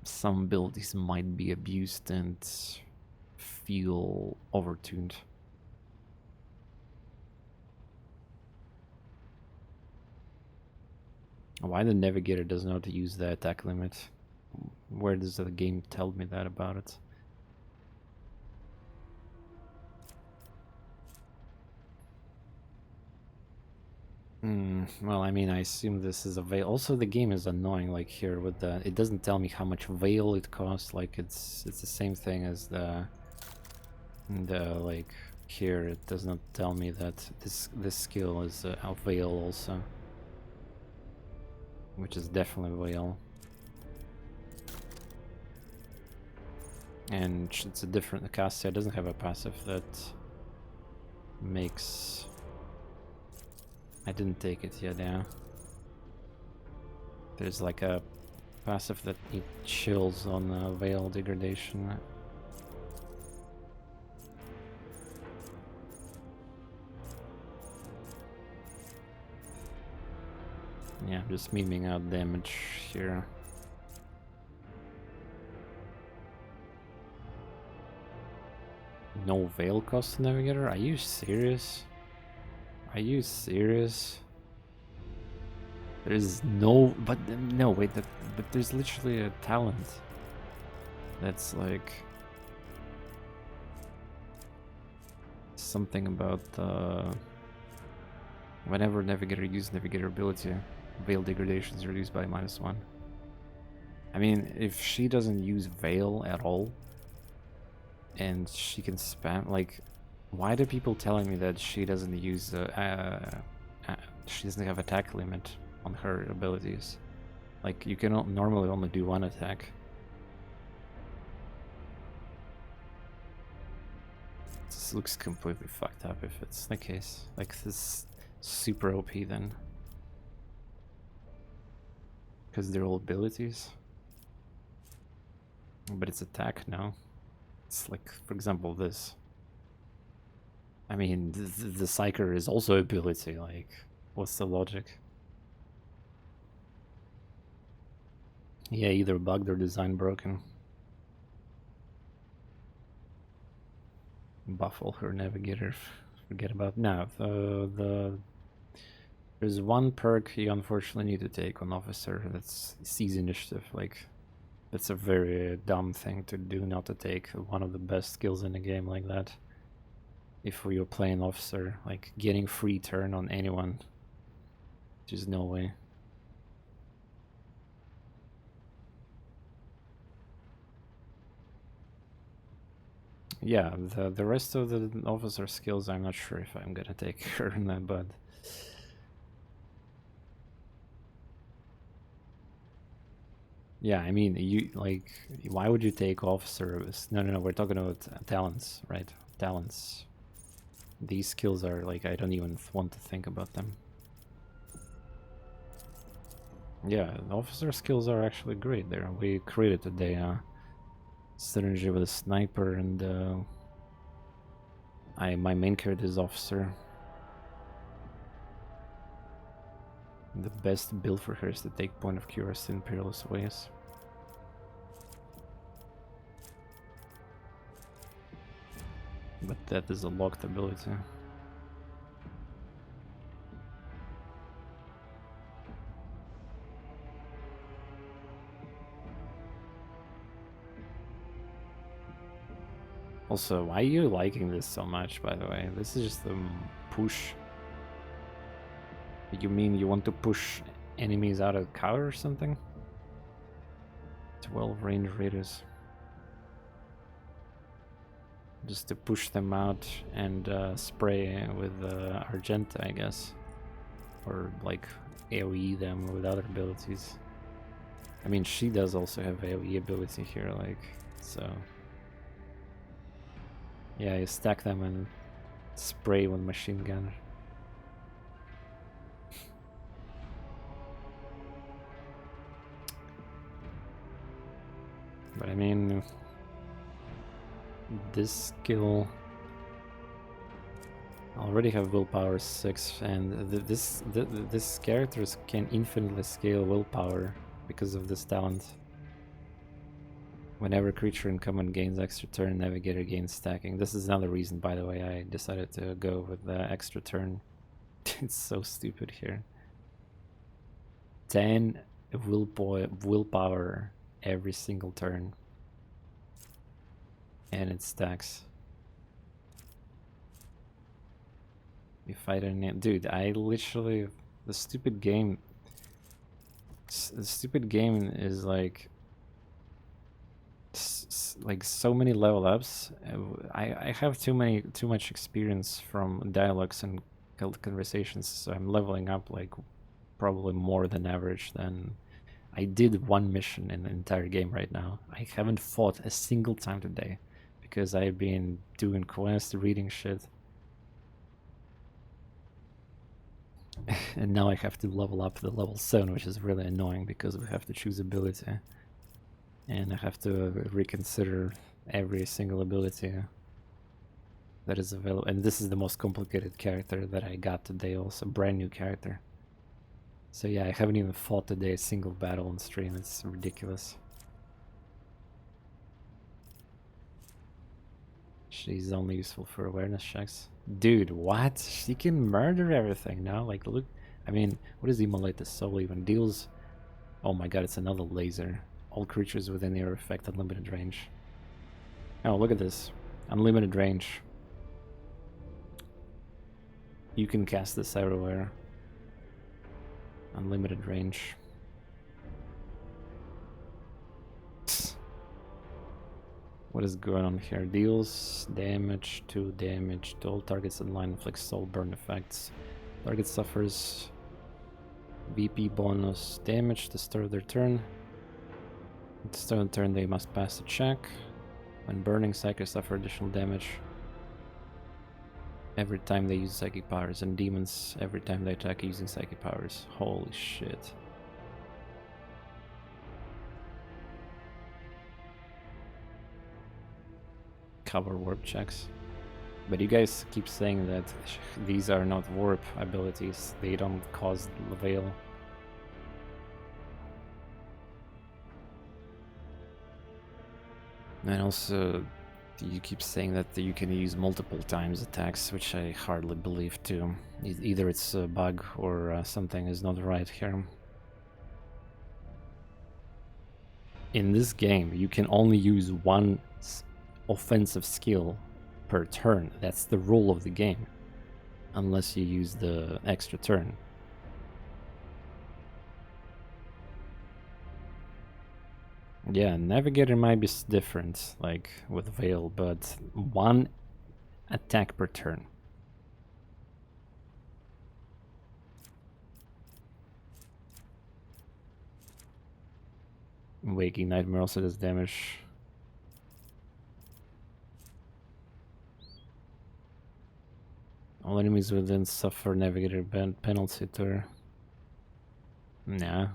some abilities might be abused and feel overtuned. Why the navigator does not use the attack limit? Where does the game tell me that about it? Well, I mean, I assume this is a veil. Also, the game is annoying, like here with the... It doesn't tell me how much veil it costs, like it's the same thing as the like here, it does not tell me that this skill is a veil also. Which is definitely veil. And it's a different... The Cassia doesn't have a passive that makes... I didn't take it yet, yeah. There's like a passive that it chills on veil degradation. Yeah, I'm just memeing out damage here. No veil cost navigator? Are you serious? Are you serious? There's no... But no, wait, but there's literally a talent that's like... Something about whenever navigator uses navigator ability, veil degradation is reduced by -1. I mean, if she doesn't use veil at all, and she can spam, like... Why do people telling me that she doesn't use she doesn't have attack limit on her abilities? Like, you can normally only do one attack. This looks completely fucked up if it's the case. Like, this super OP then. Because they're all abilities. But it's attack now. It's like, for example, this. I mean, the Psyker is also ability, like, what's the logic? Yeah, either bugged or design broken. Buffle her navigator, forget about... No, there's one perk you unfortunately need to take on Officer, that's Seize Initiative, like, that's a very dumb thing to do, not to take one of the best skills in the game like that. If you're playing Officer, like getting free turn on anyone, just no way. Yeah, the rest of the Officer skills, I'm not sure if I'm gonna take her in that, but... Yeah, I mean, you, like, why would you take Officer? No, we're talking about talents, right? Talents. These skills are like, I don't even want to think about them. Yeah, the officer skills are actually great there. We created today synergy with a sniper, and my main character is officer. The best build for her is to take point of curiosity in perilous ways. But that is a locked ability. Also, why are you liking this so much, by the way? This is just a push. You mean you want to push enemies out of cover or something? 12 range raiders. Just to push them out and spray with Argenta, I guess. Or like AoE them with other abilities. I mean, she does also have AoE ability here, like, so... Yeah, you stack them and spray with machine gun. But I mean, this skill... I already have willpower 6, and this characters can infinitely scale willpower because of this talent. Whenever creature in command gains extra turn, navigator gains stacking. This is another reason, by the way, I decided to go with the extra turn. It's so stupid here. 10 willpower every single turn. And it stacks. You fight an... Dude, I literally... The stupid game... The stupid game is like... like so many level ups. I have too much experience from dialogues and conversations, so I'm leveling up like probably more than average. Than I did one mission in the entire game right now. I haven't fought a single time today because I've been doing quests, reading shit. And now I have to level up to level 7, which is really annoying because we have to choose ability. And I have to reconsider every single ability that is available. And this is the most complicated character that I got today, also brand new character. So yeah, I haven't even fought today a single battle on stream. It's ridiculous. She's only useful for awareness checks. Dude, what? She can murder everything now? Like, look. I mean, what does Immolate the Soul even deals? Oh my god, it's another laser. All creatures within your effect unlimited range. Oh, look at this. Unlimited range. You can cast this everywhere. Unlimited range. What is going on here? Deals damage, 2 damage to all targets in line, inflicts soul burn effects. Target suffers VP bonus damage to start their turn. At the start of the turn they must pass a check. When burning, psychics suffer additional damage every time they use psychic powers, and demons every time they attack using psychic powers. Holy shit. Cover warp checks. But you guys keep saying that these are not warp abilities, they don't cause veil. And also, you keep saying that you can use multiple times attacks, which I hardly believe too. Either it's a bug or something is not right here. In this game, you can only use one offensive skill per turn. That's the rule of the game, unless you use the extra turn. Yeah, Navigator might be different, like with Veil, but one attack per turn. Waking Nightmare also does damage. All enemies within suffer Navigator penalty to... Nah.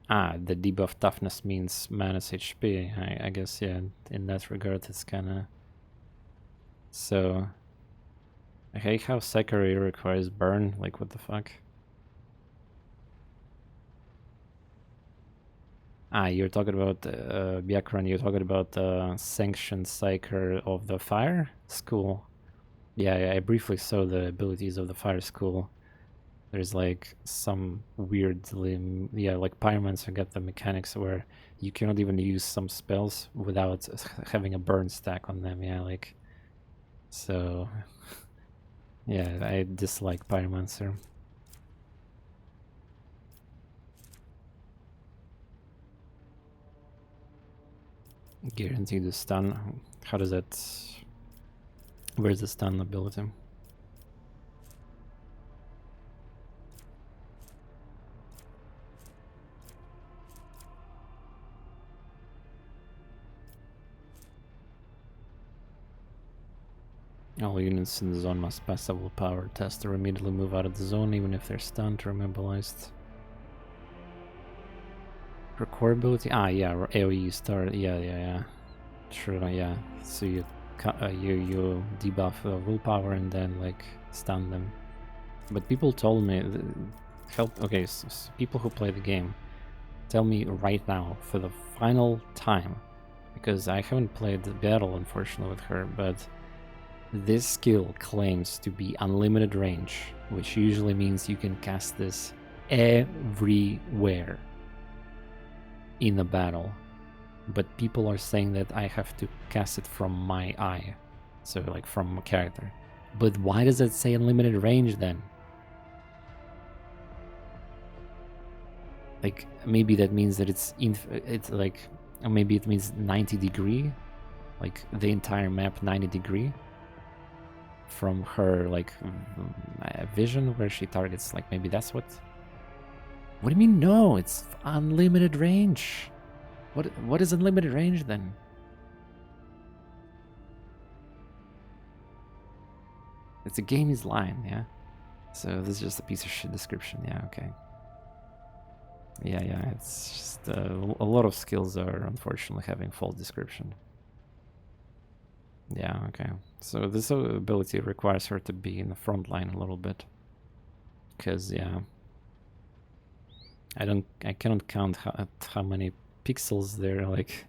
The debuff toughness means minus HP. I guess, yeah, in that regard it's kinda... So... I hate how Sakura requires burn, like what the fuck? You're talking about, Biakran, you're talking about sanctioned Psyker of the Fire School. Yeah, I briefly saw the abilities of the Fire School. There's like some weirdly, like Pyromancer got the mechanics where you cannot even use some spells without having a burn stack on them, yeah, like... So... Yeah, I dislike Pyromancer. Guaranteed to stun. How does that... Where's the stun ability? All units in the zone must pass a willpower test or immediately move out of the zone, even if they're stunned or immobilized. For core ability? Yeah, AoE start. Yeah. True, yeah. So you debuff willpower and then like stun them. But people told me okay, so people who play the game tell me right now for the final time, because I haven't played the battle unfortunately with her, but this skill claims to be unlimited range, which usually means you can cast this everywhere in a battle. But people are saying that I have to cast it from my eye, so like from a character. But why does it say unlimited range then? Like maybe that means that it's like, maybe it means 90 degree, like the entire map 90 degree from her like vision where she targets, like maybe that's what do you mean? No, it's unlimited range. What is unlimited range then? It's a game is line, yeah. So this is just a piece of shit description, yeah, okay. Yeah, it's just a lot of skills are unfortunately having false description. Yeah, okay. So this ability requires her to be in the front line a little bit. Because, yeah. I cannot count how many pixels they're like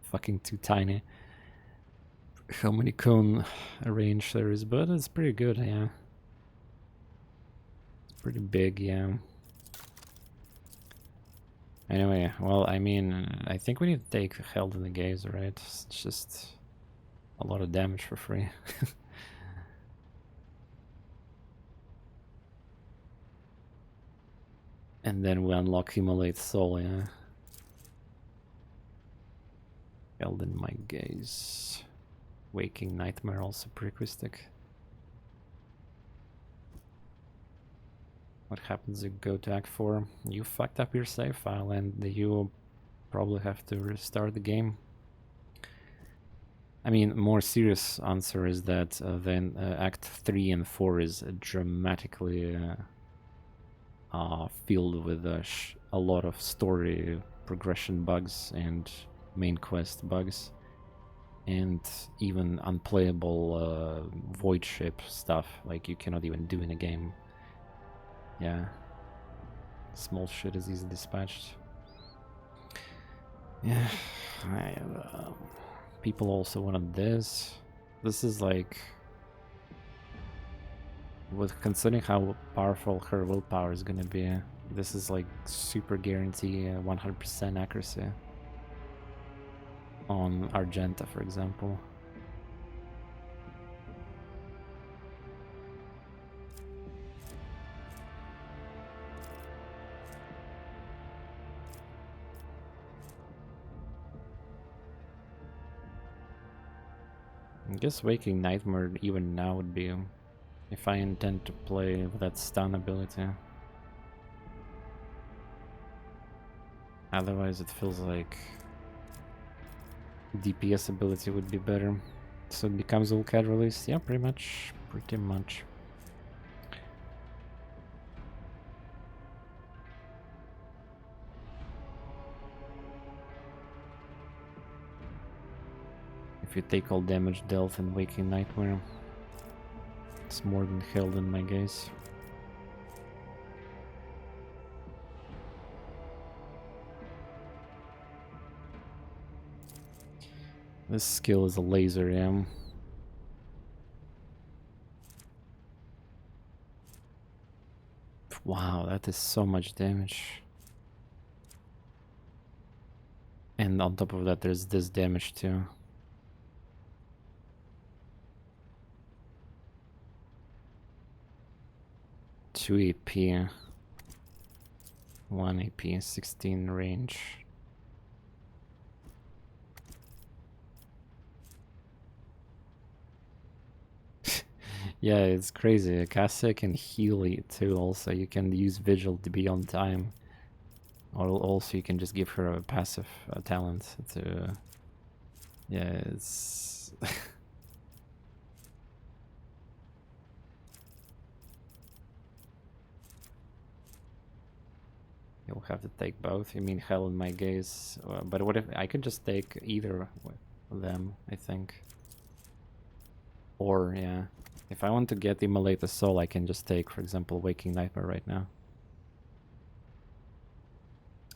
fucking too tiny. How many cone range there is, but it's pretty good, yeah. It's pretty big, yeah. Anyway, well, I mean, I think we need to take Held in the Gaze, right? It's just a lot of damage for free. And then we unlock Immolate Soul, yeah. Held in my Gaze. Waking Nightmare, also prerequisite. What happens if you go to Act 4? You fucked up your save file and you probably have to restart the game. I mean, more serious answer is that then Act 3 and 4 is dramatically filled with a lot of story progression bugs and main quest bugs. And even unplayable void ship stuff, like you cannot even do in a game. Yeah. Small shit is easily dispatched. Yeah. People also wanted this. This is like... considering how powerful her willpower is gonna be, this is like super guarantee 100% accuracy. On Argenta, for example. I guess Waking Nightmare even now would be if I intend to play with that stun ability. Otherwise it feels like DPS ability would be better. So it becomes Owlcat release? Yeah, pretty much. Pretty much. If you take all damage dealt in Waking Nightmare, it's more than held in my gaze. This skill is a laser, yeah. Wow, that is so much damage. And on top of that, there's this damage too. Two AP, 1 AP, 16 range. Yeah, it's crazy. Cassia can heal it too. Also, you can use Vigil to be on time. Or also you can just give her a passive talent to... Yeah, it's... You'll have to take both. You mean Hell in My Gaze? But what if... I could just take either of them, I think. Or, yeah. If I want to get Immolate the Soul, I can just take, for example, Waking Nightmare right now.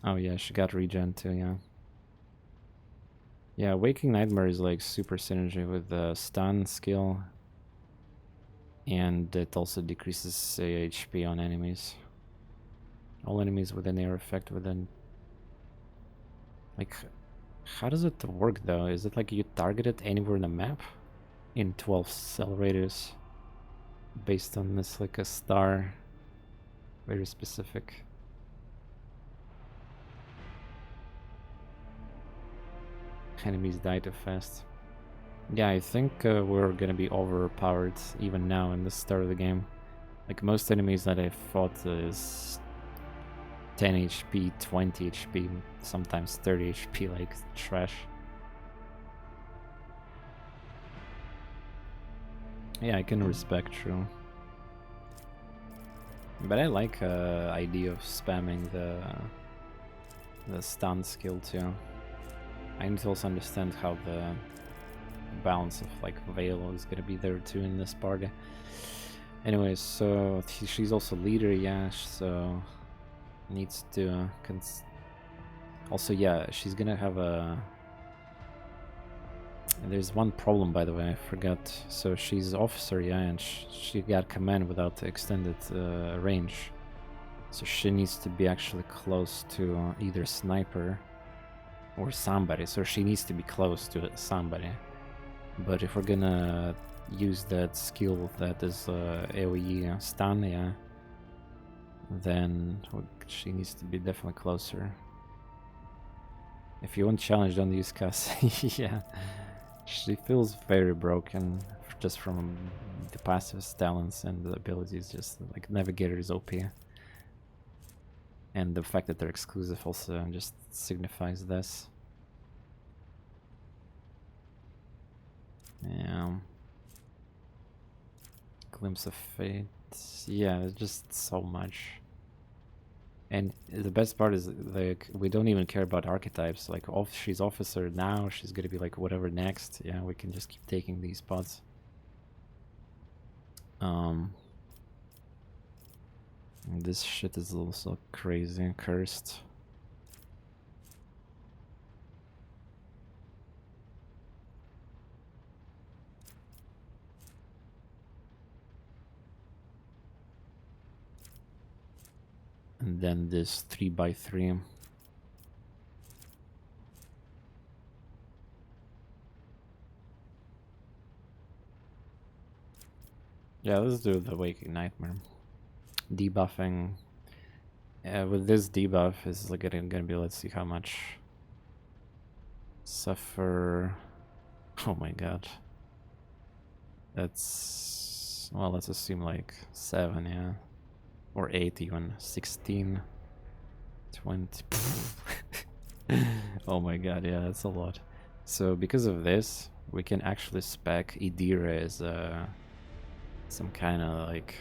Oh yeah, she got regen too, yeah. Yeah, Waking Nightmare is like super synergy with the stun skill. And it also decreases HP on enemies. All enemies with an air effect within... Like, how does it work though? Is it like you target it anywhere in the map? In 12 cell radius? Based on this, like a star. Very specific. Enemies die too fast. Yeah, I think we're gonna be overpowered even now in the start of the game. Like most enemies that I fought is 10 HP, 20 HP, sometimes 30 HP, like trash. Yeah, I can respect, true. But I like idea of spamming the stun skill too. I need to also understand how the balance of like Veil is gonna be there too in this party. Anyways, so she's also leader, yeah, so needs to also, yeah, she's gonna have a... There's one problem, by the way, I forgot. So she's officer, yeah, and she got command without extended range. So she needs to be actually close to either sniper or somebody. So she needs to be close to somebody. But if we're gonna use that skill that is AoE stun, yeah, then she needs to be definitely closer. If you want challenge, don't use Cassie. Yeah. She feels very broken just from the passive talents and the abilities. Just like Navigator is OP, and the fact that they're exclusive also just signifies this. Yeah. Glimpse of Fate. Yeah, it's just so much. And the best part is, like, we don't even care about archetypes. Like, she's officer now, she's gonna be like whatever next. Yeah, we can just keep taking these spots. This shit is also crazy, cursed. And then this 3x3. Yeah, let's do the Waking Nightmare. Debuffing. With this debuff is like gonna be, let's see how much. Suffer. Oh my god. That's, well, let's assume like 7, yeah. Or 8 even. 16. 20. Oh my god, yeah, that's a lot. So because of this, we can actually spec Idira as some kind of like...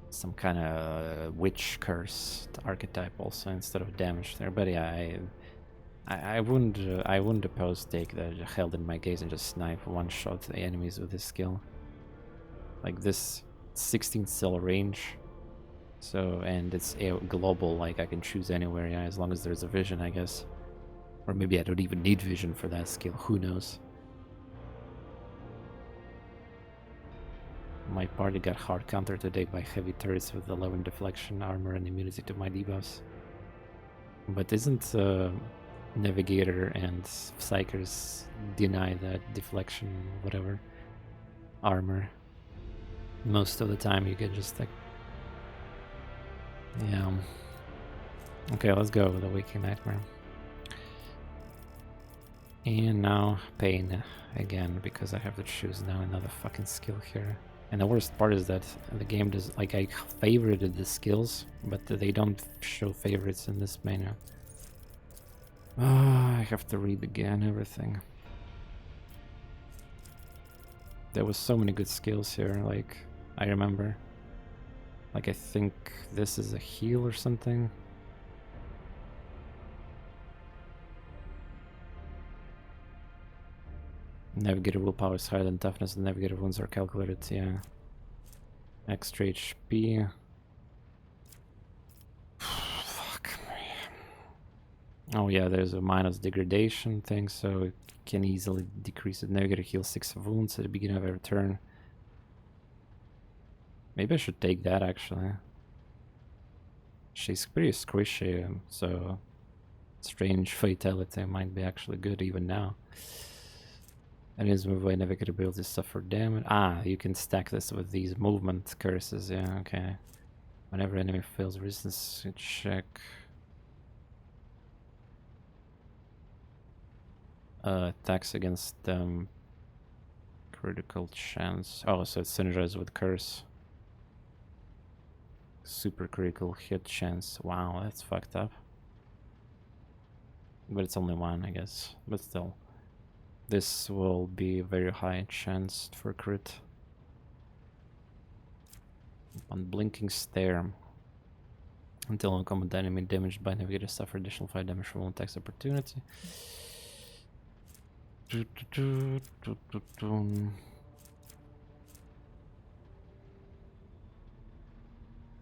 some kind of witch curse archetype also instead of damage there. But yeah, I wouldn't oppose take the held in my gaze and just snipe one shot the enemies with this skill. Like this 16 cell range. So, and it's global, like I can choose anywhere, yeah, as long as there's a vision, I guess. Or maybe I don't even need vision for that skill, who knows. My party got hard countered today by heavy turrets with 11 deflection, armor, and immunity to my debuffs. But isn't Navigator and Psychers deny that deflection, whatever, armor? Most of the time you get just like... Yeah. Okay, let's go with the Waking Nightmare. And now Pain again, because I have to choose now another fucking skill here. And the worst part is that the game does, like, I favorited the skills, but they don't show favorites in this menu. I have to read again everything. There was so many good skills here, like, I remember. Like, I think this is a heal or something. Navigator willpower is higher than toughness, and navigator wounds are calculated, yeah. Extra HP. Fuck. Oh yeah, there's a minus degradation thing, so it can easily decrease it. Navigator heals 6 wounds at the beginning of every turn. Maybe I should take that, actually. She's pretty squishy, so strange fatality might be actually good even now. Enemies move away, navigator abilities suffer damage. Ah, you can stack this with these movement curses, yeah, okay. Whenever enemy fails resistance check. Attacks against them. Critical chance. Oh, so it's synergized with curse. Super critical hit chance. Wow, that's fucked up. But it's only one, I guess. But still. This will be very high chance for crit. Unblinking stare. Until a combat enemy damaged by navigator suffer additional 5 damage from all attacks opportunity.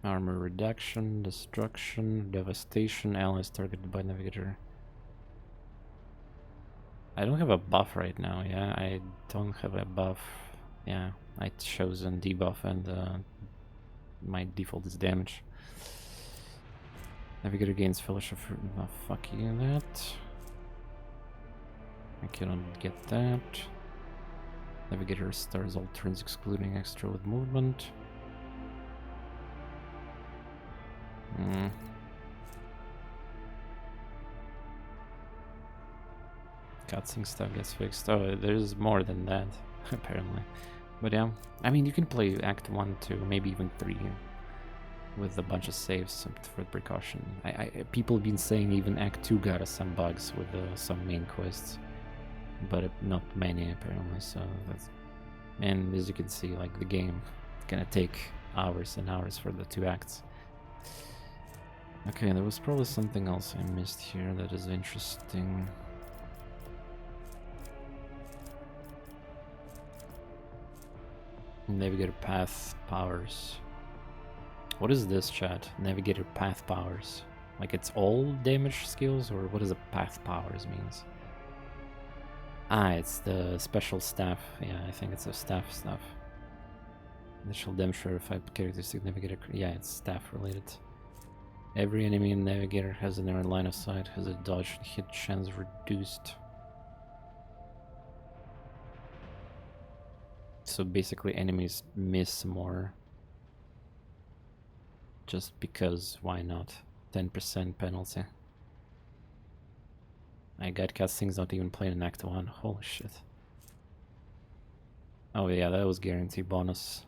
Armor reduction, destruction, devastation, allies targeted by navigator. I don't have a buff right now, yeah, I don't have a buff. Yeah, I chosen debuff and my default is damage. Navigator gains fellowship for... Oh, fuck you, that. I cannot get that. Navigator stars all turns excluding extra with movement. Cutscene stuff gets fixed. Oh, there's more than that, apparently. But yeah, I mean, you can play Act 1, 2, maybe even 3 with a bunch of saves for precaution. People have been saying even Act 2 got some bugs with some main quests, but not many apparently. So that's, and as you can see, like the game, it's gonna take hours and hours for the 2 acts. Okay, there was probably something else I missed here that is interesting. Navigator path powers. What is this, chat? Navigator path powers. Like it's all damage skills, or what does a path powers means? Ah, it's the special staff. Yeah, I think it's a staff stuff. Initial damage verified characteristic navigator. Yeah, it's staff related. Every enemy in navigator has an arrow line of sight, has a dodge and hit chance reduced. So basically enemies miss more. Just because, why not? 10% penalty. I got cutscenes not even playing in Act 1. Holy shit. Oh yeah, that was guarantee bonus.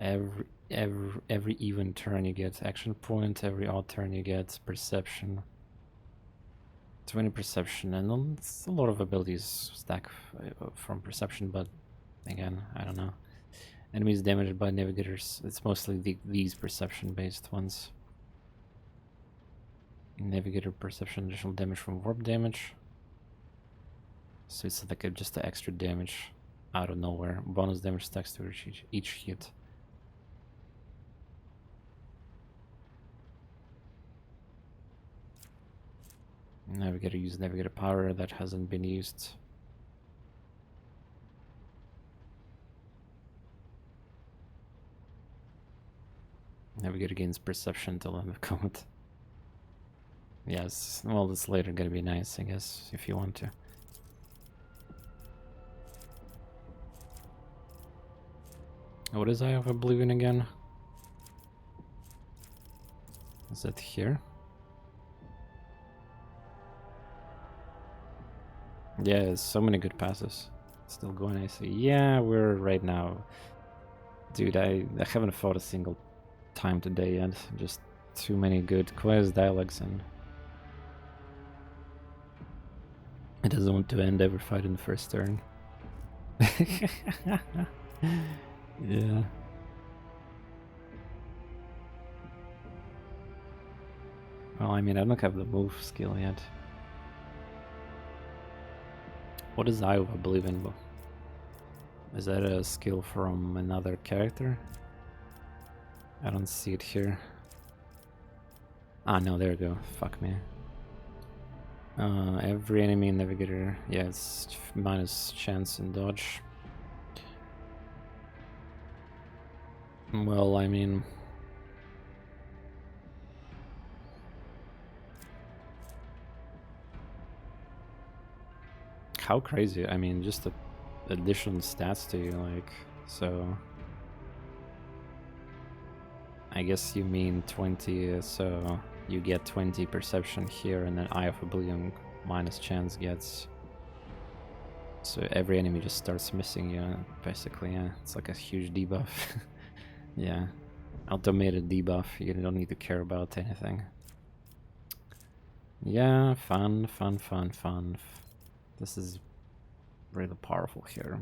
Every even turn you get action point, every odd turn you get perception. 20 perception, and it's a lot of abilities stack from perception, but again, I don't know. Enemies damaged by navigators, it's mostly these perception based ones. Navigator perception, additional damage from warp damage. So it's like just the extra damage out of nowhere. Bonus damage stacks to each hit. Navigator use navigator power that hasn't been used. Navigator gains perception till end of combat. Yes, well, that's later gonna be nice, I guess, if you want to. What is Eye of Oblivion again? Is that here? Yeah, so many good passes. Still going, I see. Yeah, we're right now. Dude, I haven't fought a single time today yet. Just too many good quests, dialogues, and it doesn't want to end every fight in the first turn. Yeah. Well, I mean, I don't have the move skill yet. What is Eye of Oblivion? Is that a skill from another character? I don't see it here. Ah, no, there we go. Fuck me. Every enemy navigator, yeah, it's minus chance and dodge. Well, I mean, how crazy. I mean, just the additional stats to you, like, so I guess you mean 20, so you get 20 perception here, and then Eye of Oblivion minus chance gets, so every enemy just starts missing you, basically. Yeah, it's like a huge debuff. Yeah, automated debuff, you don't need to care about anything. Yeah, fun. This is really powerful here.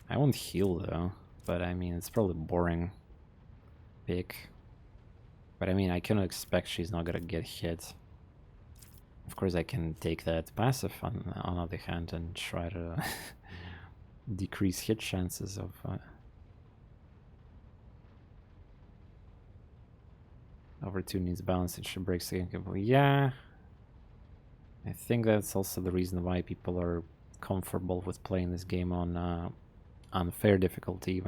I won't heal though, but I mean, it's probably boring pick. But I mean, I cannot expect she's not gonna get hit. Of course, I can take that passive on the other hand and try to decrease hit chances of over 2 needs balance, it should break second. Yeah, I think that's also the reason why people are comfortable with playing this game on unfair difficulty,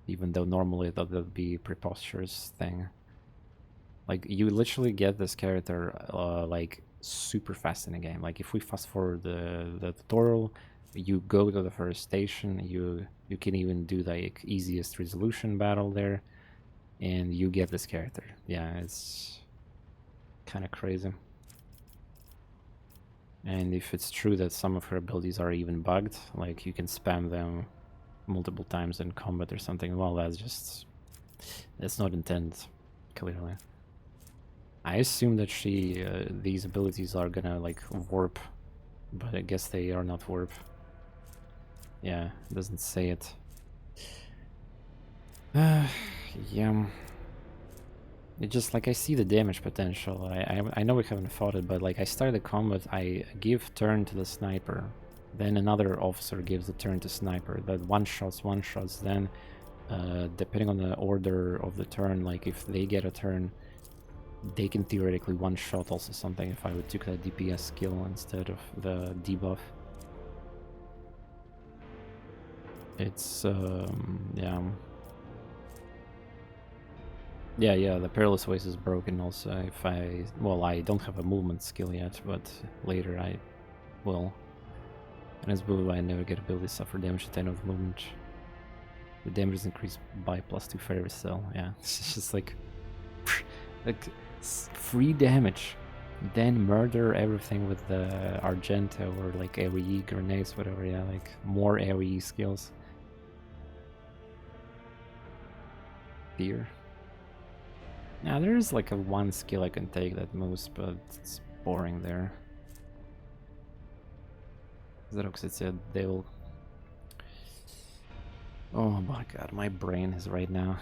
even though normally that would be preposterous thing. Like, you literally get this character like super fast in the game. Like, if we fast forward the tutorial, you go to the first station, you can even do like easiest resolution battle there, and you get this character. Yeah, it's kind of crazy. And if it's true that some of her abilities are even bugged, like you can spam them multiple times in combat or something, well, that's not intended, clearly. I assume that these abilities are gonna like warp, but I guess they are not warp. Yeah, it doesn't say it. Yeah. It just, like, I see the damage potential. I know we haven't fought it, but like I start the combat, I give turn to the sniper, then another officer gives the turn to sniper. That one shots, then depending on the order of the turn, like if they get a turn, they can theoretically one shot also something if I would took that DPS skill instead of the debuff. It's yeah. Yeah, the Perilous Waste is broken also. If I don't have a movement skill yet, but later I will. And as blue, I never get ability to suffer damage at the end of movement. The damage is increased by +2 for every cell. Yeah, it's just like free damage. Then murder everything with the Argento or like AoE grenades, whatever. Yeah, like more AoE skills. Fear. Now there is like a one skill I can take that moves, but it's boring there. Xerox, it's a devil. Oh my god, my brain is right now.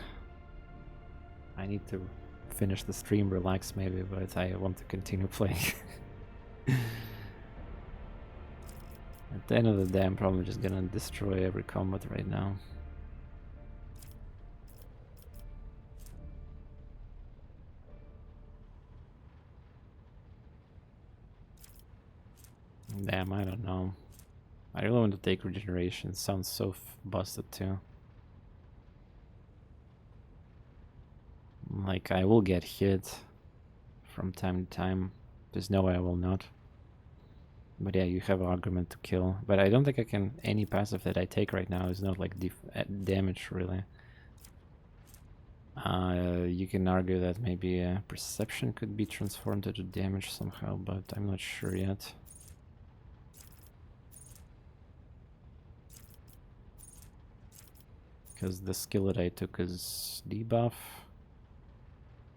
I need to finish the stream, relax maybe, but I want to continue playing. At the end of the day, I'm probably just gonna destroy every combat right now. Damn, I don't know. I really want to take regeneration. It sounds so busted too. Like, I will get hit from time to time. There's no way I will not. But yeah, you have an argument to kill. But I don't think I can... Any passive that I take right now is not like damage, really. You can argue that maybe perception could be transformed into damage somehow, but I'm not sure yet. Because the skill that I took is debuff.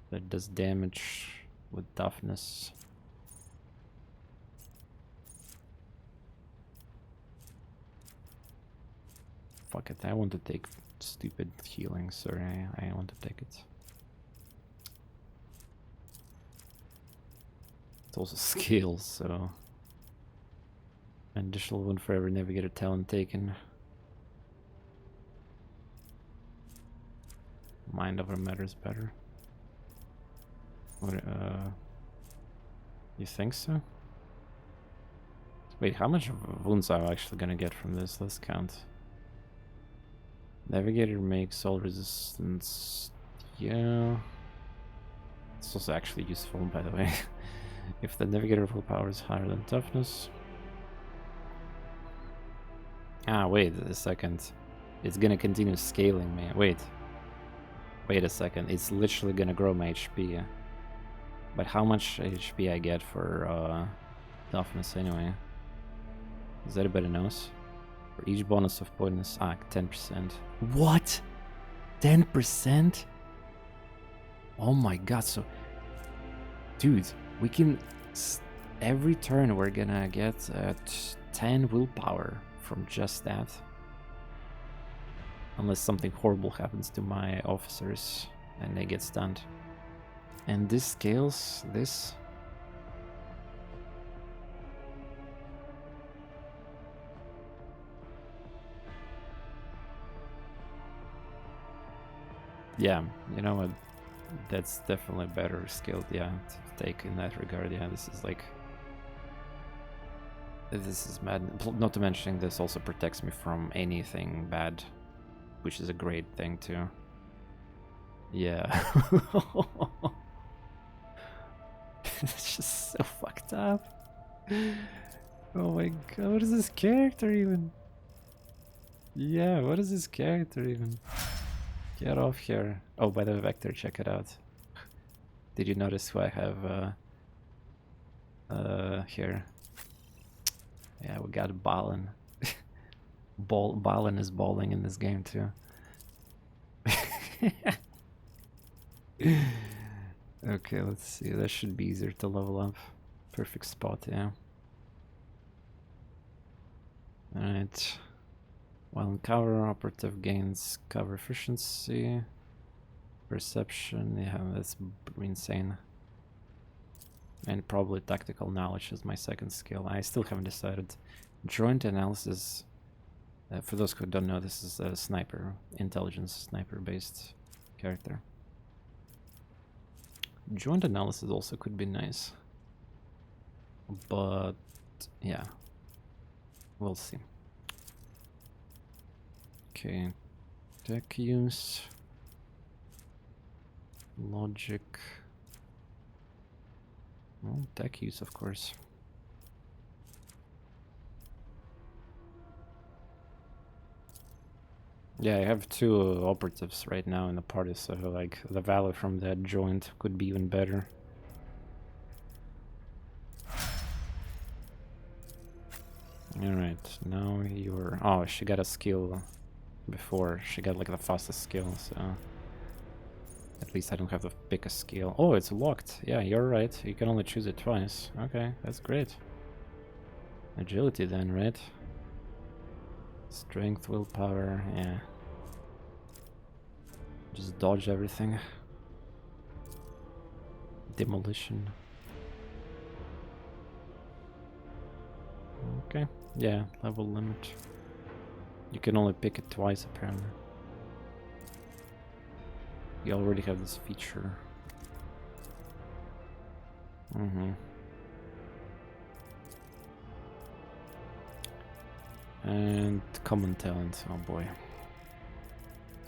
That does damage with toughness. Fuck it, I want to take stupid healing, sorry, I want to take it. It's also skills, so... An additional one for every navigator talent taken. Mind over matter is better. What, you think so? Wait, how much wounds am I actually gonna get from this? Let's count. Navigator makes all resistance. Yeah. It's also actually useful, by the way. If the navigator willpower is higher than toughness. Ah, wait a second. It's gonna continue scaling me. Wait a second. It's literally gonna grow my HP. But how much HP I get for toughness anyway? Does anybody knows? For each bonus of points, 10%. What? 10%? Oh my god, so... Dude, we can... Every turn we're gonna get 10 willpower from just that. Unless something horrible happens to my officers and they get stunned. And this scales this. Yeah, you know what? That's definitely better skilled, yeah, to take in that regard. Yeah, this is like... This is mad. Not to mention this also protects me from anything bad, which is a great thing too. Yeah. It's just so fucked up. Oh my god, what is this character even? Yeah, what is this character even? Get off here. Oh, by the way, Vector, check it out. Did you notice who I have here? Yeah, we got Balin. Balin is balling in this game too. Okay, let's see. That should be easier to level up. Perfect spot, yeah. Alright. While in cover, operative gains cover efficiency. Perception, yeah, that's insane. And probably tactical knowledge is my second skill. I still haven't decided. Joint analysis. For those who don't know, this is a sniper, intelligence sniper based character. Joint analysis also could be nice. But yeah. We'll see. Okay. Tech use. Logic. Well, tech use, of course. Yeah, I have two operatives right now in the party, so like the value from that joint could be even better. Alright, now you're... Oh, she got a skill before. She got like the fastest skill, so... At least I don't have to pick a skill. Oh, it's locked. Yeah, you're right. You can only choose it twice. Okay, that's great. Agility then, right? Strength, willpower, yeah. Just dodge everything. Demolition. Okay, yeah, level limit. You can only pick it twice apparently. You already have this feature. And common talent, oh boy.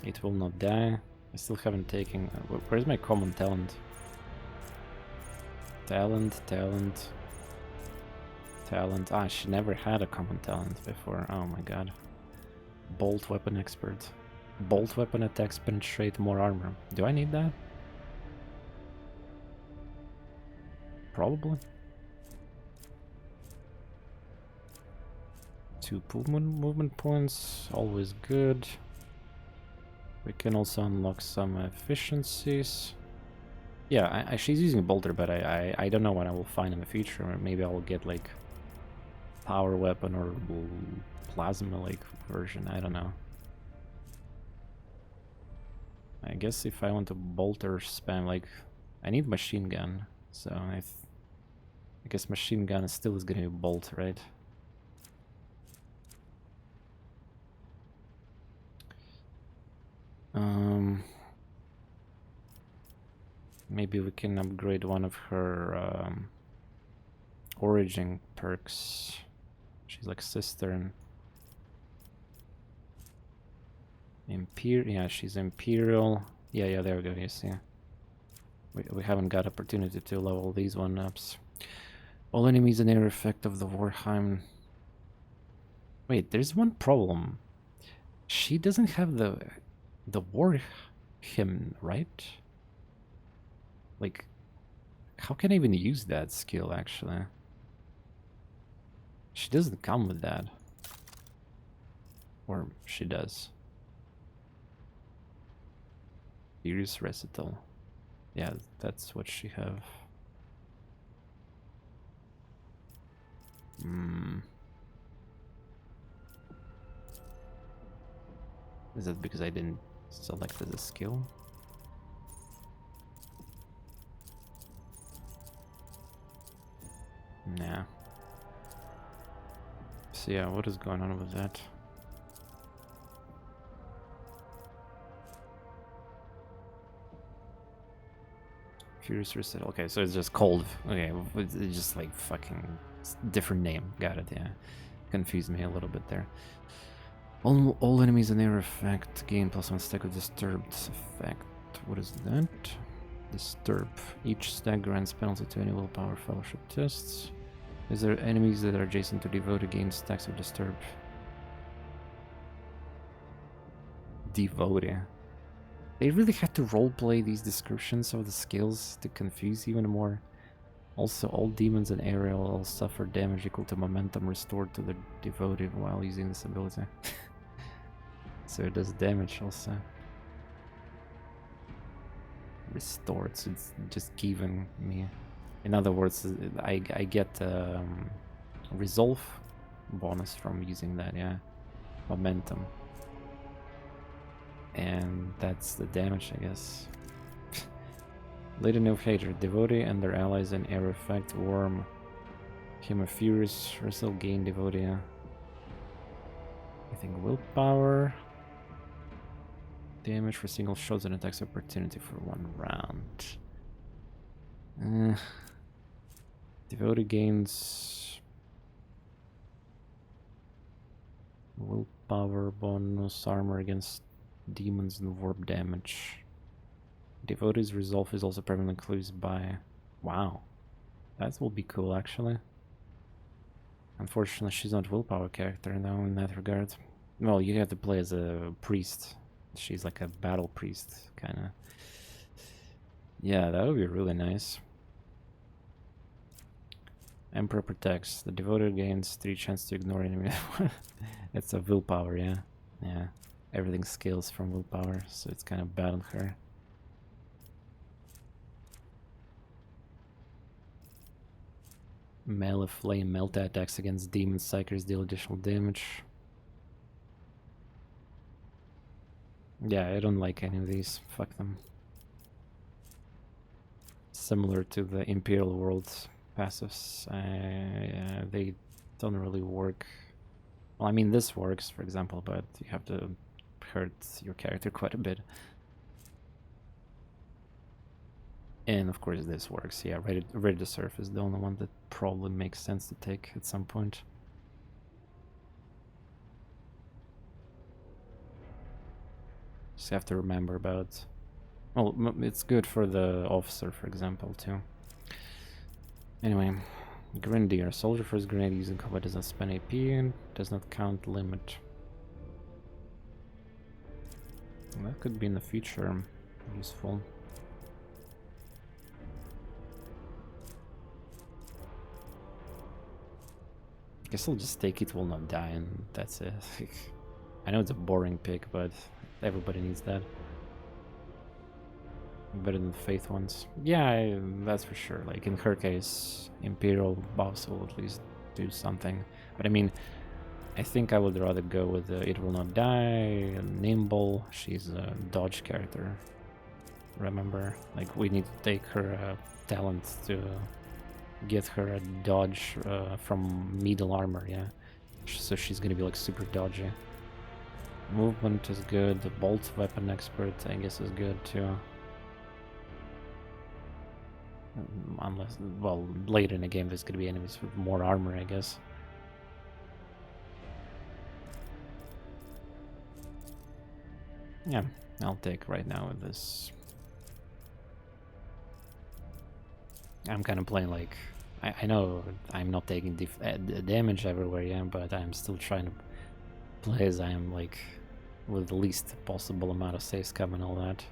It will not die. I still haven't taken... where's my common talent? Talent. Ah, she never had a common talent before. Oh my god. Bolt weapon expert. Bolt weapon attacks penetrate more armor. Do I need that? Probably. 2 movement points, always good. We can also unlock some efficiencies. Yeah, she's using a bolter, but I don't know what I will find in the future. Maybe I will get like power weapon or plasma like version. I don't know. I guess if I want to bolter spam, like I need machine gun, so I guess machine gun still is gonna be bolt, right? Maybe we can upgrade one of her origin perks. She's like cistern. Yeah, she's imperial. Yeah, there we go. You see, we haven't got opportunity to level these one ups. All enemies and air effect of the Warhammer. Wait, there's one problem. She doesn't have the war hymn, right? Like, how can I even use that skill, actually? She doesn't come with that. Or she does. Furious Recital. Yeah, that's what she have. Is that because I didn't select as a skill? Nah. So yeah, what is going on with that? Furious Reset. Okay, so it's just cold. Okay, it's just like fucking different name. Got it, yeah. Confused me a little bit there. All enemies in air effect gain +1 stack of disturbed effect. What is that? Disturb. Each stack grants penalty to any willpower fellowship tests. Is there enemies that are adjacent to devote gain stacks of disturb? Devote. They really had to roleplay these descriptions of the skills to confuse even more. Also, all demons and aerial will suffer damage equal to momentum restored to the devotee while using this ability. So it does damage also. Restored, so it's just giving me. In other words, I get resolve bonus from using that, yeah. Momentum. And that's the damage, I guess. Lady of Hatred, devotee and their allies in air effect, worm, Furious, wrestle, gain devotee. I think willpower. Damage for single shots and attacks opportunity for 1 round. Devotee gains willpower bonus, armor against demons and warp damage. Devotee's resolve is also permanently increased by... Wow. That will be cool, actually. Unfortunately, she's not a willpower character now in that regard. Well, you have to play as a priest. She's like a battle priest, kind of. Yeah, that would be really nice. Emperor protects. The devotee gains 3 chance to ignore enemy. It's a willpower, yeah. Yeah. Everything scales from willpower, so it's kind of bad on her. Melee flame melt attacks against demon psychers deal additional damage. Yeah, I don't like any of these. Fuck them. Similar to the Imperial World passives, they don't really work. Well, I mean, this works, for example, but you have to hurt your character quite a bit. And of course this works, yeah, ready to surf is the only one that probably makes sense to take at some point. Just have to remember about... Well, it's good for the officer, for example, too. Anyway, Grenadier. Soldier first grenade using combat does not spend AP and does not count limit. That could be in the future useful. Guess I'll just take it, will not die, and that's it. I know it's a boring pick, but everybody needs that. Better than the Faith ones. Yeah, that's for sure. Like, in her case, Imperial buffs will at least do something. But I mean, I think I would rather go with It Will Not Die, Nimble. She's a dodge character. Remember? Like, we need to take her talent to get her a dodge from middle armor, yeah. So she's gonna be like super dodgy. Movement is good. The bolt weapon expert, I guess, is good too. Unless, well, later in the game there's gonna be enemies with more armor, I guess. Yeah, I'll take right now with this. I'm kind of playing like... I know I'm not taking damage everywhere, yeah, but I'm still trying to play as I am, like, with the least possible amount of savescum and all that.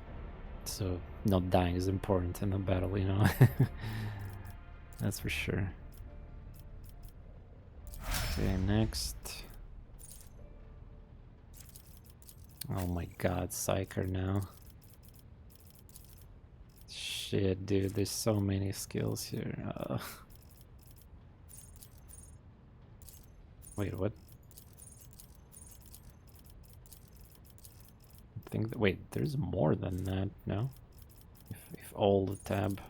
So not dying is important in a battle, you know. That's for sure. Okay, next. Oh my god, Psyker now. Shit, dude, there's so many skills here. Wait, what? I think that, wait, there's more than that, no? If all the tab.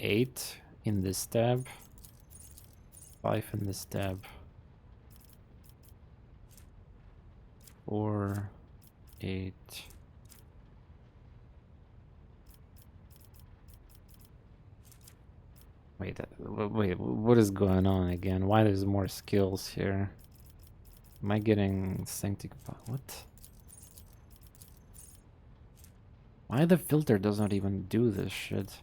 Eight in this tab. 5 in this tab. 4, 8. Wait, what is going on again? Why there's more skills here? Am I getting sanctified? What? Why the filter does not even do this shit?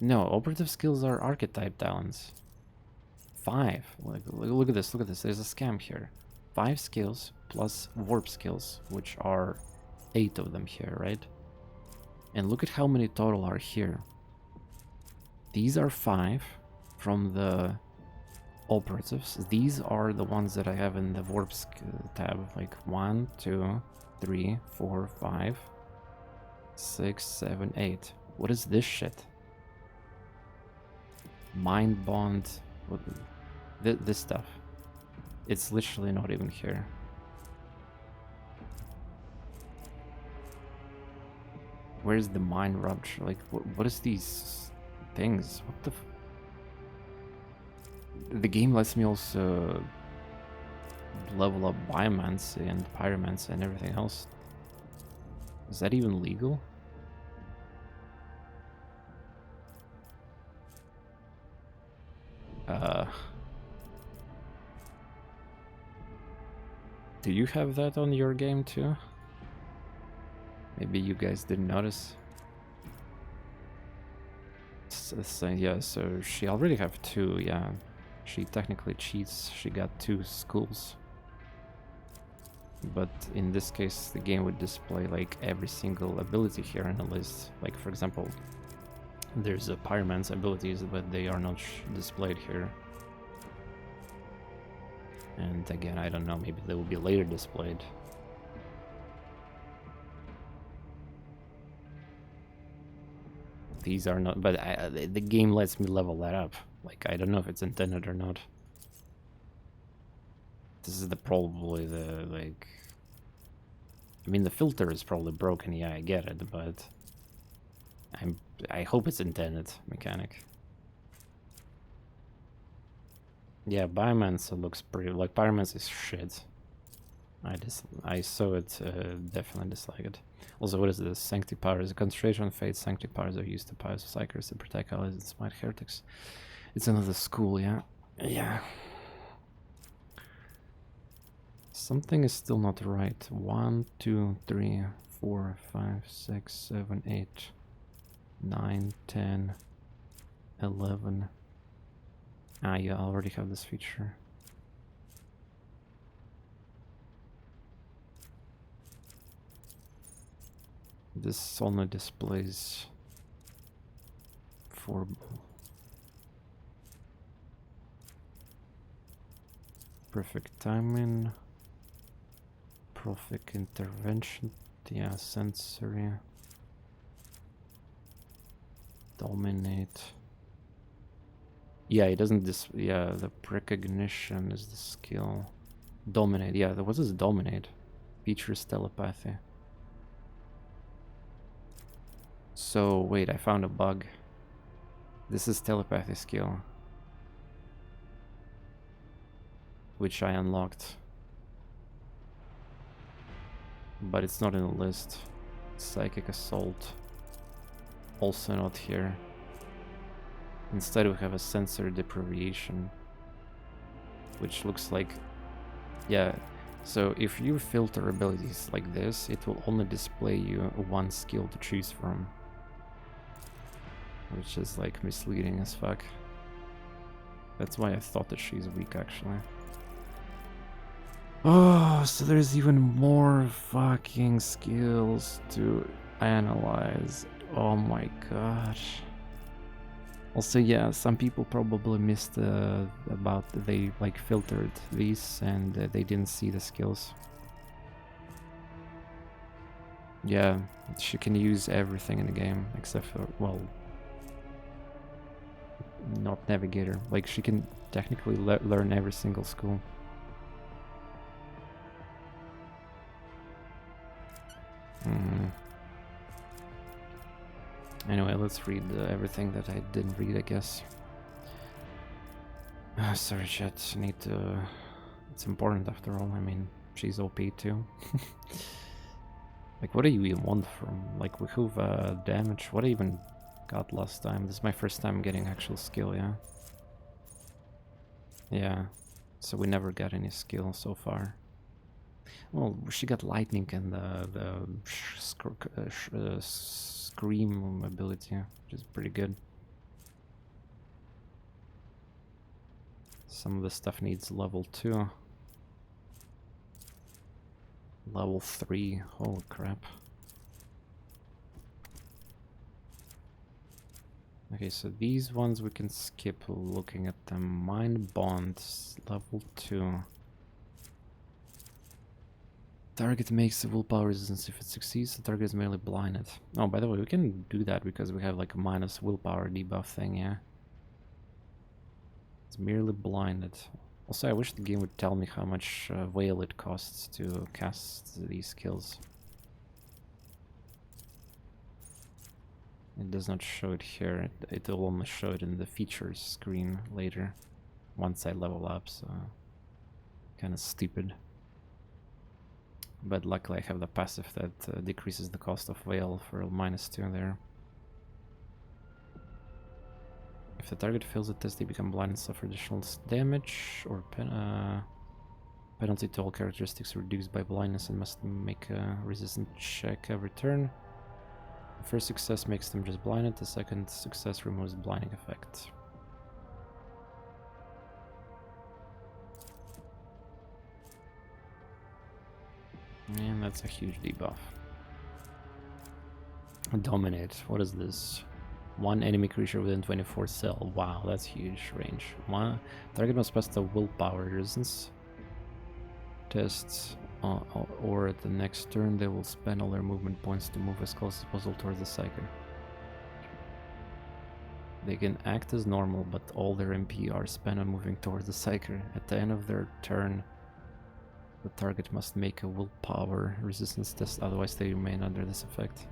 No, operative skills are archetype talents. 5. Look at this, look at this. There's a scam here. 5 skills plus warp skills, which are 8 of them here, right? And look at how many total are here. These are 5 from the operatives. These are the ones that I have in the warp tab. Like 1, 2, 3, 4, 5, 6, 7, 8. What is this shit? Mind bond. This stuff. It's literally not even here. Where's the mind rupture? Like, what is these things? What the the game lets me also level up biomancy and pyromancy and everything else. Is that even legal? Do you have that on your game too? Maybe you guys didn't notice. So, yeah, so she already have 2, yeah. She technically cheats, she got 2 schools. But in this case, the game would display like every single ability here in the list. Like, for example, there's a pyroman's abilities, but they are not displayed here. And again, I don't know, maybe they will be later displayed. These are not, but the game lets me level that up. Like, I don't know if it's intended or not. This is probably the, like... I mean, the filter is probably broken, yeah, I get it, but... I hope it's intended mechanic. Yeah, Biomancer looks pretty... Like, Biomancer is shit. I saw it, definitely dislike it. Also, what is this? Sancti powers. The concentration on fate, Sancti powers are used to power psychers to protect allies and smite heretics. It's another school, yeah? Yeah. Something is still not right. 1, 2, 3, 4, 5, 6, 7, 8, 9, 10, 11. Ah, you already have this feature. This only displays 4. Perfect timing. Perfect intervention. Yeah, sensory. Dominate. Yeah, it doesn't yeah, the precognition is the skill. Dominate, yeah, what is dominate? Features telepathy. So, wait, I found a bug. This is telepathy skill. Which I unlocked. But it's not in the list. Psychic assault. Also not here. Instead we have a sensor deprivation. Which looks like... Yeah, so if you filter abilities like this, it will only display you one skill to choose from. Which is like misleading as fuck. That's why I thought that she's weak actually. Oh, so there's even more fucking skills to analyze. Oh my gosh. Also, yeah, some people probably missed about they like filtered these and they didn't see the skills. Yeah, she can use everything in the game except for, well, not navigator. Like, she can technically learn every single skill. Anyway, let's read everything that I didn't read, I guess. Sorry, chat. Need to... It's important after all. I mean, she's OP too. Like, what do you even want from? Like, we have damage. What I even got last time? This is my first time getting actual skill, yeah? Yeah. So we never got any skill so far. Well, she got lightning and the scream ability, which is pretty good. Some of the stuff needs level 2. Level 3, holy crap. Okay, so these ones we can skip looking at them. Mind bonds, level 2. Target makes a willpower resistance. If it succeeds, the target is merely blinded. Oh, by the way, we can do that because we have like a minus willpower debuff thing, yeah? It's merely blinded. Also, I wish the game would tell me how much whale it costs to cast these skills. It does not show it here. It will only show it in the features screen later, once I level up, so kind of stupid. But luckily I have the passive that decreases the cost of whale for -2 there. If the target fails the test, they become blind and suffer additional damage, or penalty to all characteristics reduced by blindness and must make a resistance check every turn. The first success makes them just blinded, the second success removes the blinding effect. And that's a huge debuff. Dominate, what is this? One enemy creature within 24 cell. Wow, that's huge range. One target must pass the willpower resistance tests, or at the next turn they will spend all their movement points to move as close as possible towards the psyker. They can act as normal, but all their MP are spent on moving towards the Psyker. At the end of their turn, the target must make a willpower resistance test, otherwise they remain under this effect.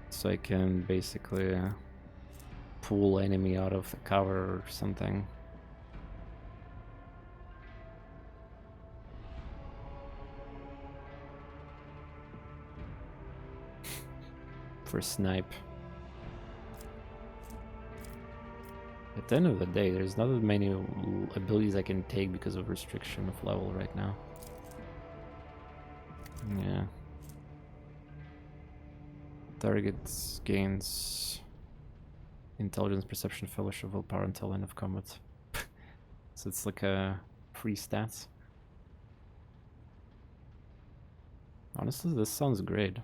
So I can basically pull enemy out of the cover or something. For snipe. At the end of the day, there's not that many abilities I can take because of restriction of level right now. Yeah. Targets gains intelligence, perception, fellowship, willpower until end of combat. So it's like a free stats. Honestly, this sounds great.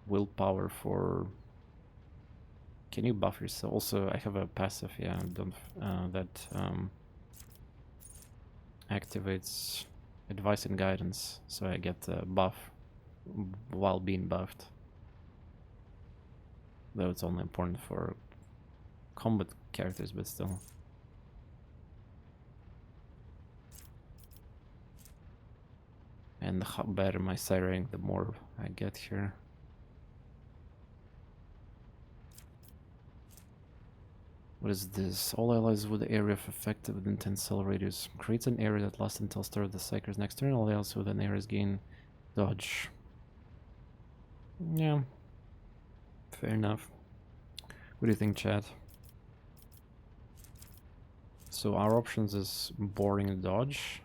Willpower for... Can you buff yourself? Also, I have a passive, yeah, don't, that activates advice and guidance, so I get a buff while being buffed. Though it's only important for combat characters, but still. And the better my psi rank, the more I get here. What is this? All allies with the area of effective within 10 cell radius. Creates an area that lasts until start of the Psyker's next turn. All allies with an area gain dodge. Yeah. Fair enough. What do you think, chat? So our options is boring dodge.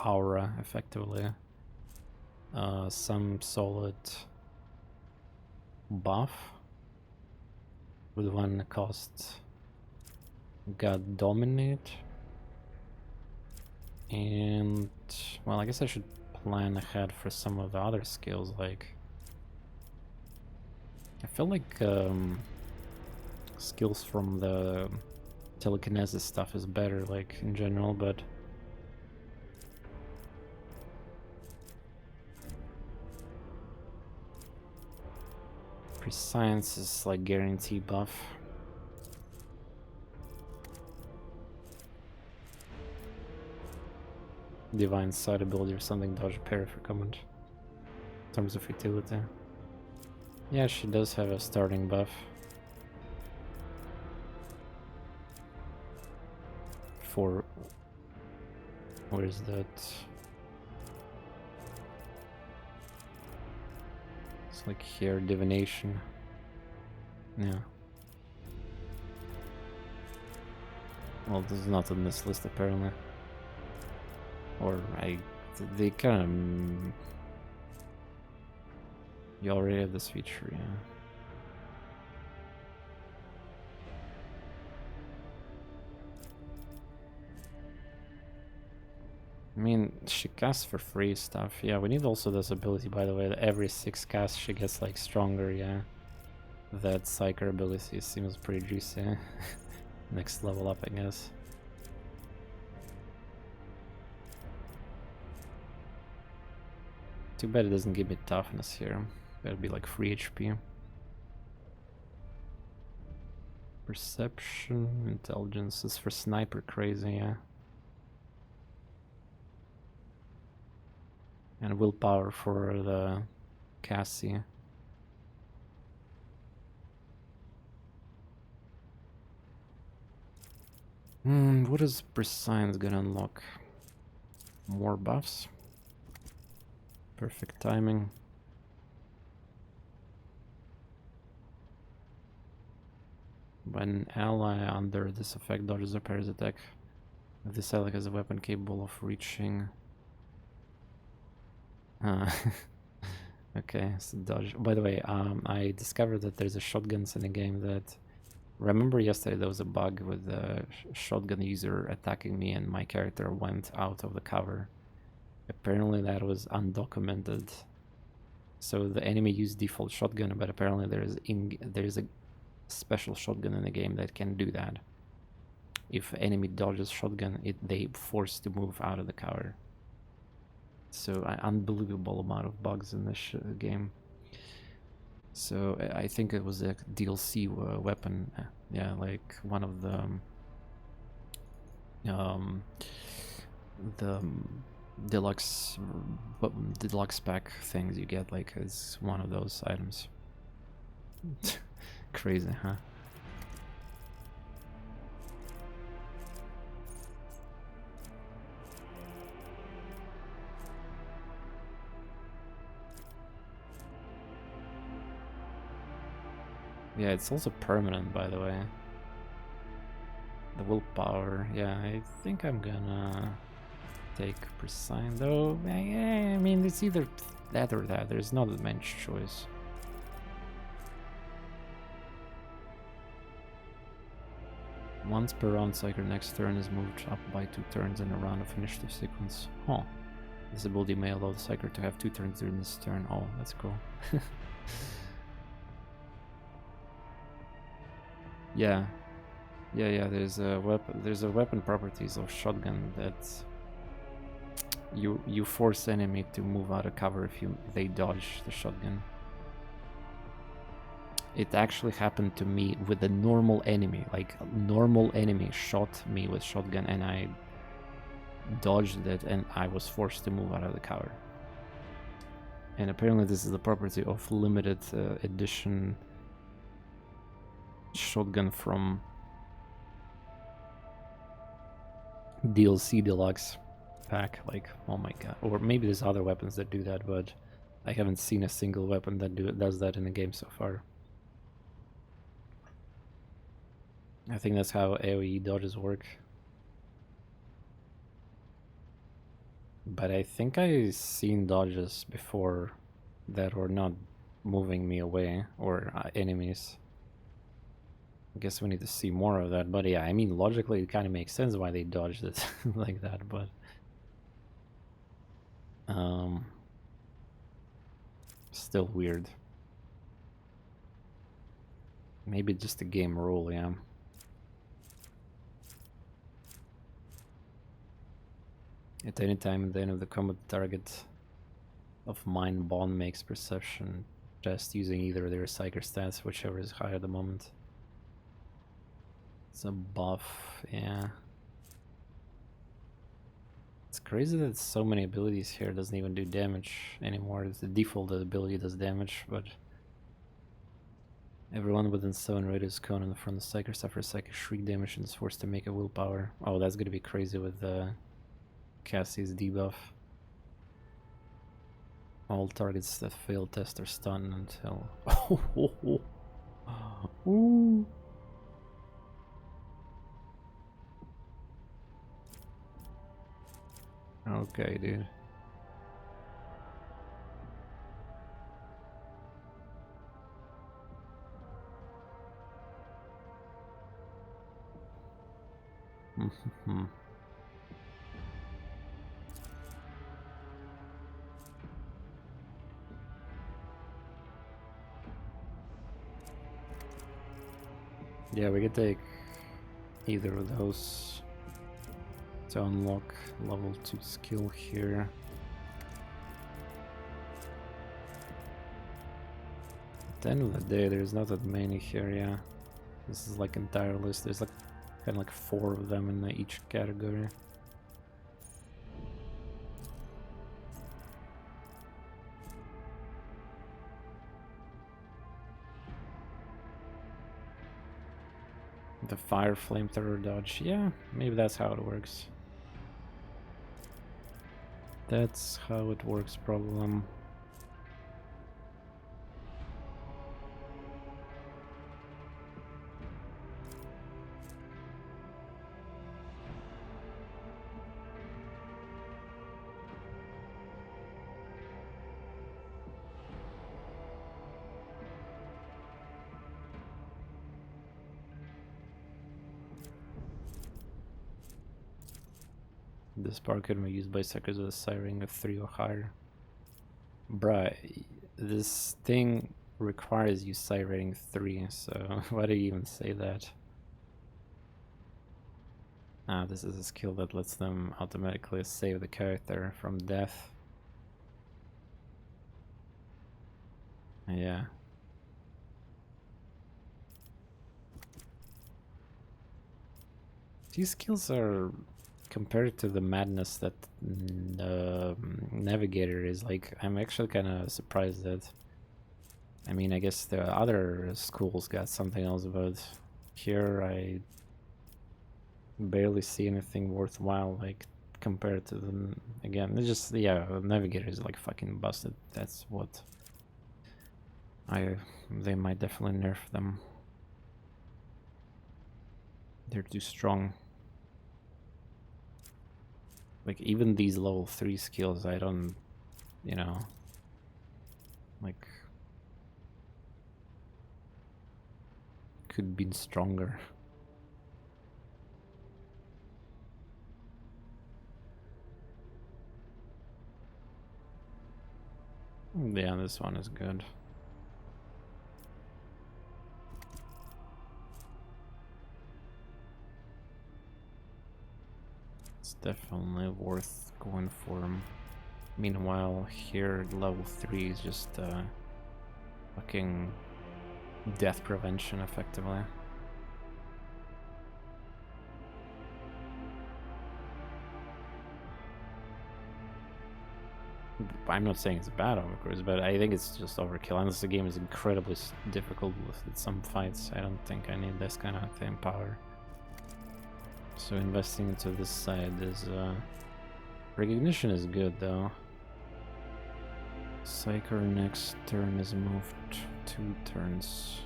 Aura, effectively. Some solid buff. With one cost, God Dominate, and well, I guess I should plan ahead for some of the other skills. Like, I feel like skills from the telekinesis stuff is better, like in general, but Prescience is like guarantee buff. Divine Sight ability or something, dodge parry for command. In terms of utility. Yeah, she does have a starting buff. For... where is that? It's like here, divination. Yeah. Well, this is not on this list apparently. Or they kind of... You already have this feature, yeah. I mean, she casts for free stuff. Yeah, we need also this ability, by the way, that every 6 casts she gets like stronger, yeah. That Psyker ability seems pretty juicy. Next level up, I guess. Too bad it doesn't give me toughness here. That'd be like free HP. Perception, intelligence is for sniper crazy, yeah. And willpower for the Cassie. What is Prescience gonna unlock? More buffs? Perfect timing. When ally under this effect dodges or parries attack, if this ally has a weapon capable of reaching... okay, so dodge. By the way, I discovered that there's a shotguns in the game that... Remember yesterday there was a bug with the shotgun user attacking me and my character went out of the cover. Apparently that was undocumented. So the enemy used default shotgun, but apparently there's a special shotgun in the game that can do that. if enemy dodges shotgun, they forced to move out of the cover. So unbelievable amount of bugs in this game. So I think it was a DLC weapon. Yeah, like one of the deluxe pack things you get, like, is one of those items. Crazy, huh? Yeah, it's also permanent, by the way. The willpower, yeah, I think I'm gonna take Presine, though. I mean, it's either that or that. There's not a much choice. Once per round, Psyker next turn is moved up by 2 turns in a round of initiative sequence. Huh. This ability may allow the Psyker to have 2 turns during this turn. Oh, that's cool. Yeah. Yeah, there's a weapon properties of shotgun that you force enemy to move out of cover if they dodge the shotgun. It actually happened to me with a normal enemy, like a normal enemy shot me with shotgun and I dodged it and I was forced to move out of the cover. And apparently this is the property of limited edition shotgun from DLC deluxe pack. Like, oh my god. Or maybe there's other weapons that do that, but I haven't seen a single weapon that does that in the game so far. I think that's how AoE dodges work. But I think I've seen dodges before that were not moving me away, or enemies. I guess we need to see more of that, but yeah, I mean, logically it kind of makes sense why they dodged it like that, but still weird. Maybe just a game rule, yeah. At any time at the end of the combat, target of mind bond makes perception test using either their psychic stats, whichever is higher at the moment. It's a buff, yeah. It's crazy that so many abilities here doesn't even do damage anymore. It's the default ability does damage, but everyone within 7 radius cone in the front of the psychic suffers psychic shriek damage and is forced to make a willpower. Oh, that's gonna be crazy with Cassie's debuff. All targets that fail test are stunned until... Ooh. Okay, dude. Yeah, we could take either of those to unlock level 2 skill here. At the end of the day, there's not that many here, yeah. This is like entire list. There's like kind of like 4 of them in each category. The fire flamethrower dodge, yeah, maybe that's how it works. That's how it works, problem. This power can be used by suckers with a psi rating of 3 or higher. Bruh, this thing requires you psi rating 3, so why do you even say that? Ah, this is a skill that lets them automatically save the character from death. Yeah. These skills are, compared to the madness that Navigator is, like, I'm actually kind of surprised that. I mean, I guess the other schools got something else, but here I barely see anything worthwhile, like, compared to them. Again, it's just, yeah, Navigator is like fucking busted. That's what they might definitely nerf them. They're too strong. Like, even these level 3 skills, I don't, you know, like, could be stronger. Yeah, this one is good. It's definitely worth going for. Meanwhile, here level 3 is just fucking death prevention, effectively. I'm not saying it's bad, of course, but I think it's just overkill. Unless the game is incredibly difficult with some fights, I don't think I need this kind of thing power. So investing into this side is recognition is good though. Psyker next turn is moved 2 turns.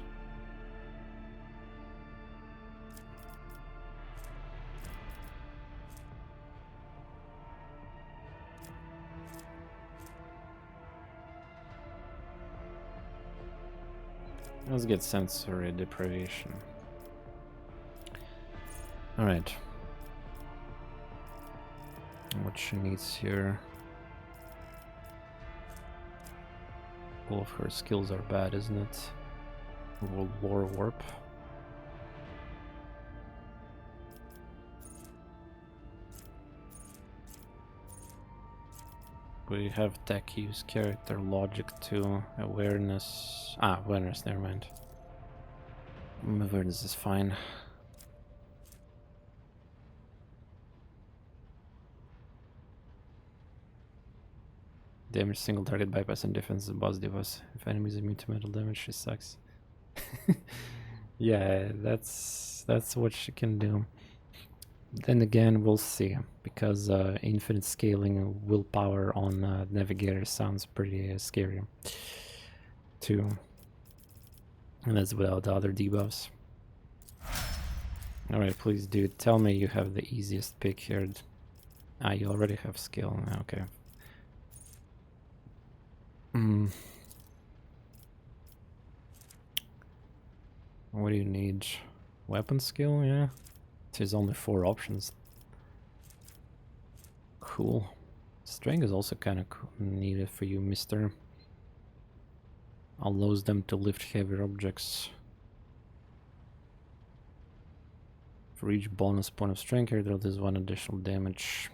Let's get sensory deprivation. Alright. What she needs here. All of her skills are bad, isn't it? World War Warp. We have tech use, character, logic 2, awareness. Ah, awareness, never mind. Awareness is fine. Damage single target bypass and defense is boss device. If enemies immune to metal damage, she sucks. Yeah, that's what she can do. Then again, we'll see, because infinite scaling willpower on Navigator sounds pretty scary too. And that's without the other debuffs. Alright, please dude, tell me you have the easiest pick here. Ah, you already have skill, okay. What do you need? Weapon skill, yeah. There's only 4 options. Cool. Strength is also kind of needed for you, mister. Allows them to lift heavier objects. For each bonus point of strength here, there's 1 additional damage.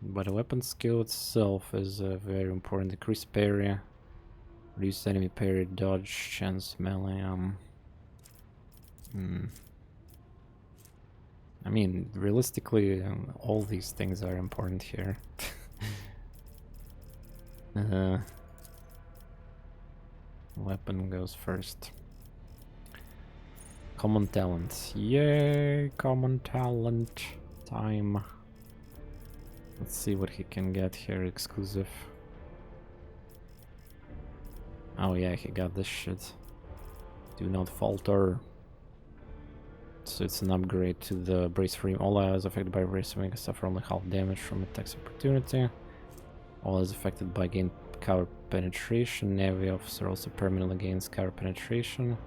But the weapon skill itself is very important. Decrease parry, reduce enemy parry, dodge, chance, melee. I mean, realistically, all these things are important here. Weapon goes first. Common talent. Yay, common talent time. Let's see what he can get here, exclusive. Oh yeah, he got this shit. Do not falter. So it's an upgrade to the brace free. All allies affected by brace free suffer only half damage from attacks opportunity. All is affected by gain cover penetration. Navy officer also permanently gains cover penetration.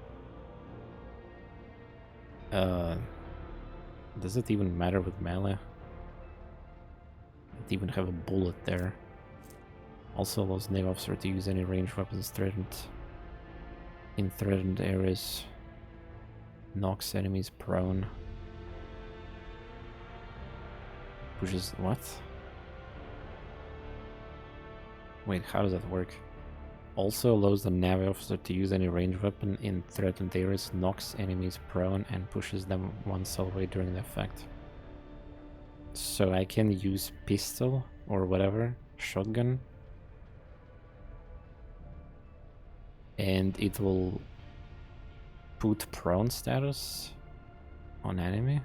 Does it even matter with melee? It even have a bullet there. Also allows Navy officer to use any ranged weapons threatened in threatened areas Knocks enemies prone. Pushes what? Wait, how does that work? Also allows the Navy officer to use any ranged weapon in threatened areas, knocks enemies prone, and pushes them one cell away during the effect. So I can use pistol or whatever, shotgun, and it will put prone status on enemy.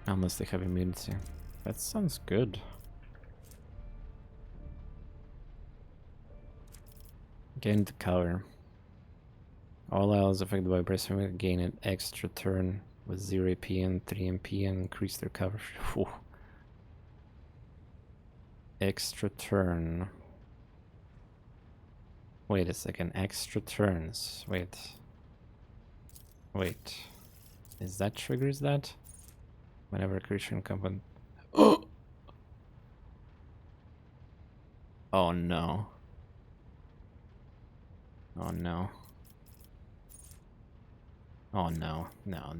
Unless they have immunity. That sounds good. Gain the cover. All allies affected by pressing gain an extra turn with 0 AP and 3 MP and increase their cover. Extra turn. Wait a second, extra turns. Wait. Is that triggers that? Whenever a creature incumbent. Oh no. Oh no. Oh no. No.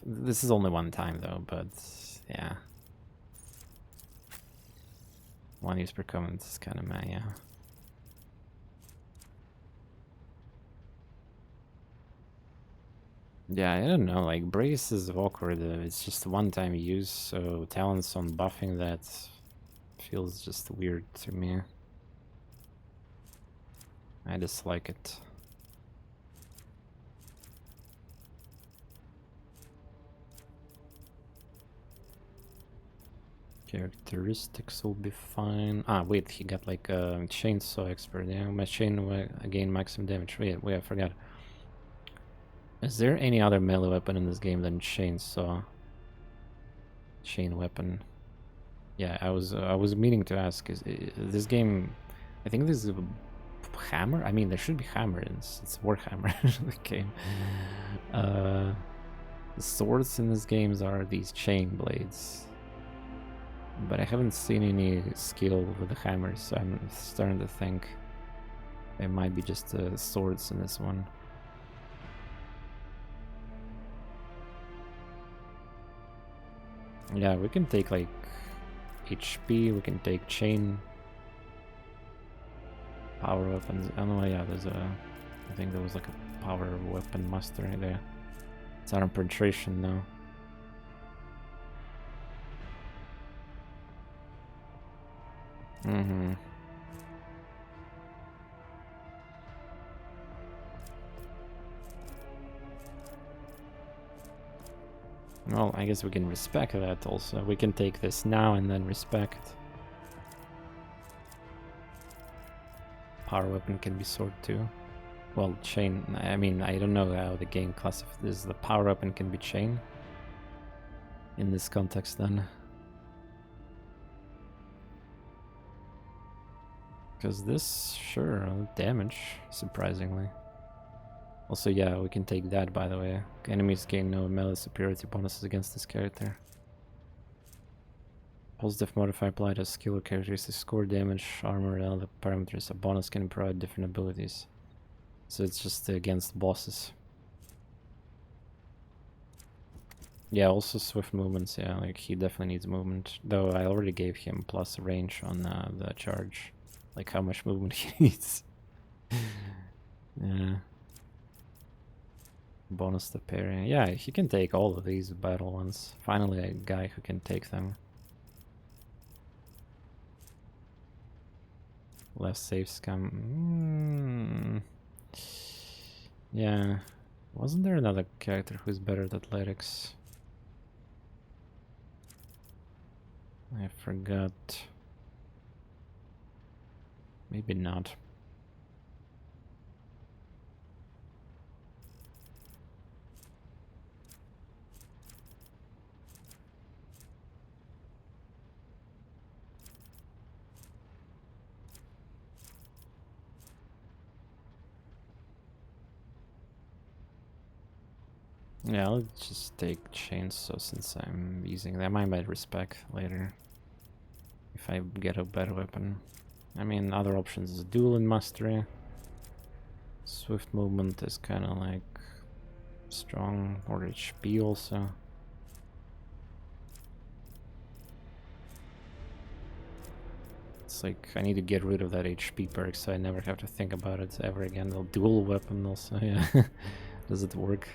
This is only one time though, but yeah. One use per comment is kind of meh, yeah. Yeah, I don't know, like, Brace is awkward, it's just one-time use, so talents on buffing that feels just weird to me. I dislike it. Characteristics will be fine. Ah, wait, he got like a chainsaw expert, yeah, my chain again maximum damage. Wait, I forgot. Is there any other melee weapon in this game than chainsaw? Chain weapon. Yeah, I was meaning to ask. Is this game? I think this is a hammer. I mean, there should be hammer. It's Warhammer the game. The swords in this game are these chain blades, but I haven't seen any skill with the hammers. So I'm starting to think it might be just swords in this one. Yeah, we can take like HP, we can take chain, power weapons. Oh no, yeah, there's a, I think there was like a power weapon master right there. It's arm penetration now. Well, I guess we can respec that also. We can take this now and then respec it. Power weapon can be sword too. Well, chain, I mean, I don't know how the game classifies this. The power weapon can be chain in this context then. Because this, sure, damage, surprisingly. Also, yeah, we can take that, by the way. Enemies gain no melee superiority bonuses against this character. Positive modifier applied as skill or characteristics, score, damage, armor, and other parameters. A bonus can provide different abilities. So it's just against bosses. Yeah, also swift movements, yeah, like he definitely needs movement. Though I already gave him plus range on the charge. Like how much movement he needs. Yeah. Bonus to parry. Yeah, he can take all of these battle ones. Finally a guy who can take them. Less safe scum. Yeah. Wasn't there another character who's better at athletics? I forgot. Maybe not. Yeah, I'll just take chainsaw since I'm using them. I might respec later. if I get a better weapon. I mean, other options is duel and mastery. Swift movement is kind of like strong, or HP also. It's like I need to get rid of that HP perk so I never have to think about it ever again. The dual weapon also, yeah. Does it work?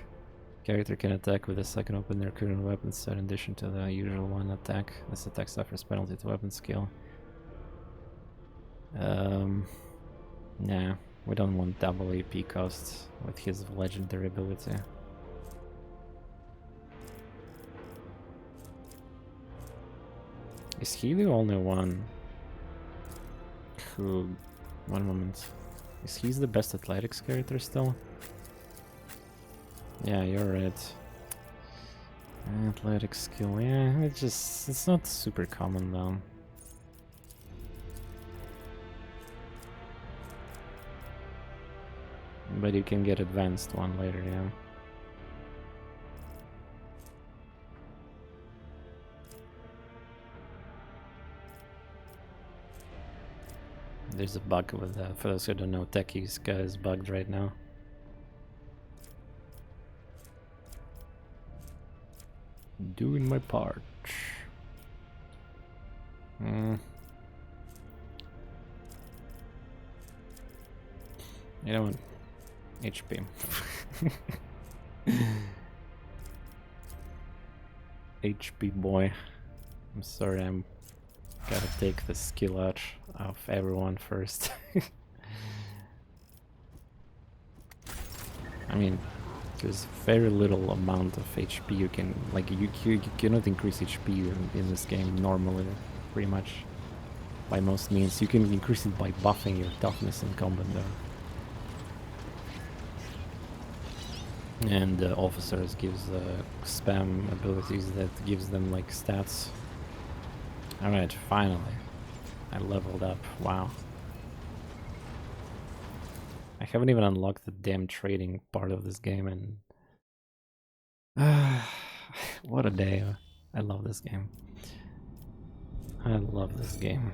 Character can attack with a second weapon their current weapon set in addition to the usual one attack. This attack suffers penalty to weapon skill. Nah, we don't want double AP costs with his legendary ability. Is he the only one who... One moment. Is he the best athletics character still? Yeah, you're right. Athletic skill, yeah, it's not super common though. But you can get advanced one later, yeah. There's a bug with that. For those who don't know, Techie's guy is bugged right now. Doing my part. You know what? HP. HP boy. I'm sorry, I'm gotta take the skill out of everyone first. I mean, there's very little amount of HP you can, like, you cannot increase HP in this game normally, pretty much. By most means, you can increase it by buffing your toughness in combat though. And officers gives spam abilities that gives them like stats. Alright, finally. I leveled up, wow. I haven't even unlocked the damn trading part of this game and... what a day. I love this game. I love this game.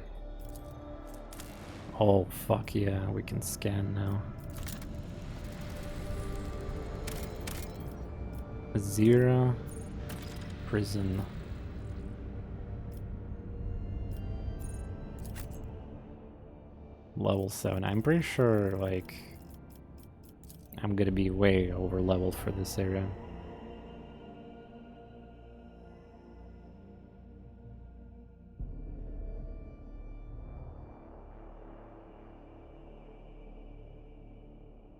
Oh fuck yeah, we can scan now. Zero prison. Level 7. I'm pretty sure like I'm gonna be way over leveled for this area.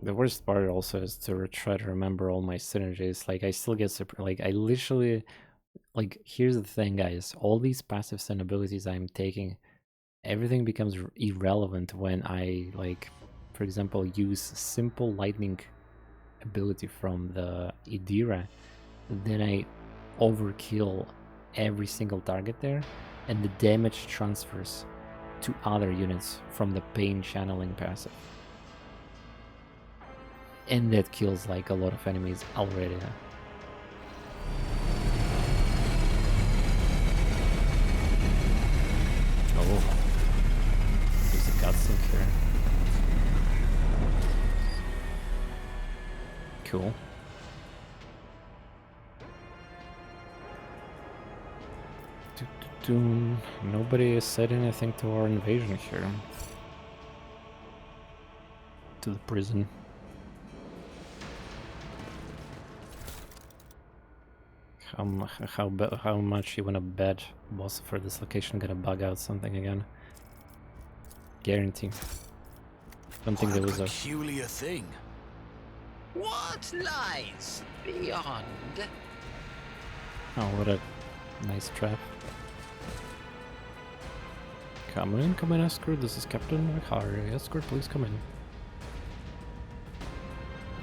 The worst part also is to try to remember all my synergies. Like I still get like I literally, like, here's the thing guys, all these passives and abilities I'm taking, everything becomes irrelevant when I, like, for example, use simple lightning ability from the Idira. Then I overkill every single target there, and the damage transfers to other units from the pain channeling passive. And that kills like a lot of enemies already. Oh, there's a cutscene here. Cool. Nobody said anything to our invasion here. To the prison. How much you wanna bet boss for this location gonna bug out something again? Guarantee. Don't think there was a peculiar thing. What lies beyond? Oh, what a nice trap. Come in, escort. This is Captain Harry. Escort, please come in.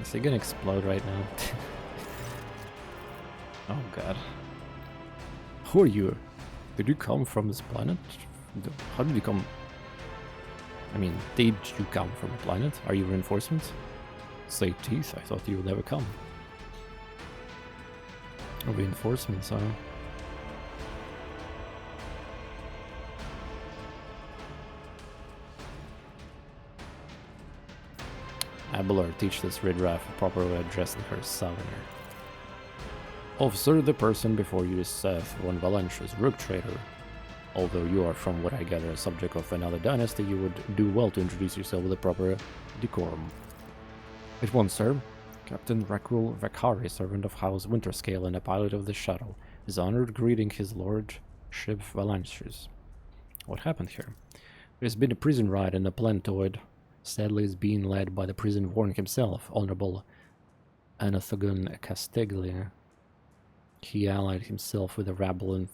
Is he gonna explode right now? Oh god. Who are you? Did you come from this planet? How did you come? I mean, did you come from a planet? Are you reinforcements? Say teeth, I thought you would never come. Oh, reinforcements, huh? Abelard, teach this riffraff a proper way of addressing her southerner. Officer, the person before you is Seth von Valentius, rook trader. Although you are, from what I gather, a subject of another dynasty, you would do well to introduce yourself with a proper decorum. At once, sir. Captain Rakul Vakari, servant of House Winterscale and a pilot of the shuttle, is honored greeting his lordship Valentius. What happened here? There's been a prison riot in the planetoid. Sadly, it's being led by the prison warden himself, Honorable Anathagon Casteglia. He allied himself with a rabble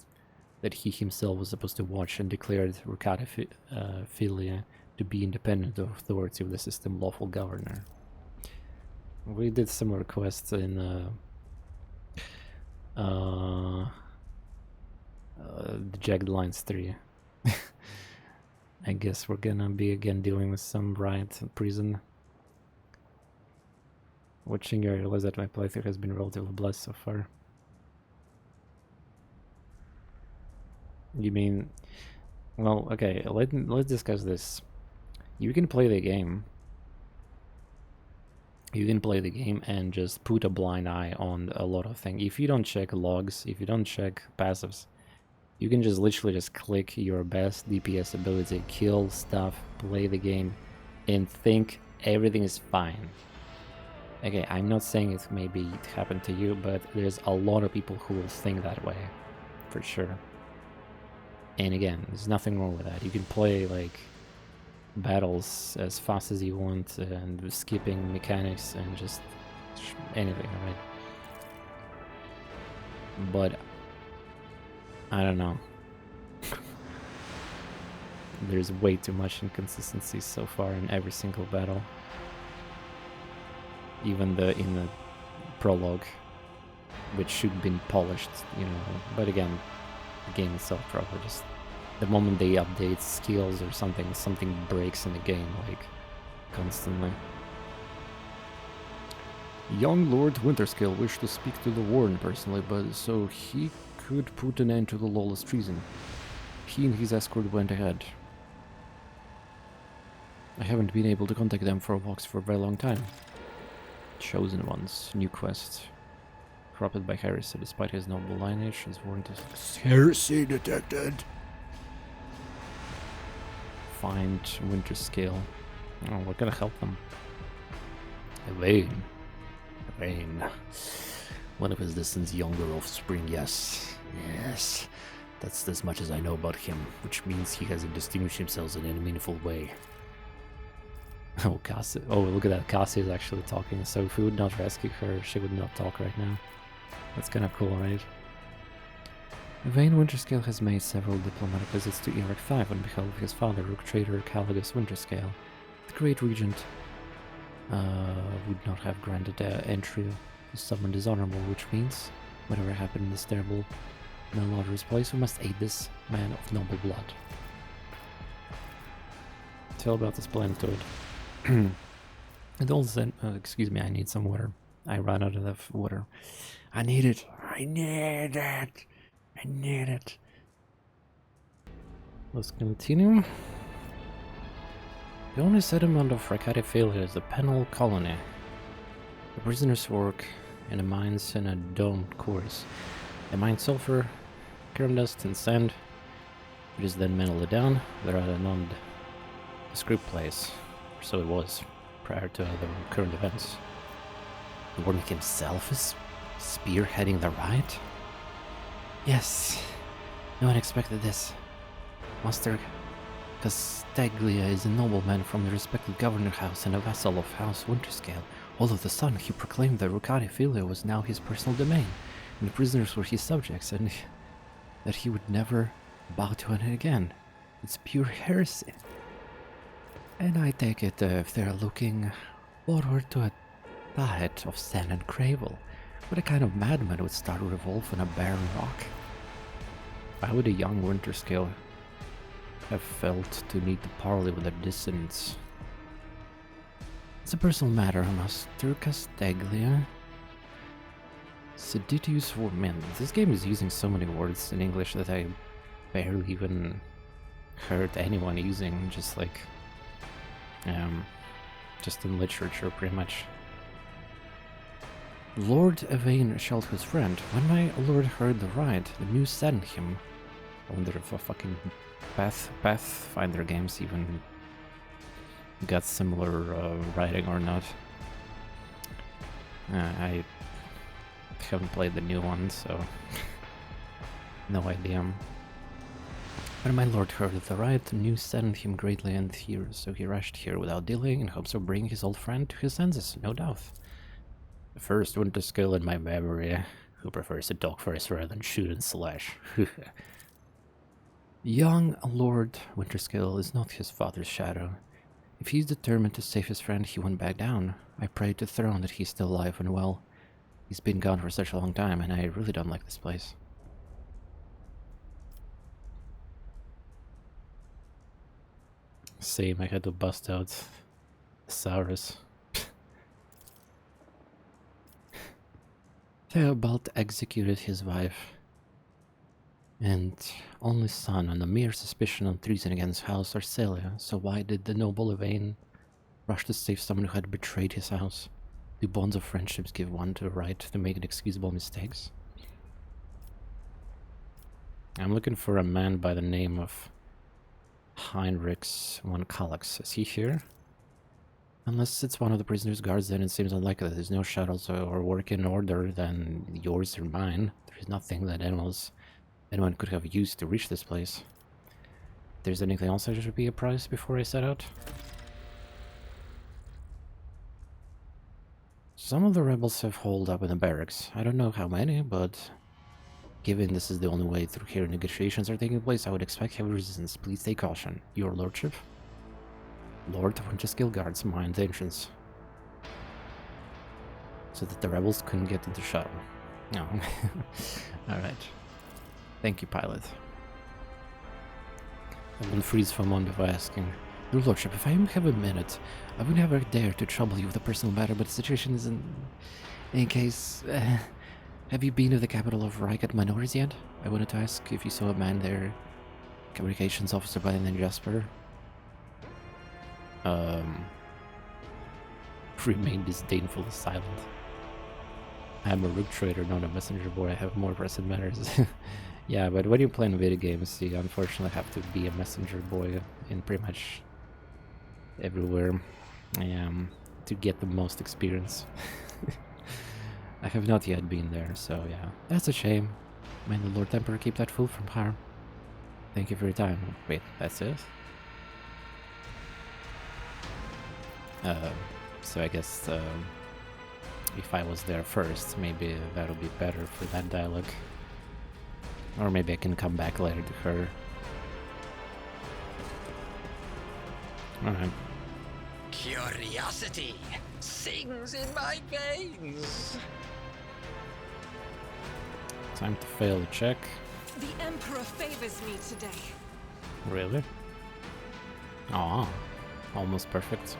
that he himself was supposed to watch and declared Rucatiphilia to be independent of authority of the system lawful governor. We did similar quests in the Jagged Lines 3. I guess we're gonna be again dealing with some riot in prison. Watching you, I realize that my playthrough has been relatively blessed so far. You mean... Well, okay, let's discuss this. You can play the game. You can play the game and just put a blind eye on a lot of things. If you don't check logs, if you don't check passives, you can just literally just click your best DPS ability, kill stuff, play the game, and think everything is fine. Okay, I'm not saying it maybe it happened to you, but there's a lot of people who will think that way, for sure. And again, there's nothing wrong with that. You can play like battles as fast as you want and skipping mechanics and just anything, right? But I don't know. There's way too much inconsistency so far in every single battle. Even in the prologue, which should have been polished, you know. But again, the game itself probably just the moment they update skills or something breaks in the game, like constantly. Young Lord Winterscale wished to speak to the Warden personally, but so he could put an end to the lawless treason. He and his escort went ahead. I haven't been able to contact them for walks for a very long time. Chosen Ones, new quest. Corrupted by heresy, despite his noble lineage, is warned to... Heresy detected! Find Winterscale. Oh, we're gonna help them. Elaine. One of his distant younger offspring, yes. Yes. That's as much as I know about him, which means he hasn't distinguished himself in any meaningful way. Oh, Cassie. Oh, look at that. Cassie is actually talking. So if we would not rescue her, she would not talk right now. That's kind of cool, right? Vane Winterscale has made several diplomatic visits to Iraq 5 on behalf of his father, Rook Trader Caligus Winterscale. The Great Regent would not have granted entry to someone dishonorable, which means, whatever happened in this terrible malodorous place, we must aid this man of noble blood. Tell about this planetoid. And also, excuse me, I need some water. I ran out of water. I need it. I need it. I need it. Let's continue. The only settlement of Rucatiphilia is the penal colony. The prisoners work in the mines in a domed course. They mine sulfur, kernel dust, and sand. It is then melted down. They're at a nondescript place. So it was, prior to the current events. The warden himself is spearheading the riot? Yes. No one expected this. Master Casteglia is a nobleman from the respected governor house and a vassal of House Winterscale. All of a sudden, he proclaimed that Rucatiphilia was now his personal domain, and the prisoners were his subjects, and that he would never bow to it again. It's pure heresy. And I take it if they're looking forward to a diet of sand and gravel, what kind of madman would start a revolt on a barren rock? Why would a young Winterscale have felt to need to parley with their dissidents? It's a personal matter, Master Casteglia. Seditious word. Man, this game is using so many words in English that I barely even heard anyone using, just like Just in literature, pretty much. Lord Yvain shalt his friend. When my lord heard the ride, the news saddened him. I wonder if a fucking Pathfinder games even got similar writing or not. I haven't played the new one, so no idea. When my lord heard of the riot, the news saddened him greatly, and so he rushed here without delaying in hopes of bringing his old friend to his senses, no doubt. The first winter skill in my memory, who prefers to talk first rather than shoot and slash. Young Lord Winterskill is not his father's shadow. If he's determined to save his friend, he won't back down. I pray to Throne that he's still alive and well. He's been gone for such a long time, and I really don't like this place. Same, I had to bust out Saurus. Theobald executed his wife and only son on the mere suspicion of treason against House Arcelia, so why did the noble Yvain rush to save someone who had betrayed his house? Do bonds of friendships give one the right to make inexcusable mistakes? I'm looking for a man by the name of Heinrichs von Kallax. Is he here? Unless it's one of the prisoner's guards, then it seems unlikely that there's no shuttles or work in order than yours or mine. There's nothing that anyone could have used to reach this place. If there's anything else I should be apprised before I set out? Some of the rebels have holed up in the barracks. I don't know how many, but given this is the only way through here negotiations are taking place, I would expect heavy resistance. Please take caution. Your lordship? Lord Winterskill guards mind the entrance, so that the rebels couldn't get into shuttle. No. Alright. Thank you, pilot. I won't freeze for a moment before asking. Your lordship, if I have a minute, I would never dare to trouble you with a personal matter, but the situation is in case... have you been to the capital of Rygat Minors yet? I wanted to ask if you saw a man there, communications officer by the name Jasper. Remain disdainfully silent. I am a rook trader, not a messenger boy. I have more pressing matters. Yeah, but when you're playing video games, you unfortunately have to be a messenger boy in pretty much everywhere. To get the most experience. I have not yet been there, so yeah. That's a shame. May the Lord Emperor keep that fool from harm. Thank you for your time. Wait, that's it? So I guess if I was there first, maybe that'll be better for that dialogue. Or maybe I can come back later to her. Alright. Curiosity sings in my veins. Time to fail the check. The Emperor favors me today. Really? Aw, almost perfect.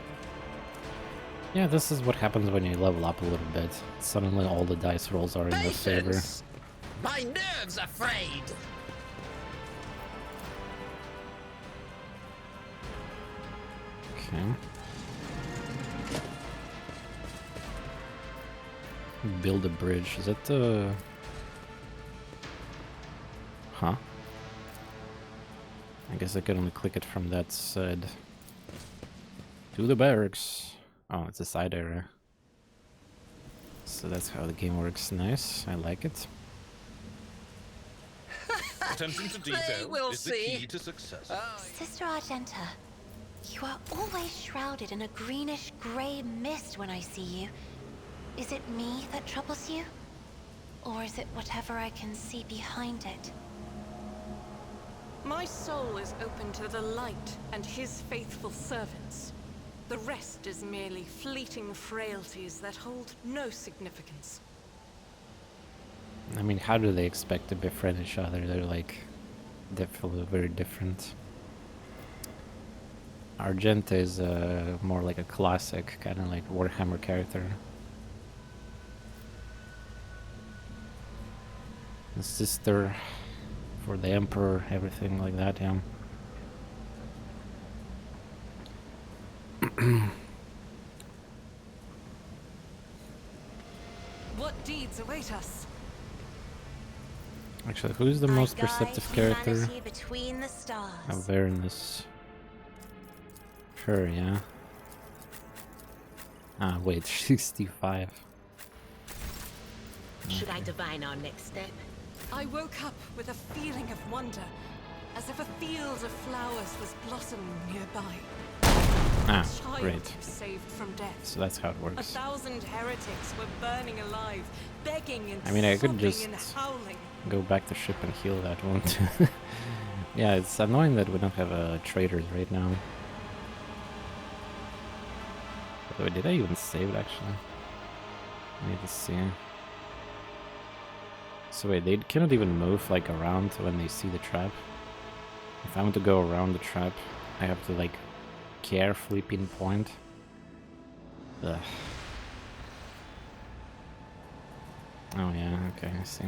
Yeah, this is what happens when you level up a little bit. Suddenly all the dice rolls are in your favor. My nerves are frayed. Okay. Build a bridge. Is that the... Huh? I guess I can only click it from that side. To the barracks. Oh, it's a side area. So that's how the game works. Nice. I like it. Attention to detail is the key to success. Sister Argenta, you are always shrouded in a greenish-gray mist when I see you. Is it me that troubles you? Or is it whatever I can see behind it? My soul is open to the light and his faithful servants. The rest is merely fleeting frailties that hold no significance. I mean, how do they expect to befriend each other? They're like definitely very different. Argenta is more like a classic, kind of like Warhammer character. The sister for the Emperor, everything like that, yeah. what deeds await us. Actually, who's the most perceptive character? Between the stars. Awareness. Sure, yeah. Ah, wait, 65. Should I divine our next step? I woke up with a feeling of wonder, as if a field of flowers was blossoming nearby. Ah, A child great. saved from death. So that's how it 1,000 works. heretics were burning alive, begging and I mean, I could sobbing just and howling. go back to ship and heal that one. Yeah, it's annoying that we don't have traders right now. By the way, did I even save it actually? I need to see. So wait, they cannot even move like around when they see the trap. If I want to go around the trap, I have to like carefully pinpoint. Ugh. Oh yeah, okay, I see.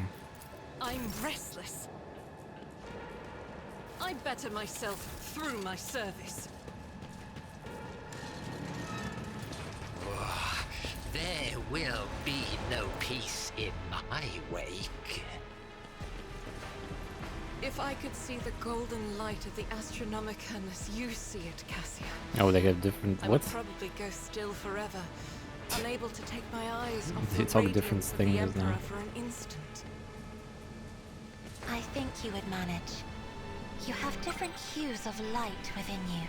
I'm restless. I better myself through my service. There will be no peace in my wake. If I could see the golden light of the Astronomicon as you see it, Cassia, Oh, they have different... I what? would probably go still forever, unable to take my eyes off They the talk different radiance of the things Emperor now. for an instant. I think you would manage. You have different hues of light within you.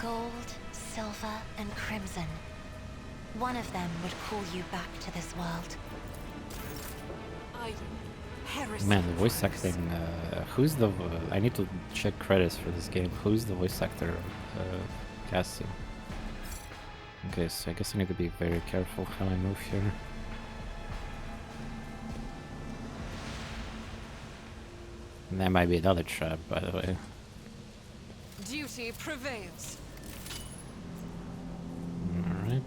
Gold, silver, and crimson. One of them would call you back to this world. Heresy. Man, the voice acting, who's the... I need to check credits for this game. Who's the voice actor of Cassie? Okay, so I guess I need to be very careful how I move here. And that might be another trap, by the way. Duty prevails. Alright.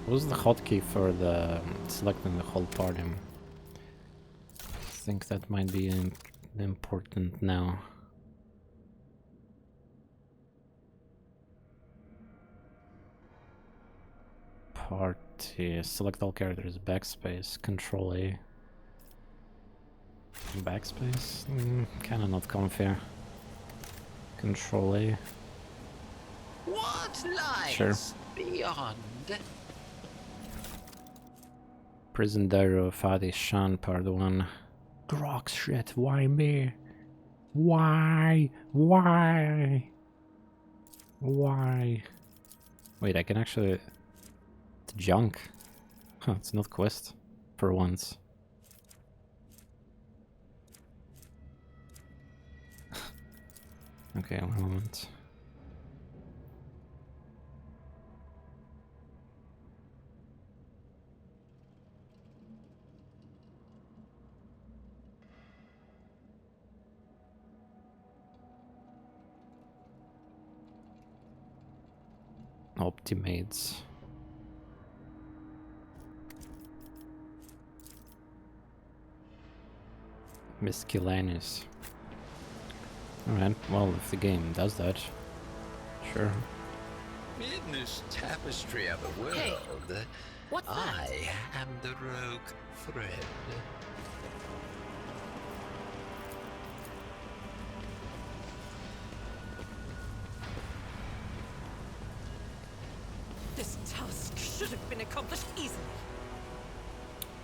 What was the hotkey for the selecting the whole party? I think that might be important now. Party. Select all characters. Backspace. Control A. Backspace? Kinda not comfy. Control A. What lies Sure. beyond? Prison Diary of Adi Shan, Part 1. Grok shit, why me? Why? Why? Why? Wait, I can actually... It's junk. Huh, it's not quest. For once. Okay, one moment. Optimates. Miscellaneous. Alright, well, if the game does that, sure. In this tapestry of a world, Hey, what's that? I am the rogue thread. This task should have been accomplished easily.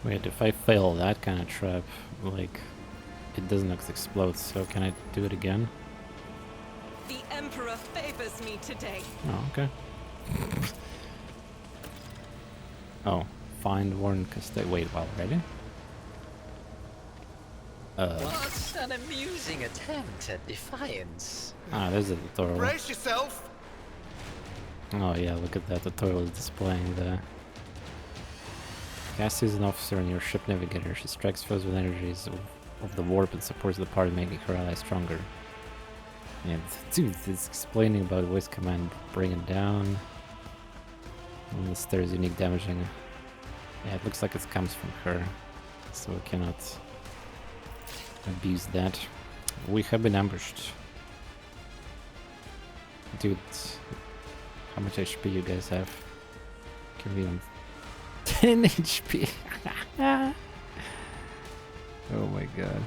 Wait, if I fail that kind of trap, like, it doesn't explode, so can I do it again? The Emperor favors me today. Oh, okay. Oh, find Warren Castell. Wait, well, ready? What an amusing attempt at defiance. Ah, there's a tutorial. Brace yourself! Oh yeah, look at that, the tutorial is displaying the... Cassie is an officer and your ship navigator. She strikes foes with energies of the warp and supports the party, making her ally stronger. Yeah, dude, it's explaining about voice command, bring it down. Unless there's unique damaging. Yeah, it looks like it comes from her, so we cannot abuse that. We have been ambushed. Dude, how much HP you guys have? Give me even 10 HP. Oh my god.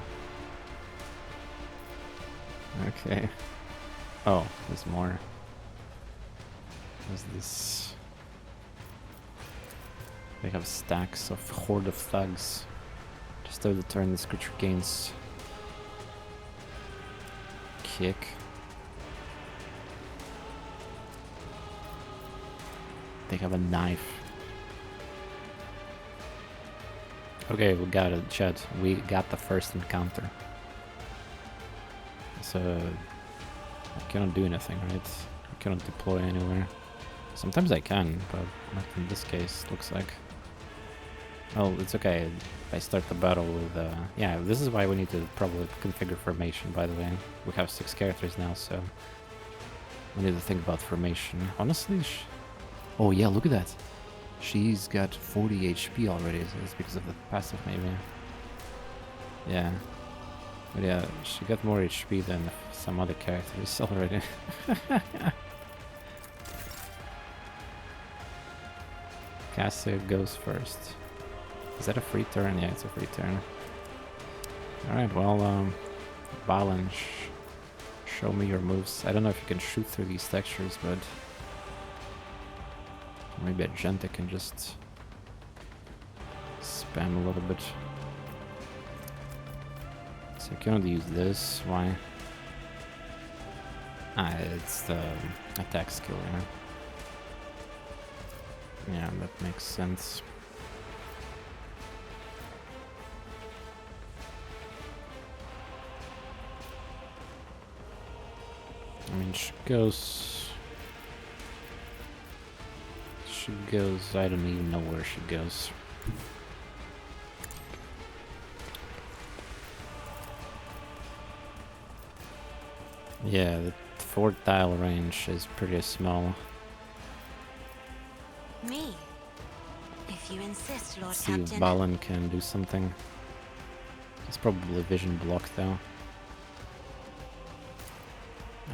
Okay. Oh, there's more. What's this? They have stacks of horde of thugs. Just over the turn, this creature gains kick. They have a knife. Okay, we got it, chat. We got the first encounter. So I cannot do anything, right? I cannot deploy anywhere. Sometimes I can, but not in this case, looks like. Well, it's okay. I start the battle with... yeah, this is why we need to probably configure formation, by the way. We have 6 characters now, so... we need to think about formation. Honestly, oh yeah, look at that. She's got 40 HP already, so it's because of the passive, maybe. Yeah. But yeah, she got more HP than some other characters already. Cassie goes first. Is that a free turn? Yeah, it's a free turn. Alright, well, Balan, show me your moves. I don't know if you can shoot through these textures, but... maybe a Genta can just spam a little bit. So you cannot use this. Why? Ah, it's the attack skill, yeah, that makes sense. I mean, she goes, I don't even know where she goes. Yeah, the 4 tile range is pretty small. Me? If you insist, Lord Let's see Captain. if Balan can do something. It's probably vision block though.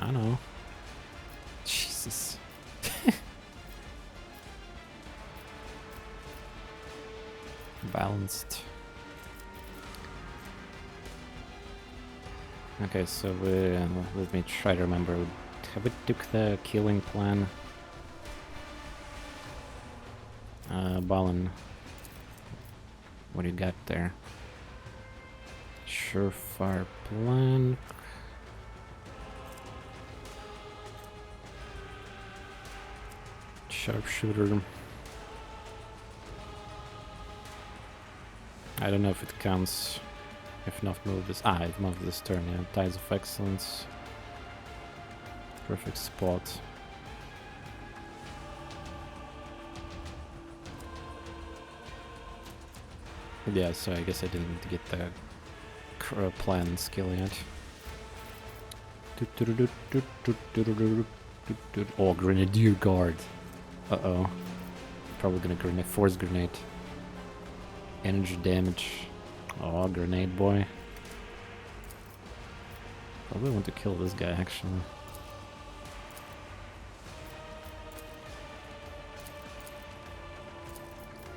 I don't know. Jesus. Balanced. Okay, so let me try to remember. Have we took the killing plan? Balan, what do you got there? Surefire plan. Sharpshooter. I don't know if it counts. If not, move this. Ah, it moved this turn, yeah. Tides of Excellence. Perfect spot. Yeah, so I guess I didn't get the plan skill yet. Oh, Grenadier Guard. Uh-oh. Probably gonna grenade, force grenade. Energy damage. Oh, grenade boy. Probably want to kill this guy, actually.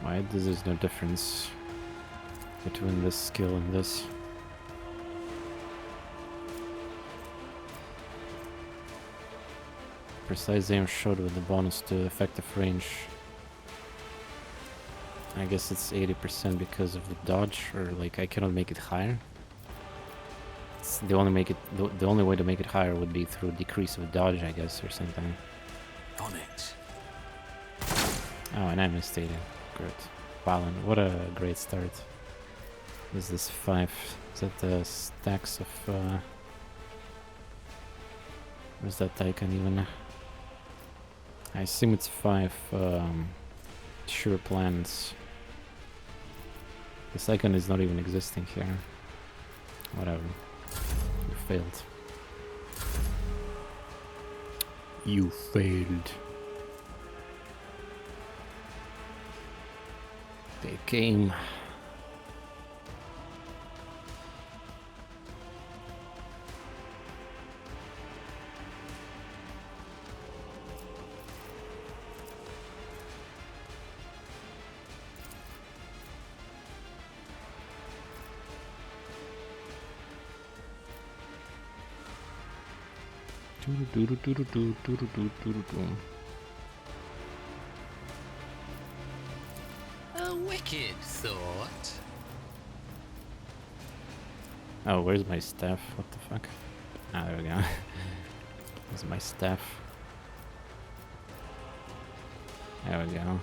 Why there's no difference between this skill and this? Precise aim shot with the bonus to effective range. I guess it's 80% because of the dodge, or like I cannot make it higher. It's the only way to make it higher would be through decrease of dodge, I guess, or something. On it. Oh, and I misstated. Great. Balan, what a great start. Is this 5? Is that the stacks of where's that icon even? I assume it's 5 sure plans. This icon is not even existing here. Whatever. You failed. You failed. They came. A wicked thought. Oh, where's my staff? What the fuck? Ah, there we go. Where's my staff? There we go.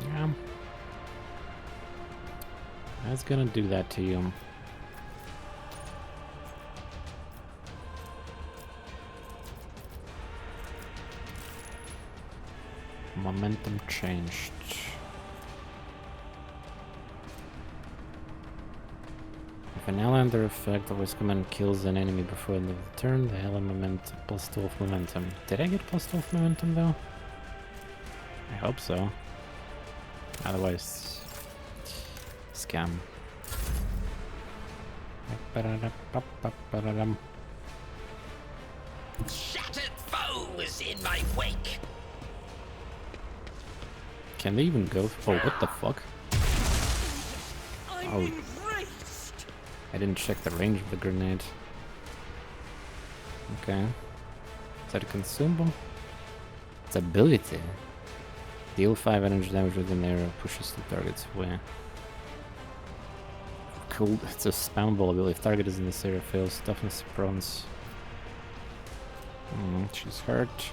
Yeah. That's gonna do that to you. Momentum changed. If an ally under effect always command kills an enemy before the end of the turn, the element plus 12 momentum. Did I get plus 12 momentum though? I hope so. Otherwise, scam. Shattered foes in my wake. Can they even go? Oh, what the fuck? I'm Oh. enraged. I didn't check the range of the grenade. Okay. Is that a consumable? It's ability. Deal 5 energy damage with an arrow, pushes the target's away. Cool, it's a spawnable ability. If target is in this area, fails toughness prones. She's hurt.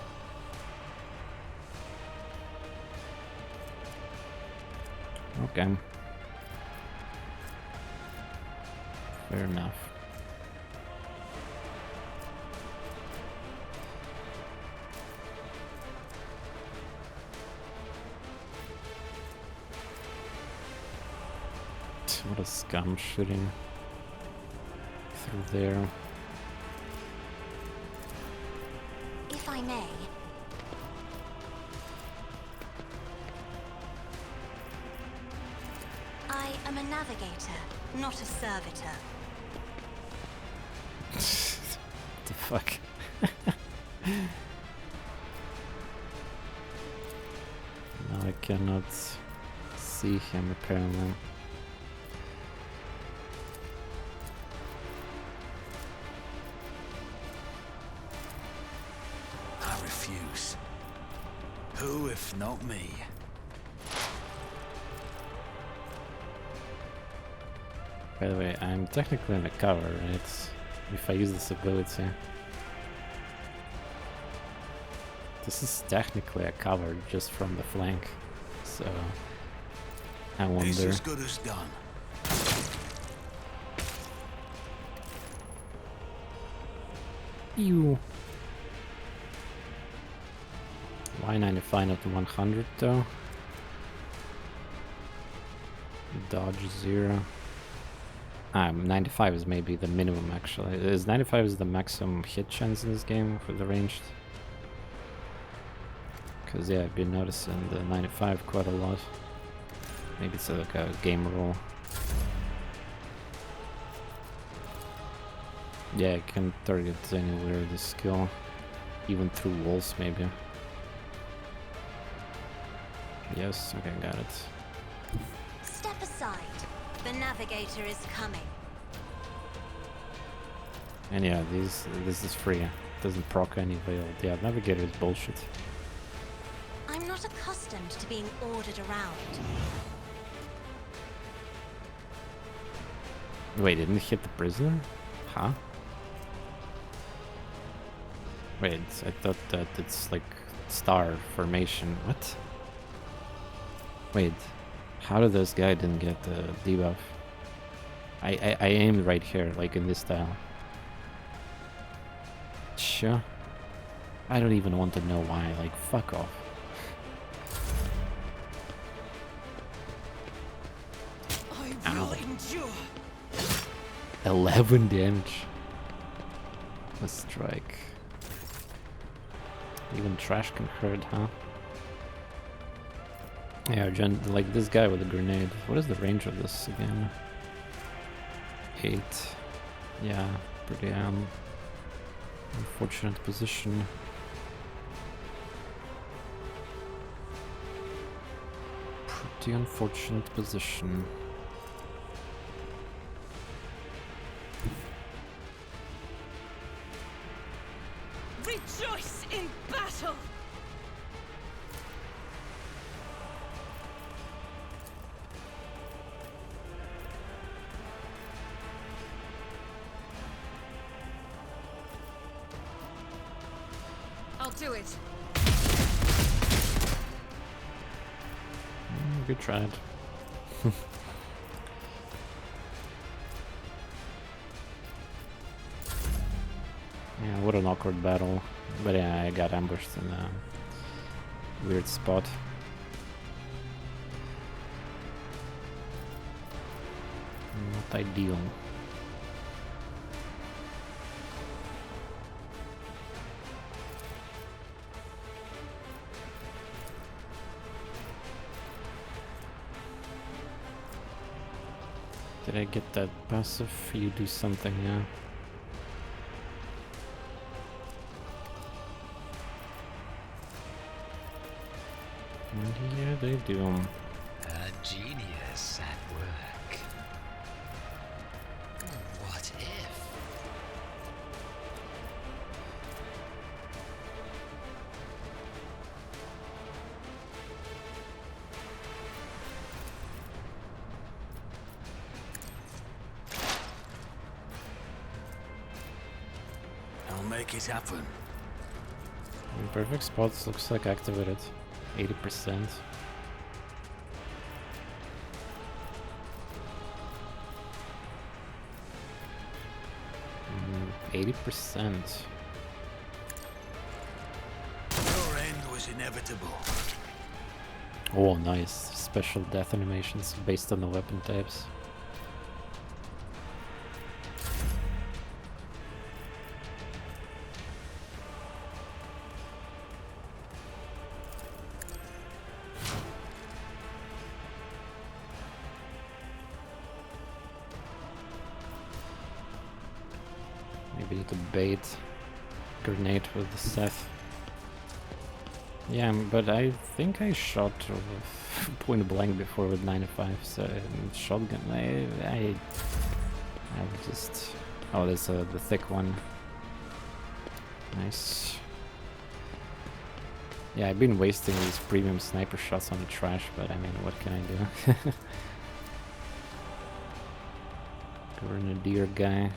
Okay. Fair enough. What a scum shooting through there. If I may. I am a navigator, not a servitor. What the fuck? Now I cannot see him apparently. I refuse. Who if not me? By the way, I'm technically in the cover, right? If I use this ability. This is technically a cover just from the flank. So I It's wonder. as good as done. Ew. Why 95 not 100 though? Dodge 0. 95 is maybe the minimum actually. Is 95 is the maximum hit chance in this game for the ranged? Because yeah, I've been noticing the 95 quite a lot. Maybe it's like a game rule. Yeah, I can target anywhere with this skill. Even through walls maybe. Yes, okay, got it. Step aside. The navigator is coming. And yeah, this is free. It doesn't proc any veil. Yeah, navigator is bullshit. I'm not accustomed to being ordered around. Wait, didn't it hit the prisoner? Huh? Wait, I thought that it's like star formation. What? Wait, how did this guy didn't get the debuff? I aimed right here, like in this style. Sure. I don't even want to know why, like fuck off. I will endure. 11 damage. A strike. Even trash can hurt, huh? Yeah, like this guy with a grenade. What is the range of this again? 8. Yeah, pretty unfortunate position. Pretty unfortunate position. Rejoice in battle! I'll do it. Good tried. Yeah, what an awkward battle. But yeah, I got ambushed in a weird spot. Not ideal. Did I get that passive? You do something, yeah. And yeah, they do. A genius at work. What if? I'll make it happen. Perfect spots looks like activated. 80%. 80%. Your end was inevitable. Oh, nice. Special death animations based on the weapon types. Maybe to bait grenade with the Seth. Yeah, but I think I shot point blank before with 95, so shotgun. I would just. Oh, there's the thick one. Nice. Yeah, I've been wasting these premium sniper shots on the trash, but I mean, what can I do? Grenadier guy.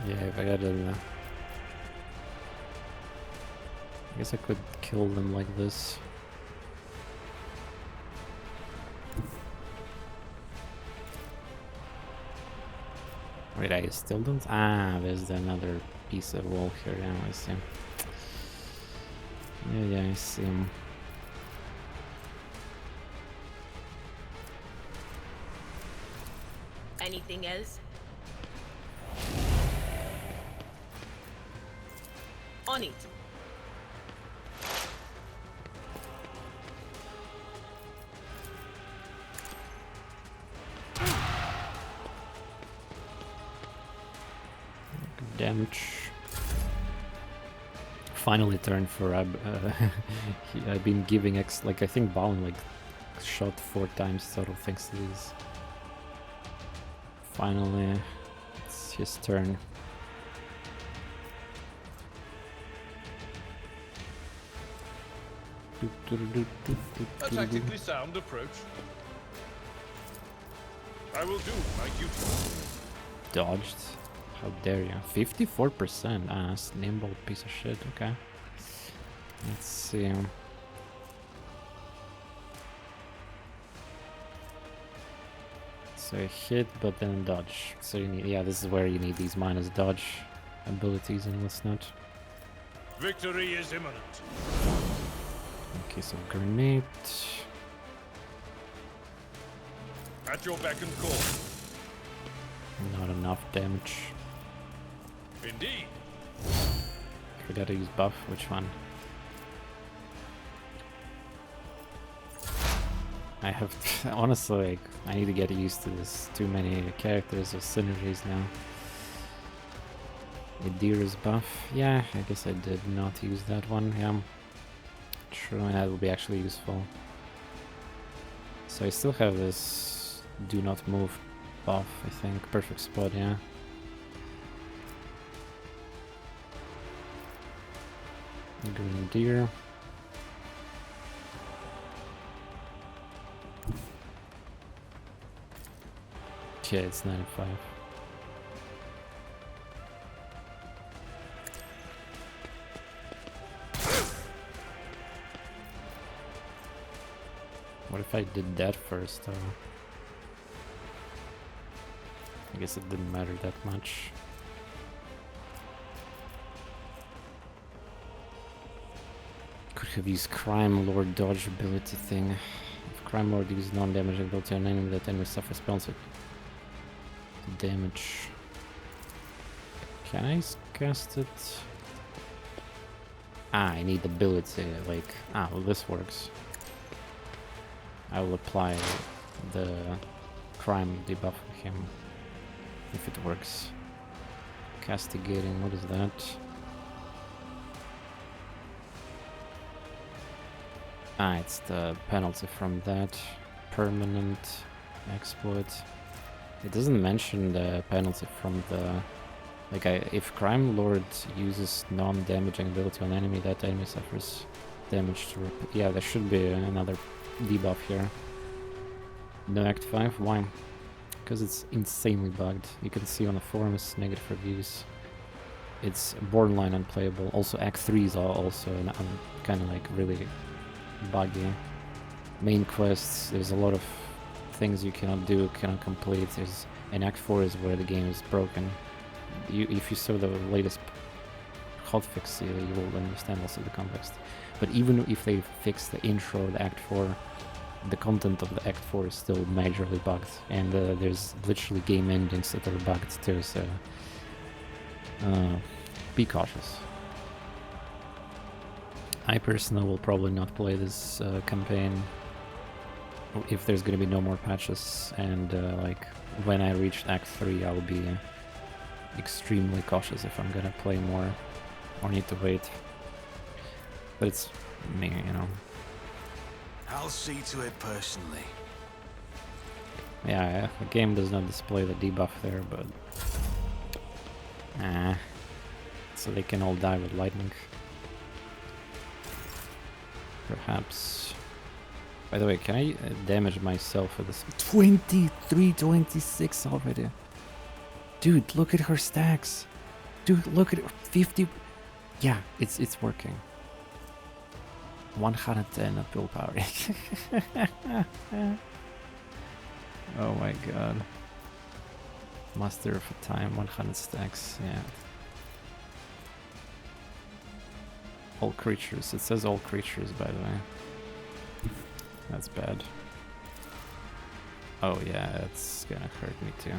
Yeah, if I gotta... I guess I could kill them like this. Wait, I still don't... Ah, there's another piece of wall here, yeah, I see. Yeah, I see him. Anything else? On it. Damage. Finally turned for Ab. I've been giving X, like I think Balin like shot 4 times total thanks to these. Finally, it's his turn. A tactically sound approach. I will do my duty. Dodged. How dare you? 54%. Ah, that's a nimble piece of shit. Okay. Let's see. So hit, but then dodge. So you need, yeah, this is where you need these minus dodge abilities and whatnot. Victory is imminent. Okay, so grenade. At your beck and call. Not enough damage. Indeed. Forgot to use buff. Which one? I have honestly, like, I need to get used to this. Too many characters with synergies now. Edir's buff. Yeah, I guess I did not use that one. Yeah. True, that will be actually useful. So I still have this do not move buff, I think. Perfect spot, yeah. Green deer. Okay, it's 95. What if I did that first? I guess it didn't matter that much. Could have used Crime Lord dodge ability thing. If Crime Lord uses non-damage ability on enemy, that enemy suffers penalty damage. Can I cast it? Ah, I need ability, like... Ah, well this works. I will apply the crime debuff on him, if it works. Castigating, what is that? Ah, it's the penalty from that. Permanent exploit. It doesn't mention the penalty from the... Like, if Crime Lord uses non-damaging ability on enemy, that enemy suffers damage to... Yeah, there should be another debuff here. No Act 5, why? Because it's insanely bugged. You can see on the forums, negative reviews. It's borderline unplayable. Also Act 3 is also kind of like really buggy. Main quests, there's a lot of things you cannot do, cannot complete. And Act 4 is where the game is broken. If you saw the latest hotfix, you will understand also the context. But even if they fix the intro, the Act 4, the content of the Act 4 is still majorly bugged, and there's literally game endings that are bugged too, so be cautious. I personally will probably not play this campaign if there's gonna be no more patches, and like when I reach Act 3 I'll be extremely cautious if I'm gonna play more or need to wait. But it's me, you know. I'll see to it personally. Yeah, the game does not display the debuff there, but... So they can all die with lightning. Perhaps... By the way, can I damage myself with this? 23-26 already. Dude, look at her stacks. Dude, look at it. 50... Yeah, it's working. 110 of willpower. Oh my god. Master of a time, 100 stacks, yeah. All creatures, it says all creatures by the way. That's bad. Oh yeah, that's gonna hurt me too.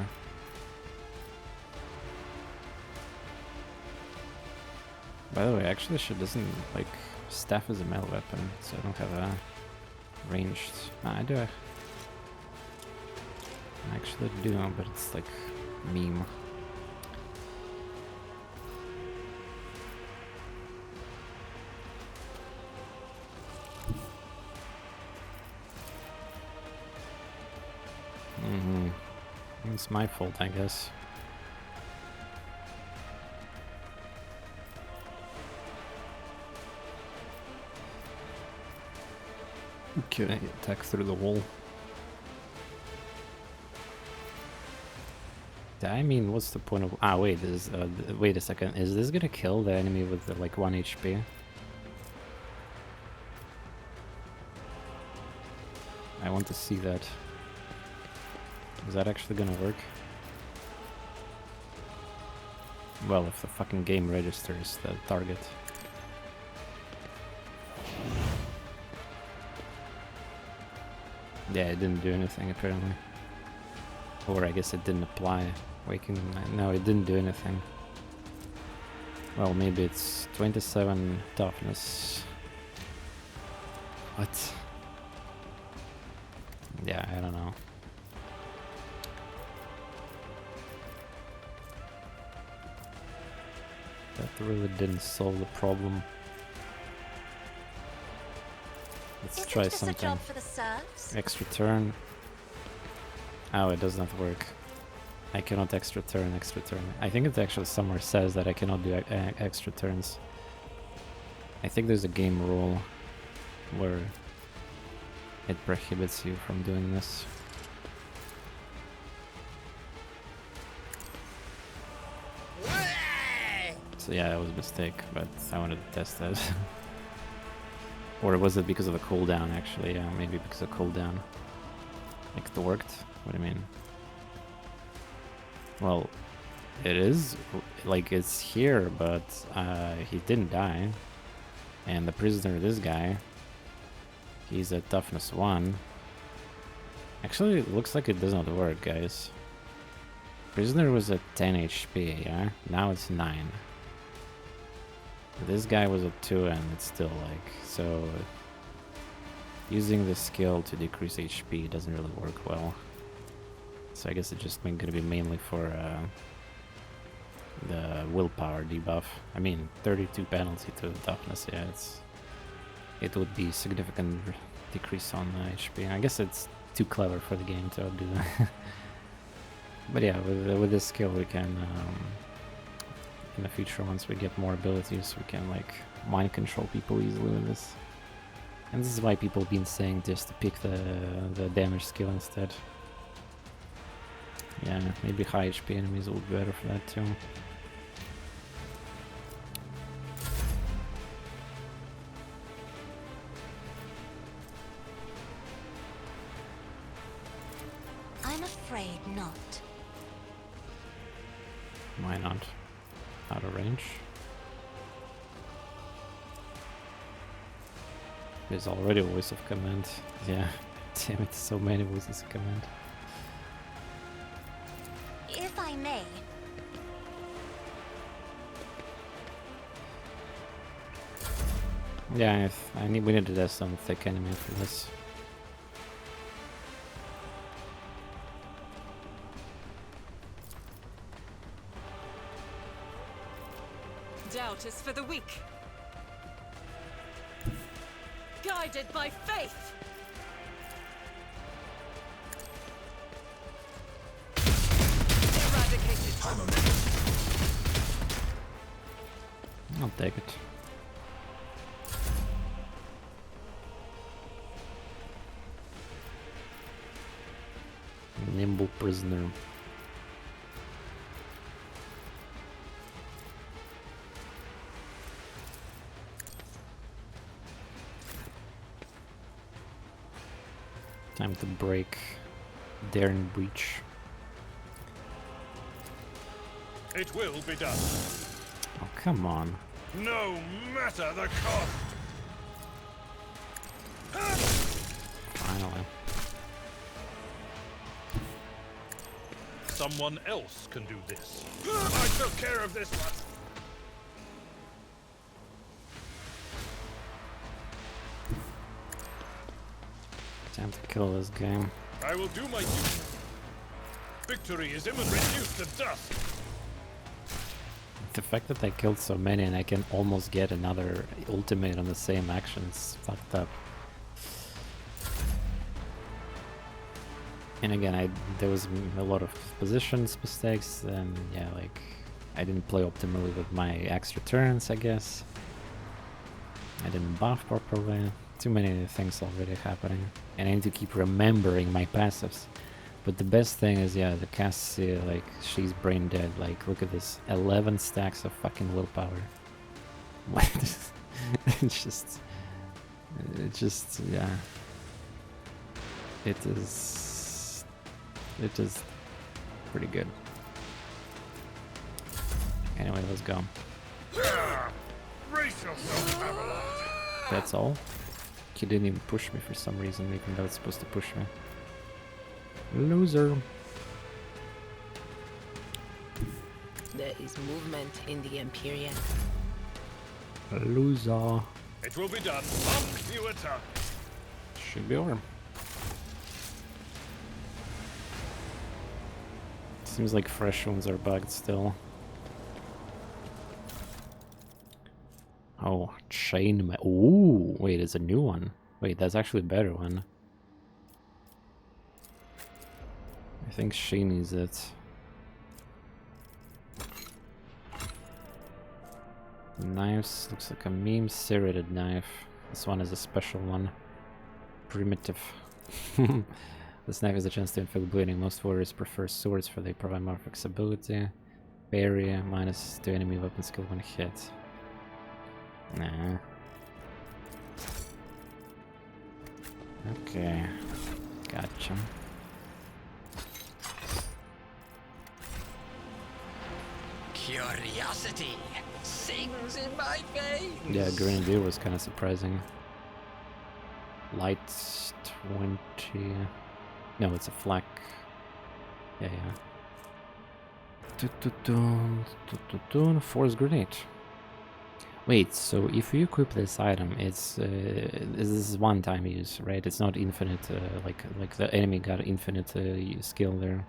By the way, actually she doesn't like... Staff is a melee weapon, so I don't have a ranged... I do. I actually do, but it's like meme. It's my fault, I guess. Okay, attack through the wall. I mean, what's the point of... Ah, wait, wait a second. Is this gonna kill the enemy with like 1 HP? I want to see that. Is that actually gonna work? Well, if the fucking game registers the target. Yeah, it didn't do anything apparently. Or I guess it didn't apply. No, it didn't do anything. Well, maybe it's 27 toughness. What? Yeah, I don't know. That really didn't solve the problem. Let's Isn't try this a something. job for the serfs? Extra turn. Oh, it does not work. I cannot extra turn. I think it actually somewhere says that I cannot do extra turns. I think there's a game rule where it prohibits you from doing this. So yeah, that was a mistake, but I wanted to test that. Or was it because of the cooldown actually? Yeah, maybe because of cooldown. Like it worked? What do you mean? Well, it is, like it's here, but he didn't die. And the prisoner, this guy, he's at toughness 1. Actually, it looks like it does not work, guys. Prisoner was at 10 HP, yeah? Now it's 9. This guy was at 2 and it's still like, so using the skill to decrease HP doesn't really work well. So I guess it's just gonna be mainly for the willpower debuff. I mean, 32 penalty to toughness, yeah, it would be significant decrease on HP. I guess it's too clever for the game to do that. But yeah, with this skill we can, in the future, once we get more abilities, we can like mind control people easily with this. And this is why people have been saying just to pick the damage skill instead. Yeah, maybe high HP enemies will be better for that too. I'm afraid not. Why not? Out of range. There's already a voice of command. Yeah, damn it, so many voices of command. If I may. Yeah, we need to test some thick enemy for this. Doubt is for the weak. Guided by faith. Eradicated. I'll take it. Nimble prisoner. Time to break Daring Breach. It will be done. Oh, come on. No matter the cost. Finally. Someone else can do this. I took care of this one. Time to kill this game. I will do my duty. Victory is imminent. Reduced to dust. The fact that I killed so many and I can almost get another ultimate on the same action is fucked up. And again, there was a lot of positions mistakes, and yeah, like I didn't play optimally with my extra turns, I guess. I didn't buff properly. Too many things already happening, and I need to keep remembering my passives. But the best thing is, yeah, the Cassie, like, she's brain dead. Like, look at this, 11 stacks of fucking willpower. It's just, yeah. It is pretty good. Anyway, let's go. Brace yourself, Avalon. That's all. He didn't even push me for some reason, even though it's supposed to push me. Loser. There is movement in the Empyrean. Loser. It will be done. Up you attack. Should be over. Seems like fresh ones are bugged still. Oh, chain. Ooh, wait, it's a new one. Wait, that's actually a better one. I think Shane is it. Knives, looks like a meme serrated knife. This one is a special one. Primitive. This knife is a chance to inflict bleeding. Most warriors prefer swords for they provide more flexibility. Parry, minus to enemy weapon skill when hit. Nah. Okay. Gotcha. Curiosity sings in my veins. Yeah, Grenadier was kind of surprising. Light 20. No, it's a flak. Yeah, yeah. Force grenade. Wait, so if you equip this item, it's this is one-time use, right? It's not infinite. Like the enemy got infinite skill there.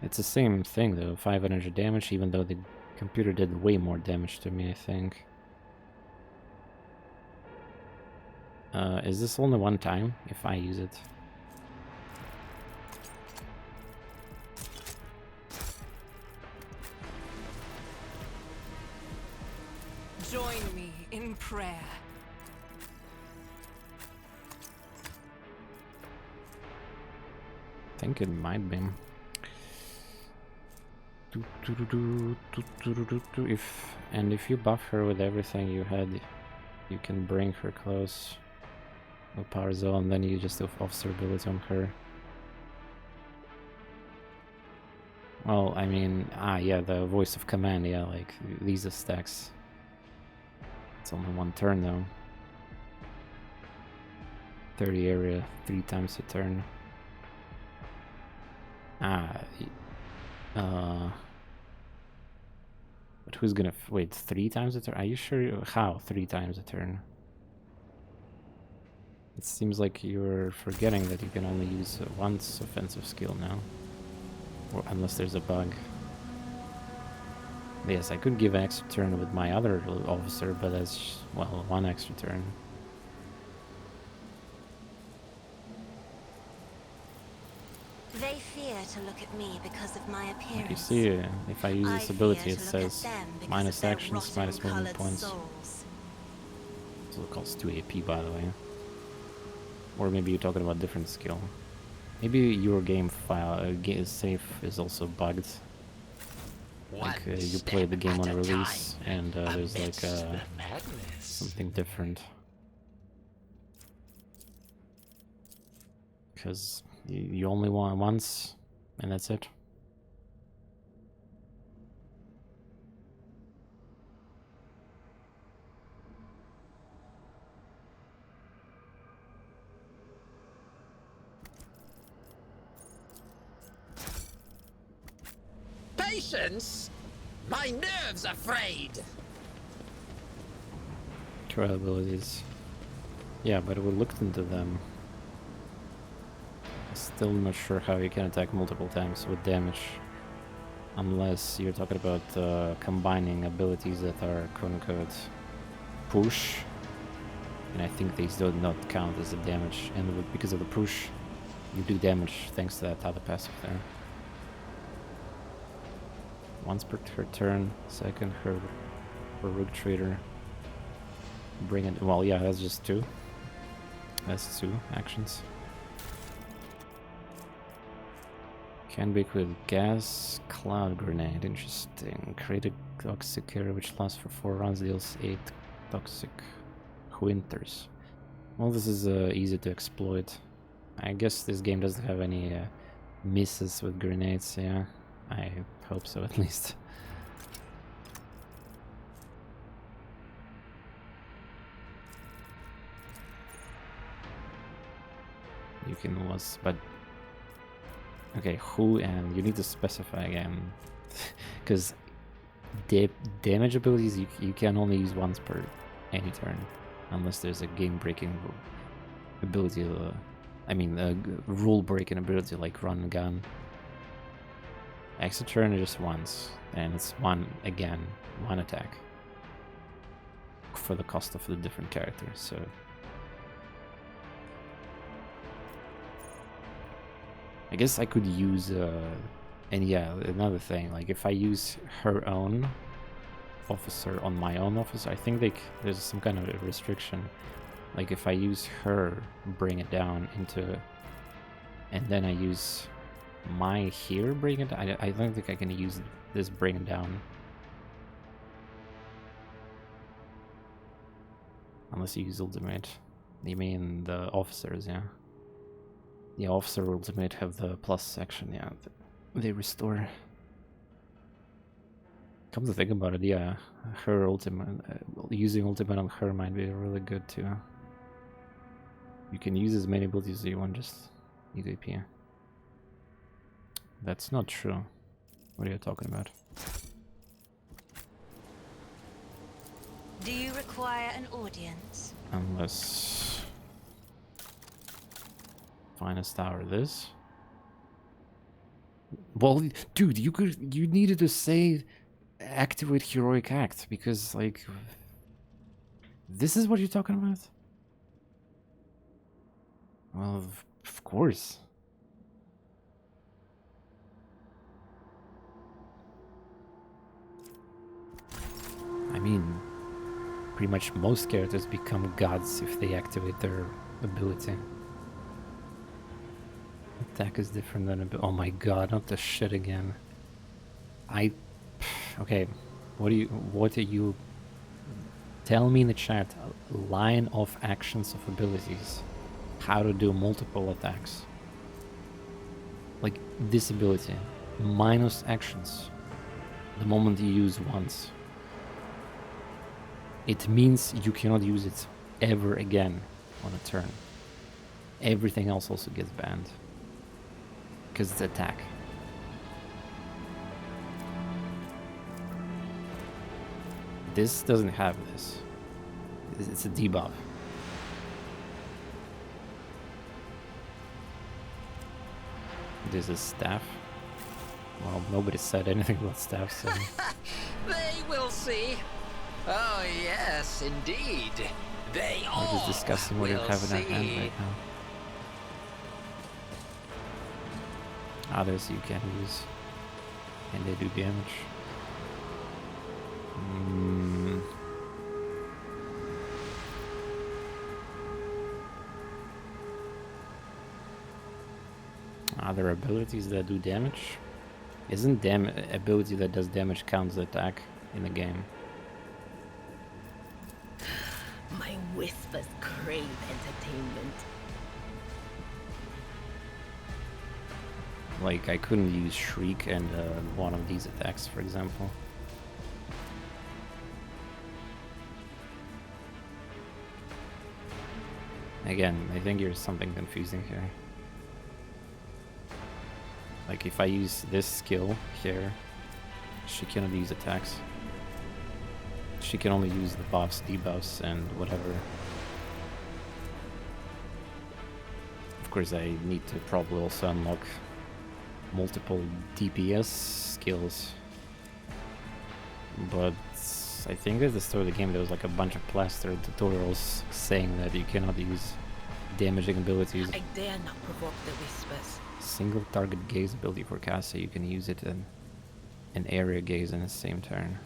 It's the same thing though. 500 damage, even though the computer did way more damage to me, I think. Is this only one time if I use it? Join me in prayer. I think it might be. If you buff her with everything you had, you can bring her close. No power zone, then you just have officer ability on her. Well, I mean, yeah, the voice of command, yeah, like these are stacks. It's only one turn though. 30 area, 3 times a turn. But who's gonna wait 3 times a turn? Are you sure? How 3 times a turn? It seems like you're forgetting that you can only use once offensive skill now, or unless there's a bug. Yes, I could give an extra turn with my other officer, but that's, well, 1 extra turn. They fear to look at me because of my appearance. You see, if I use this ability, it says minus actions, minus movement points. Souls. So it costs 2 AP, by the way. Or maybe you're talking about different skill. Maybe your game file save is also bugged. Like you play the game on release, and there's like something different. Because you only want once, and that's it. Patience? My nerves are frayed. Trial abilities. Yeah, but we looked into them. Still not sure how you can attack multiple times with damage. Unless you're talking about combining abilities that are quote-unquote push. And I think these do not count as a damage. And because of the push, you do damage thanks to that other passive there. Once per turn, second her Rogue Trader. Bring it. Well, yeah, that's just 2. That's 2 actions. Can be equipped with gas cloud grenade. Interesting. Create a toxic carrier which lasts for 4 rounds, deals 8 toxic winters. Well, this is easy to exploit. I guess this game doesn't have any misses with grenades. Yeah, I hope so at least. You can lose, but okay, who, and you need to specify again, because damage abilities you can only use once per any turn, unless there's a game-breaking ability. I mean, a rule-breaking ability like run and gun. Extra turn is just once, and it's one again, 1 attack. for the cost of the different characters. So I guess I could use and yeah, another thing, like if I use her own officer on my own officer, I think there's some kind of a restriction. Like if I use her, bring it down into, and then I use my here, bring it, I don't think I can use this bring it down. Unless you use ultimate. You mean the officers, yeah. The officer ultimate have the plus section, yeah. They restore. Come to think about it, yeah. Her ultimate, using ultimate on her might be really good too. You can use as many abilities as you want, just use AP. That's not true. What are you talking about? Do you require an audience? Unless... Finest hour this. Well, dude, you needed to say activate heroic act, because like this is what you're talking about? Well, of course. I mean, pretty much most characters become gods if they activate their ability. Attack is different than oh my god, not the shit again. Okay, what are you tell me in the chat a line of actions of abilities, how to do multiple attacks, like this ability minus actions the moment you use once. It means you cannot use it ever again on a turn. Everything else also gets banned because it's attack. This doesn't have this. It's a debuff. This is staff. Well, nobody said anything about staff, so... They will see. Oh yes, indeed. They all We're just discussing what you have in our hand right now. Others you can use. And they do damage. Other abilities that do damage? Isn't ability that does damage counts the attack in the game? My whispers crave entertainment. Like, I couldn't use Shriek and one of these attacks, for example. Again, I think there's something confusing here. Like, if I use this skill here, she cannot use attacks. She can only use the buffs, debuffs, and whatever. Of course, I need to probably also unlock multiple DPS skills. But I think at the start of the game there was like a bunch of plastered tutorials saying that you cannot use damaging abilities. I dare not provoke the whispers. Single target gaze ability for cast, so you can use it in an area gaze in the same turn.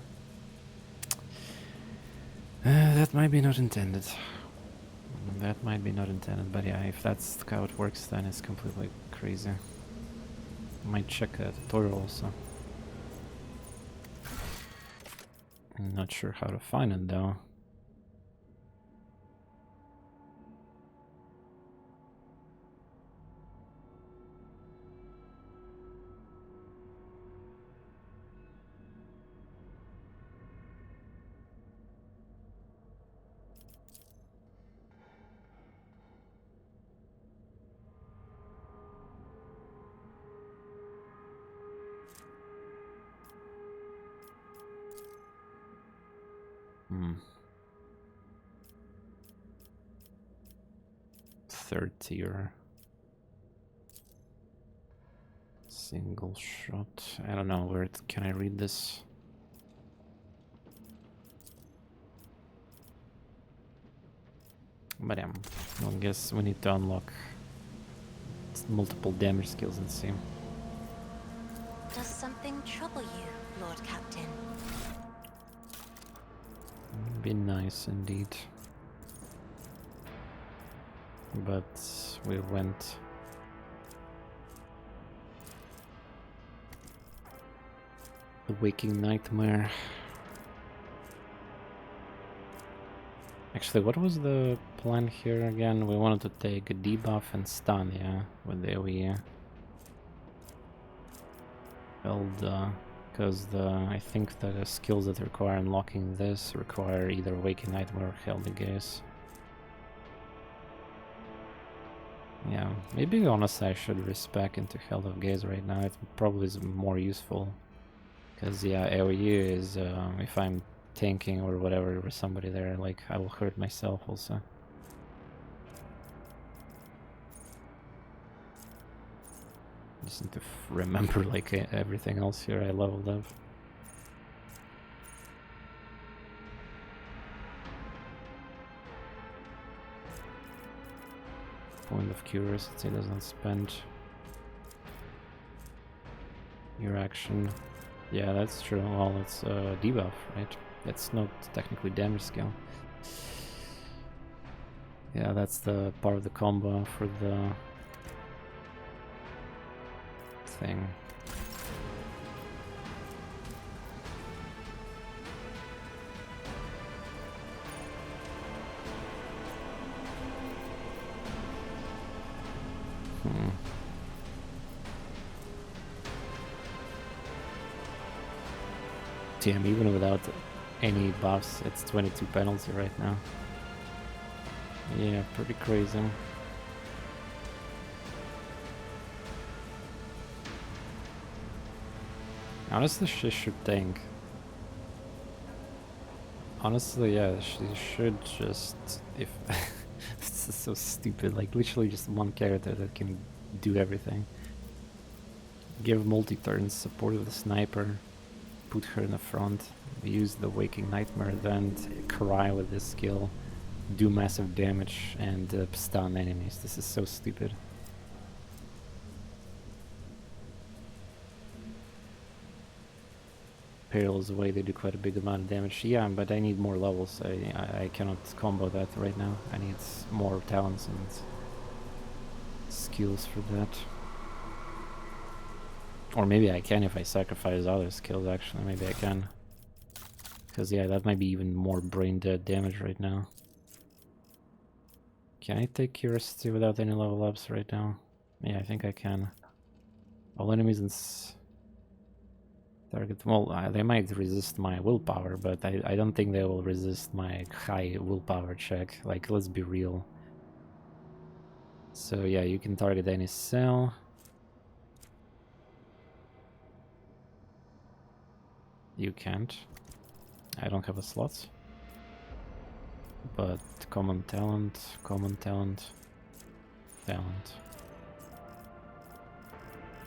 That might be not intended. That might be not intended, but yeah, if that's how it works, then it's completely crazy. Might check a tutorial also. I'm not sure how to find it though. Third tier. Single shot. I don't know where can I read this? But I guess we need to unlock multiple damage skills and see. Does something trouble you, Lord Captain? Be nice indeed. But we went. The Waking Nightmare. Actually, what was the plan here again? We wanted to take a debuff and stun, yeah, with the AoE. Held, because I think the skills that require unlocking this require either Waking Nightmare or Held the Gaze. Yeah, maybe honestly I should risk back into Held of Gaze right now. It probably is more useful. Because, yeah, AoE is, if I'm tanking or whatever with somebody there, like, I will hurt myself also. Just need to remember, like, everything else here I leveled up. Point of Curiosity doesn't spend your action. Yeah, that's true. Well, it's a debuff, right? It's not technically damage skill. Yeah, that's the part of the combo for the thing. Damn, even without any buffs, it's 22 penalty right now. Yeah, pretty crazy. Honestly, she should tank. Honestly, yeah, she should just... if this is so stupid, like literally just one character that can do everything. Give multi-turns support with the sniper. Put her in the front, use the Waking Nightmare, then cry with this skill, do massive damage, and stun enemies. This is so stupid. Perils away, they do quite a big amount of damage. Yeah, but I need more levels. I cannot combo that right now. I need more talents and skills for that. Or maybe I can if I sacrifice other skills, actually. Maybe I can. Because, yeah, that might be even more brain dead damage right now. Can I take Curiosity without any level ups right now? Yeah, I think I can. All enemies and target... Well, they might resist my willpower, but I don't think they will resist my high willpower check. Like, let's be real. So, yeah, you can target any cell. You can't. I don't have a slot. But common talent, talent.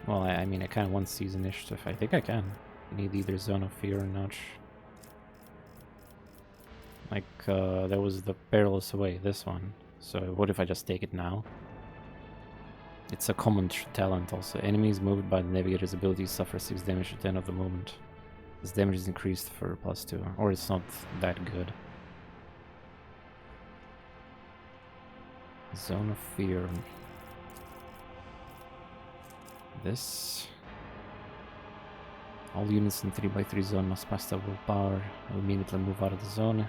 Well, I mean, I kind of want Seize Initiative. I think I can. I need either Zone of Fear or Notch. Like, there was the Perilous Away, this one. So what if I just take it now? It's a common talent also. Enemies moved by the Navigator's ability suffer 6 damage at the end of the movement. This damage is increased for +2, or it's not that good. Zone of Fear. This. All units in 3x3 zone must pass the willpower. Will immediately move out of the zone.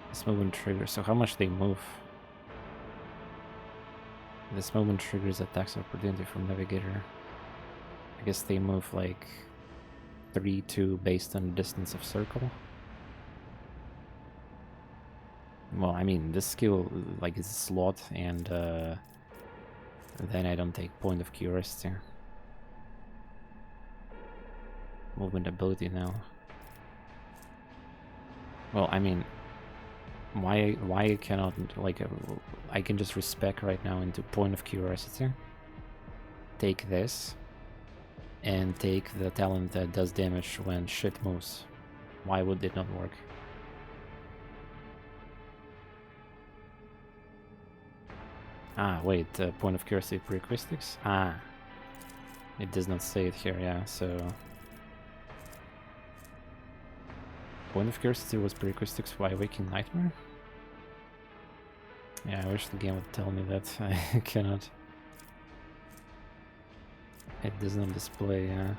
This movement triggers. So how much they move? This movement triggers attacks of opportunity from Navigator. I guess they move like 3-2 based on distance of circle. Well, I mean, this skill like is a slot, and then I don't take Point of Curiosity. Movement ability now. Well, I mean, why cannot, like, I can just respec right now into Point of Curiosity, take this, and take the talent that does damage when shit moves. Why would it not work? Ah, wait, point of curiosity prerequisites? Ah. It does not say it here, yeah, so... Point of curiosity was prerequisites for Waking Nightmare? Yeah, I wish the game would tell me that. I cannot. It does not display, yeah.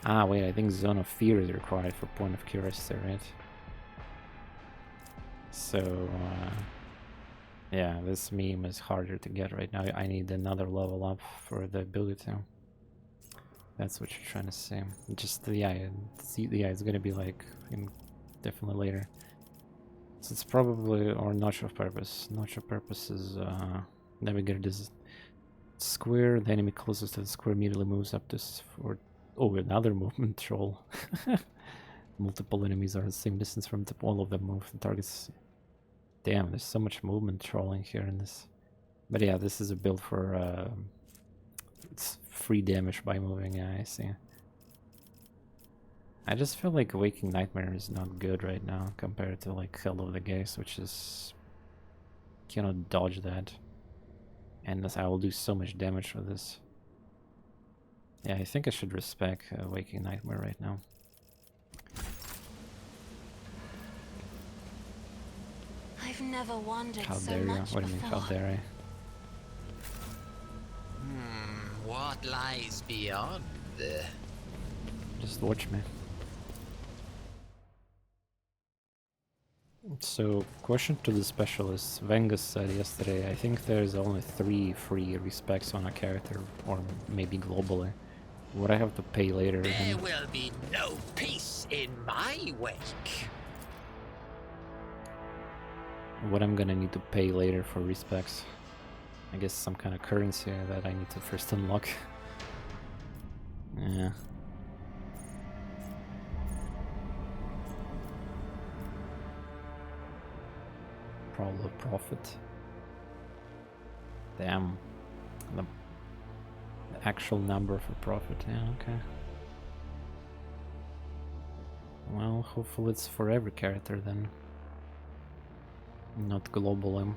Ah, wait, I think Zone of Fear is required for Point of Curiosity, right? So, yeah, this meme is harder to get right now. I need another level up for the ability. That's what you're trying to say. Just, yeah, it's gonna be like, definitely later. So it's probably, or notch of purpose. Notch of purpose is, navigate this square, the enemy closest to the square immediately moves up to, oh, another movement troll. Multiple enemies are the same distance from all of them move, the targets. Damn, there's so much movement trolling here in this. But yeah, this is a build for, it's free damage by moving, yeah, I see. I just feel like Waking Nightmare is not good right now compared to like Hell of the Gaze, which is... cannot dodge that. And thus I will do so much damage with this. Yeah, I think I should respec Waking Nightmare right now. I've never wondered How so dare you? much What do you mean, how before. dare I? What lies beyond? Just watch me. So, question to the specialist. Vengus said yesterday, I think there's only 3 free respecs on a character, or maybe globally. Would I have to pay later? There will be no peace in my wake. What I'm gonna need to pay later for respecs? I guess some kind of currency that I need to first unlock. Yeah. Probably profit. Damn. The actual number for profit, yeah, okay. Well, hopefully it's for every character then. Not globally.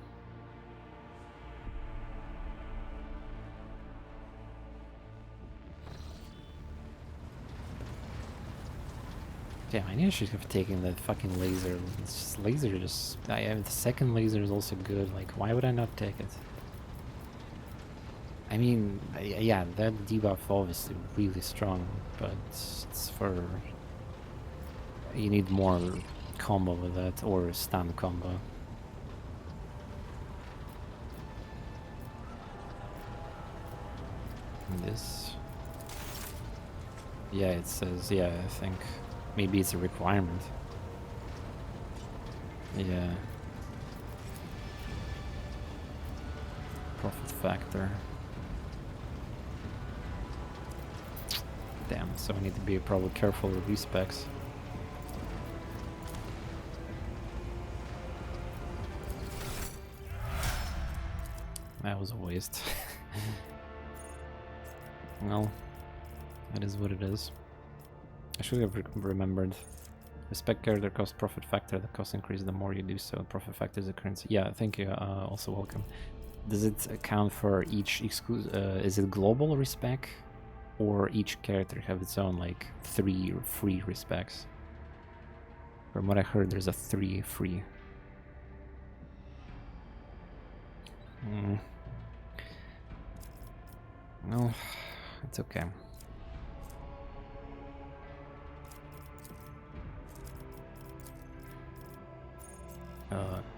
Damn, I should have taken that fucking laser. Laser just... the second laser is also good. Like, why would I not take it? I mean, yeah, that debuff obviously really strong, but it's for... You need more combo with that, or stun combo. And this... Yeah, it says, yeah, I think... Maybe it's a requirement. Yeah. Profit factor. Damn, so I need to be probably careful with these specs. That was a waste. Well, that is what it is. I should have remembered. Respect character cost profit factor. The cost increases the more you do so. Profit factor is a currency. Yeah, thank you. Also welcome. Does it account for each exclusive? Is it global respec, or each character have its own like 3 free respecs? From what I heard, there's a 3 free. Well, it's okay.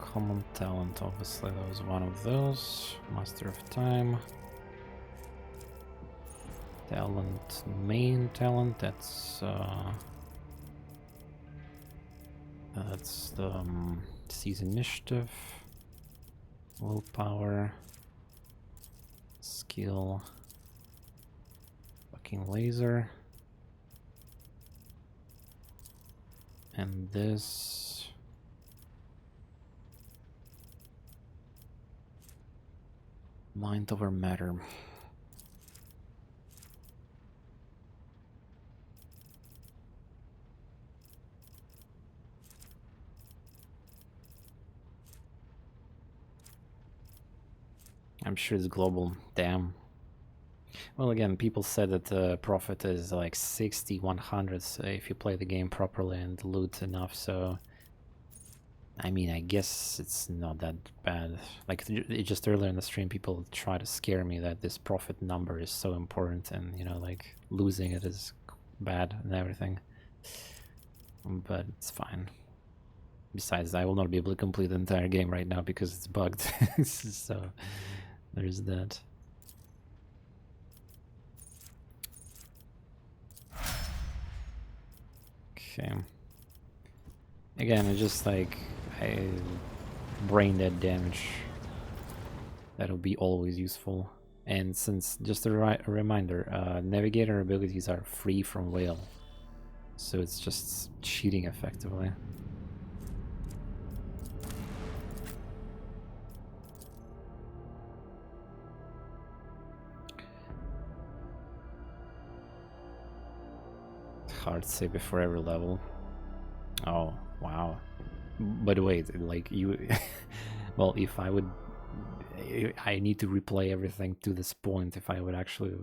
Common talent, obviously that was one of those. Master of Time. Talent, main talent, that's the Seize Initiative. Willpower. Skill. Fucking laser. And this... Mind over matter. I'm sure it's global. Damn. Well, again, people said that the profit is like 60, 100 if you play the game properly and loot enough, so... I mean, I guess it's not that bad. Like, just earlier in the stream, people try to scare me that this profit number is so important and, you know, like, losing it is bad and everything. But it's fine. Besides, I will not be able to complete the entire game right now because it's bugged. So, there's that. Okay. Again, it's just like brain dead damage. That'll be always useful. And since, just a reminder, navigator abilities are free from whale, so it's just cheating effectively. Hard save before every level. Oh, wow. But wait, like you... well, if I would... I need to replay everything to this point if I would actually...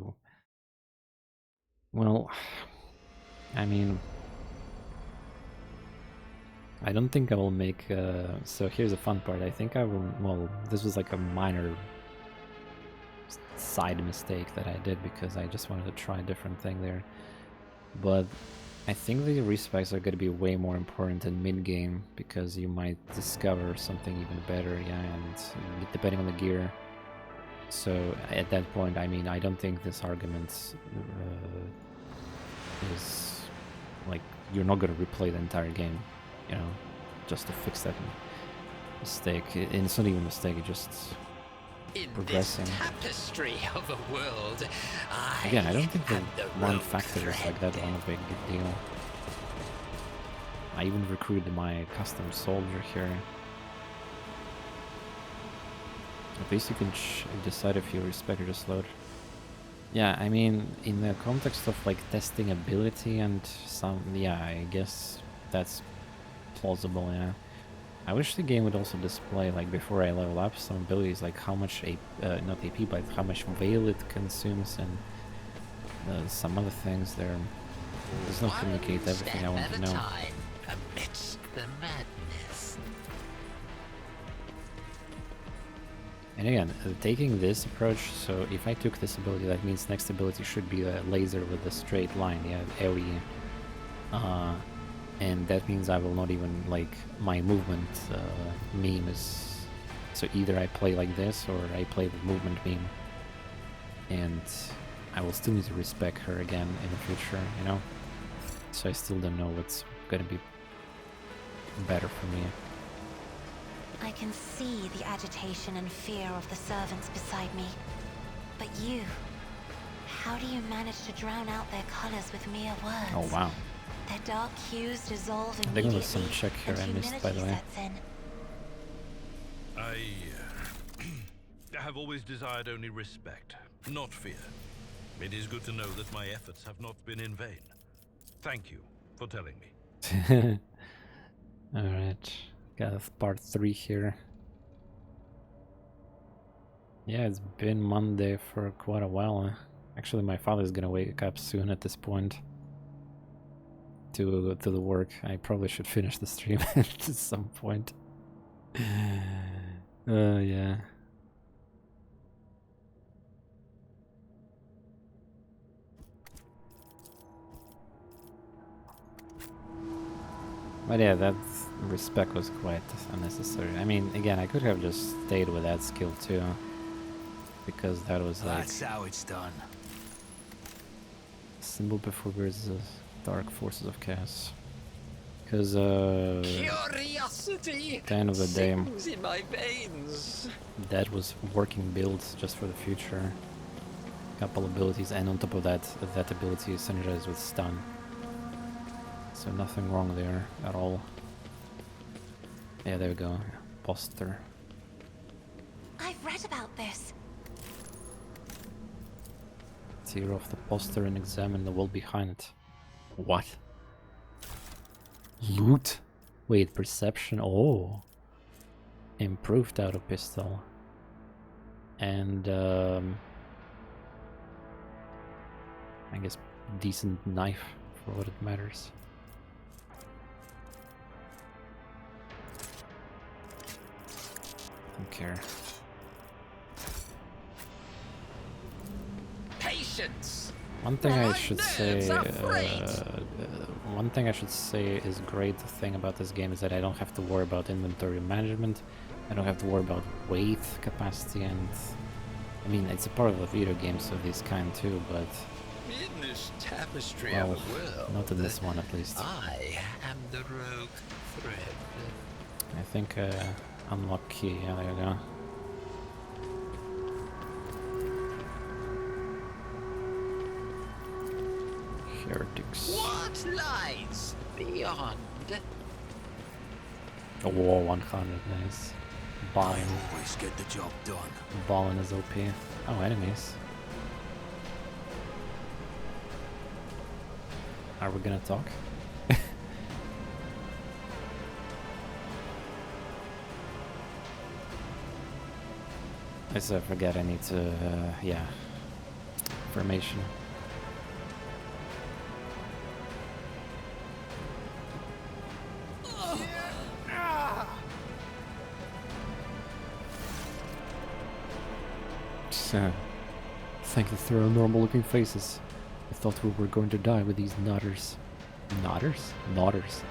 Well... I mean... I don't think I will make... So here's the fun part. I think I will... Well, this was like a minor side mistake that I did because I just wanted to try a different thing there. But I think the respecs are going to be way more important in mid-game because you might discover something even better, yeah, and depending on the gear. So at that point, I mean, I don't think this argument is like you're not going to replay the entire game, you know, just to fix that mistake. And it's not even a mistake, it's just progressing. In this tapestry of a world, Again, I don't think the one factor is like that one a big deal. I even recruited my custom soldier here. At least you can decide if you respect or just load. Yeah, I mean, in the context of like testing ability and some, yeah, I guess that's plausible, yeah. I wish the game would also display, like, before I level up some abilities, like how much, not AP, but how much veil it consumes and some other things there. It does not communicate everything I want to know. Amidst the madness. And again, taking this approach, so if I took this ability, that means next ability should be a laser with a straight line, yeah, AoE. And that means I will not even, like, my movement meme is... So either I play like this, or I play the movement meme. And I will still need to respec her again in the future, you know? So I still don't know what's gonna be better for me. I can see the agitation and fear of the servants beside me. But you... How do you manage to drown out their colors with mere words? Oh, wow. Their dark hues dissolve I think immediately, there was some check here I missed, by the way. I have always desired only respect, not fear. It is good to know that my efforts have not been in vain. Thank you for telling me. Alright, got part 3 here. Yeah, it's been Monday for quite a while. Actually, my father's gonna wake up soon at this point. To the work. I probably should finish the stream at some point. Yeah. But yeah, that respec was quite unnecessary. I mean, again, I could have just stayed with that skill too, because that was like... That's how it's done. Symbol before words of dark forces of chaos. Because, Curiosity at the end of the day, sings in my veins. that was working builds just for the future. Couple abilities, and on top of that, that ability is synergized with stun. So nothing wrong there at all. Yeah, there we go. Poster. I've read about this. Tear off the poster and examine the wall behind it. What? Loot? Wait, perception? Oh. Improved auto pistol. and I guess decent knife for what it matters. Don't care. Patience. One thing I should say, one thing I should say is great thing about this game is that I don't have to worry about inventory management. I don't have to worry about weight capacity, and I mean it's a part of a video games of this kind too, but In this tapestry well, of a world, not in this one at least. I am the rogue thread. I think unlock key. Yeah, there you go. Heretics. What lies beyond? Oh, 100, nice. Ballin. Always get the job done. Ballin is OP. Oh, enemies. Are we gonna talk? I forget I need to, yeah. Information. Thank you for our normal looking faces. I thought we were going to die with these nodders. Nodders? Nodders.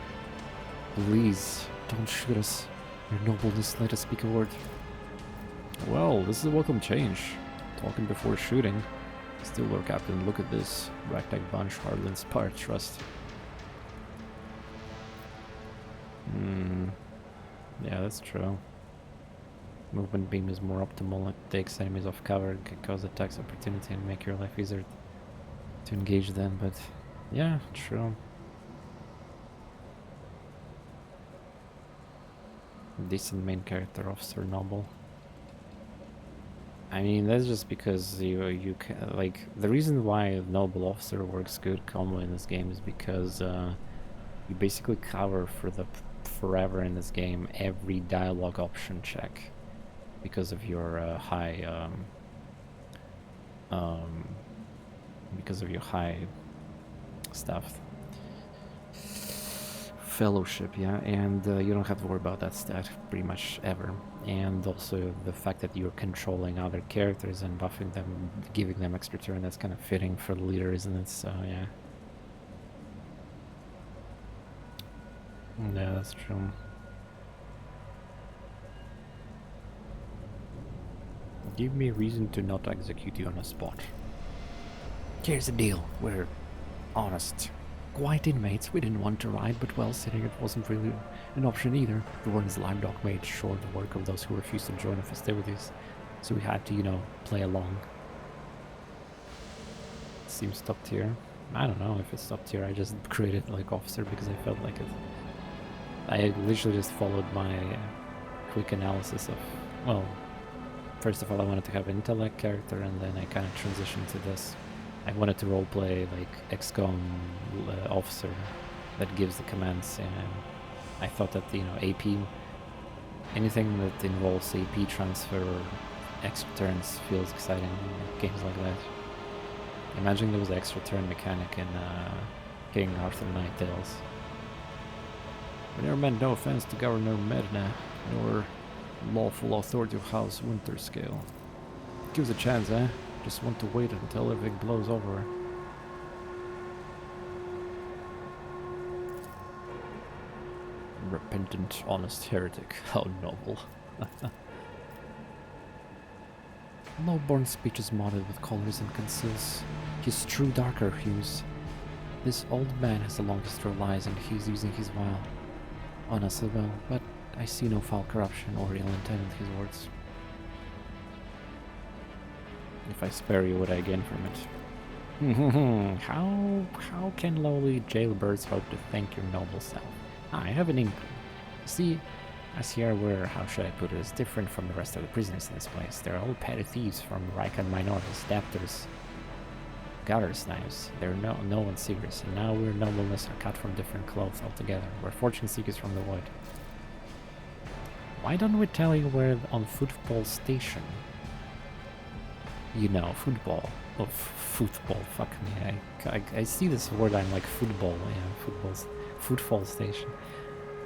Please, don't shoot us. Your nobleness, let us speak a word. Well, this is a welcome change. Talking before shooting. Still, Lord Captain, look at this. Ragtag bunch hardly inspired trust. Yeah, that's true. Movement beam is more optimal. It takes enemies off cover and can cause attacks opportunity and make your life easier to engage them, but yeah, true. Decent main character, officer, noble. I mean, that's just because you can, like, the reason why noble officer works good combo in this game is because you basically cover for the forever in this game every dialogue option check because of your high stuff. Fellowship, yeah, and you don't have to worry about that stat pretty much ever. And also the fact that you're controlling other characters and buffing them, giving them extra turn, that's kind of fitting for the leader, isn't it? So yeah. Yeah, that's true. Give me a reason to not execute you on the spot. Here's the deal, we're honest. Quiet inmates, we didn't want to ride, but well, sitting it wasn't really an option either. The warden's live dog made short the work of those who refused to join the festivities, so we had to, you know, play along. Seems top tier. I don't know if it's top tier, I just created like officer because I felt like it. I literally just followed my quick analysis of, well, first of all I wanted to have intellect character, and then I kind of transitioned to this. I wanted to roleplay like XCOM officer that gives the commands, and I thought that, you know, AP, anything that involves AP transfer or extra turns feels exciting in games like that. Imagine there was an extra turn mechanic in King Arthur Night Tales. We never meant no offense to Governor Medna, nor lawful authority of House Winterscale. Give us a chance, eh? Just want to wait until everything blows over. Repentant, honest heretic. How noble. Lowborn speech is modded with colors and conceals his true darker hues. This old man has the longest of lies, and he's using his vile honestly well, but I see no foul corruption or ill intent in his words. If I spare you, what I gain from it? How can lowly jailbirds hope to thank your noble self? I have an inkling. See, as here where, how should I put it, is different from the rest of the prisoners in this place. They're all petty thieves from Rykan minorities, debtors, gutters knives. They're no one serious, and now we're nobleness are cut from different clothes altogether. We're fortune seekers from the void. Why don't we tell you we're on Football Station? you know, football. Oh, football, fuck me. I see this word, I'm like football, yeah, football station.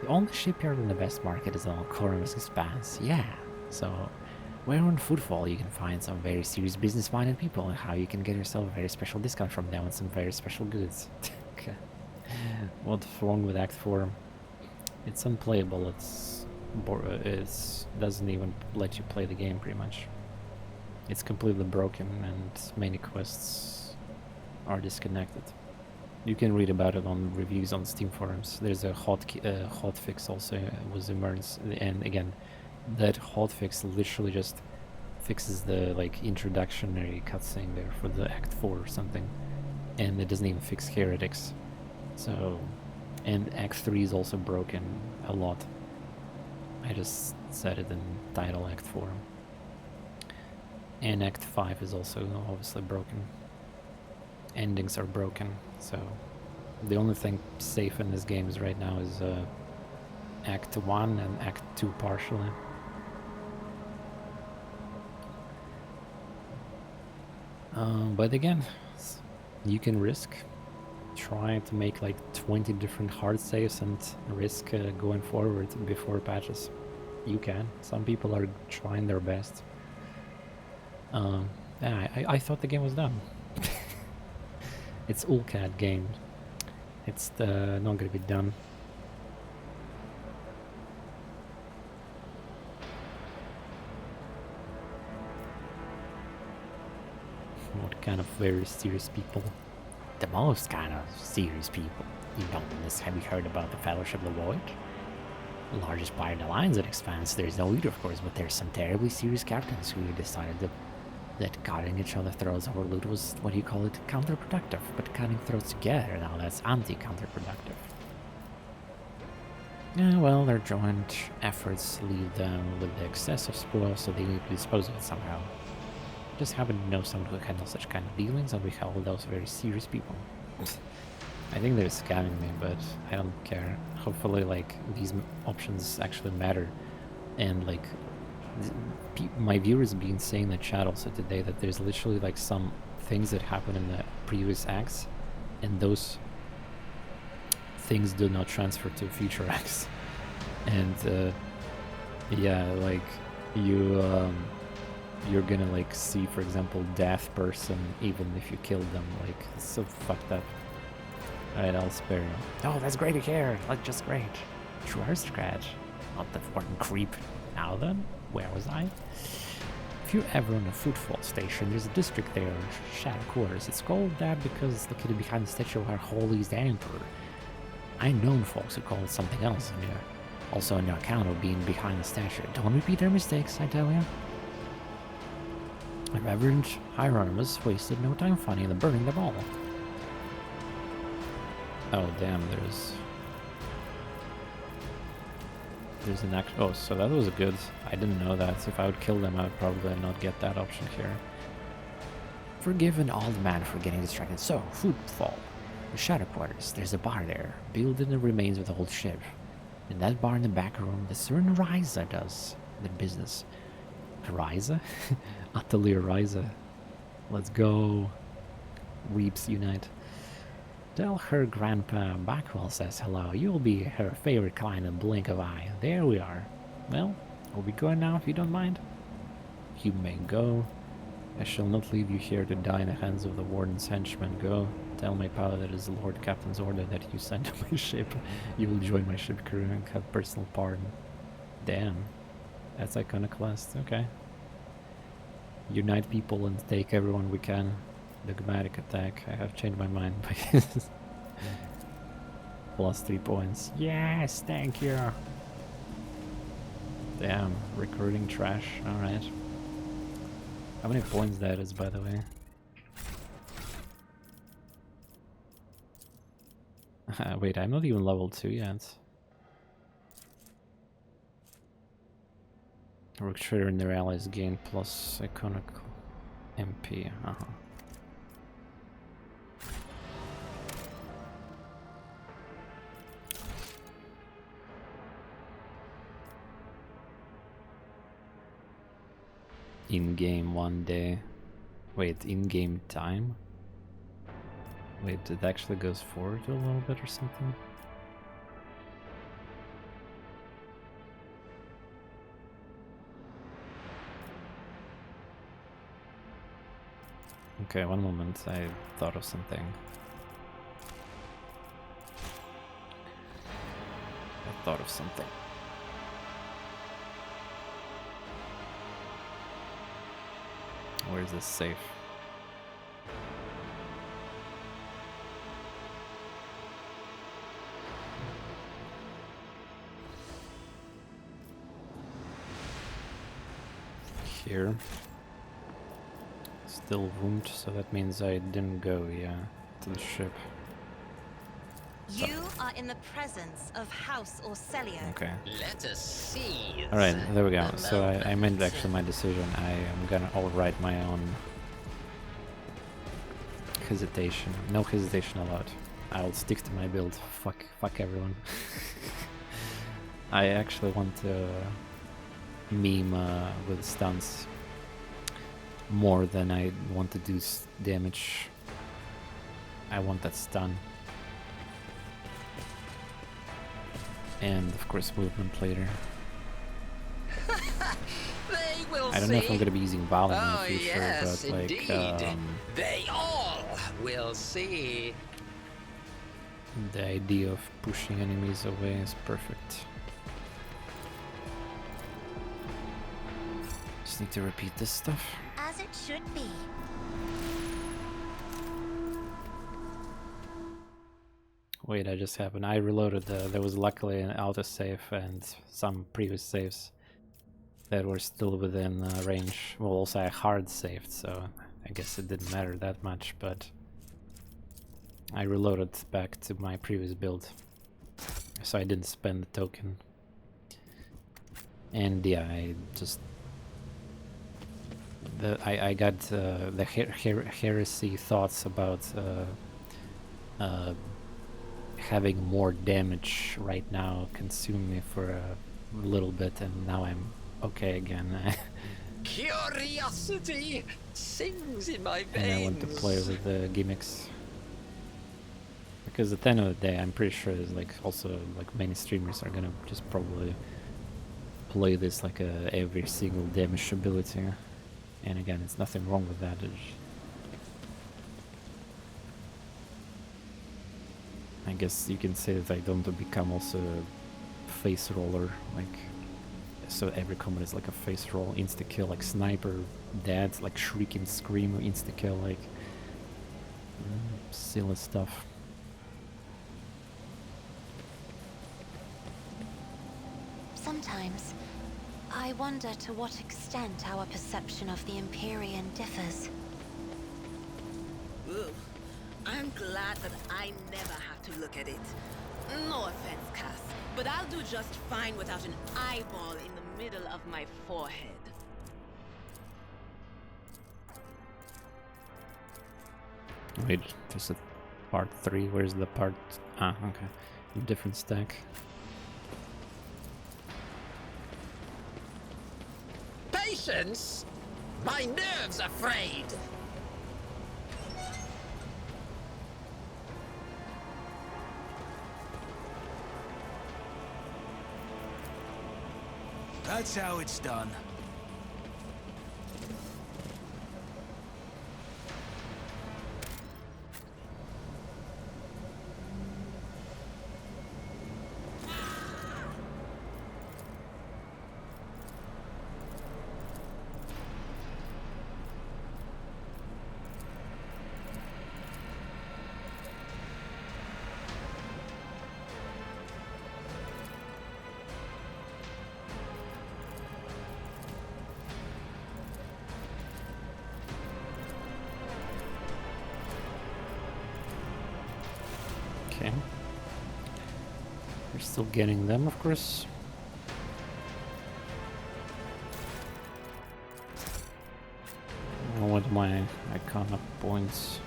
The only shipyard in the best market is on Cornus Expanse, yeah. So, where on football you can find some very serious business-minded people and how you can get yourself a very special discount from them on some very special goods. Okay. What's wrong with Act 4? It's unplayable, it doesn't even let you play the game pretty much. It's completely broken and many quests are disconnected. You can read about it on reviews on Steam forums. There's a hotfix also was emerged, and again, that hotfix literally just fixes the like introductory cutscene there for the Act 4 or something, and it doesn't even fix heretics. So, and Act 3 is also broken a lot. I just said it in title Act 4. And Act 5 is also obviously broken. Endings are broken, so the only thing safe in this game is right now is Act 1 and Act 2 partially. But again, you can risk trying to make like 20 different hard saves and risk going forward before patches. You can. Some people are trying their best. Yeah, I thought the game was done. It's Owlcat Games. It's not gonna be done. What kind of very serious people? The most kind of serious people. You know this. Have you heard about the Fellowship of the Void? The largest pirate alliance that expands. There's no leader, of course, but there's some terribly serious captains who decided that cutting each other's throats over loot was, what do you call it, counterproductive. But cutting throats together, now that's anti-counterproductive. Yeah, well, their joint efforts leave them with the excess of spoil, so they need to dispose of it somehow. Just happen to know someone who handles such kind of dealings, and we have all those very serious people. I think they're scamming me, but I don't care. Hopefully, like, these options actually matter. And, like, my viewers have been saying in the chat also today that there's literally, like, some things that happen in the previous acts, and those things do not transfer to future acts. And, yeah, like, you're gonna, like, see, for example, deaf person even if you kill them. Like, it's so fucked up. Alright, I'll spare you. Oh, that's great to hear. Like, just great. Sure, scratch. Not the foreign creep. Now then, where was I? If you're ever on a footfall station, there's a district there, Shadow Quarters. It's called that because it's located behind the statue of our holy the Emperor. I known folks who call it something else in here. Also on your account of being behind the statue. Don't repeat their mistakes, I tell you. Reverend Hieronymus wasted no time finding and burning them all. Oh damn, there's an act. Oh, so that was good. I didn't know that. If I would kill them, I would probably not get that option here. Forgive an old man for getting distracted. So, footfall. The Shadow Quarters. There's a bar there, built in the remains of the old ship. In that bar in the back room, the certain Ryza does the business. Ryza? Atelier Ryza. Let's go. Weeps unite. Tell her Grandpa Backwell says hello. You'll be her favorite client in a blink of eye. There we are. Well, are we going now if you don't mind? You may go. I shall not leave you here to die in the hands of the warden's henchmen. Go. Tell my pilot that it is the Lord Captain's order that you send to my ship. You will join my ship crew and have personal pardon. Damn. That's iconoclast. Okay. Unite people and take everyone we can. Dogmatic attack. I have changed my mind. Plus 3 points. Yes, thank you. Damn, recruiting trash. Alright. How many points that is, by the way? Wait, I'm not even level 2 yet. Rook Trader and their allies gain plus iconical MP. In game one day. Wait, in-game time? Wait, it actually goes forward a little bit or something? Okay, one moment, I thought of something. Where's this safe? Here. Still wound, so that means I didn't go, yeah, to the ship. You are in the presence of House Orcelio. Okay. Let us see. Alright, there we go. So I made actually my decision. I am gonna overwrite my own hesitation. No hesitation allowed. I'll stick to my build. Fuck everyone. I actually want to meme with stuns more than I want to do damage. I want that stun. And of course movement later. They will I don't know if I'm gonna be using Val in the future, yes, but like they all will see. the idea of pushing enemies away is perfect. Just need to repeat this stuff. As it should be. Wait, I just happened. I reloaded. There was luckily an autosave and some previous saves that were still within range. Well, also I hard saved, so I guess it didn't matter that much, but I reloaded back to my previous build, so I didn't spend the token. And yeah, I just... I got the heresy thoughts about having more damage right now consume me for a little bit, and now I'm okay again. Curiosity sings in my veins. And I want to play with the gimmicks, because at the end of the day, I'm pretty sure there's like also like many streamers are gonna just probably play this like every single damage ability. And again, it's nothing wrong with that. I guess you can say that I don't want to become also a face roller, like, so every combat is like a face roll, insta kill, like sniper, dead, like shrieking scream, insta kill, like silly stuff. Sometimes I wonder to what extent our perception of the Empyrean differs. Ooh, I'm glad that I never have to look at it. No offense, Cass, but I'll do just fine without an eyeball in the middle of my forehead. Wait, there's a part 3, where's the part... Ah, okay. Different stack. Patience? My nerves are frayed. That's how it's done. Okay. We're still getting them, of course. What my iconic points?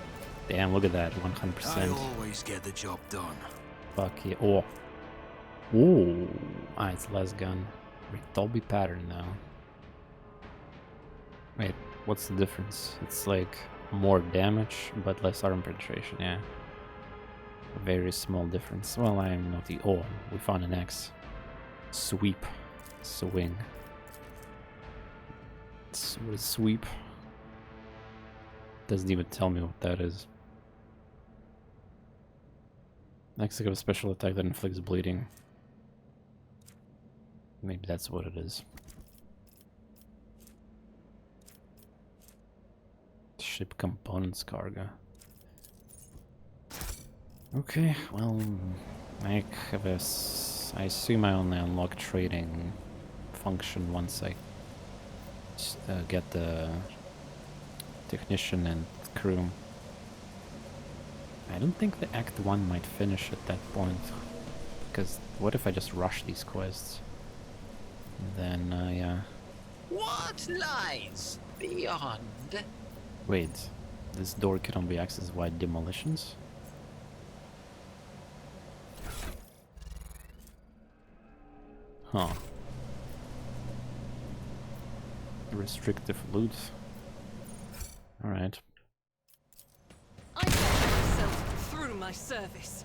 Damn, look at that, 100%. I always get the job done. Fuck yeah. Oh. Ooh. Ah, it's less gun. Dolby pattern now. Wait, What's the difference? It's like more damage, but less armor penetration, yeah. A very small difference. Well, I'm not the... Oh, we found an X. Sweep. Swing. What is sweep? Doesn't even tell me what that is. Next, I got a special attack that inflicts bleeding. Maybe that's what it is. Ship components cargo. Okay, well, I have a... I assume I only unlock trading function once I get the technician and crew. I don't think the Act 1 might finish at that point. Because what if I just rush these quests? And then, yeah. What lies beyond? Wait, this door cannot be accessed via demolitions? Huh. Restrictive loot. Alright. I measure myself through my service.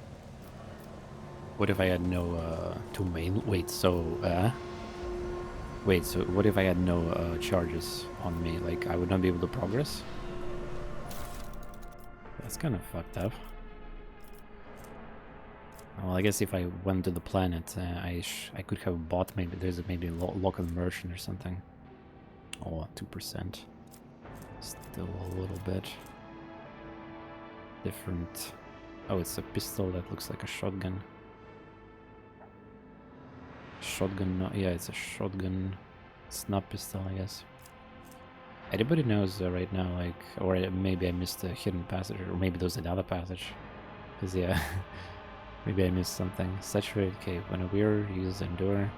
What if I had no, two main... Wait, so, Wait, so what if I had no, charges on me? Like, I would not be able to progress? That's kind of fucked up. Well, I guess if I went to the planet, I could have bought maybe... There's maybe a local immersion or something. Oh, 2%. Still a little bit different. Oh, it's a pistol that looks like a shotgun. Shotgun, no, yeah, it's a shotgun. It's not pistol, I guess. Anybody knows right now, like, or maybe I missed a hidden passage, or maybe there's another passage. Because, yeah, maybe I missed something. Saturated cave. When a wearer uses endure,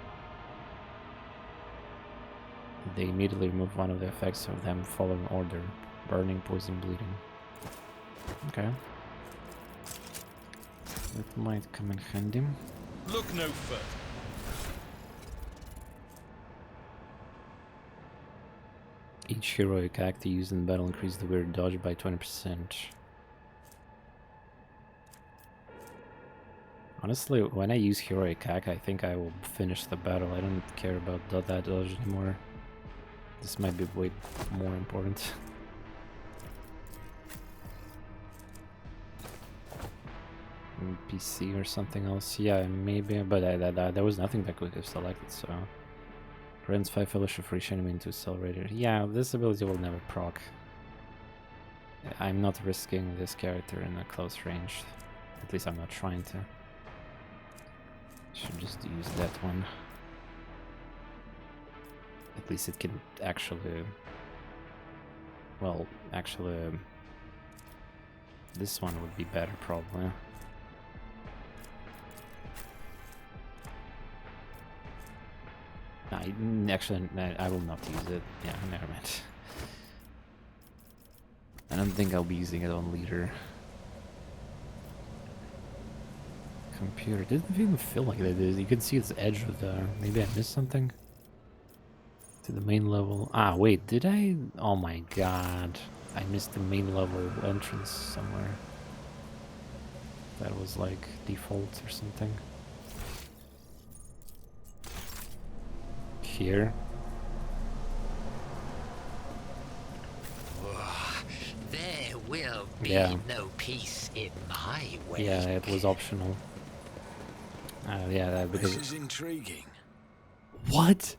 they immediately remove one of the effects of them following order. Burning, poison, bleeding. Okay. That might come in handy. Look no further. Each heroic act used in battle increases the weird dodge by 20%. Honestly, when I use heroic act, I think I will finish the battle. I don't care about that dodge anymore. This might be way more important. PC or something else. Yeah, maybe, but there was nothing that could have selected, so... Grants 5 fellowship for each enemy into accelerator. Yeah, this ability will never proc. I'm not risking this character in a close range. At least I'm not trying to. Should just use that one. At least it can actually... Well, actually... This one would be better, probably. Actually, I will not use it. Yeah, never mind. I don't think I'll be using it on leader. Computer. Didn't even feel like that. You can see its edge of the... Maybe I missed something? To the main level. Ah, wait, did I? Oh my god. I missed the main level entrance somewhere. That was like default or something. Here. There will be no peace in my way. Yeah, it was optional. Yeah, because this is intriguing. What?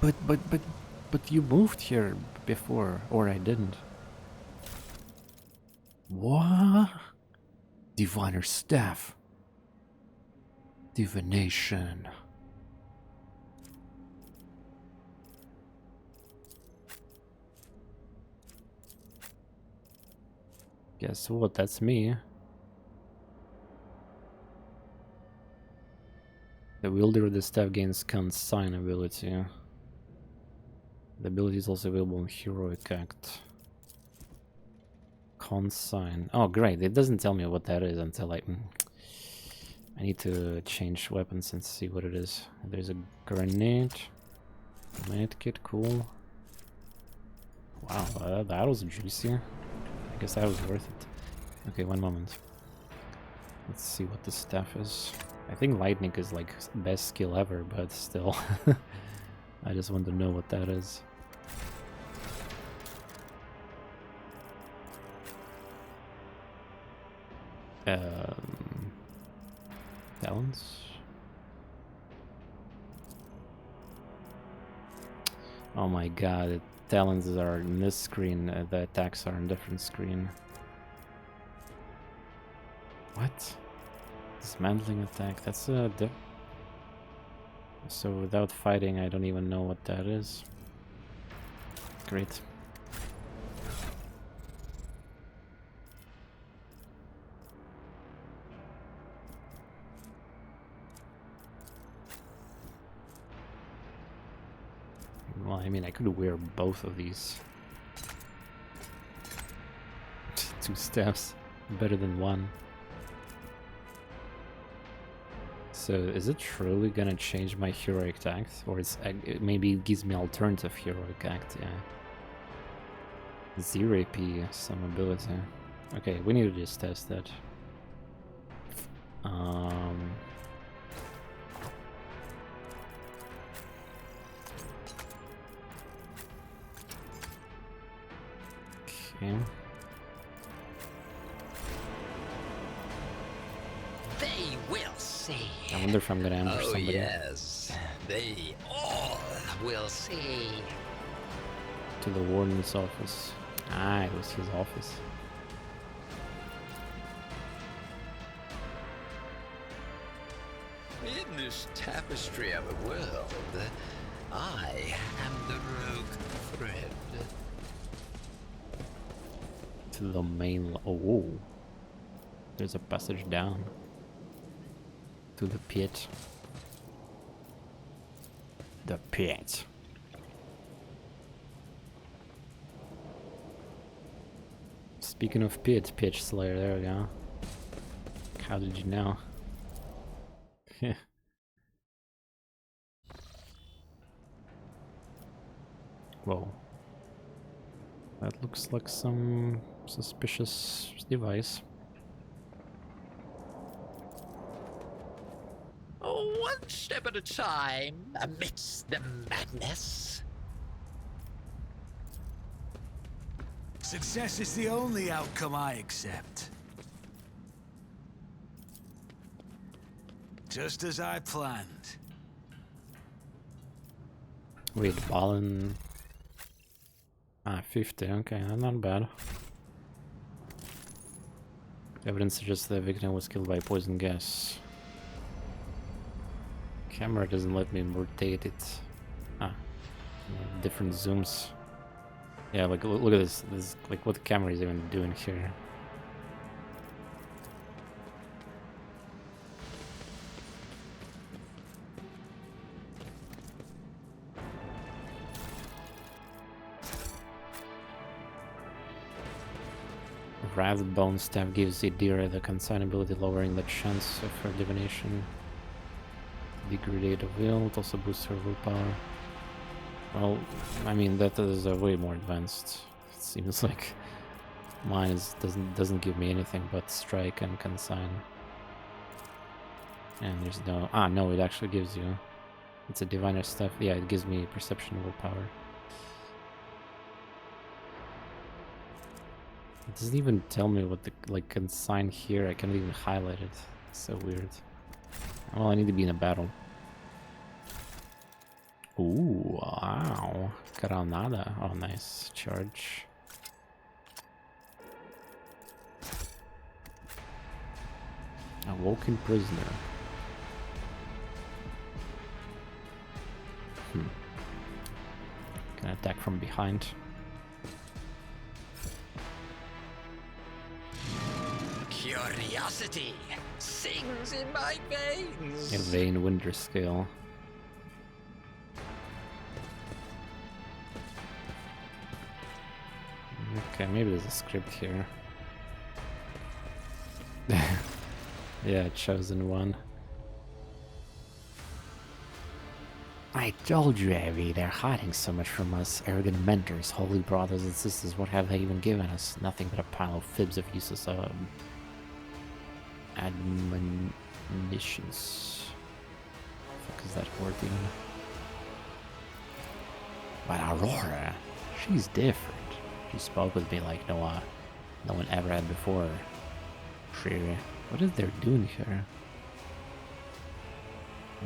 But you moved here before, or I didn't. What? Diviner staff. Divination. Guess what? That's me. The wielder of the staff gains consign ability. The ability is also available in Heroic Act. Consign. Oh, great. It doesn't tell me what that is until I need to change weapons and see what it is. There's a grenade. Medkit, cool. Wow, that was juicy. I guess that was worth it. Okay, one moment. Let's see what the staff is. I think lightning is like best skill ever, but still. I just want to know what that is. Talents? Oh my god, the talents are in this screen, the attacks are on different screen. What? Dismantling attack, that's a so without fighting I don't even know what that is. Great. Well, I mean, I could wear both of these. 2 staffs, better than 1. So, is it truly gonna change my heroic act? Or maybe it gives me alternative heroic act, yeah. 0 AP, some ability. Okay, we need to just test that. Okay. They will see. I wonder if I'm gonna ambush somebody. Yes, they all will see. To the warden's office. Ah, it was his office. In this tapestry of a world, I am the rogue thread. To the main. Oh, there's a passage down to the pit. The pit. Speaking of pit, Pitch Slayer, there we go. How did you know? Whoa. That looks like some suspicious device. One step at a time, amidst the madness. Success is the only outcome I accept. Just as I planned. Wait, Balin. 50, okay, not bad. Evidence suggests the victim was killed by poison gas. Camera doesn't let me rotate it. Different zooms. Yeah, like look at this. This is like what the camera is even doing here. Wrath Bone Staff gives Idira the consignability, lowering the chance of her divination. Degradate of Will, it also boosts her willpower. Well, I mean that is way more advanced. It seems like mine doesn't give me anything but strike and consign. And there's no no, it actually gives you. It's a diviner stuff. Yeah, it gives me perception willpower. It doesn't even tell me what the consign here. I can't even highlight it. It's so weird. Well, I need to be in a battle. Ooh, wow. Granada. Oh, nice. Charge. Awoken prisoner. Can attack from behind. Curiosity sings in my veins. A vain winter scale. Okay, maybe there's a script here. Yeah, chosen one. I I told you, Abby, they're hiding so much from us. Arrogant mentors, holy brothers and sisters, what have they even given us? Nothing but a pile of fibs of useless, admonitions. What the fuck is that word even? But Aurora, she's different. She spoke with me like no one ever had before. What is they doing here?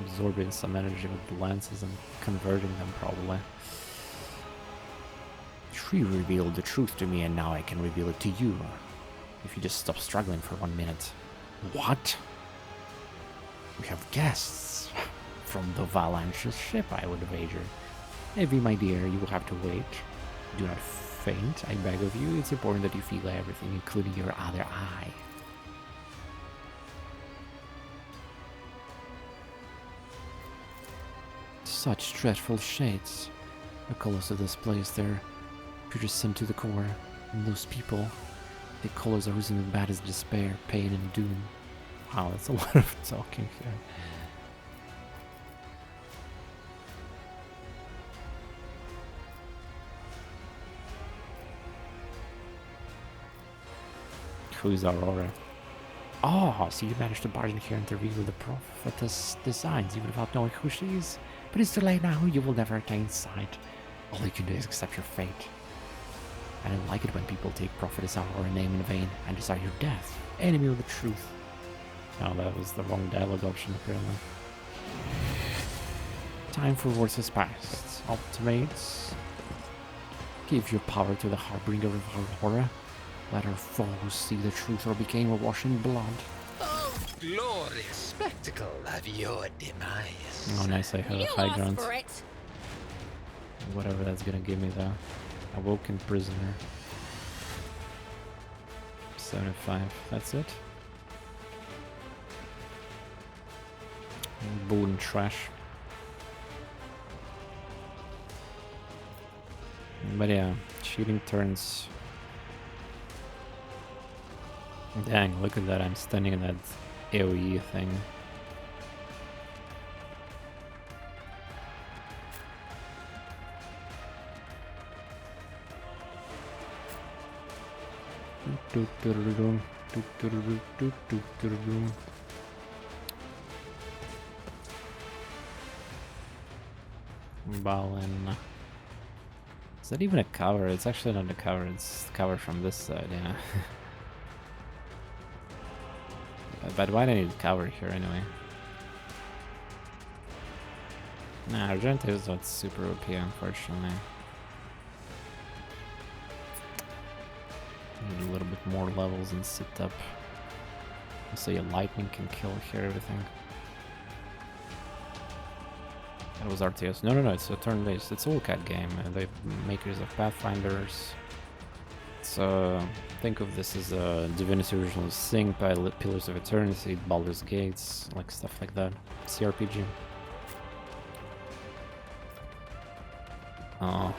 Absorbing some energy with the lances and converting them, probably. She revealed the truth to me, and now I can reveal it to you. If you just stop struggling for 1 minute. What? We have guests. From the Valanche's ship, I would wager. Evie, my dear, you will have to wait. Do not faint, I beg of you. It's important that you feel everything, including your other eye. Such dreadful shades. The colors of this place, they're piercing to the core. And those people, the colors are oozing as bad as despair, pain, and doom. Wow, that's a lot of talking here. Who is Aurora? Oh, so you managed to barge in here and reveal the prophetess designs even without knowing who she is. But it's too late now, you will never attain sight. All you can do is accept your fate. I don't like it when people take prophetess Aurora name in vain and desire your death. Enemy of the truth. No, that was the wrong dialogue option apparently. Time for words has passed. Ultimates. Give your power to the Harbinger of Aurora. Let our foes see the truth or became awash in blood. Oh, glorious spectacle of your demise. Oh, nice, I have a high ground. Whatever that's gonna give me though. Awoken prisoner. 75, that's it. Bull and trash. But yeah, shooting turns. Dang, look at that, I'm standing in that AoE thing. Balin. Is that even a cover? It's actually not a cover, it's the cover from this side, yeah. But why do I need cover here anyway? Nah, Argenta is not super OP, unfortunately. Need a little bit more levels and sit up. So your lightning can kill here everything. That was RTS. No, it's a turn-based. It's Owlcat game. They're makers of Pathfinders. So think of this as a Divinity Original Sin, Pillars of Eternity, Baldur's Gates, like stuff like that. CRPG. Oh.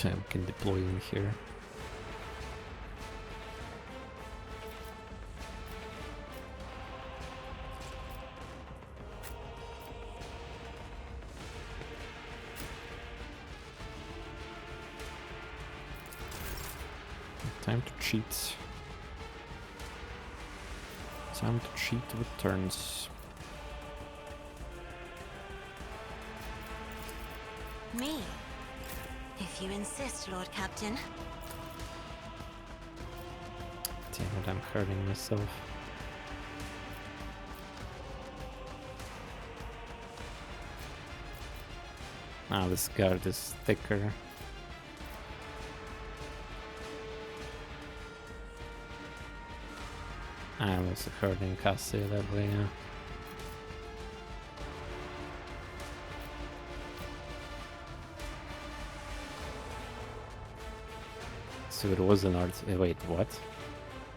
We can deploy in here. Time to cheat. Time to cheat with turns. Me? If you insist, Lord Captain. Damn it, I'm hurting myself. Ah, this guard is thicker. I'm also hurting Cassie that way, yeah. So it was an wait, what?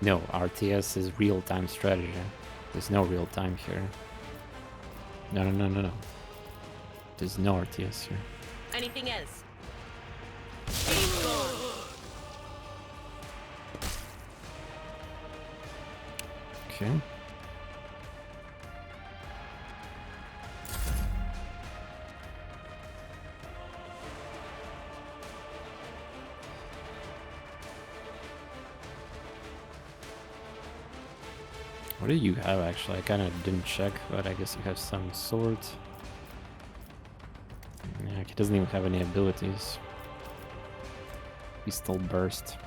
No, RTS is real-time strategy. There's no real-time here. No. There's no RTS here. Anything else? Okay. What do you have actually? I kind of didn't check, but I guess you have some sword. Yeah, he doesn't even have any abilities. He's still burst.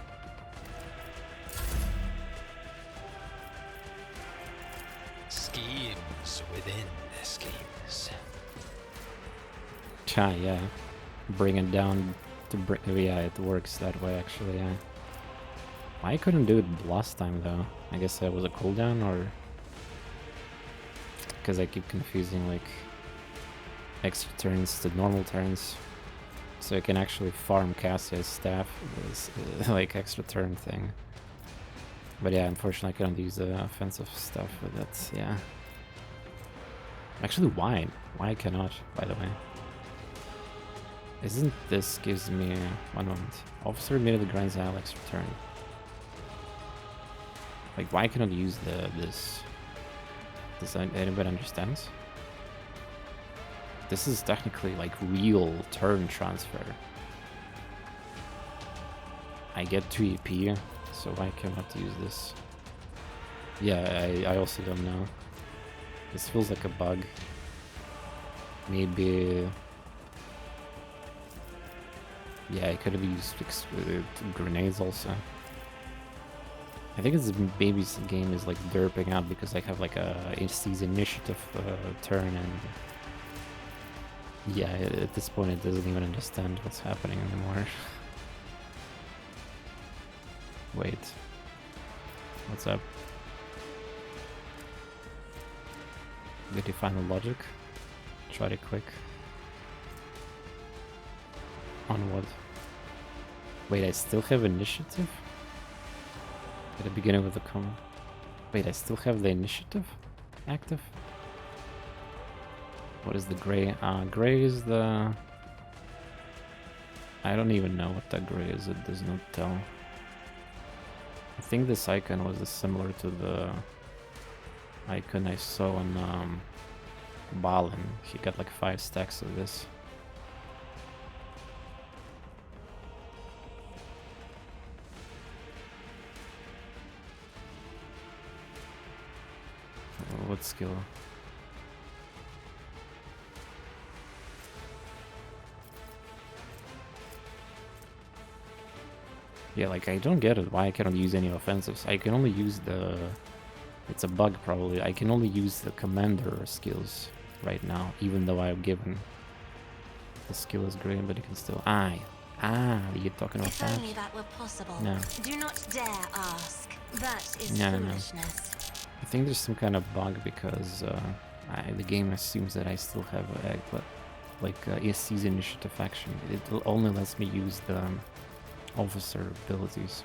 Schemes within the schemes. Yeah. Bring it down to bring. Yeah, it works that way actually. Yeah. I couldn't do it last time though. I guess that was a cooldown, or because I keep confusing like extra turns to normal turns, so I can actually farm Cassia's staff with like extra turn thing. But yeah, unfortunately I couldn't use the offensive stuff with that. Yeah. Actually, why? Why I cannot? By the way. Isn't this gives me 1 moment? Officer immediately grinds out extra turn. Like, why cannot use this? Does anybody understands? This is technically like real turn transfer. I get 2 EP, so why cannot use this? Yeah, I also don't know. This feels like a bug. Maybe. Yeah, I could have used grenades also. I think it's maybe this game is like derping out because I have like a season initiative turn, and yeah, at this point it doesn't even understand what's happening anymore. Wait, what's up? Did you find the logic? Try it quick. On what? Wait, I still have initiative? At the beginning of the comment. Wait, I still have the initiative active? What is the gray? Gray is the... I don't even know what that gray is, it does not tell. I think this icon was similar to the icon I saw on Balin. He got like 5 stacks of this. What skill? Yeah, like I don't get it. Why I cannot use any offensives? I can only use the... It's a bug probably. I can only use the commander skills right now, even though I've given... The skill is great, but you can still... you're talking about that? If only that were possible. No. Do not dare ask. That is No. foolishness. I think there's some kind of bug because the game assumes that I still have a season initiative action. It only lets me use the officer abilities.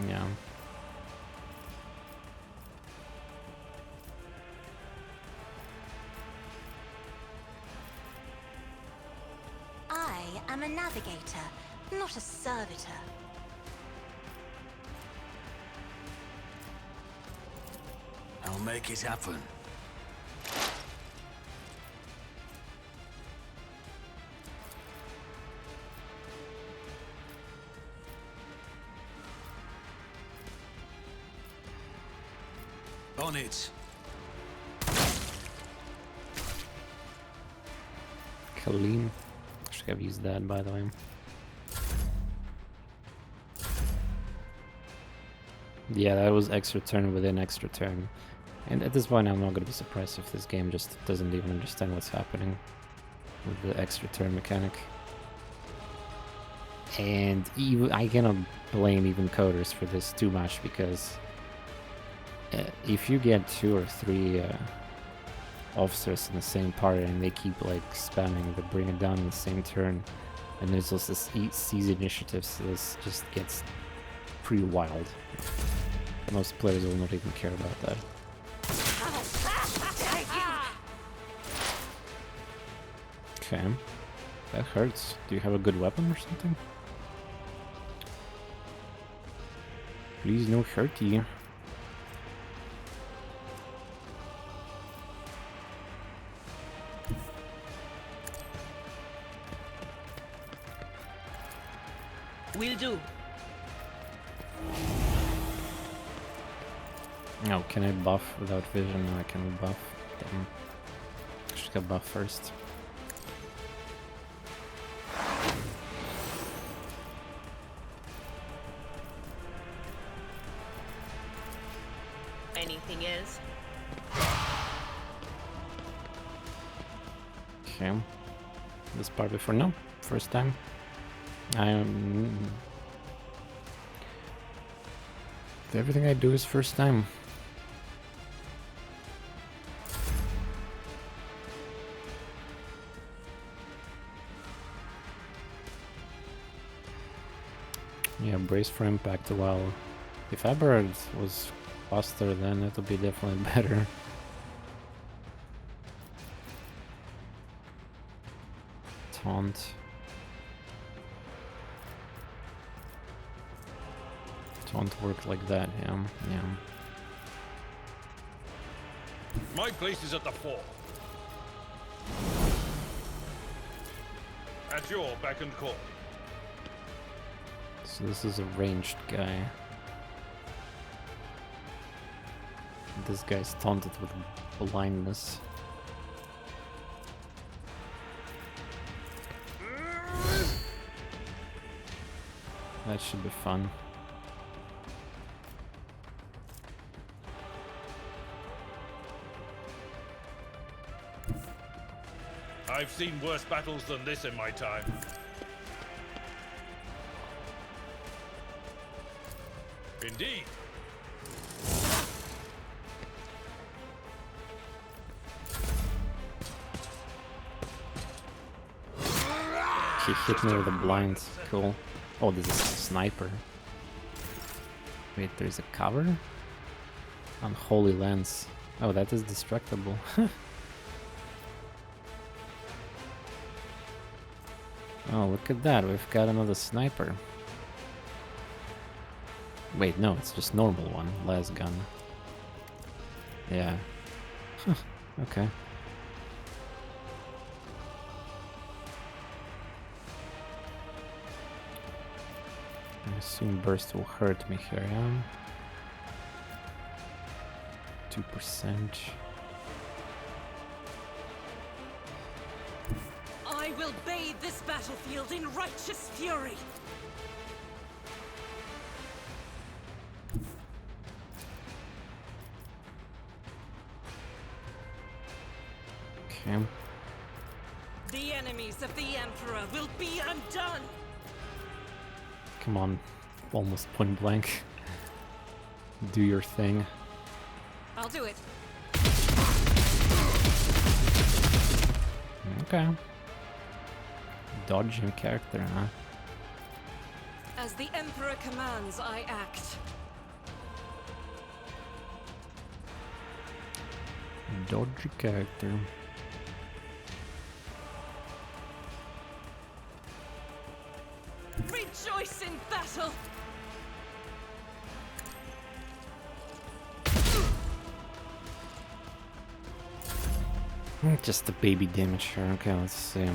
Yeah. I am a navigator, not a servitor. I'll make it happen. On it. Colleen. Should have used that, by the way. Yeah, that was extra turn within extra turn. And at this point I'm not gonna be surprised if this game just doesn't even understand what's happening with the extra turn mechanic. And even I cannot blame even coders for this too much, because if you get 2 or 3 officers in the same party and they keep like spamming the bring it down in the same turn, and there's also this seize initiatives, so this just gets pretty wild. Most players will not even care about that. Okay, that hurts. Do you have a good weapon or something? Please no hurty. Oh, can I buff without vision? No, I can buff. Damn. I should get buff first. Anything else? Okay. This part before? No. First time. Everything I do is first time. Yeah, brace for impact. Well, if Aberrant was faster, then it would be definitely better. Taunt. Taunt work like that, yeah. My place is at the fore. At your beck and call. So this is a ranged guy. This guy's taunted with blindness. That should be fun. I've seen worse battles than this in my time. Indeed. He hit me with a blind. Cool. Oh, this is a sniper. Wait, there's a cover? Unholy lens. Oh, that is destructible. Oh, look at that. We've got another sniper. Wait, no, it's just normal one. Las gun. Yeah. Huh, okay. I assume burst will hurt me here, yeah? 2%. I will bathe this battlefield in righteous fury. Okay. The enemies of the Emperor will be undone. Come on. Almost point blank. Do your thing. I'll do it. Okay. Dodging character, huh? As the Emperor commands, I act. Dodgy character. Rejoice in battle! Just the baby damage here. Okay, let's see.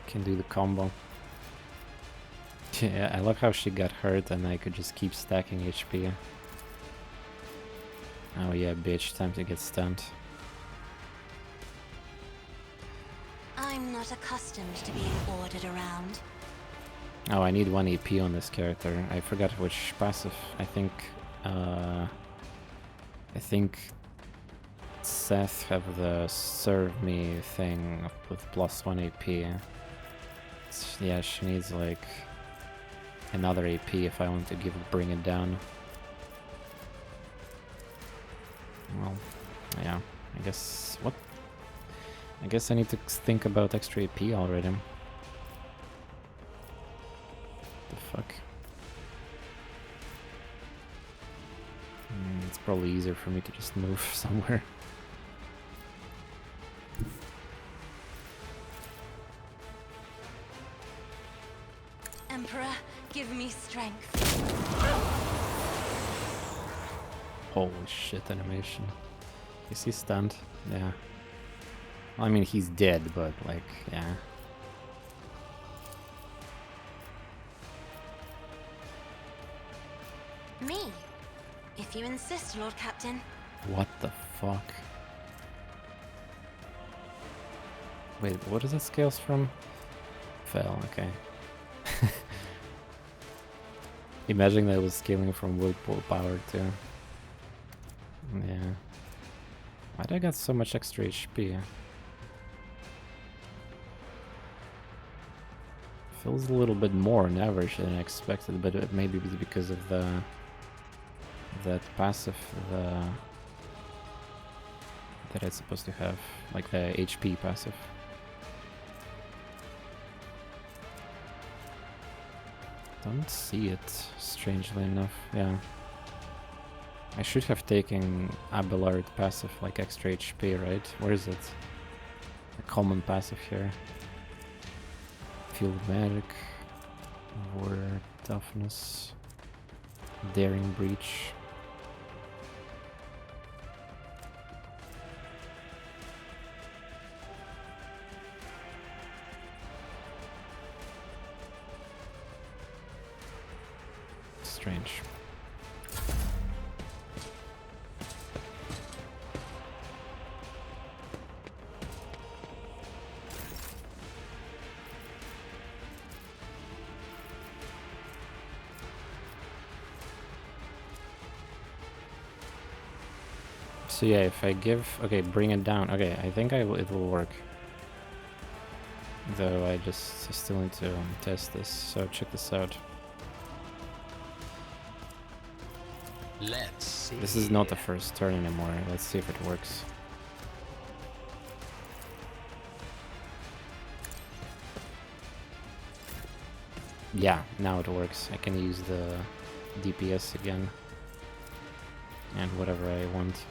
Can do the combo. Yeah, I love how she got hurt and I could just keep stacking HP. Oh yeah, bitch, time to get stunned. I'm not accustomed to being ordered around. Oh, I need 1 AP on this character. I forgot which passive. I think Seth have the serve me thing with +1 AP. Yeah, she needs like another AP if I want to bring it down. Well, yeah, I guess I guess I need to think about extra AP already. The fuck? It's probably easier for me to just move somewhere. Emperor, give me strength. Holy shit, animation. Is he stunned? Yeah. Well, I mean, he's dead, but like, yeah. Me? If you insist, Lord Captain. What the fuck? Wait, what is it scales from? Fell, okay. Imagine that was scaling from willpower too. Yeah. Why'd I got so much extra HP? Feels a little bit more on average than I expected, but it maybe because of that passive that it's supposed to have, like the HP passive. Don't see it, strangely enough, yeah. I should have taken Abelard passive, like extra HP, right? Where is it? A common passive here. Field Magic, War Toughness, Daring Breach. Strange. So yeah, if I give... Okay, bring it down. Okay, I think it will work. Though I still need to test this, so check this out. Let's see. This is not the first turn anymore. Let's see if it works. Yeah, now it works. I can use the DPS again. And whatever I want.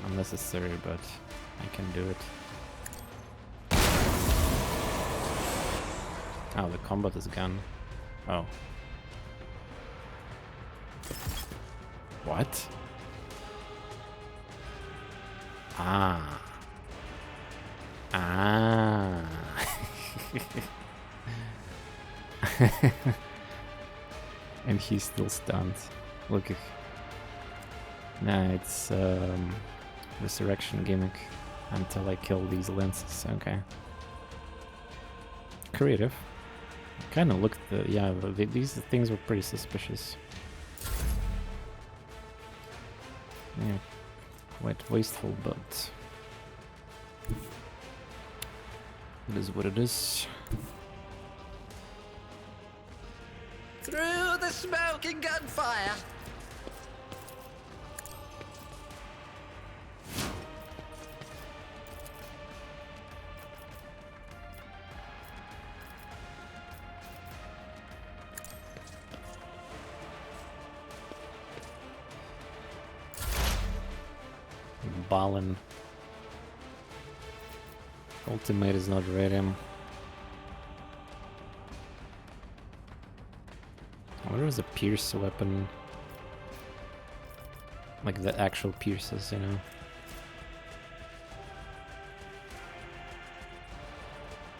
Unnecessary, but I can do it. Oh, the combat is gone. Oh. What? Ah. Ah. And he's still stunned. Look. Nah, it's resurrection gimmick until I kill these lenses. Okay. Creative. Kind of looked, yeah, these things were pretty suspicious. Yeah, quite wasteful, but it is what it is. Through the smoke and gunfire. Balin. Ultimate is not ready. I wonder if it's a pierce weapon. Like the actual pierces, you know.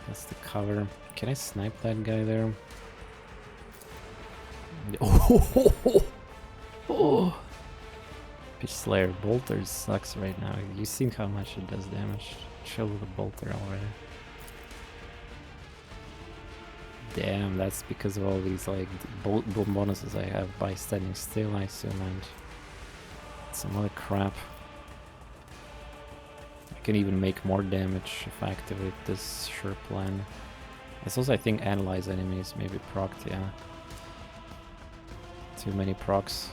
That's the cover. Can I snipe that guy there? Oh! Pitch Slayer Bolter sucks right now. You seen how much it does damage? Show the Bolter already. Damn, that's because of all these like bonuses I have by standing still, I assume, and some other crap. I can even make more damage if I activate this sure plan. It's also, I think, analyze enemies, maybe procced, yeah. Too many procs.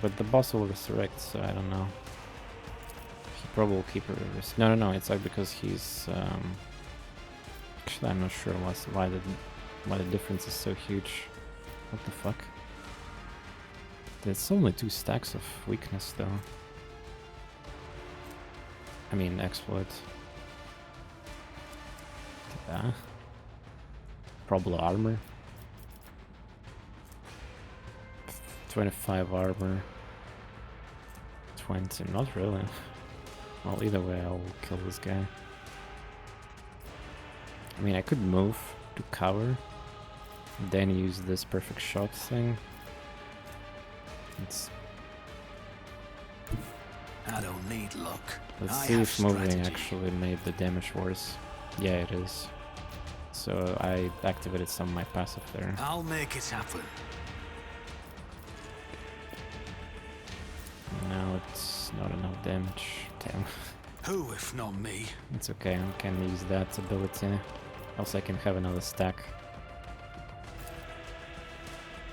But the boss will resurrect, so I don't know. He probably will keep it. No, it's like because he's. Actually, I'm not sure why the difference is so huge. What the fuck? There's only 2 stacks of weakness, though. I mean, exploit. Yeah. Probably armor. 25 armor. 20, not really. Well, either way, I'll kill this guy. I mean, I could move to cover, then use this perfect shot thing. I don't need luck. Let's I see have if moving strategy. actually made the damage worse. Yeah, it is. So I activated some of my passive there. I'll make it happen. Now it's not enough damage. Damn. Who if not me? It's okay, I can use that ability. Also I can have another stack.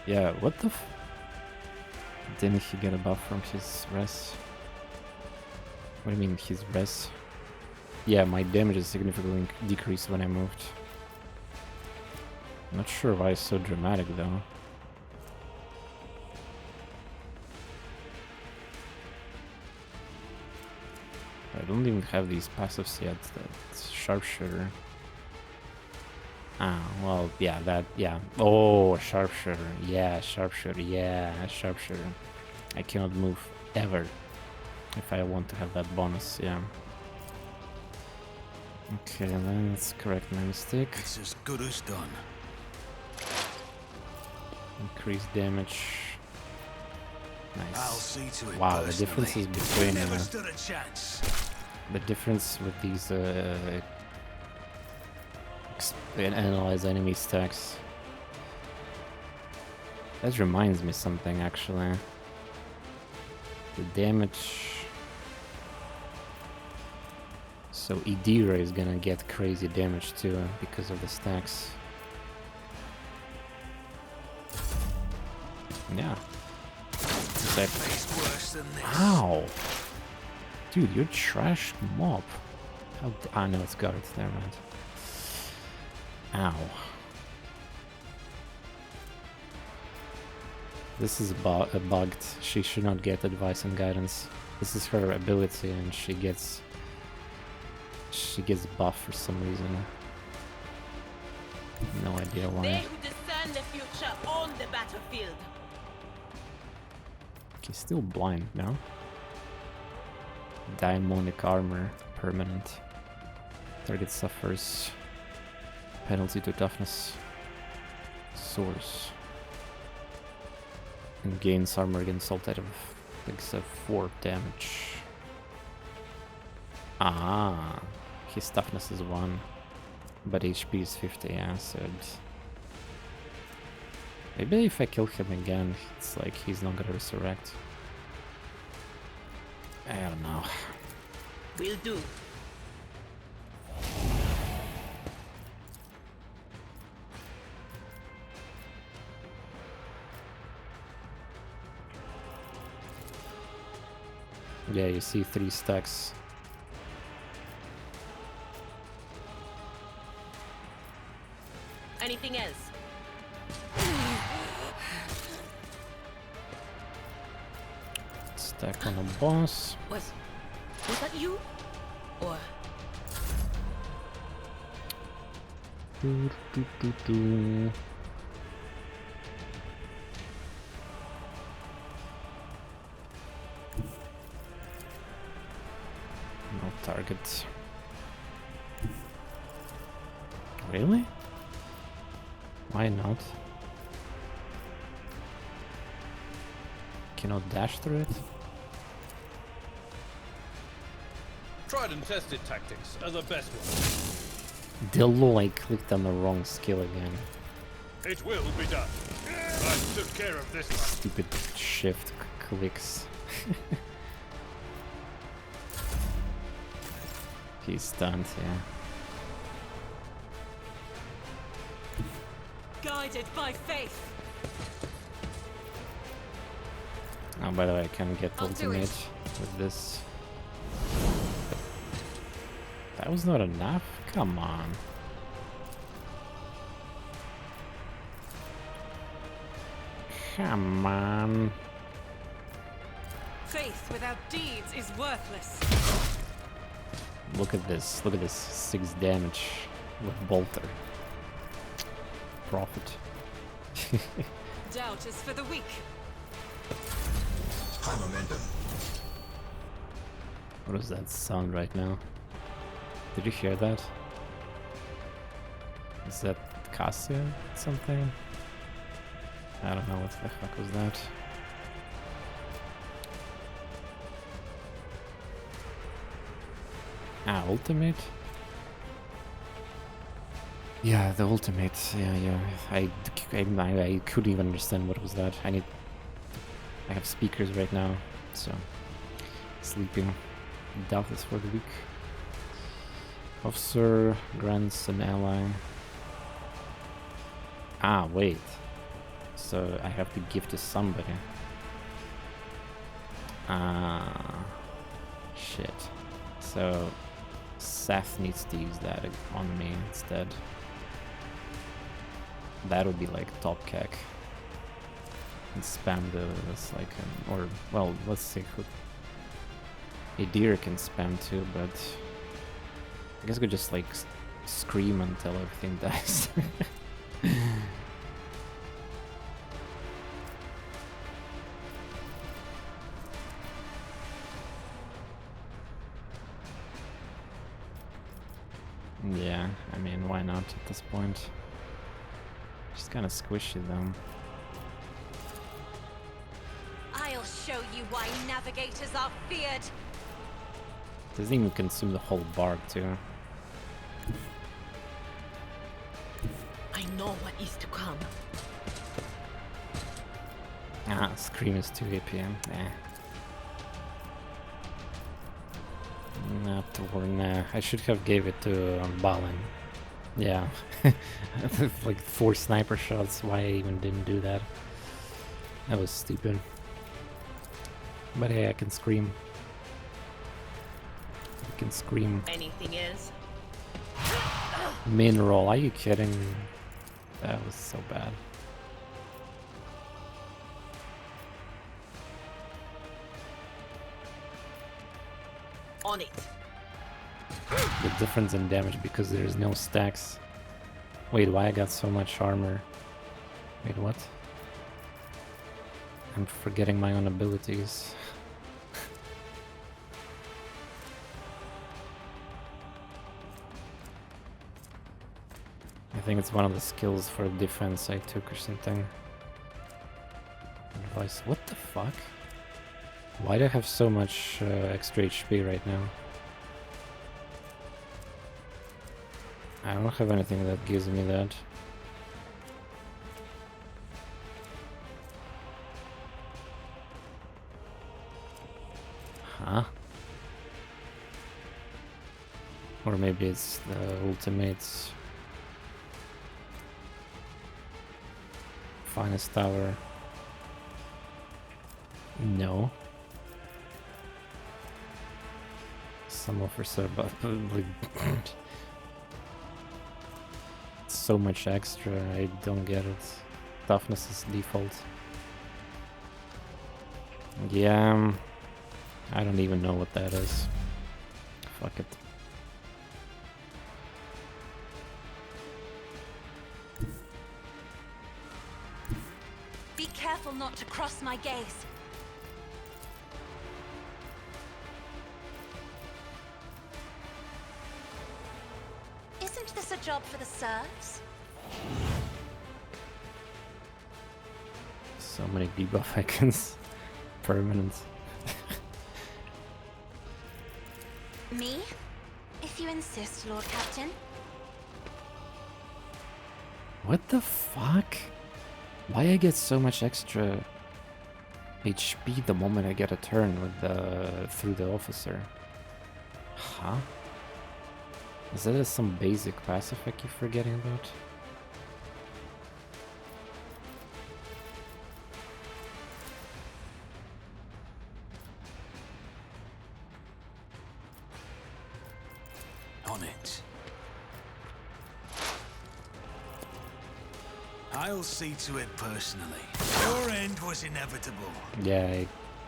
Yeah, what the f... Didn't he get a buff from his res? What do you mean, his res? Yeah, my damage is significantly decreased when I moved. Not sure why it's so dramatic though. I don't even have these passives yet. That's sharpshooter. Ah, well, yeah, that, yeah. Oh, sharpshooter. Yeah, sharpshooter. Yeah, sharpshooter. I cannot move ever if I want to have that bonus, yeah. Okay, let's correct my mistake. It's as good as done. Increase damage. Nice. I'll see to it wow, the personally. differences between Never stood a chance. the difference with these analyze enemy stacks. That reminds me something actually. The damage. So Idira is gonna get crazy damage too because of the stacks. Yeah. Worse than this. Ow! Dude, you're trash mob. Ah, no, it's guards. Never mind. Ow. This is bugged. She should not get advice and guidance. This is her ability, and she gets buffed for some reason. No idea They why. who discern the future own the battlefield. He's still blind now. Daimonic armor, permanent. Target suffers penalty to toughness. Source. And gains armor against all type of except 4 damage. Ah, his toughness is 1, but HP is 50. Yeah, so maybe if I kill him again, it's like he's not gonna resurrect. I don't know. Will do. Yeah, you see 3 stacks. Anything else? Stack on a boss. Was that you? Or Do. No target. Really? Why not? Cannot dash through it? Tried and tested tactics are the best one. Dello, I clicked on the wrong skill again. It will be done. I took care of this one. Stupid shift clicks. He's stunned, yeah. Guided by faith. Oh, by the way, I can get I'll do ultimate it. with this. That was not enough? Come on. Come on. Faith without deeds is worthless. Look at this. Look at this. 6 damage with Bolter. Profit. Doubt is for the weak. High momentum. What does that sound right now? Did you hear that? Is that Cassia something? I don't know what the fuck was that. Ah, ultimate? Yeah, the ultimate. Yeah. I couldn't even understand what was that. I have speakers right now, so sleeping. Doubt is for the week. Officer grants an ally. Ah, wait. So I have to give to somebody. Ah, shit. So Seth needs to use that on me instead. That would be like top cack. And spam this like, or well, let's see who. Adir can spam too, but I guess we could just like scream until everything dies. Yeah, I mean, why not at this point? She's kind of squishy though. I'll show you why navigators are feared. Doesn't even consume the whole bar too. I know what is to come. Ah, Scream is 2 AP. Not to worry, nah. I should have gave it to Balin. Yeah. Like 4 sniper shots, why I even didn't do that. That was stupid. But hey, I can scream. I can scream. Anything else? Mineral, are you kidding? That was so bad. On it. The difference in damage because there's no stacks. Wait, why I got so much armor? Wait, what? I'm forgetting my own abilities. I think it's one of the skills for defense I took or something. Advice. What the fuck? Why do I have so much extra HP right now? I don't have anything that gives me that. Huh? Or maybe it's the ultimates. Finest tower. No. Some officer, but like so much extra, I don't get it. Toughness is default. Yeah, I don't even know what that is. Fuck it. Be careful not to cross my gaze. Isn't this a job for the serfs? So many debuff icons. Permanent. Me? If you insist, Lord Captain. What the fuck? Why I get so much extra HP the moment I get a turn with the through the officer? Huh? Is that some basic passive I keep forgetting about? On it. I'll see to it personally. Your end was inevitable. Yeah,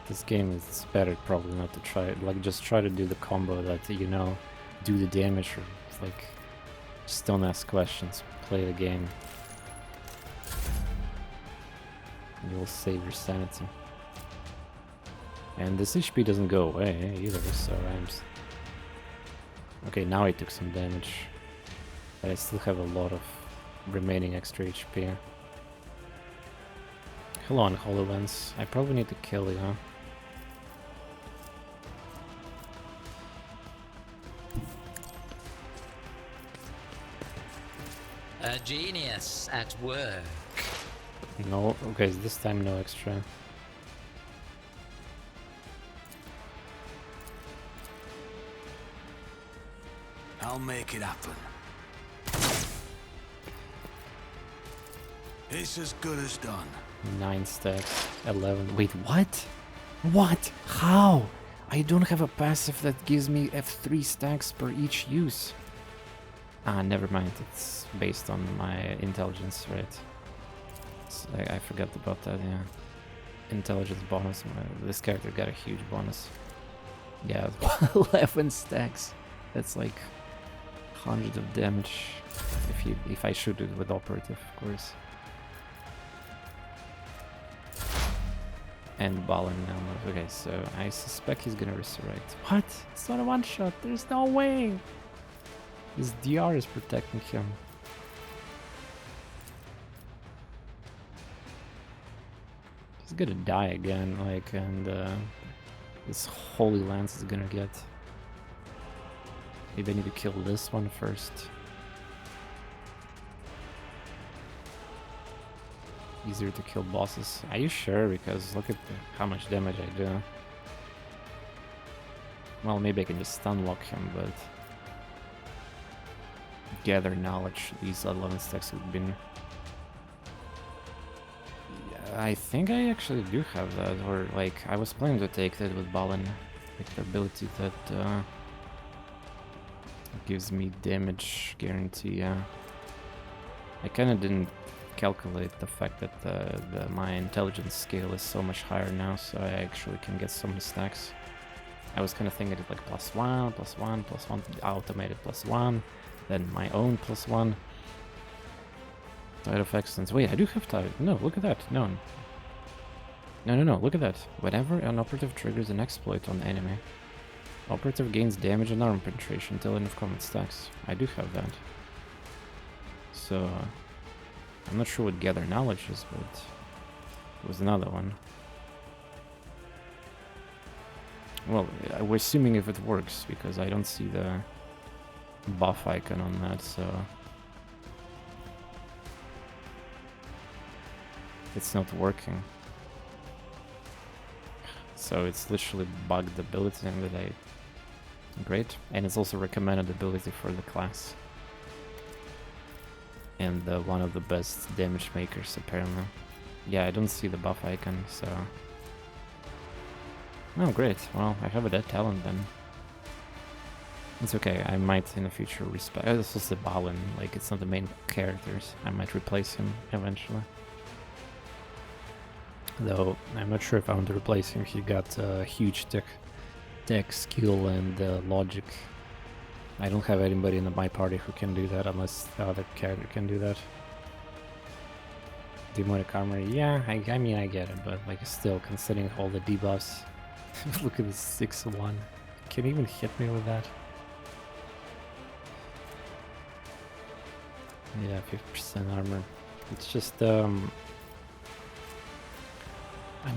this game is better probably not to try it. Like, just try to do the combo that, you know, do the damage, or like, just don't ask questions. Play the game. You will save your sanity. And this HP doesn't go away either, so I'm... Okay, now I took some damage. But I still have a lot of remaining extra HP. Hello on HoloLens. I probably need to kill you. A genius at work. No, okay, this time no extra. I'll make it happen. It's as good as done. 9 stacks, 11. Wait, what? What? How? I don't have a passive that gives me F3 stacks per each use. Ah, never mind. It's based on my intelligence, right? I forgot about that, yeah. Intelligence bonus. This character got a huge bonus. Yeah, 11 stacks. That's like 100 of damage if I shoot it with operative, of course. And Balin now. Okay, so I suspect he's gonna resurrect. What? It's not a one-shot. There's no way. His DR is protecting him. He's gonna die again, like, and this Holy Lance is gonna get. Maybe I need to kill this one first. Easier to kill bosses. Are you sure? Because look at how much damage I do. Well, maybe I can just stun lock him, but gather knowledge. These 11 stacks have been. Yeah, I think I actually do have that, or like I was planning to take that with Balin, like the ability that gives me damage guarantee. Yeah, I kind of didn't calculate the fact that my intelligence scale is so much higher now, so I actually can get some stacks. I was kind of thinking it like +1, +1, +1, automated +1, then my own +1. Tide of Excellence. Wait, I do have Tide. No, look at that. No. No, look at that. Whenever an operative triggers an exploit on the enemy, operative gains damage and armor penetration until end of combat stacks. I do have that. So, I'm not sure what Gather Knowledge is, but it was another one. Well, we're assuming if it works, because I don't see the buff icon on that, so it's not working. So it's literally bugged ability that I... Great. And it's also recommended ability for the class. And one of the best damage makers, apparently. Yeah, I don't see the buff icon, so... Oh, great. Well, I have a dead talent then. It's okay, I might in the future respect... This was the Balin, like, it's not the main characters. I might replace him eventually. Though, I'm not sure if I want to replace him. He got huge tech skill and logic. I don't have anybody in my party who can do that unless the other character can do that. Demonic armor, yeah, I mean I get it, but like still, considering all the debuffs. Look at this 6-1. Can you even hit me with that? Yeah, 50% armor. It's just I'm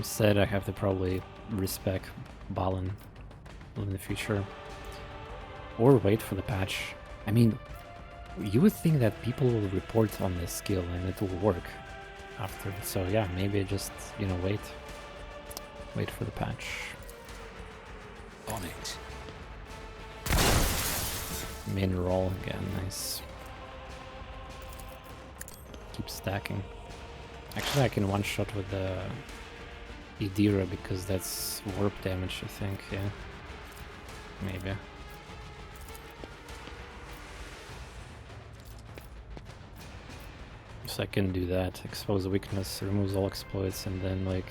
sad I have to probably respec Balin in the future. Or wait for the patch. I mean, you would think that people will report on this skill and it will work after. So yeah, maybe just, you know, wait for the patch. On it. Main roll again, nice. Keep stacking. Actually, I can one-shot with the Idira because that's warp damage, I think, yeah. Maybe. So I can do that. Expose weakness, removes all exploits, and then like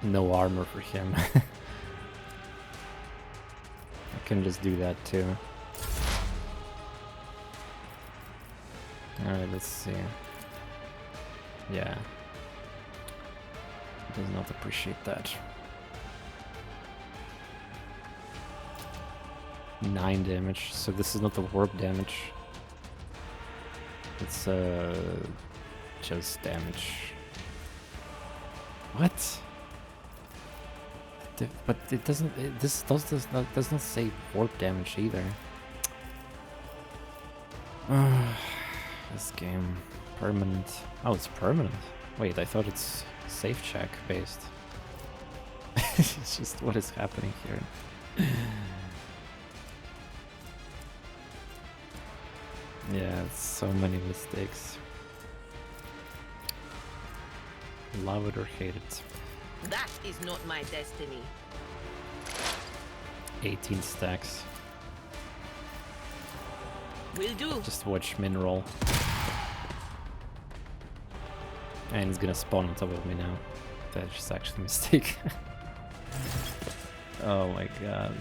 no armor for him. I can just do that too. Alright, let's see. Yeah. Does not appreciate that. 9 damage, so this is not the warp damage. It's just damage. What? But it doesn't. This does not say warp damage either. This game permanent. Oh, it's permanent. Wait, I thought it's safe check based. It's just what is happening here. Yeah, it's so many mistakes. Love it or hate it. That is not my destiny. 18 stacks. Will do. Just watch min roll. And he's gonna spawn on top of me now. That's just actually a mistake. Oh my god.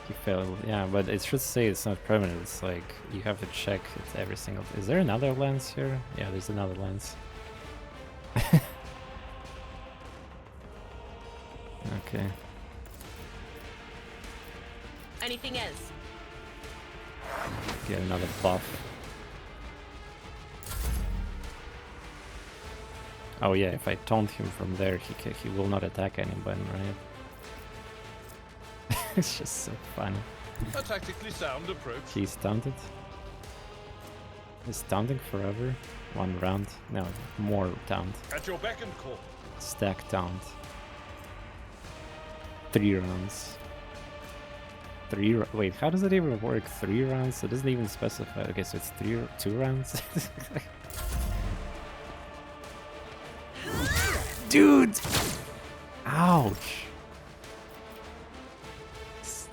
He failed. Yeah, but it should say it's not permanent. It's like you have to check it every single. Is there another lens here? Yeah, there's another lens. Okay. Anything else? Get another buff. Oh yeah, if I taunt him from there, he will not attack anybody, right? It's just so funny. A tactically sound approach. He's taunted. He's taunting forever. 1 round. No, more taunt. At your beck and call. Stack taunt. 3 rounds. Wait, how does it even work? 3 rounds? It doesn't even specify. Okay, so it's 2 rounds. Dude! Ouch!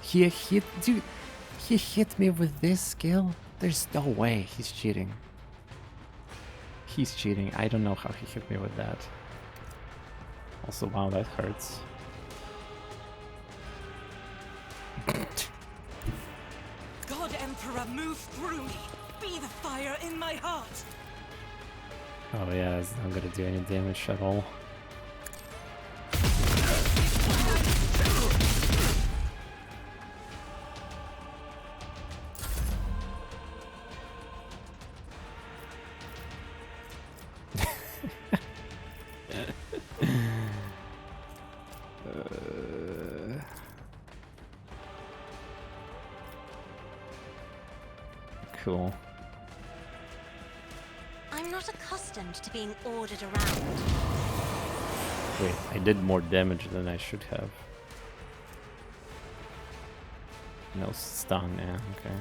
He hit me with this skill? There's no way he's cheating. He's cheating. I don't know how he hit me with that. Also, wow, that hurts. God Emperor, move through me. Be the fire in my heart. Oh yeah, it's not gonna do any damage at all. Cool. I'm not accustomed to being ordered around. Wait, I did more damage than I should have. No stun, yeah, okay.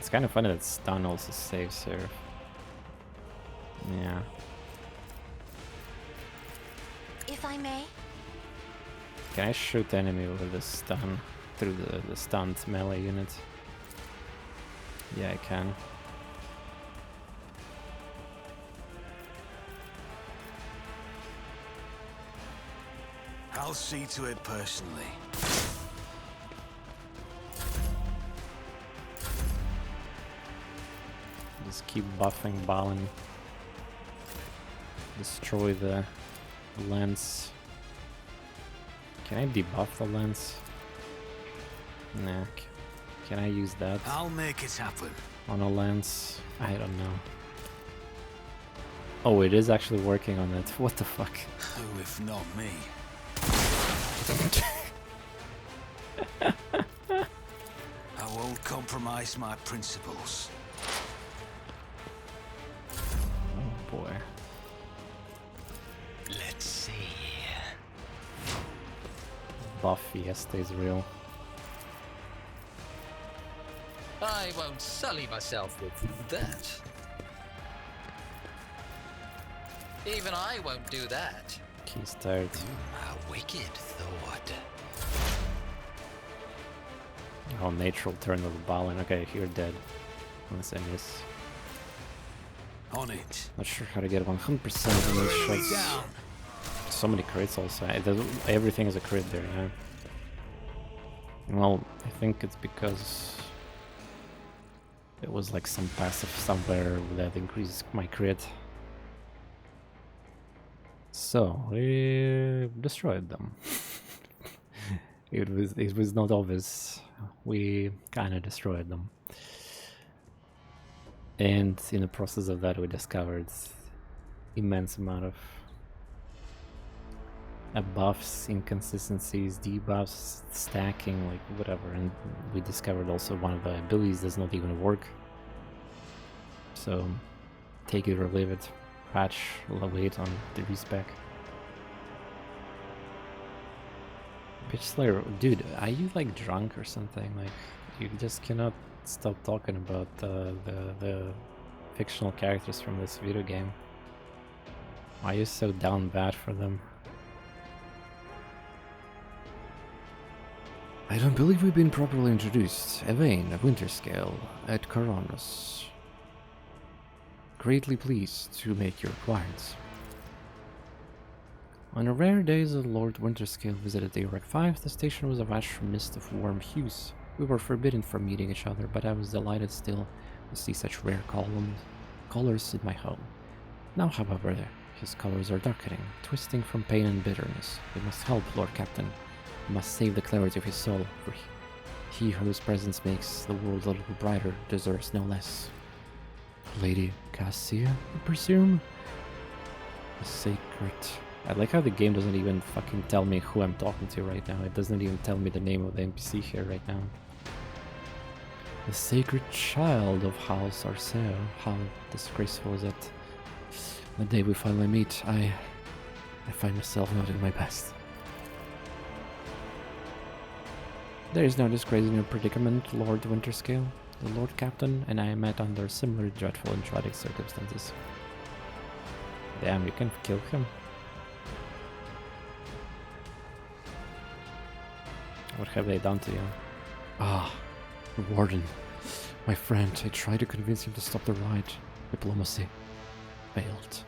It's kind of funny that stun also saves here. Yeah. If I may? Can I shoot enemy with a stun through the stunned melee unit? Yeah, I can. I'll see to it personally. Just keep buffing Balin. Destroy the lens. Can I debuff the lens? Nah. Can I use that? I'll make it happen. On a lens? I don't know. Oh, it is actually working on it. What the fuck? Who if not me? I won't compromise my principles. Oh boy. Let's see. Buff fiesta is real. I won't sully myself with that. Even I won't do that. He's tired. A wicked thought. Oh, natural turn of the Balin. Okay, you're dead. Unless I miss. On it. Not sure how to get 100% on these shots. So many crits also. Everything is a crit there, yeah. Well, I think it's because it was like some passive somewhere that increases my crit. So, we destroyed them. It was not obvious. We kind of destroyed them. And in the process of that, we discovered immense amount of buffs, inconsistencies, debuffs, stacking, like whatever. And we discovered also one of the abilities does not even work. So take it or leave it. Patch, wait on the respec. Bitch Slayer, dude, are you like drunk or something? Like, you just cannot stop talking about the fictional characters from this video game. Why are you so down bad for them? I don't believe we've been properly introduced. Evane, a winter scale at TorNis. Greatly pleased to make your acquaintance. On a rare day the Lord Winterscale visited Iraq 5, the station was awash from mist of warm hues. We were forbidden from meeting each other, but I was delighted still to see such rare colors in my home. Now, however, his colors are darkening, twisting from pain and bitterness. We must help, Lord Captain. We must save the clarity of his soul, for he whose presence makes the world a little brighter deserves no less. Lady Cassia, I presume? The sacred... I like how the game doesn't even fucking tell me who I'm talking to right now. It doesn't even tell me the name of the NPC here right now. The sacred child of House Arceo. How disgraceful is it? The day we finally meet, I find myself not in my best. There is no disgrace in your predicament, Lord Winterscale. The Lord Captain and I met under similar dreadful and tragic circumstances. Damn, you can kill him. What have they done to you? Ah, Warden. My friend, I tried to convince him to stop the riot. Diplomacy failed.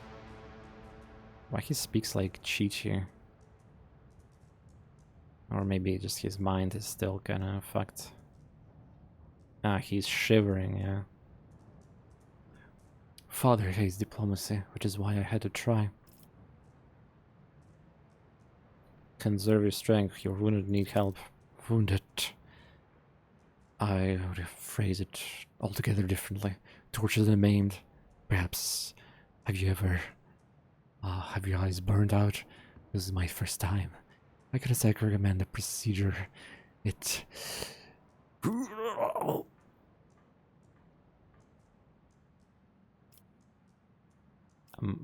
Why he speaks like cheat here? Or maybe just his mind is still kinda fucked. Ah, he's shivering, yeah. Father hates diplomacy, which is why I had to try. Conserve your strength, your wounded need help. Wounded. I would phrase it altogether differently. Tortured and maimed. Perhaps. Have you ever... have your eyes burned out? This is my first time. I could exactly recommend the procedure. It...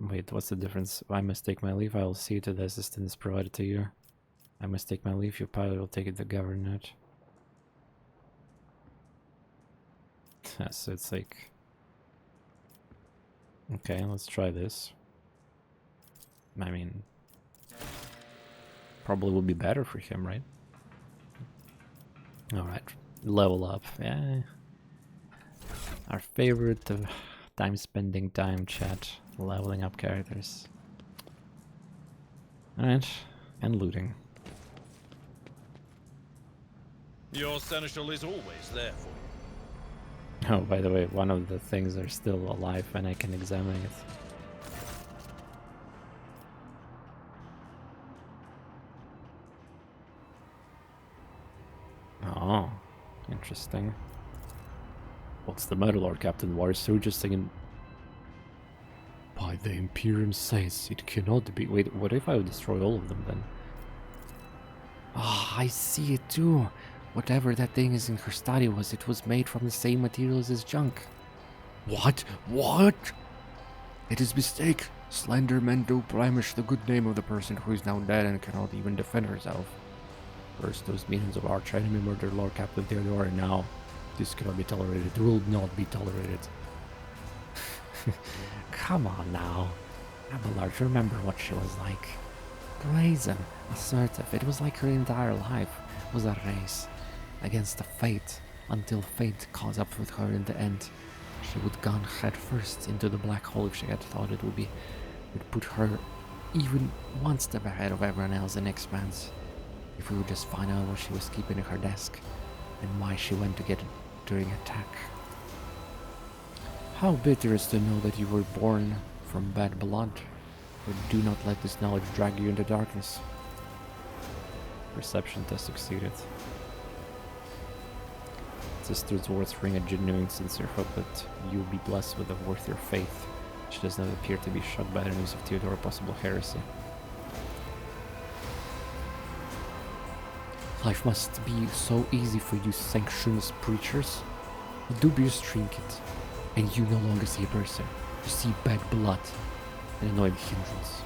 wait, what's the difference? I must take my leave. I will see to the assistance provided to you. I must take my leave. Your pilot will take it to govern it. So it's like... Okay, let's try this. I mean... Probably will be better for him, right? Alright, level up. Yeah. Our favorite time-spending time chat. Leveling up characters. Alright, and looting. Your seneschal is always there for you. Oh, by the way, one of the things are still alive and I can examine it. Oh, interesting. What's the matter, Lord Captain? Why are soldiers singing? By the Imperium says it cannot be. Wait, what if I would destroy all of them then? Ah, I see it too. Whatever that thing is in her study it was made from the same materials as junk. What? What? It is mistake. Slender men do blemish the good name of the person who is now dead and cannot even defend herself. First, those minions of arch enemy murdered Lord Captain Theodore, and now this cannot be tolerated. It will not be tolerated. Come on now. Abelard, remember what she was like. Brazen, assertive. It was like her entire life was a race against the fate, until fate caught up with her in the end. She would gone head first into the black hole if she had thought it would put her even one step ahead of everyone else in Expanse. If we would just find out what she was keeping in her desk, and why she went to get it during attack. How bitter is to know that you were born from bad blood, but do not let this knowledge drag you into darkness. Perception test succeeded. Sister Dwarves bring a genuine, sincere hope that you'll be blessed with a worthier faith. She does not appear to be shocked by the news of Theodore or possible heresy. Life must be so easy for you sanctionless preachers. A dubious trinket, and you no longer see a person. You see bad blood, an annoying hindrance.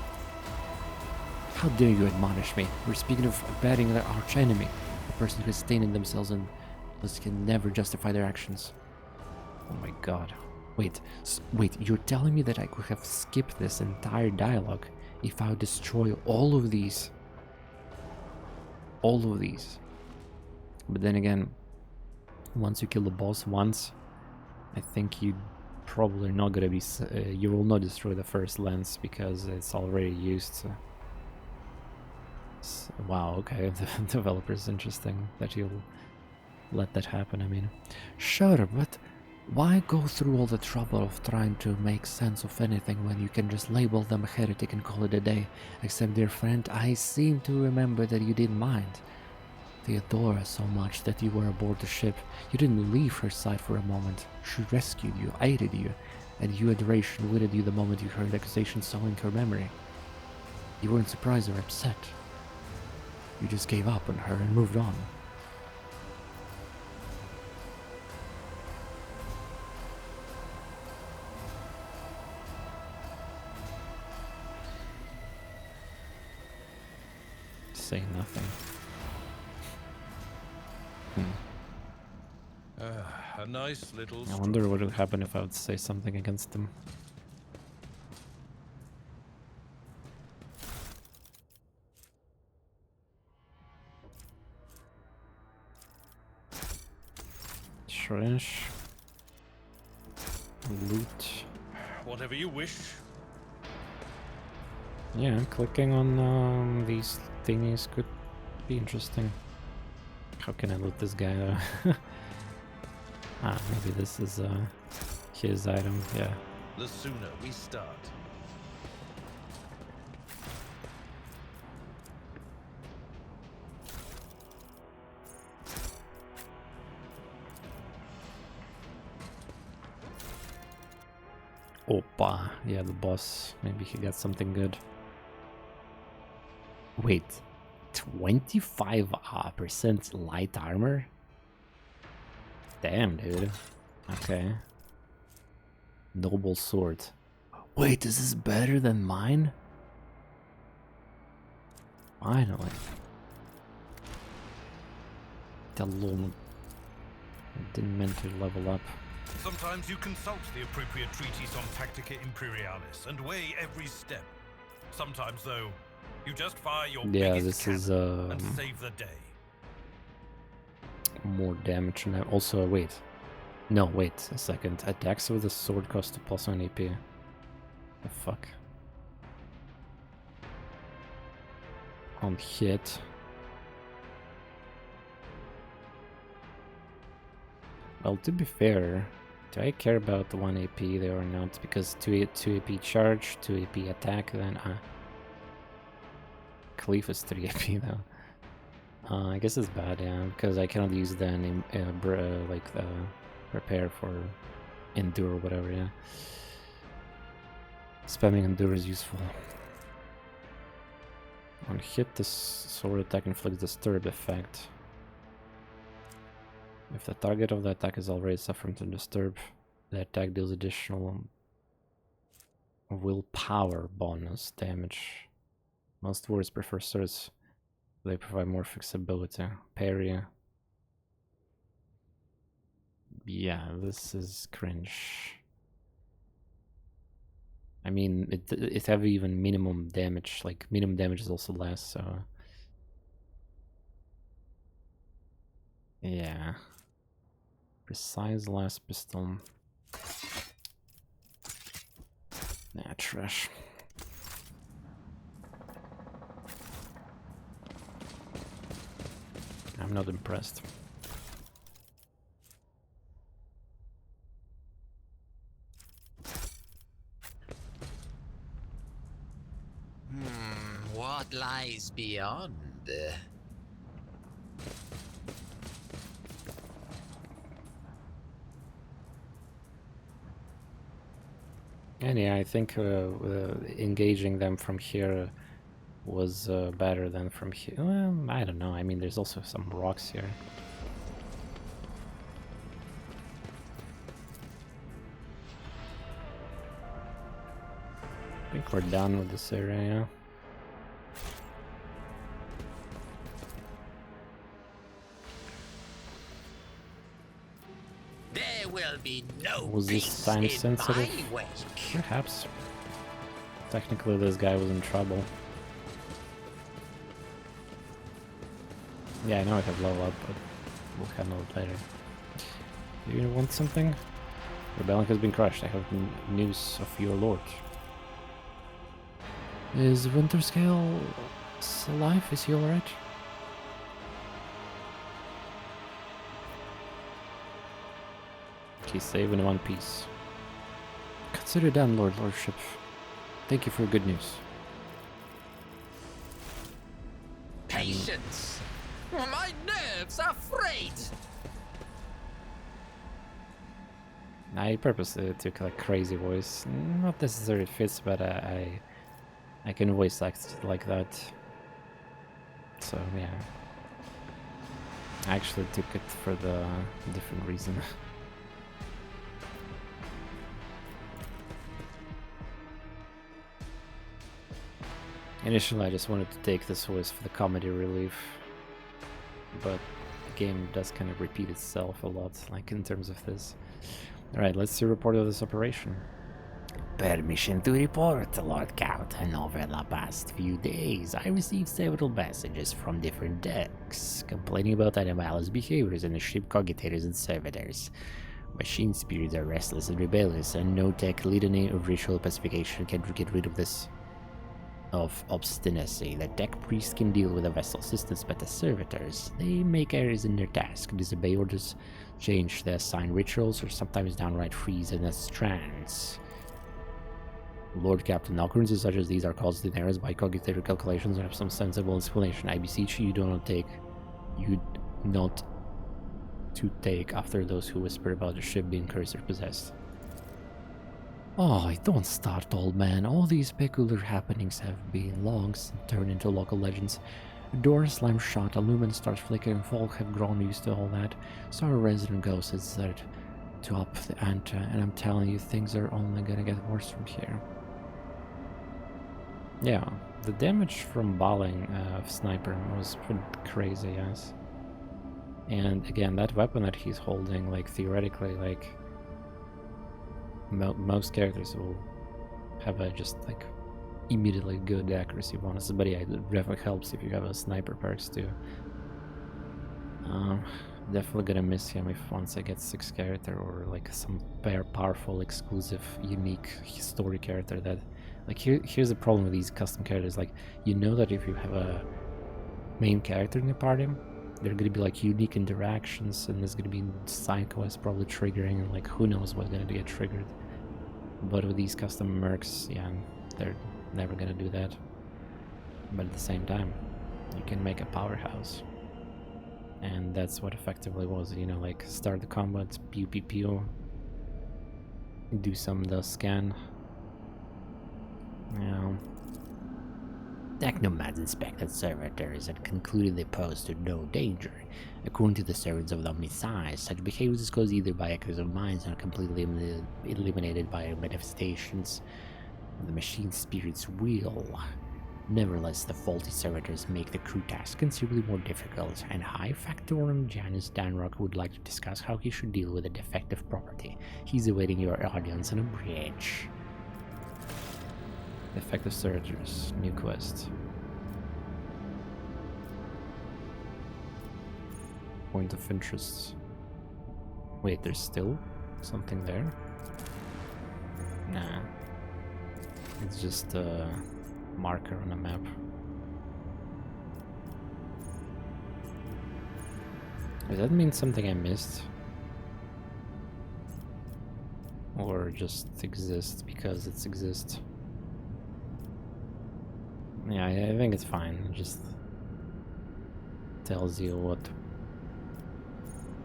How dare you admonish me? We're speaking of abetting the arch enemy, a person who has stained themselves and thus can never justify their actions. Oh my god. Wait, you're telling me that I could have skipped this entire dialogue if I would destroy all of these? All of these. But then again, once you kill the boss once, I think you probably not gonna be... you will not destroy the first lens because it's already used. So. Wow, okay, the developer's interesting that you'll let that happen, I mean. Sure, but why go through all the trouble of trying to make sense of anything when you can just label them a heretic and call it a day? Except, dear friend, I seem to remember that you didn't mind Theodora so much that you were aboard the ship. You didn't leave her side for a moment. She rescued you, aided you, and your adoration withered you the moment you heard accusations sullying her memory. You weren't surprised or upset. You just gave up on her and moved on. Say nothing. A nice little... I wonder what would happen if I would say something against them. Trash. Loot. Whatever you wish. Yeah, clicking on these thingies could be interesting. How can I loot this guy though? Maybe this is his item, yeah. The sooner we start. Opa, yeah, the boss. Maybe he got something good. Wait, 25% light armor? Damn, dude. Okay. Noble sword. Wait, is this better than mine? Finally. Talon. I didn't mean to level up. Sometimes you consult the appropriate treatise on Tactica Imperialis and weigh every step. Sometimes, though, you just fire your biggest cannon and save the day. More damage and also wait. No, wait a second. Attacks with the sword cost a +1 AP. The fuck? On hit. Well, to be fair, do I care about the 1 AP there or not? Because 2 AP charge, 2 AP attack, then Cleave is 3 AP though. I guess it's bad, yeah, because I cannot use the prepare for endure or whatever, yeah. Spamming endure is useful. On hit, this sword attack inflicts disturb effect. If the target of the attack is already suffering from disturb, the attack deals additional willpower bonus damage. Most warriors prefer swords. They provide more flexibility. Parry. Yeah, this is cringe. I mean, it have even minimum damage. Like, minimum damage is also less, so... Yeah. Precise last pistol. Nah, trash. I'm not impressed. What lies beyond? And yeah, I think engaging them from here was better than from here. Well, I don't know. I mean, there's also some rocks here. I think we're done with this area. There will be no Was this time sensitive? Perhaps. Technically, this guy was in trouble. Yeah, I know I have level up, but we'll handle it later. Do you want something? Rebellion has been crushed. I have news of your lord. Is Winterscale alive? Is he alright? He's safe in one piece. Consider done, Lordship. Thank you for good news. Patience! My nerves are frayed! I purposely took a crazy voice. Not necessarily fits, but I can voice act like that. So yeah. I actually took it for the different reason. Initially I just wanted to take this voice for the comedy relief, but the game does kind of repeat itself a lot, like in terms of this. Alright, let's see a report of this operation. Permission to report, Lord Captain. Over the past few days, I received several messages from different decks, complaining about anomalous behaviors in the ship cogitators and servitors. Machine spirits are restless and rebellious, and no tech litany of ritual pacification can get rid of this obstinacy. The tech priests can deal with the vessel systems, but the servitors, they make errors in their task, disobey orders, change the assigned rituals, or sometimes downright freeze in the strands. Lord Captain, occurrences such as these are caused in errors by cogitator calculations and have some sensible explanation. I beseech you, not to take after those who whisper about the ship being cursed or possessed. Oh, don't start, old man. All these peculiar happenings have been logs and turned into local legends. Door slam shot, a lumen starts flickering, folk have grown used to all that, so our resident ghost has started to up the ante, and I'm telling you, things are only gonna get worse from here. Yeah, the damage from balling of sniper was pretty crazy, yes. And again, that weapon that he's holding, like theoretically, like most characters will have a just like immediately good accuracy bonuses, but yeah, it definitely helps if you have a sniper perks too. Definitely gonna miss him if once I get 6 character or like some powerful, exclusive, unique story character that like here's the problem with these custom characters. Like, you know that if you have a main character in your party, there are gonna be like unique interactions, and there's gonna be side quests probably triggering, and like who knows what's gonna get triggered. But with these custom mercs, yeah, they're never gonna do that. But at the same time, you can make a powerhouse. And that's what effectively was, you know, like start the combat, pew pew pew, do some dust scan. Yeah. Technomads inspected servitors and concluded they posed no danger. According to the servants of the Omniscience, such behaviors is caused either by echoes of minds and are completely eliminated by manifestations of the machine spirit's will. Nevertheless, the faulty servitors make the crew task considerably more difficult, and High Factorum Janus Danrock would like to discuss how he should deal with a defective property. He's awaiting your audience on a bridge. Defective servitors, new quest. Point of interest. Wait, there's still something there? Nah. It's just a marker on a map. Does that mean something I missed? Or just exists because it exists? Yeah, I think it's fine. It just tells you what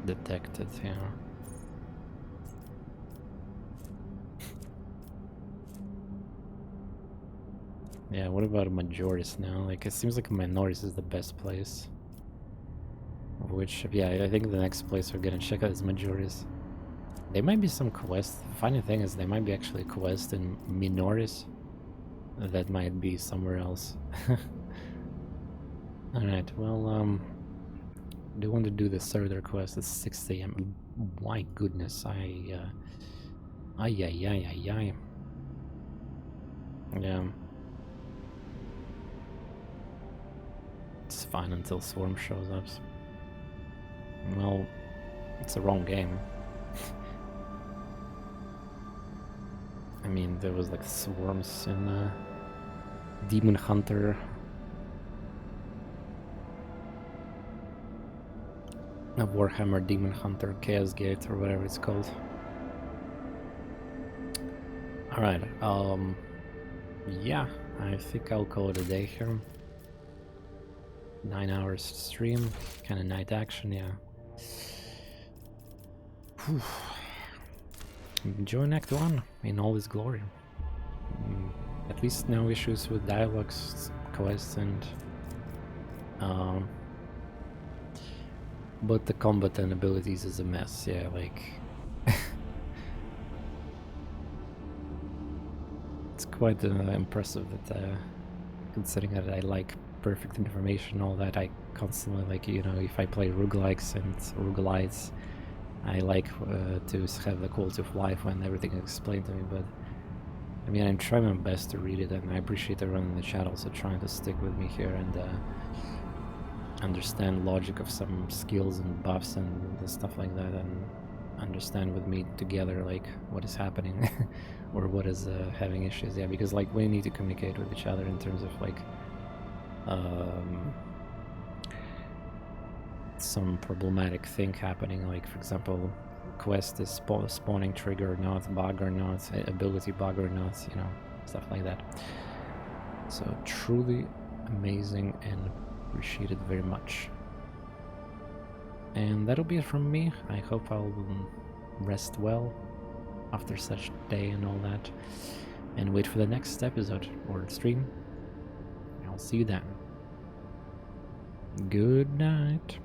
detected here. Yeah, what about Majoris now? Like, it seems like Minoris is the best place. Which, yeah, I think the next place we're gonna check out is Majoris. There might be some quest. Funny thing is, there might be actually a quest in Minoris that might be somewhere else. Alright, well, do want to do the Surther quest at 6 AM. My goodness, ay. Yeah. It's fine until Swarm shows up. Well, it's the wrong game. I mean, there was like swarms in Demon Hunter. A Warhammer Demon Hunter Chaos Gate or whatever it's called. Alright, yeah, I think I'll call it a day here. 9 hours stream, kind of night action, yeah. Whew. Enjoying Act 1 in all its glory. At least no issues with dialogues, quests, and but the combat and abilities is a mess, yeah, like it's quite impressive that considering that I like perfect information, all that, I constantly, like, you know, if I play roguelikes and roguelites, I like to have the quality of life when everything is explained to me. But I mean, I'm trying my best to read it, and I appreciate everyone in the chat also trying to stick with me here and understand logic of some skills and buffs and stuff like that, and understand with me together like what is happening or what is having issues. Yeah, because like we need to communicate with each other in terms of like some problematic thing happening, like for example quest is spawning trigger or not, bug or not, ability bug or not, you know, stuff like that. So truly amazing and appreciated very much. And that'll be it from me. I hope I'll rest well after such day and all that, and wait for the next episode or stream. I'll see you then. Good night.